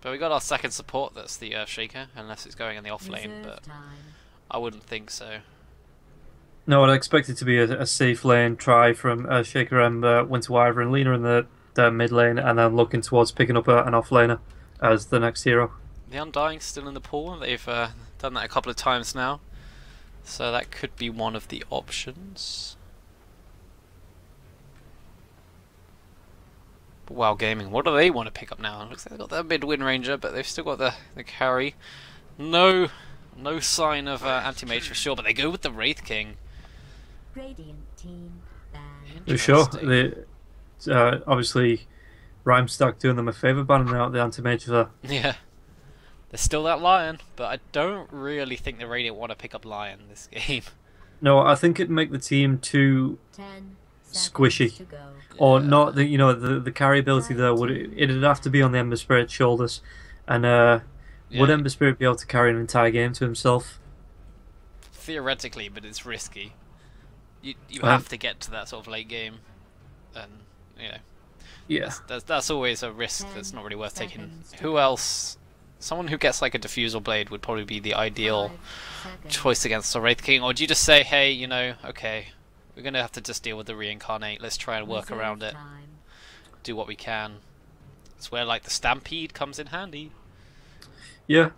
But we got our second support, that's the Earthshaker, unless it's going in the off lane, but I wouldn't think so. No, I'd expect it to be a safe lane try from Earthshaker, Ember, Winter Wyvern, Lena in the their mid lane and then looking towards picking up an off laner as the next hero. The Undying's still in the pool. They've done that a couple of times now, so that could be one of the options. But WoW Gaming, what do they want to pick up now? It looks like they've got their mid Wind Ranger, but they've still got the carry. No sign of anti-mage for sure, but they go with the Wraith King. Radiant team Sure. Obviously, Rhymestack doing them a favour banning out the anti-mage there. Yeah. There's still that Lion, but I don't really think the Radiant want to pick up Lion this game. No, I think it'd make the team too 10 squishy. to go. Or not, the carry ability there, it'd have to be on the Ember Spirit's shoulders. And would Ember Spirit be able to carry an entire game to himself? Theoretically, but it's risky. You have to get to that sort of late game, and that's always a risk that's not really worth taking. Who else? Someone who gets like a diffusal blade would probably be the ideal choice against the Wraith King. Or do you just say, hey, okay, we're gonna have to just deal with the reincarnate. Let's try and work around it, do what we can. It's where like the Stampede comes in handy. Yeah.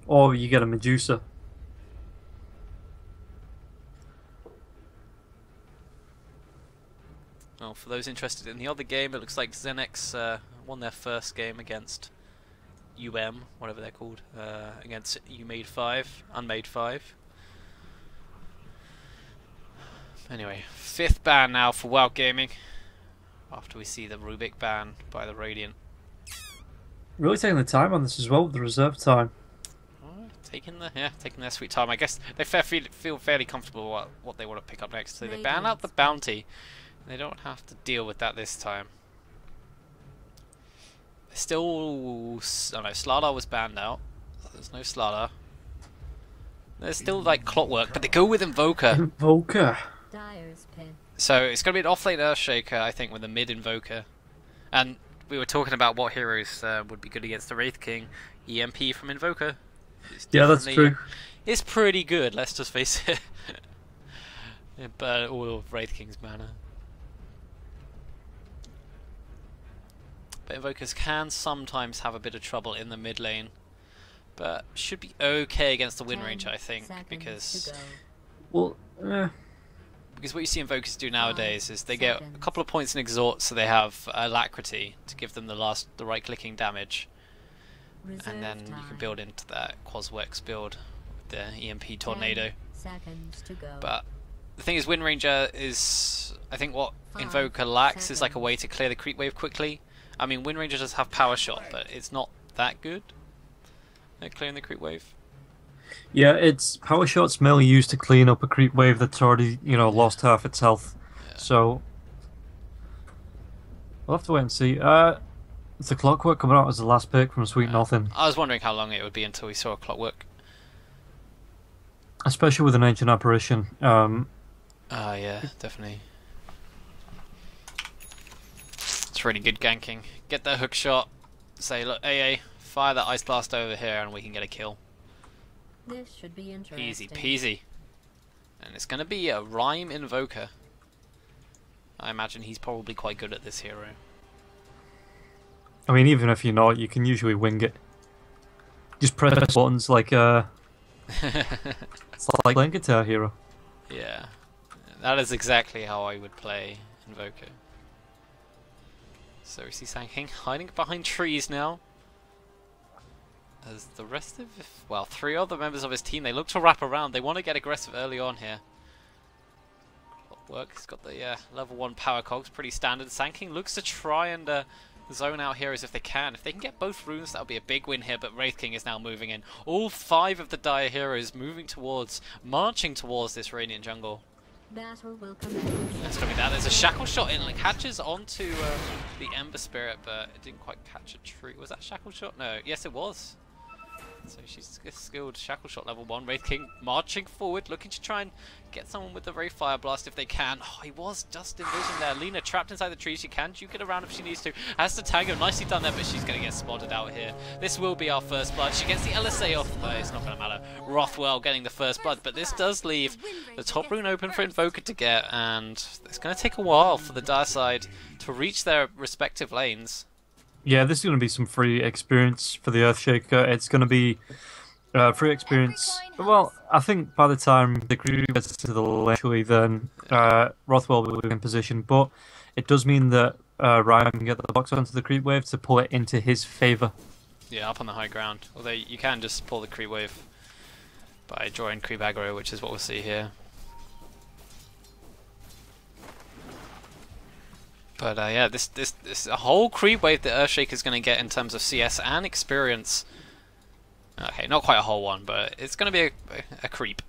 Or you get a Medusa. Well, for those interested in the other game, it looks like Xenex won their first game against whatever they're called, against Unmade 5. Anyway, 5th ban now for WoW Gaming, after we see the Rubik ban by the Radiant. Really taking the time on this as well, the reserve time. Taking their sweet time. I guess they feel fairly comfortable with what they want to pick up next, so they ban out the bounty. They don't have to deal with that this time. Still, oh no, Slardar was banned out. There's no Slardar. There's still like Clockwork, but they go with Invoker. Invoker. So it's going to be an off-lane Earthshaker, I think, with a mid Invoker. And we were talking about what heroes would be good against the Wraith King. EMP from Invoker. Yeah, that's true. It's pretty good, let's just face it. But all of Wraith King's mana. But Invokers can sometimes have a bit of trouble in the mid lane. But should be okay against the Wind Ranger, I think, because... Well, because what you see Invokers do nowadays is they get a couple of points in Exhort, so they have Alacrity to give them the right-clicking damage. And then you can build into that Quaswex build with the EMP Tornado. But the thing is, Wind Ranger is... I think what Invoker lacks is like a way to clear the creep wave quickly. I mean, Wind Ranger does have Power Shot, but it's not that good at clearing the creep wave. Yeah, it's Power Shot's mainly used to clean up a creep wave that's already, lost half its health. Yeah. So we'll have to wait and see. It's the Clockwork coming out as the last pick from Sweet Nothing. I was wondering how long it would be until we saw a Clockwork. Especially with an Ancient Apparition. Yeah, definitely. It's really good ganking. Get that hook shot. Say, look, AA, fire that Ice Blast over here and we can get a kill. This should be interesting. Easy peasy. And it's going to be a Rhyme Invoker. I imagine he's probably quite good at this hero. I mean, even if you're not, you can usually wing it. Just press buttons like it's like playing Guitar Hero. Yeah, that is exactly how I would play Invoker. So we see Sanking hiding behind trees now. As the rest of, well, 3 other members of his team, they look to wrap around. They want to get aggressive early on here. Work. He's got the level 1 power cogs, pretty standard. Sanking looks to try and zone out heroes if they can. If they can get both runes, that would be a big win here, but Wraith King is now moving in. All 5 of the Dire heroes marching towards this Radiant jungle. Battle will commence. That's gonna be that. There's a shackle shot in, like, hatches onto the Ember Spirit, but it didn't quite catch a tree. Was that shackle shot? No. Yes, it was. So she's skilled Shackle Shot level 1. Wraith King marching forward, looking to try and get someone with the Wraith Fire Blast if they can. Oh, he was just envisioned there. Lina trapped inside the tree. She can juke it around if she needs to. Has to tango. Nicely done there, but she's going to get spotted out here. This will be our first blood. She gets the LSA off, but it's not going to matter. Rothwell getting the first blood, but this does leave the top rune open for Invoker to get, and it's going to take a while for the Dire side to reach their respective lanes. Yeah, this is going to be some free experience for the Earthshaker. It's going to be free experience. Well, I think by the time the crew gets to the lane, actually, then Rothwell will be in position. But it does mean that Ryan can get the box onto the creep wave to pull it into his favour. Yeah, up on the high ground. Although you can just pull the creep wave by drawing creep aggro, which is what we'll see here. But yeah, this a whole creep wave that Earthshaker is going to get in terms of CS and experience. Okay, not quite a whole one, but it's going to be a creep.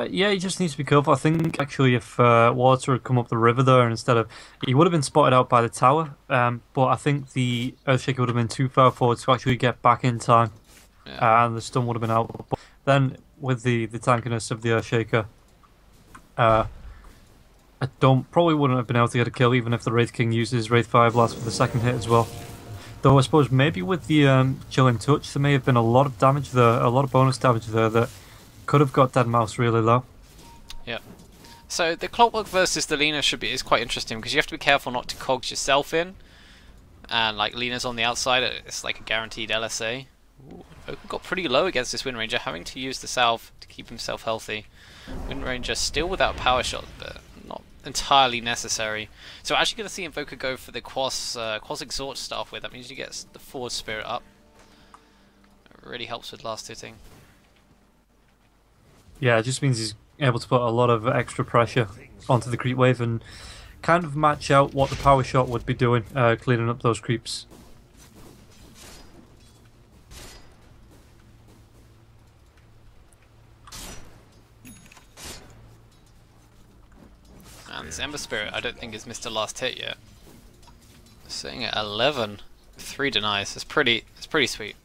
Yeah, he just needs to be careful. I think actually if Water had come up the river there instead of... He would have been spotted out by the tower, but I think the Earthshaker would have been too far forward to actually get back in time. Yeah. And the stun would have been out. But then with the tankiness of the Earthshaker, I probably wouldn't have been able to get a kill even if the Wraith King uses Wraith Fire Blast for the second hit as well. Though I suppose maybe with the Chilling Touch there may have been a lot of damage there, a lot of bonus damage there that could have got Dead Mouse really low. Yeah. So the Clockwork versus the Lina is quite interesting because you have to be careful not to cogs yourself in. And like Lina's on the outside, it's like a guaranteed LSA. Ooh, Oaken got pretty low against this Wind Ranger, having to use the salve to keep himself healthy. Wind Ranger still without power shot, but not entirely necessary. So we're actually going to see Invoker go for the Quas Exhort to start with. That means you get the Forward Spirit up. It really helps with last hitting. Yeah, it just means he's able to put a lot of extra pressure onto the creep wave and kind of match out what the power shot would be doing, cleaning up those creeps. And this Ember Spirit I don't think has missed a last hit yet. Sitting at 11, 3 denies. It's pretty sweet.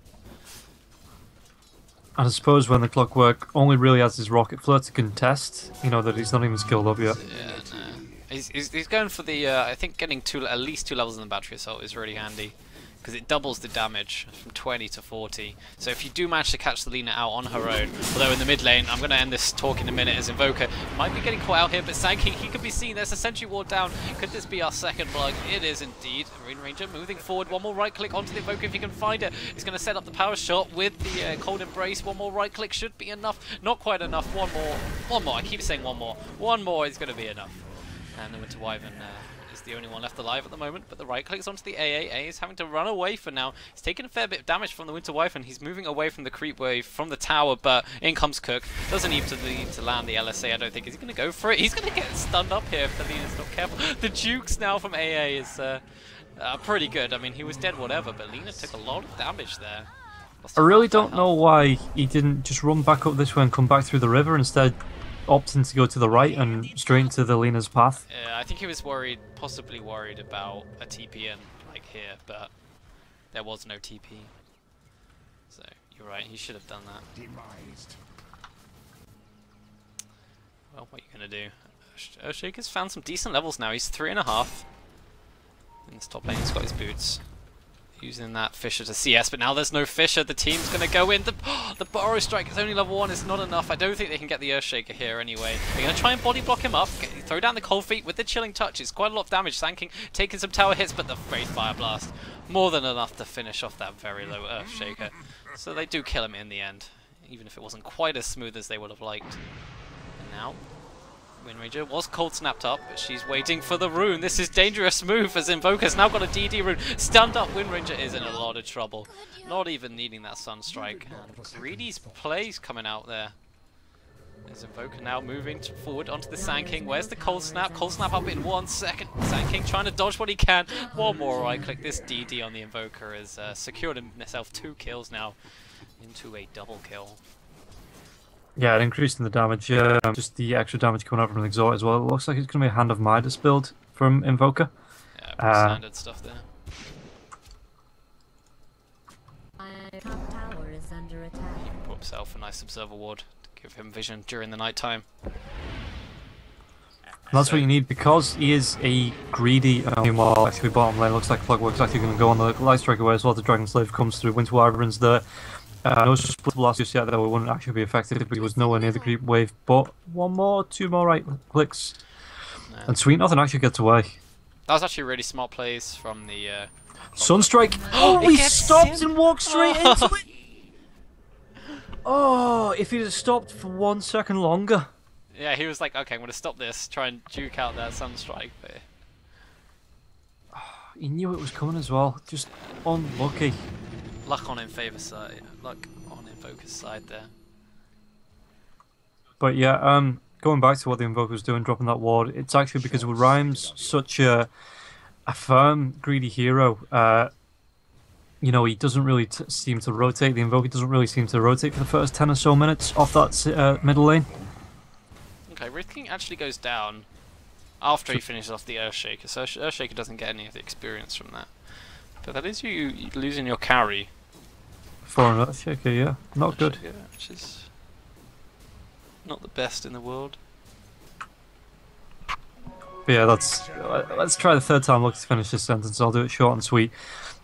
And I suppose when the Clockwork only really has his Rocket Flare to contest, you know that he's not even skilled up yet. Yeah, no. He's going for the, I think getting at least 2 levels in the Battery Assault is really handy. Because it doubles the damage from 20 to 40. So if you do manage to catch the Lina out on her own, although in the mid lane, I'm going to end this talk in a minute as Invoker might be getting caught out here, but Sandking, he can be seen. There's a Sentry Ward down. Could this be our second plug? It is indeed. Marine Ranger moving forward. One more right click onto the Invoker if he can find it. He's going to set up the power shot with the Cold Embrace. One more right click should be enough. Not quite enough. One more. I keep saying one more. One more is going to be enough. And the Winter Wyvern is the only one left alive at the moment, but the right clicks onto the AA. AA is having to run away for now. He's taking a fair bit of damage from the Winter Wyvern. He's moving away from the creep wave from the tower, but in comes Cook. Doesn't need to land the LSA, I don't think. Is he going to go for it? He's going to get stunned up here if the Lina's not careful. The Jukes now from AA is pretty good. I mean, he was dead whatever, but Lina took a lot of damage there. I really don't know why he didn't just run back up this way and come back through the river instead, opting to go to the right and straight into the Lina's path. Yeah, I think he was possibly worried about a TP in like here, but there was no TP. So you're right, he should have done that. Well, what are you gonna do? Earthshaker's found some decent levels now. He's 3.5. In this top lane, he's got his boots. Using that Fisher to CS, but now there's no Fisher. The team's going to go in. The Burrow Strike is only level 1. It's not enough. I don't think they can get the Earthshaker here anyway. They're going to try and body block him up. Throw down the Cold Feet with the Chilling Touch. It's quite a lot of damage. Sandking taking some tower hits, but the Wraith Fire Blast more than enough to finish off that very low Earthshaker. So they do kill him in the end, even if it wasn't quite as smooth as they would have liked. And now Wind Ranger was cold snapped up, but she's waiting for the rune. This is dangerous move as Invoker's now got a DD rune. Stunned up, Wind Ranger is in a lot of trouble. Not even needing that Sunstrike. And Greedy's plays coming out there. There's Invoker now moving forward onto the Sand King. Where's the Cold Snap? Cold Snap up in 1 second. Sand King trying to dodge what he can. One more right click. This DD on the Invoker has secured himself 2 kills now into a double kill. Yeah, it increased in the damage. Just the extra damage coming out from an Exhort as well. It looks like it's going to be a Hand of Midas build from Invoker. Yeah, pretty standard stuff there. Top tower is under attack. He put himself a nice observer ward to give him vision during the night time. That's what you need, because he is a greedy. Meanwhile, actually, bottom lane looks like Clockwork's actually going to go on the Light Strike away as well. The Dragon Slave comes through. Winter Wyvern's there. No split blast just yet, though. It wouldn't actually be effective because he was nowhere near the creep wave. But two more right clicks. Yeah. And Sweet Nothing actually gets away. That was actually really smart plays from the. Sunstrike! Oh, he stopped and walked straight into it! Oh, if he'd have stopped for 1 second longer. Yeah, he was like, okay, I'm going to stop this, try and duke out that Sunstrike. But he knew it was coming as well. Just unlucky. luck on Invoker's side. Luck on Invoker's side there. But yeah, going back to what the Invoker was doing, dropping that ward, it's actually because with Rhymes such a firm, greedy hero. You know, he doesn't really seem to rotate. The Invoker doesn't really seem to rotate for the first 10 or so minutes off that middle lane. Okay, Wraith King actually goes down after he finishes off the Earthshaker, so Earthshaker doesn't get any of the experience from that. But that is you losing your carry. For an Earthshaker, yeah. Not good. Yeah, which is not the best in the world. But yeah, let's try the third time lucky to finish this sentence. I'll do it short and sweet.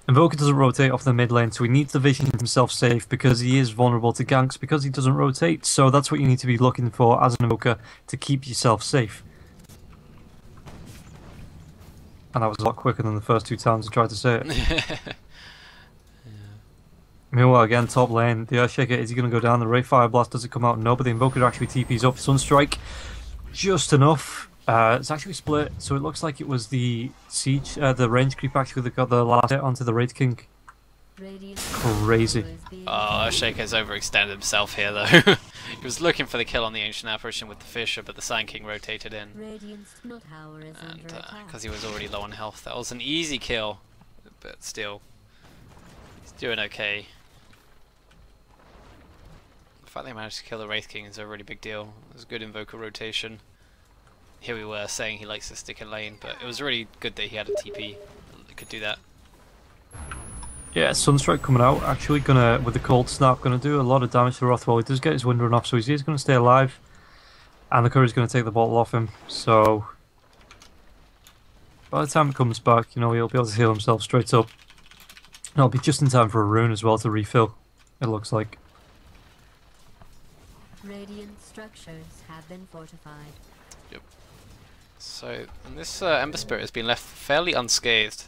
Invoker doesn't rotate off the mid lane, so he needs to vision himself safe because he is vulnerable to ganks because he doesn't rotate. So that's what you need to be looking for as an Invoker to keep yourself safe. And that was a lot quicker than the first 2 times I tried to say it. Yeah. Meanwhile, again, top lane, the Earthshaker, is he going to go down? The Ray Fire Blast doesn't come out? No, but the Invoker actually TPs up. Sunstrike, just enough. It's actually split, so it looks like it was the siege, the range creep actually that got the last hit onto the Wraith King. Crazy. Oh, Earthshaker's overextended himself here though. He was looking for the kill on the Ancient Apparition with the Fisher, but the Sand King rotated in. And because he was already low on health, that was an easy kill, but still, he's doing okay. The fact they managed to kill the Wraith King is a really big deal. It was good Invoker rotation. Here we were saying he likes to stick in lane, but it was really good that he had a TP that could do that. Yeah, Sunstrike coming out, actually gonna, with the Cold Snap, gonna do a lot of damage to Rothwell. He does get his wind run off, so he's gonna stay alive. And the Curry's gonna take the bottle off him, so by the time it comes back, you know, he'll be able to heal himself straight up. And it'll be just in time for a rune as well to refill, it looks like. Radiant structures have been fortified. Yep. So, and this Ember Spirit has been left fairly unscathed.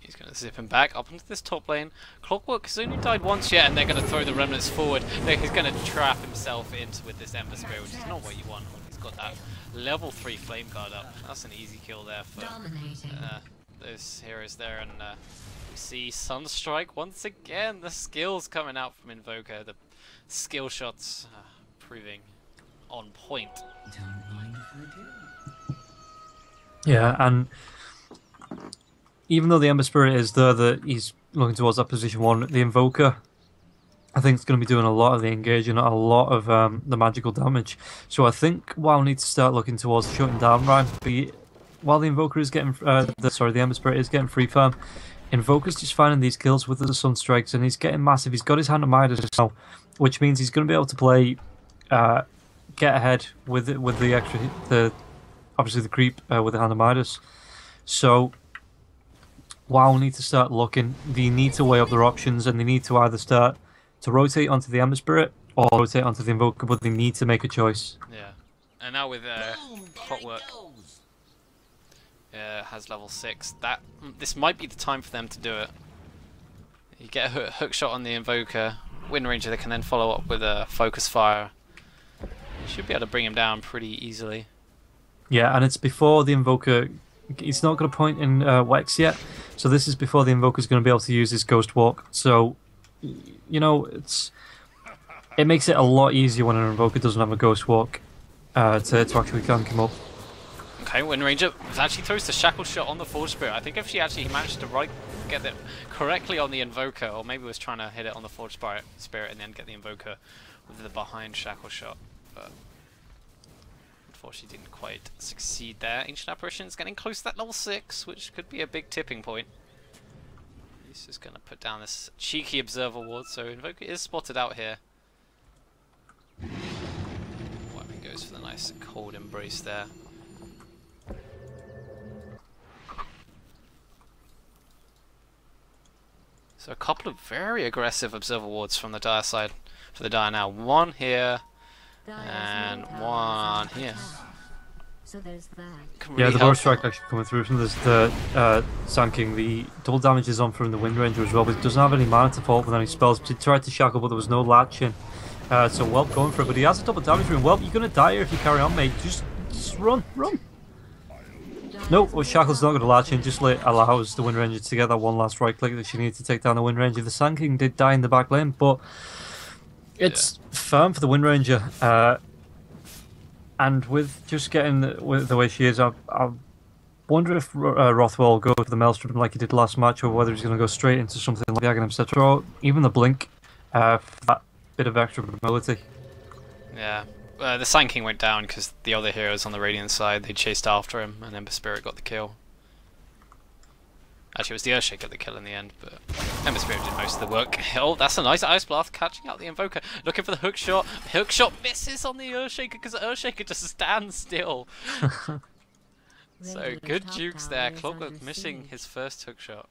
He's going to zip him back up into this top lane. Clockwork has only died once yet, and they're going to throw the remnants forward. He's going to trap himself into with this Ember Spirit, which is not what you want when he's got that level 3 Flame Guard up. That's an easy kill there for those heroes there, and we see Sunstrike once again. The skills coming out from Invoker, the skill shots proving on point. Yeah, and even though the Ember Spirit is there, that he's looking towards that position 1, the Invoker, I think it's going to be doing a lot of the engaging, a lot of the magical damage. So I think WoW needs to start looking towards shutting down Rhyme. While the Invoker is getting, the Ember Spirit is getting free farm, Invoker's just finding these kills with the Sunstrikes, and he's getting massive. He's got his hand on Midas now, which means he's going to be able to play, get ahead with the extra, obviously the creep with the hand of Midas. So WoW need to start looking. They need to weigh up their options, and they need to either start to rotate onto the Ember Spirit or rotate onto the Invoker, but they need to make a choice. Yeah, and now with Clockwork has level 6, this might be the time for them to do it. You get a hook shot on the Invoker, Wind Ranger, they can then follow up with a Focus Fire. You should be able to bring him down pretty easily. Yeah, and it's before the Invoker. He's not got a point in Wex yet, so this is before the Invoker's going to be able to use his Ghost Walk. So, you know, it makes it a lot easier when an Invoker doesn't have a Ghost Walk to actually gank him up. Okay, Wind Ranger actually throws the Shackle Shot on the Forge Spirit. I think if she actually managed to get it correctly on the Invoker, or maybe was trying to hit it on the Forge Spirit and then get the Invoker with the behind Shackle Shot. But unfortunately didn't quite succeed there. Ancient Apparition's getting close to that level 6, which could be a big tipping point. He's just going to put down this cheeky Observer Ward, so Invoker is spotted out here. Weapon goes for the nice cold embrace there. So a couple of very aggressive Observer Wards from the Dire side for the Dire now. One here, and one here. So there's that. Yeah, the Bow Strike actually coming through from this, the Sand King. The double damage is on from the Wind Ranger as well, but he doesn't have any mana to fault with any spells. He tried to shackle, but there was no latch in. So Whelp going for it, but he has a double damage room. Whelp, you're going to die here if you carry on, mate. Just run. No, well, Shackle's not going to latch in, just allows the Wind Ranger to get that one last right click that she needed to take down the Wind Ranger. The Sand King did die in the back lane, but it's firm for the Wind Ranger. And with just getting with the way she is, I wonder if Rothwell will go for the Maelstrom like he did last match, or whether he's going to go straight into something like Aghanim Scepter, or even the Blink for that bit of extra mobility. Yeah, the Sand King went down because the other heroes on the Radiant side, they chased after him, and Ember Spirit got the kill. Actually, it was the Earthshaker that the kill in the end, but Ember Spirit did most of the work. Oh, that's a nice Ice Blast, catching out the Invoker, looking for the hook shot. Hook shot misses on the Earthshaker because the Earthshaker just stands still. So good jukes there. Clockwork missing his first hook shot.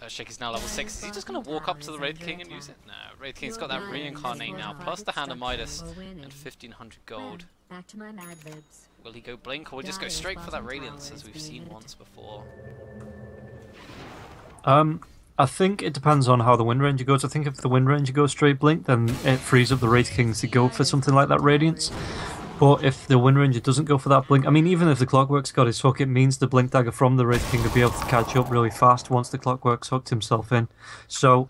Earthshaker's now level 6. Is he just going to walk up to the Wraith King and use it? No, Wraith King's got that Reincarnate now, plus the Hand of Midas and 1500 gold. Back to my Mad Libs. Will he go Blink, or will he just go straight for that Radiance, as we've seen once before? I think it depends on how the Wind Ranger goes. I think if the Wind Ranger goes straight Blink, then it frees up the Wraith King to go for something like that Radiance. But if the Wind Ranger doesn't go for that Blink, I mean, even if the Clockwork's got his hook, it means the Blink Dagger from the Wraith King will be able to catch up really fast once the Clockwork's hooked himself in. So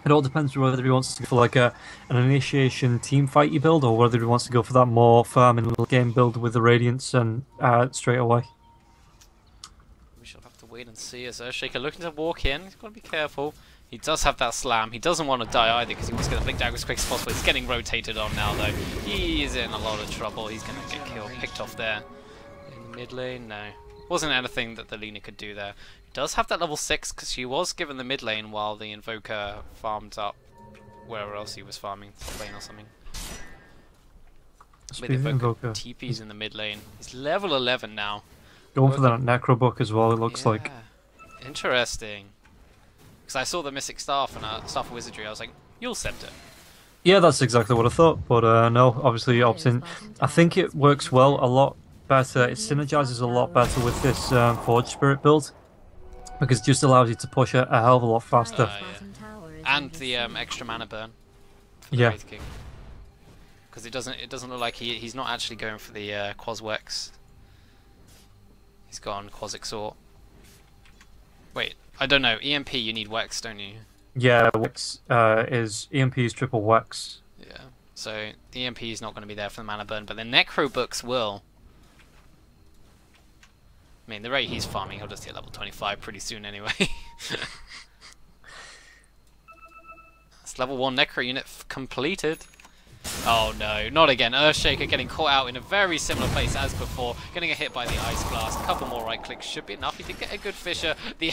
it all depends on whether he wants to go for like an initiation team fighty build, or whether he wants to go for that more farm and game build with the Radiance and straight away. We shall have to wait and see as Earthshaker looking to walk in. He's got to be careful. He does have that slam. He doesn't want to die either because he wants to get the Blink Dagger as quick as possible. He's getting rotated on now though. He is in a lot of trouble. He's going to get killed, picked off there. In the mid lane, no. Wasn't anything that the Luna could do there. He does have that level 6 because she was given the mid lane while the Invoker farmed up wherever else he was farming, top lane or something. With the Invoker TP's in the mid lane. He's level 11 now. Going for that Necro Book as well, it looks like. Interesting. Because I saw the Mystic Staff and Staff of Wizardry, I was like, you'll Scepter. Yeah, that's exactly what I thought, but no, obviously opts in. I think it works well a lot better, it synergizes a lot better with this Forge Spirit build, because it just allows you to push a hell of a lot faster. And the extra mana burn for the Wraith King. Because it doesn't look like he's not actually going for the Quaswex. He's gone Quas Exort. Wait, I don't know. EMP, you need Wex, don't you? Yeah, Wex is EMP is triple Wex. Yeah, so the EMP is not going to be there for the mana burn, but the Necro Books will. I mean, the rate he's farming, he'll just hit level 25 pretty soon anyway. That's level 1 Necro unit completed. Oh no, not again. Earthshaker getting caught out in a very similar place as before. Getting a hit by the Ice Blast. A couple more right clicks should be enough. He did get a good Fisher. The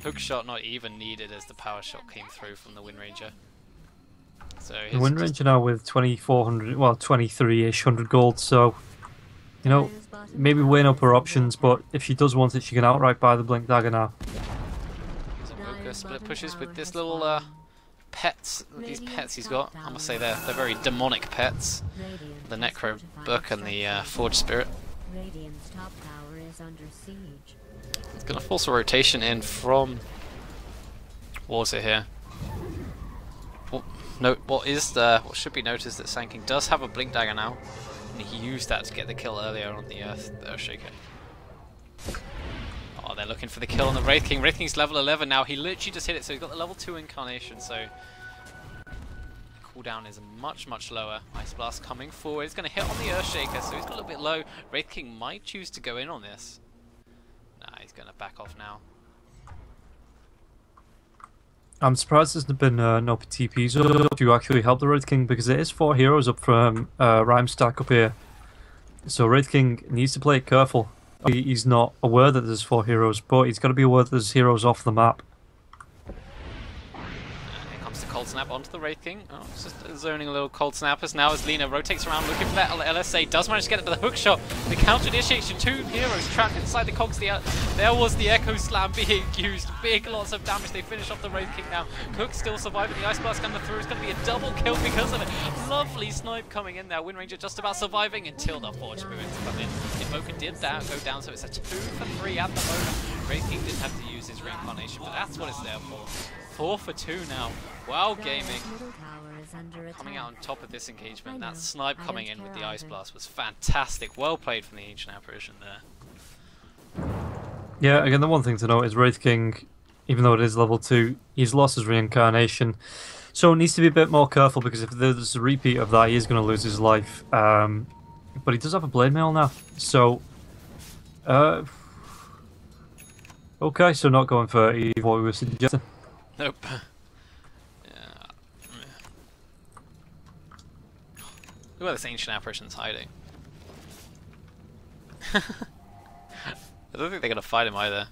hook shot not even needed as the power shot came through from the Wind Ranger. So the Wind Ranger now with 2,400, well 23-ish 100 gold, so you know, maybe weighing up her options, but if she does want it, she can outright buy the Blink Dagger now. Invoker split pushes with this little pets, these pets he's got. I must say they're very demonic pets. The Necro Book and the Forge Spirit. It's going to force a rotation in from... What was it here? What should be noticed that Sand King does have a Blink Dagger now, and he used that to get the kill earlier on the Earthshaker. Oh, they're looking for the kill on the Wraith King. Wraith King's level 11 now. He literally just hit it, so he's got the level 2 incarnation, so cooldown is much, much lower. Ice Blast coming forward. He's going to hit on the Earthshaker, so he's got a little bit low. Wraith King might choose to go in on this. Nah, he's going to back off now. I'm surprised there's been no TPs up to actually help the Wraith King, because it is 4 heroes up from Rhyme stack up here. So Wraith King needs to play it careful. he's not aware that there's 4 heroes, but he's got to be aware that there's heroes off the map. Here comes the Cold Snap onto the Wraith King. Oh, it's just zoning a little Cold Snappers now as Lina rotates around looking for that LSA. Does manage to get it to the hook shot. The counter initiation, 2 heroes trapped inside the cogs. There was the Echo Slam being used. Big lots of damage. They finish off the Wraith King now. Cook still surviving. The Ice Blast coming through. It's going to be a double kill because of it. Lovely snipe coming in there. Wind Ranger just about surviving until the Forge Spirits come in. Invoker did go down, so it's a 2 for 3 at the moment. Wraith King didn't have to use his reincarnation, but that's what it's there for. 4 for 2 now. Wow, Gaming coming out on top of this engagement. That snipe coming in with the Ice Blast was fantastic. Well played from the Ancient Apparition there. Yeah, again, the one thing to note is Wraith King, even though it is level 2, he's lost his reincarnation. So he needs to be a bit more careful, because if there's a repeat of that, he is going to lose his life. But he does have a Blade Mail now. So, okay, so not going for what we were suggesting. Nope. Look where this Ancient Apparition's hiding. I don't think they're going to fight him either.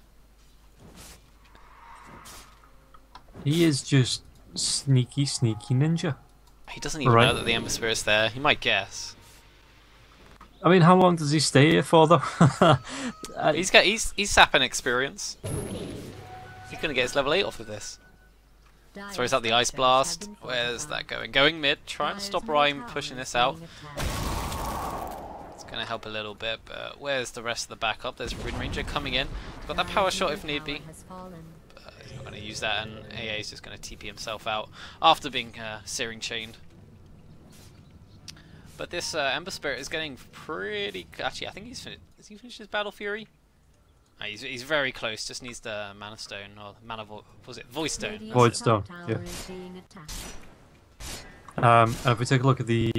He is just sneaky ninja. He doesn't even know that the Ember Spirit's there. He might guess. I mean, how long does he stay here for, though? He's sapping experience. He's going to get his level 8 off of this. Throws out the Ice Blast. Where's that going? Going mid. Trying to stop Rhyme pushing this out. It's going to help a little bit, but where's the rest of the backup? There's Wind Ranger coming in. He's got that power shot if need be. But he's not going to use that, and AA is just going to TP himself out after being Searing Chained. But this Ember Spirit is getting pretty... Actually, I think he's finished. Has he finished his Battle Fury? No, he's very close. Just needs the Mana Stone, or Mana was it Void Stone? Void Stone, yeah. And if we take a look at the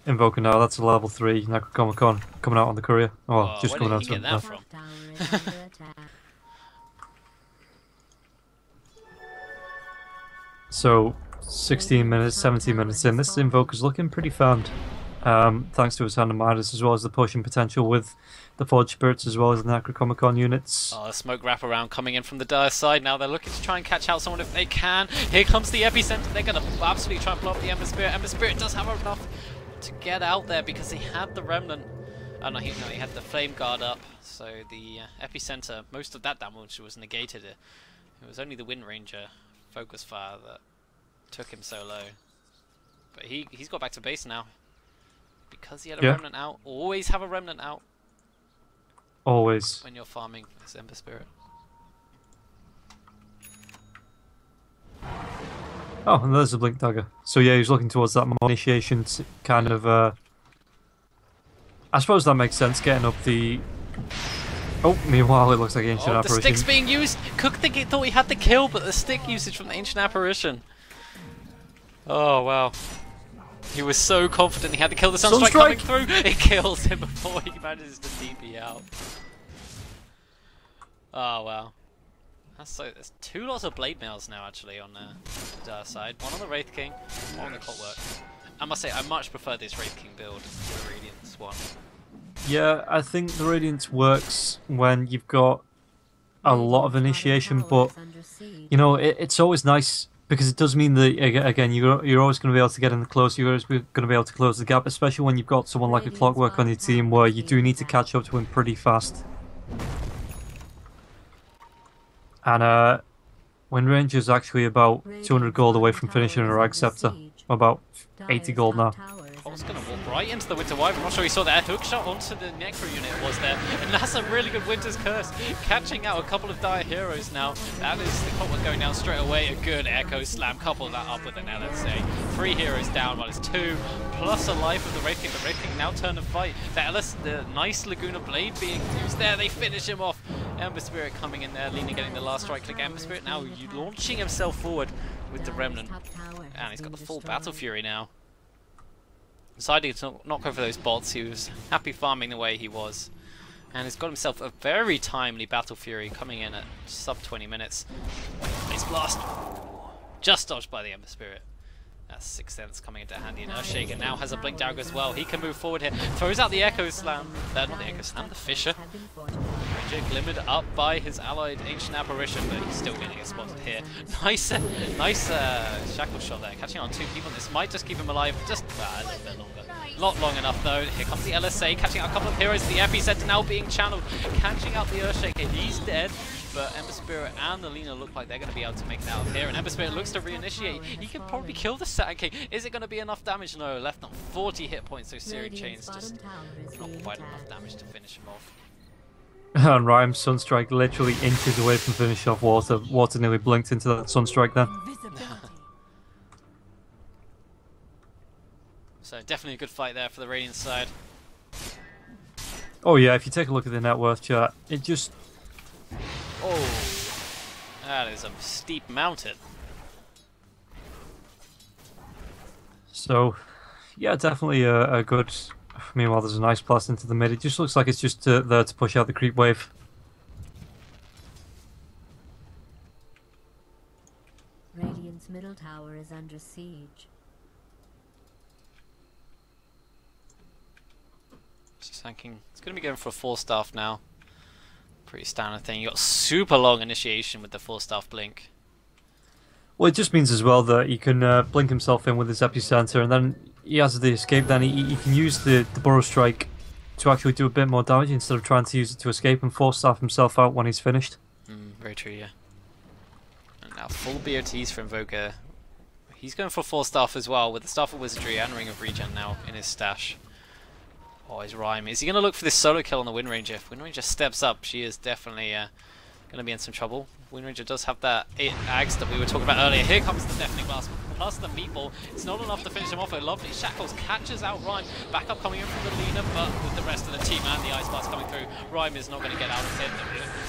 Invoker now, that's a level 3 Necronomicon coming out on the courier. Oh, just coming out. Where did he get that from? So, 16 minutes, 17 minutes in. This Invoker's looking pretty firmed. Thanks to his Hand of Midas, as well as the pushing potential with the Forge Spirits, as well as the Necronomicon units. Oh, a smoke wraparound coming in from the Dire side. Now they're looking to try and catch out someone if they can. Here comes the Epicenter. They're going to absolutely try and blow up the Ember Spirit. Ember Spirit does have enough to get out there because he had the Remnant. Oh no, he had the Flame Guard up. So the Epicenter, most of that damage was negated. It was only the Wind Ranger Focus Fire that took him so low. But he's got back to base now. Because he had a Remnant out. Always have a Remnant out. Always. When you're farming this Ember Spirit. Oh, and there's a Blink Dagger. So yeah, he's looking towards that more initiation kind of... I suppose that makes sense, getting up the... Oh, meanwhile it looks like Ancient Apparition. The stick's being used! Cook thought he had the kill, but the stick usage from the Ancient Apparition. Oh, wow. He was so confident he had to kill the Sunstrike coming through. It kills him before he manages to TP out. Oh wow, there's 2 lots of Blade Mails now actually on the side. One on the Wraith King, one on the Clockwork. I must say I much prefer this Wraith King build to the Radiance one. Yeah, I think the Radiance works when you've got a lot of initiation, but you know it's always nice. Because it does mean that, again, you're always going to be able to get in close, you're always going to be able to close the gap, especially when you've got someone like a Clockwork on your team where you do need to catch up to him pretty fast. And Wind Ranger's actually about 200 gold away from finishing a Rag Scepter. About 80 gold now. Paul's going to walk right into the Winter Wyvern. I'm not sure he saw that hook shot onto the Necro unit was there. And that's a really good Winter's Curse. Catching out a couple of Dire heroes now. That is the Clockwork going down straight away. A good Echo Slam. Couple that up with an LSA. 3 heroes down while it's 2. Plus a life of the Wraith King. The Wraith King now turn to fight. The nice Laguna Blade being used there. They finish him off. Ember Spirit coming in there. Leaning getting the last strike click. Ember Spirit now launching himself forward with the Remnant. And he's got the full Battle Fury now. Decided to not go for those bots. He was happy farming the way he was. And he's got himself a very timely Battle Fury coming in at sub 20 minutes. Ace Blast. Just dodged by the Ember Spirit. That's 6 cents coming into handy, and Earthshaker now has a Blink Dagger as well. He can move forward here. Throws out the Echo Slam. Not the Echo Slam, the Fissure. Ranger glimmered up by his allied Ancient Apparition, but he's still getting spotted here. Nice shackle shot there, catching on 2 people. This might just keep him alive just a little bit longer. Not long enough though. Here comes the LSA, catching out a couple of heroes. The Epicenter now being channeled, catching out the Earthshaker. He's dead. But Ember Spirit and Alina look like they're going to be able to make it out of here. And Ember Spirit looks to reinitiate. He can probably kill the Sand King. Is it going to be enough damage? No, left on 40 hit points. So Searing Chains just not quite enough damage to finish him off. And Rhyme's Sunstrike literally inches away from finishing off Water. Water nearly blinked into that Sunstrike then. So definitely a good fight there for the Radiant side. Oh yeah, if you take a look at the net worth chart, it just... Oh, that is a steep mountain. So, yeah, definitely a good... Meanwhile, there's a nice blast into the mid. It just looks like it's just there to push out the creep wave. Radiant's middle tower is under siege. Sand King, it's going to be going for a 4-staff now. Pretty standard thing. You got super long initiation with the 4-staff blink. Well, it just means as well that he can blink himself in with his Epicenter, and then he has the escape. Then he can use the Burrow Strike to actually do a bit more damage instead of trying to use it to escape and 4-staff himself out when he's finished. Very true, yeah. And now full BOTs for Invoker. He's going for 4-staff as well, with the Staff of Wizardry and Ring of Regen now in his stash. Oh, his Rhyme. Is he going to look for this solo kill on the Wind Ranger? If Wind Ranger steps up, she is definitely going to be in some trouble. Wind Ranger does have that 8 Ags that we were talking about earlier. Here comes the Deafening Blast, plus the Meatball. It's not enough to finish him off. A lovely Shackles catches out Rhyme. Backup coming in from the Lina, but with the rest of the team and the Ice Blast coming through, Rhyme is not going to get out of it.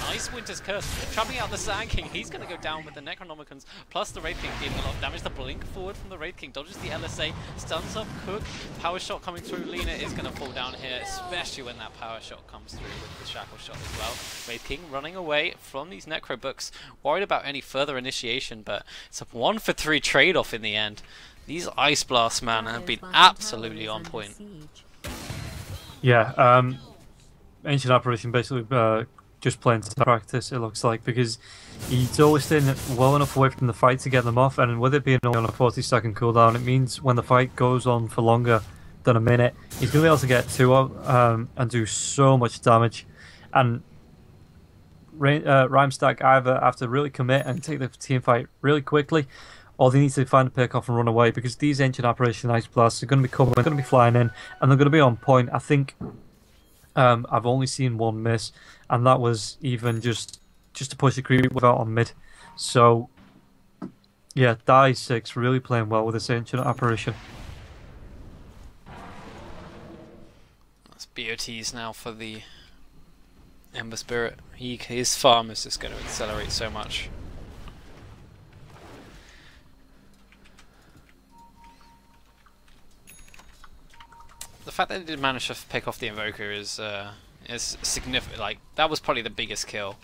Nice Winter's Curse. Trapping out the Sand King. He's going to go down with the Necronomicons, plus the Wraith King dealing a lot of damage. The Blink forward from the Wraith King dodges the LSA, stuns up Cook. Power Shot coming through. Lina is going to fall down here, especially when that Power Shot comes through with the Shackle Shot as well. Wraith King running away from these Necro Books, worried about any further initiation, but it's a 1-for-3 trade-off in the end. These Ice Blasts, man, have been absolutely on point. Yeah, Ancient Apparition basically just playing to practice, it looks like, because he's always staying well enough away from the fight to get them off, and with it being only on a 40-second cooldown, it means when the fight goes on for longer than a minute, he's going to be able to get 2 out and do so much damage. And Rhyme Stack either have to really commit and take the team fight really quickly, or they need to find a pick off and run away, because these Ancient Apparition Ice Blasts are going to be coming, they're going to be flying in, and they're going to be on point. I think I've only seen one miss, and that was even just to push the creep without on mid. So yeah, Die 6 really playing well with this Ancient Apparition. That's BOTs now for the Ember Spirit. His farm is just going to accelerate so much. The fact that they did manage to pick off the Invoker is significant. Like, that was probably the biggest kill.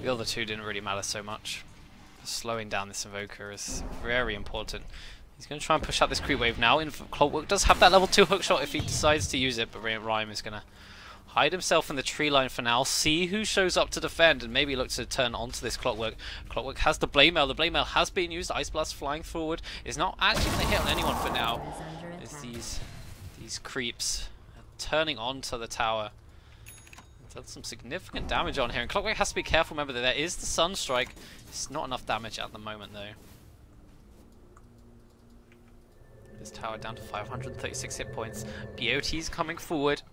The other two didn't really matter so much. Slowing down this Invoker is very important. He's going to try and push out this creep wave now. Clockwork does have that level 2 hookshot if he decides to use it, but Rhyme is going to hide himself in the tree line for now, see who shows up to defend, and maybe look to turn onto this Clockwork. Clockwork has the Blade Mail. The Blade Mail has been used. Ice Blast flying forward. Is not actually going to hit on anyone for now. As these creeps turning onto the tower. Done some significant damage on here, and Clockwork has to be careful. Remember that there is the Sunstrike. It's not enough damage at the moment though. This tower down to 536 hit points. BOT's coming forward.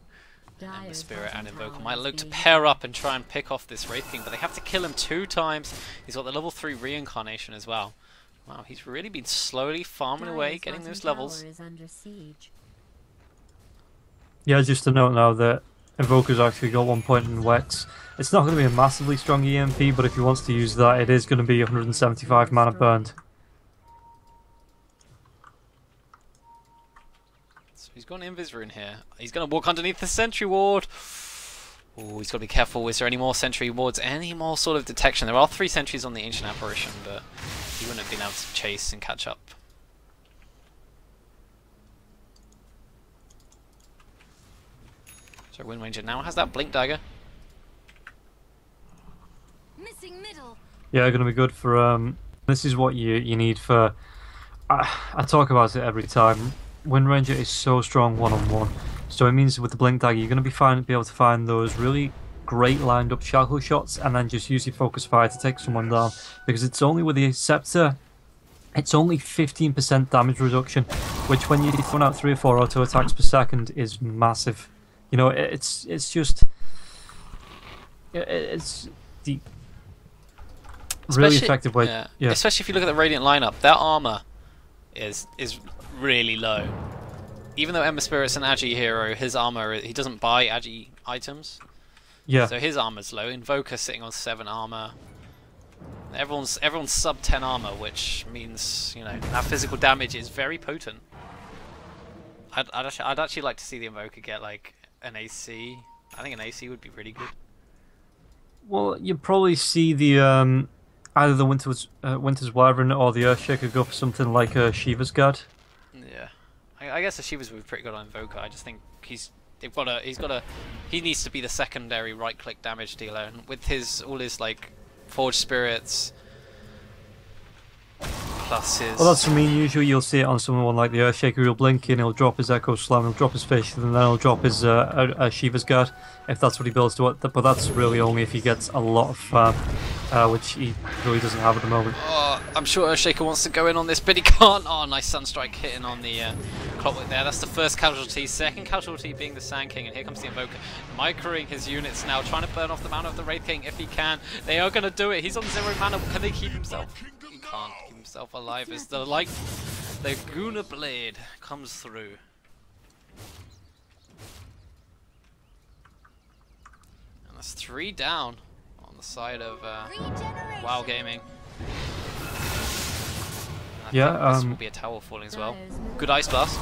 Ember Spirit and Invoker might look to pair up and try and pick off this Wraith King, but they have to kill him 2 times. He's got the level 3 reincarnation as well. Wow, he's really been slowly farming away, getting those levels. Yeah, just to note now that Invoker's actually got 1 point in Wex. It's not going to be a massively strong EMP, but if he wants to use that, it is going to be 175 mana burned. He's got an Invis rune here. He's going to walk underneath the Sentry Ward. Oh, he's got to be careful. Is there any more Sentry Wards? Any more sort of detection? There are 3 sentries on the Ancient Apparition, but he wouldn't have been able to chase and catch up. So Wind Ranger now has that Blink Dagger. Missing middle. Yeah, going to be good for. This is what you need for. I talk about it every time. Wind Ranger is so strong one-on-one, so it means with the Blink Dagger you're going to be able to find those really great lined up shackle shots, and then just use your focus fire to take someone down. Because it's only with the Scepter, it's only 15% damage reduction, which when you're throwing out 3 or 4 auto attacks per second is massive. You know, it's just it's the really effective way. Yeah. Especially if you look at the Radiant lineup, their armor is really low. Even though Ember Spirit's an Agi hero, his armor, he doesn't buy Agi items. Yeah. So his armor's low. Invoker sitting on 7 armor. Everyone's sub 10 armor, which means, you know, that physical damage is very potent. I'd actually like to see the Invoker get like an AC. I think an AC would be really good. Well, you'd probably see the either the Winter's Wyvern or the Earthshaker go for something like a Shiva's Guard. Yeah, I guess the Shivas would be pretty good on Invoker. I just think he needs to be the secondary right-click damage dealer, and with all his like Forged Spirits plus his. Well, that's what I mean. Usually, you'll see it on someone like the Earthshaker. He'll blink in, he'll drop his Echo Slam, he'll drop his Fish, and then he'll drop his Shiva's Guard, if that's what he builds to it. But that's really only if he gets a lot of farm, which he really doesn't have at the moment. Oh, I'm sure Earthshaker wants to go in on this, but he can't. Oh, nice Sunstrike hitting on the Clockwork there. That's the first casualty. Second casualty being the Sand King, and here comes the Invoker. Microing his units now, trying to burn off the mana of the Wraith King if he can. They are going to do it. He's on 0 mana. Can they keep himself? He can't keep himself alive as the Guna Blade comes through. And that's 3 down on the side of WoW Gaming. Yeah, this will be a tower falling as well. Good Ice Blast.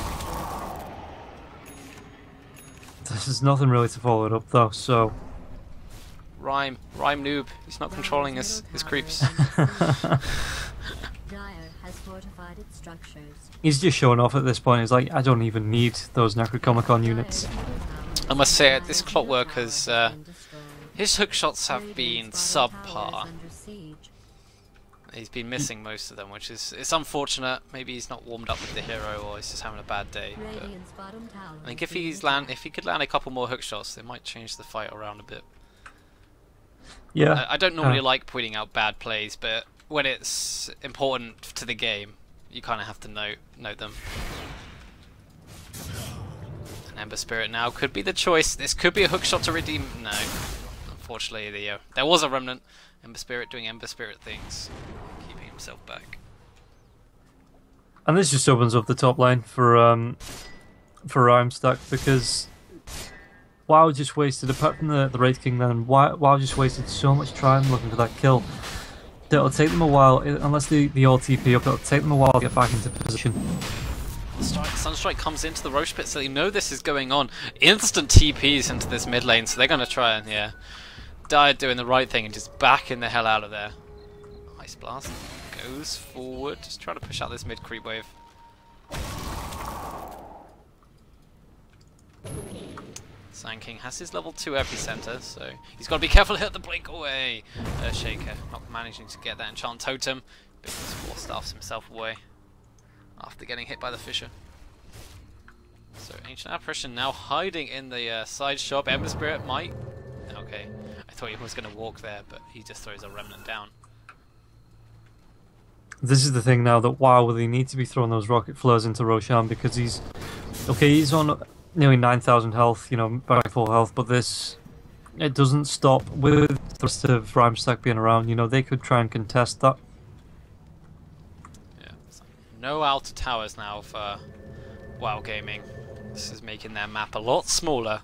There's nothing really to follow it up though, so. Rhyme noob. He's not controlling his creeps. Has fortified its structures. He's just showing off at this point. He's like, I don't even need those Necronomicon units. I must say, this Clockwork has his hook shots have been subpar. He's been missing most of them, which is unfortunate. Maybe he's not warmed up with the hero, or he's just having a bad day. But I think if he could land a couple more hook shots, it might change the fight around a bit. Yeah. I don't normally like pointing out bad plays, but when it's important to the game, you kind of have to note them. An Ember Spirit now could be the choice. This could be a hook shot to redeem. No, unfortunately, there was a remnant. Ember Spirit doing Ember Spirit things, keeping himself back. And this just opens up the top lane for Rhyme-Stack, because WoW just wasted, apart from the Wraith King then, WoW just wasted so much time looking for that kill. It'll take them a while, unless the all TP up, it'll take them a while to get back into position. Sunstrike comes into the Roche pit, so they know this is going on. Instant TPs into this mid lane, so they're going to try and, die doing the right thing and just backing the hell out of there. Ice Blast goes forward, just trying to push out this mid creep wave. Sand King has his level 2 epicenter, so he's got to be careful to hit the blink away. Shaker not managing to get that enchant totem, but he's force-staffs himself away after getting hit by the Fissure. So Ancient Apparition now hiding in the side shop. Ember Spirit might. Okay, I thought he was going to walk there, but he just throws a remnant down. This is the thing now, that WoW, they need to be throwing those rocket flares into Roshan, because he's on nearly 9,000 health, back to full health, but it doesn't stop with the rest of Rhyme-Stack being around. They could try and contest that. Yeah, so no outer towers now for WoW Gaming. This is making their map a lot smaller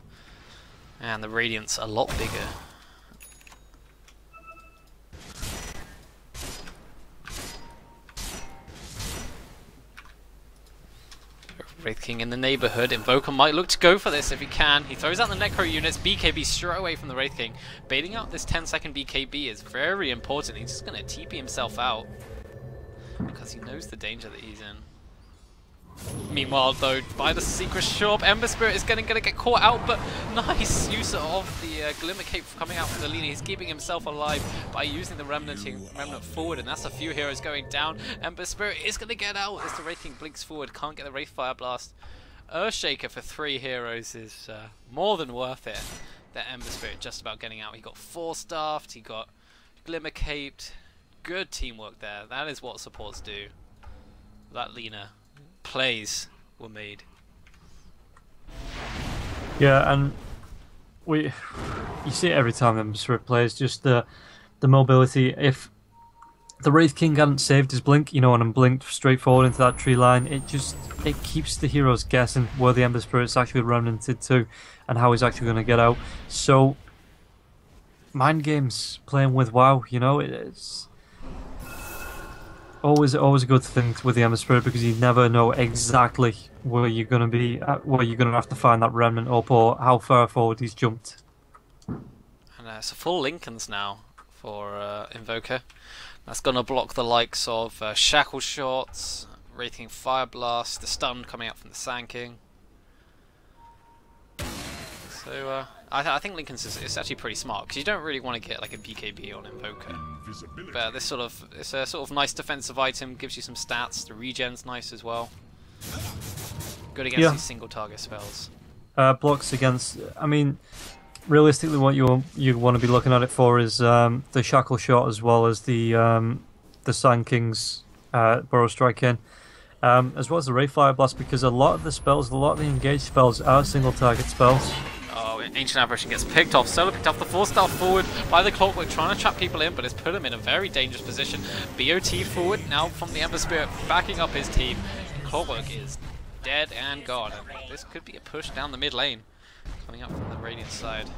and the Radiant's a lot bigger. Wraith King in the neighborhood. Invoker might look to go for this if he can. He throws out the Necro units. BKB straight away from the Wraith King. Baiting out this 10-second BKB is very important. He's just going to TP himself out because he knows the danger that he's in. Meanwhile, though, by the secret shop, Ember Spirit is gonna get caught out, but nice use of the Glimmer Cape coming out from the Lina. He's keeping himself alive by using the Remnant forward, and that's a few heroes going down. Ember Spirit is gonna get out as the Wraith King blinks forward, can't get the Wraith Fire Blast. Earthshaker for 3 heroes is more than worth it. That Ember Spirit just about getting out. He got 4-staffed, he got Glimmer Caped. Good teamwork there. That is what supports do. That Lina plays were made. Yeah, and you see it every time Ember Spirit plays, just the mobility. If the Wraith King hadn't saved his blink, you know, and blinked straight forward into that tree line, it keeps the heroes guessing where the Ember Spirit's actually remnanted to and how he's actually going to get out. So mind games playing with WoW, you know, it's always a good thing with the Ember Spirit, because you never know exactly where you're going to be, where you're going to have to find that remnant up, or how far forward he's jumped. And it's a full Lincolns now for Invoker. That's going to block the likes of Shackle Shots, Wraith King Fire Blast, the stun coming out from the Sand King. So I think Lincoln's is actually pretty smart, because you don't really want to get like a BKB on Invoker. But it's a sort of nice defensive item, gives you some stats. The regen's nice as well. Good against these single target spells. Blocks against. I mean, realistically, what you want to be looking at it for is the Shackle Shot, as well as the Sand King's Burrow Strike in, as well as the Ray Fire Blast, because a lot of the engaged spells are single target spells. Ancient Apparition gets picked off. Solo picked off the 4-star forward by the Clockwork, trying to trap people in, but it's put him in a very dangerous position. BOT forward now from the Ember Spirit, backing up his team. Clockwork is dead and gone. And this could be a push down the mid lane, coming up from the Radiant side.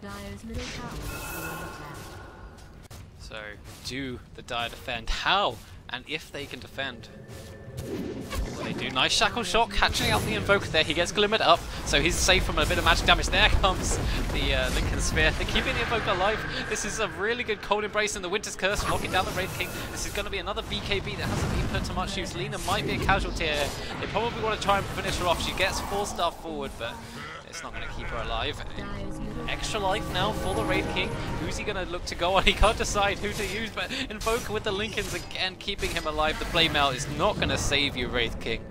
Dire's middle tower is being attacked. So, do the Dire defend? How? And if they can defend? Well, they do. Nice Shackle Shot, catching out the Invoker there. He gets glimmered up, so he's safe from a bit of magic damage. There comes the Lincoln Sphere. They're keeping the Invoker alive. This is a really good Cold Embrace in the Winter's Curse, knocking down the Wraith King. This is going to be another BKB that hasn't been put to much use. Lina might be a casualty here. They probably want to try and finish her off. She gets 4-star forward, but it's not going to keep her alive. Extra life now for the Wraith King. Who's he going to look to go on? He can't decide who to use, but Invoker with the Lincolns again, keeping him alive. The Playmail is not going to save you, Wraith King.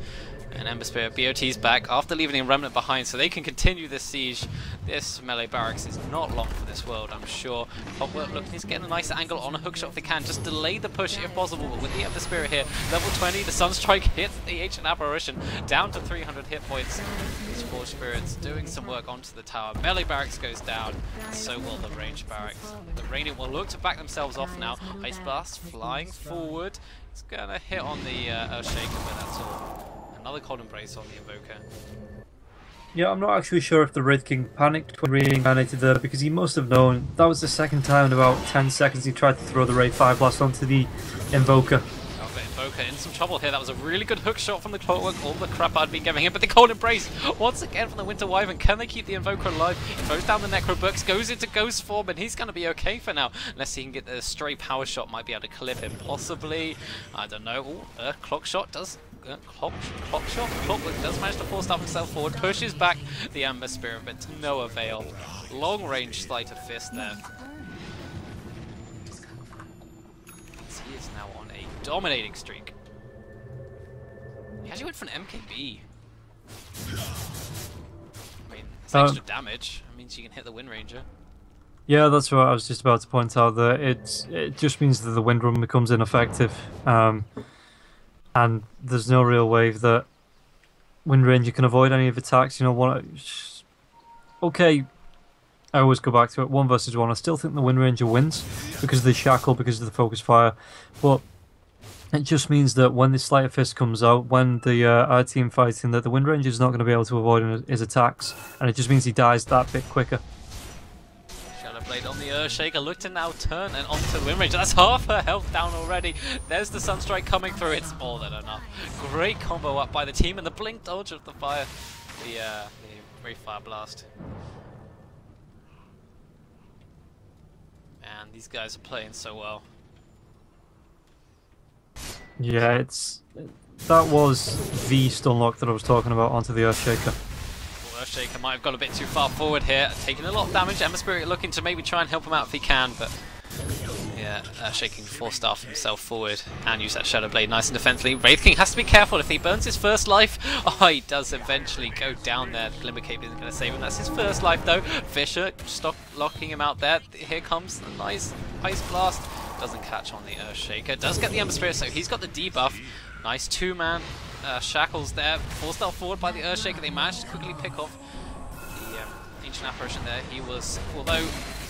And Ember Spirit, BOT's back after leaving a Remnant behind, so they can continue this siege. This melee barracks is not long for this world, I'm sure. Clockwork looking, he's getting a nice angle on a hookshot if they can. Just delay the push if possible, but with the Ember Spirit here, level 20, the Sunstrike hits the Ancient Apparition down to 300 hit points. These Forge Spirits doing some work onto the tower. Melee barracks goes down, and so will the range barracks. The Radiant will look to back themselves off now. Ice Blast flying forward. It's gonna hit on the Earthshaker, but that's all. Another Cold Embrace on the Invoker. Yeah, I'm not actually sure if the Wraith King panicked when reincarnated there, because he must have known. That was the second time in about 10 seconds he tried to throw the Wraith Fire Blast onto the Invoker. Oh, but Invoker in some trouble here. That was a really good hook shot from the Clockwork. All the crap I'd been giving him, but the Cold Embrace once again from the Winter Wyvern. Can they keep the Invoker alive? He throws down the Necrobooks, goes into Ghost form, and he's going to be okay for now, unless he can get the stray power shot. Might be able to clip him, possibly. I don't know. Ooh, Clock Shot does. Clockwork does manage to force himself forward, pushes back the Ember Spirit, but to no avail. Long range Sleight of Fist there. He is now on a dominating streak. He actually went for an MKB. I mean, it's extra damage. It means you can hit the Wind Ranger. Yeah, that's what I was just about to point out. That it just means that the Wind Run becomes ineffective. And there's no real way that Wind Ranger can avoid any of attacks. You know, okay, I always go back to it. 1 versus 1. I still think the Wind Ranger wins because of the Shackle, because of the Focus Fire. But it just means that when the Sleight of Fist comes out, when the our team fighting, that the Wind Ranger is not going to be able to avoid his attacks, and it just means he dies that bit quicker. Blade on the Earthshaker, look to now turn and onto the Wind Ranger. That's half her health down already. There's the Sunstrike coming through. It's more than enough. Great combo up by the team, and the blink dodge of the fire, the Wraith Fire Blast. And these guys are playing so well. Yeah, that was the stun lock that I was talking about onto the Earthshaker. Earthshaker might have got a bit too far forward here, taking a lot of damage. Ember Spirit looking to maybe try and help him out if he can, but yeah, Earthshaker can force-staff himself forward and use that Shadow Blade nice and defensively. Wraith King has to be careful. If he burns his first life, he does eventually go down there. Glimmer Cape isn't going to save him. That's his first life though. Fisher locking him out there. Here comes the nice Ice Blast. Doesn't catch on the Earthshaker. Does get the Ember Spirit, so he's got the debuff. Nice two-man shackles there. Forced out forward by the Earthshaker. They managed to quickly pick off the Ancient Apparition there. He was, although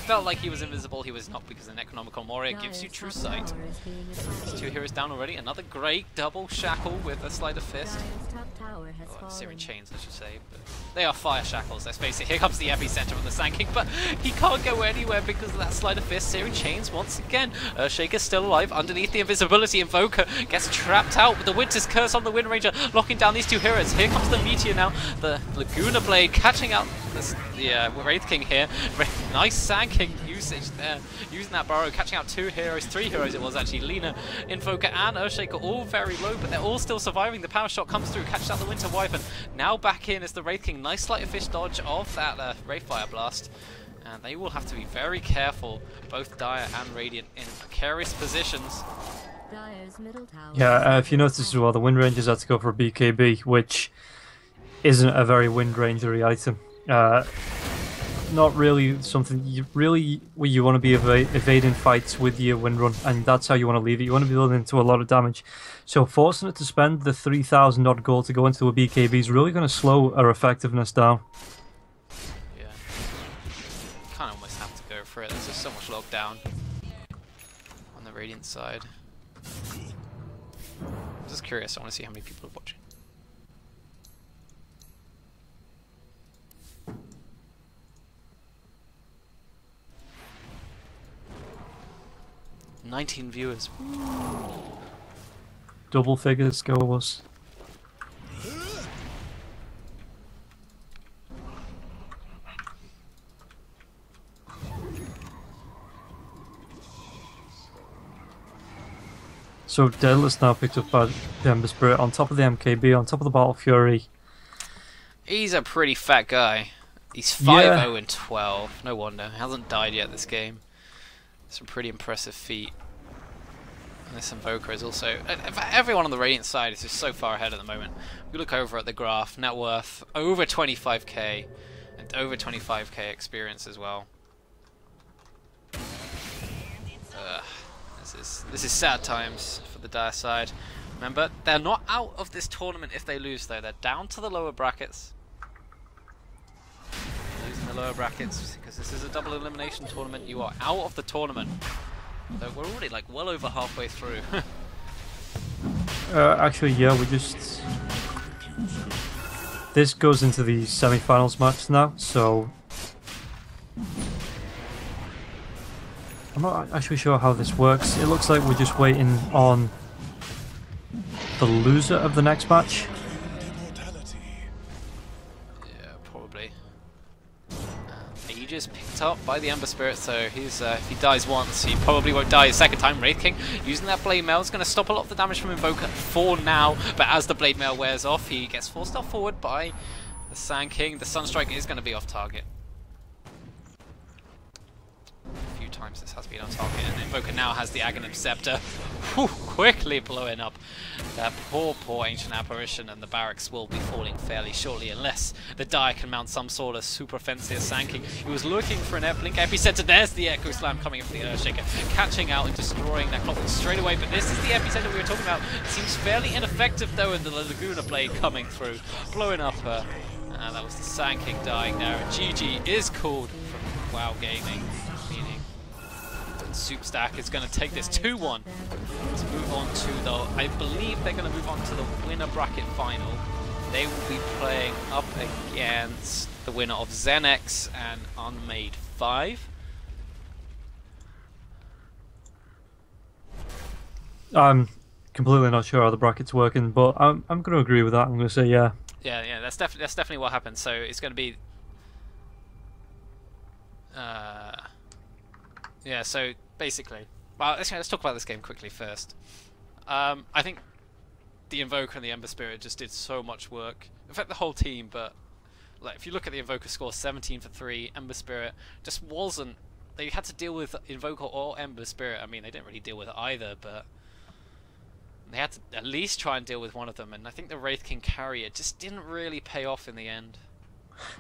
felt like he was invisible, he was not, because the Necronomicon Warrior gives you true sight. There's 2 heroes down already. Another great double shackle with a Sleight of Fist. Or Searing Chains, I should say. But they are fire shackles, let's face it. Here comes the epicenter of the Sand King, but he can't go anywhere because of that Sleight of Fist. Searing Chains once again. Earthshaker's still alive underneath the invisibility. Invoker gets trapped out with the Winter's Curse on the Wind Ranger, locking down these 2 heroes. Here comes the Meteor now. The Laguna Blade catching out the Wraith King here. Nice Sand King usage there. Using that burrow, catching out 2 heroes, 3 heroes it was actually. Lina, Invoker and Earthshaker all very low, but they're all still surviving. The power shot comes through, catches out the Winter Wyvern. Now back in is the Wraith King. Nice Sleight of Fist dodge of that Wraithfire Blast. And they will have to be very careful, both Dire and Radiant, in precarious positions. Yeah, if you notice as well, the Wind Rangers had to go for a BKB, which isn't a very Wind Rangery item. Not really something you want to be evading fights with your Wind Run, and that's how you want to leave it. You want to be building into a lot of damage. So forcing it to spend the 3,000 odd gold to go into a BKB is really going to slow our effectiveness down. Yeah, you kind of almost have to go for it. There's just so much lockdown on the Radiant side. I'm just curious. I want to see how many people are watching. $19 viewers. Double figures, go us. So Daedalus now picked up by the Ember Spirit on top of the MKB, on top of the Battle Fury. He's a pretty fat guy. He's 5-0 and 12. No wonder. He hasn't died yet this game. Some pretty impressive feat. And this Invoker is also... Everyone on the Radiant side is just so far ahead at the moment. We look over at the graph. Net worth over 25k. And over 25k experience as well. This is sad times for the Dire side. Remember, they're not out of this tournament if they lose though. They're down to the lower brackets. Losing the lower brackets because this is a double elimination tournament. You are out of the tournament. So we're already like well over halfway through. Actually, yeah, we just... This goes into the semi-finals match now, so... I'm not actually sure how this works. It looks like we're just waiting on the loser of the next match. Yeah, probably. Aegis picked up by the Ember Spirit, so he's if he dies once, he probably won't die a second time. Wraith King using that Blade Mail is going to stop a lot of the damage from Invoker for now, but as the Blade Mail wears off, he gets forced off forward by the Sand King. The Sunstrike is going to be off target. Times this has been on target, and Invoker now has the Aghanim Scepter. Whew, quickly blowing up that poor Ancient Apparition, and the barracks will be falling fairly shortly unless the Dire can mount some sort of super offensive Sand King. He was looking for an Blink Epicenter. There's the Echo Slam coming from the Earthshaker, catching out and destroying that Clockwork straight away, but this is the Epicenter we were talking about. It seems fairly ineffective though, and the Laguna Blade coming through, blowing up and that was the Sand King dying there, and GG is called from WoW Gaming. Soupstack is going to take this 2-1 to move on to the... I believe they're going to move on to the winner bracket final. They will be playing up against the winner of Zenex and Unmade 5. I'm completely not sure how the bracket's working, but I'm going to agree with that. I'm going to say yeah. Yeah, that's definitely what happened. So it's going to be... Yeah, so basically, well, let's talk about this game quickly first. I think the Invoker and the Ember Spirit just did so much work. In fact, the whole team, but like if you look at the Invoker score, 17 for 3, Ember Spirit just wasn't. They had to deal with Invoker or Ember Spirit. I mean, they didn't really deal with either, but they had to at least try and deal with one of them. And I think the Wraith King carry just didn't really pay off in the end.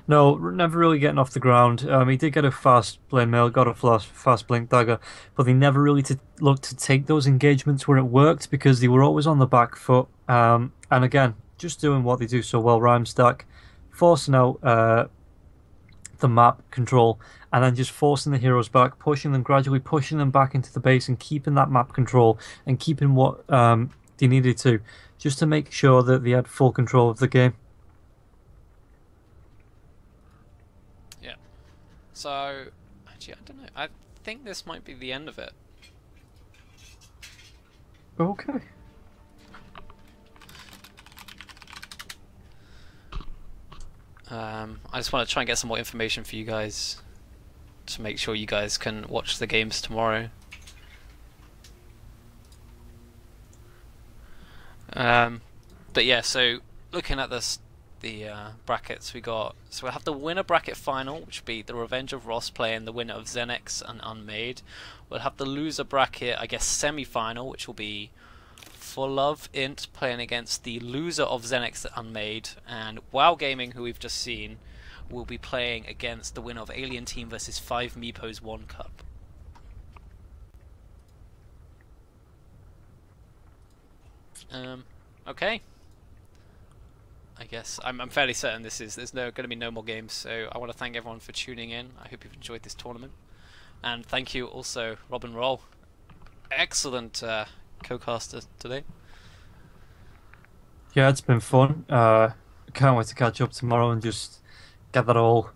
No, never really getting off the ground. He did get a fast blade mail, got a fast blink dagger, but they never really looked to take those engagements where it worked because they were always on the back foot. And again, just doing what they do so well, Rhyme Stack, forcing out the map control, and then just forcing the heroes back, gradually pushing them back into the base and keeping that map control and keeping what they needed to, just to make sure that they had full control of the game. So, actually, I don't know. I think this might be the end of it. Okay. I just want to try and get some more information for you guys to make sure you guys can watch the games tomorrow. But yeah, so looking at this. The brackets we got, so we'll have the winner bracket final, which will be the Revenge of Ross playing the winner of Xenex and Unmade. We'll have the loser bracket, I guess, semi-final, which will be For Love Int playing against the loser of Xenex and Unmade, and WoW Gaming, who we've just seen, will be playing against the winner of Alien Team versus 5 Meepos 1 Cup. Okay. I guess I'm fairly certain there's going to be no more games, so I want to thank everyone for tuning in. I hope you've enjoyed this tournament, and thank you also Robin Roll, excellent co-caster today. Yeah, it's been fun. Can't wait to catch up tomorrow and just get that all.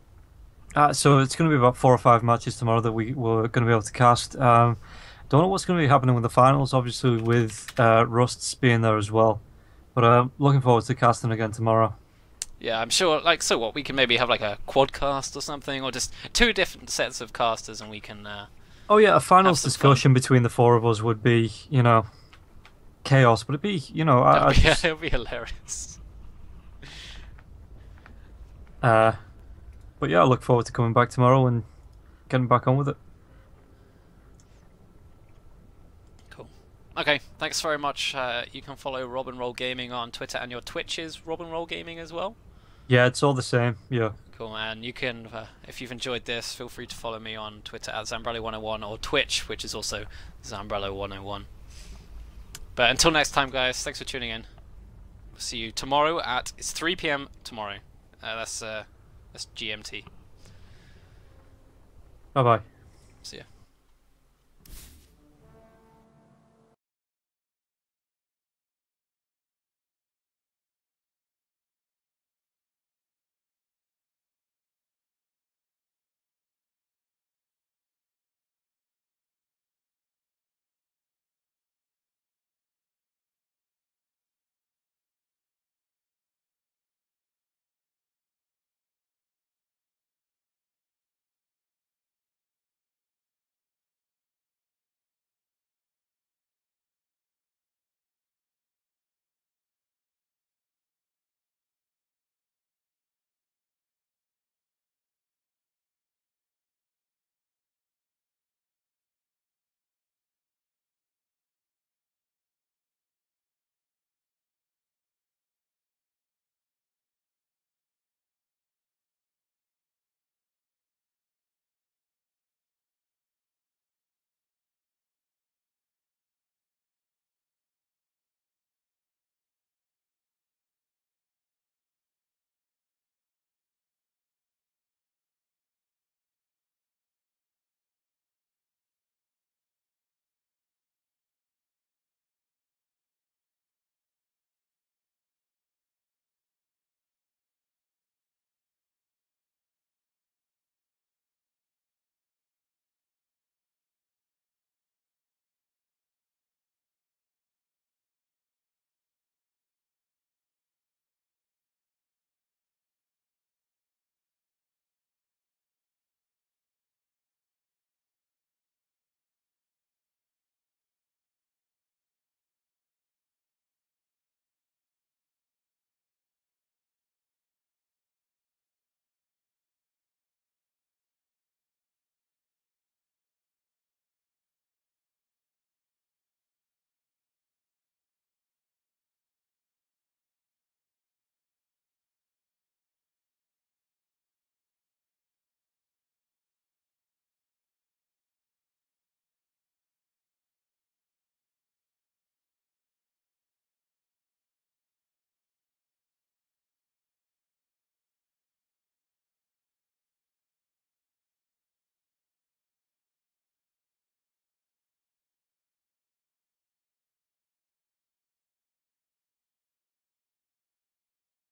So it's going to be about 4 or 5 matches tomorrow that we're going to be able to cast. Don't know what's going to be happening with the finals, obviously with Rusts being there as well. But looking forward to casting again tomorrow. Yeah, I'm sure, like, so what, we can maybe have like a quad cast or something, or just 2 different sets of casters and we can... oh yeah, a finals discussion between the 4 of us would be, chaos, but it'd be, it'll be hilarious. But yeah, I look forward to coming back tomorrow and getting back on with it. Okay, thanks very much. You can follow Robin Roll Gaming on Twitter, and your Twitch is Robin Roll Gaming as well? Yeah, it's all the same, yeah. Cool, and you can, if you've enjoyed this, feel free to follow me on Twitter at Zambrello101 or Twitch, which is also Zambrello101. But until next time, guys, thanks for tuning in. We'll see you tomorrow it's 3 PM tomorrow. That's GMT. Bye-bye. See ya.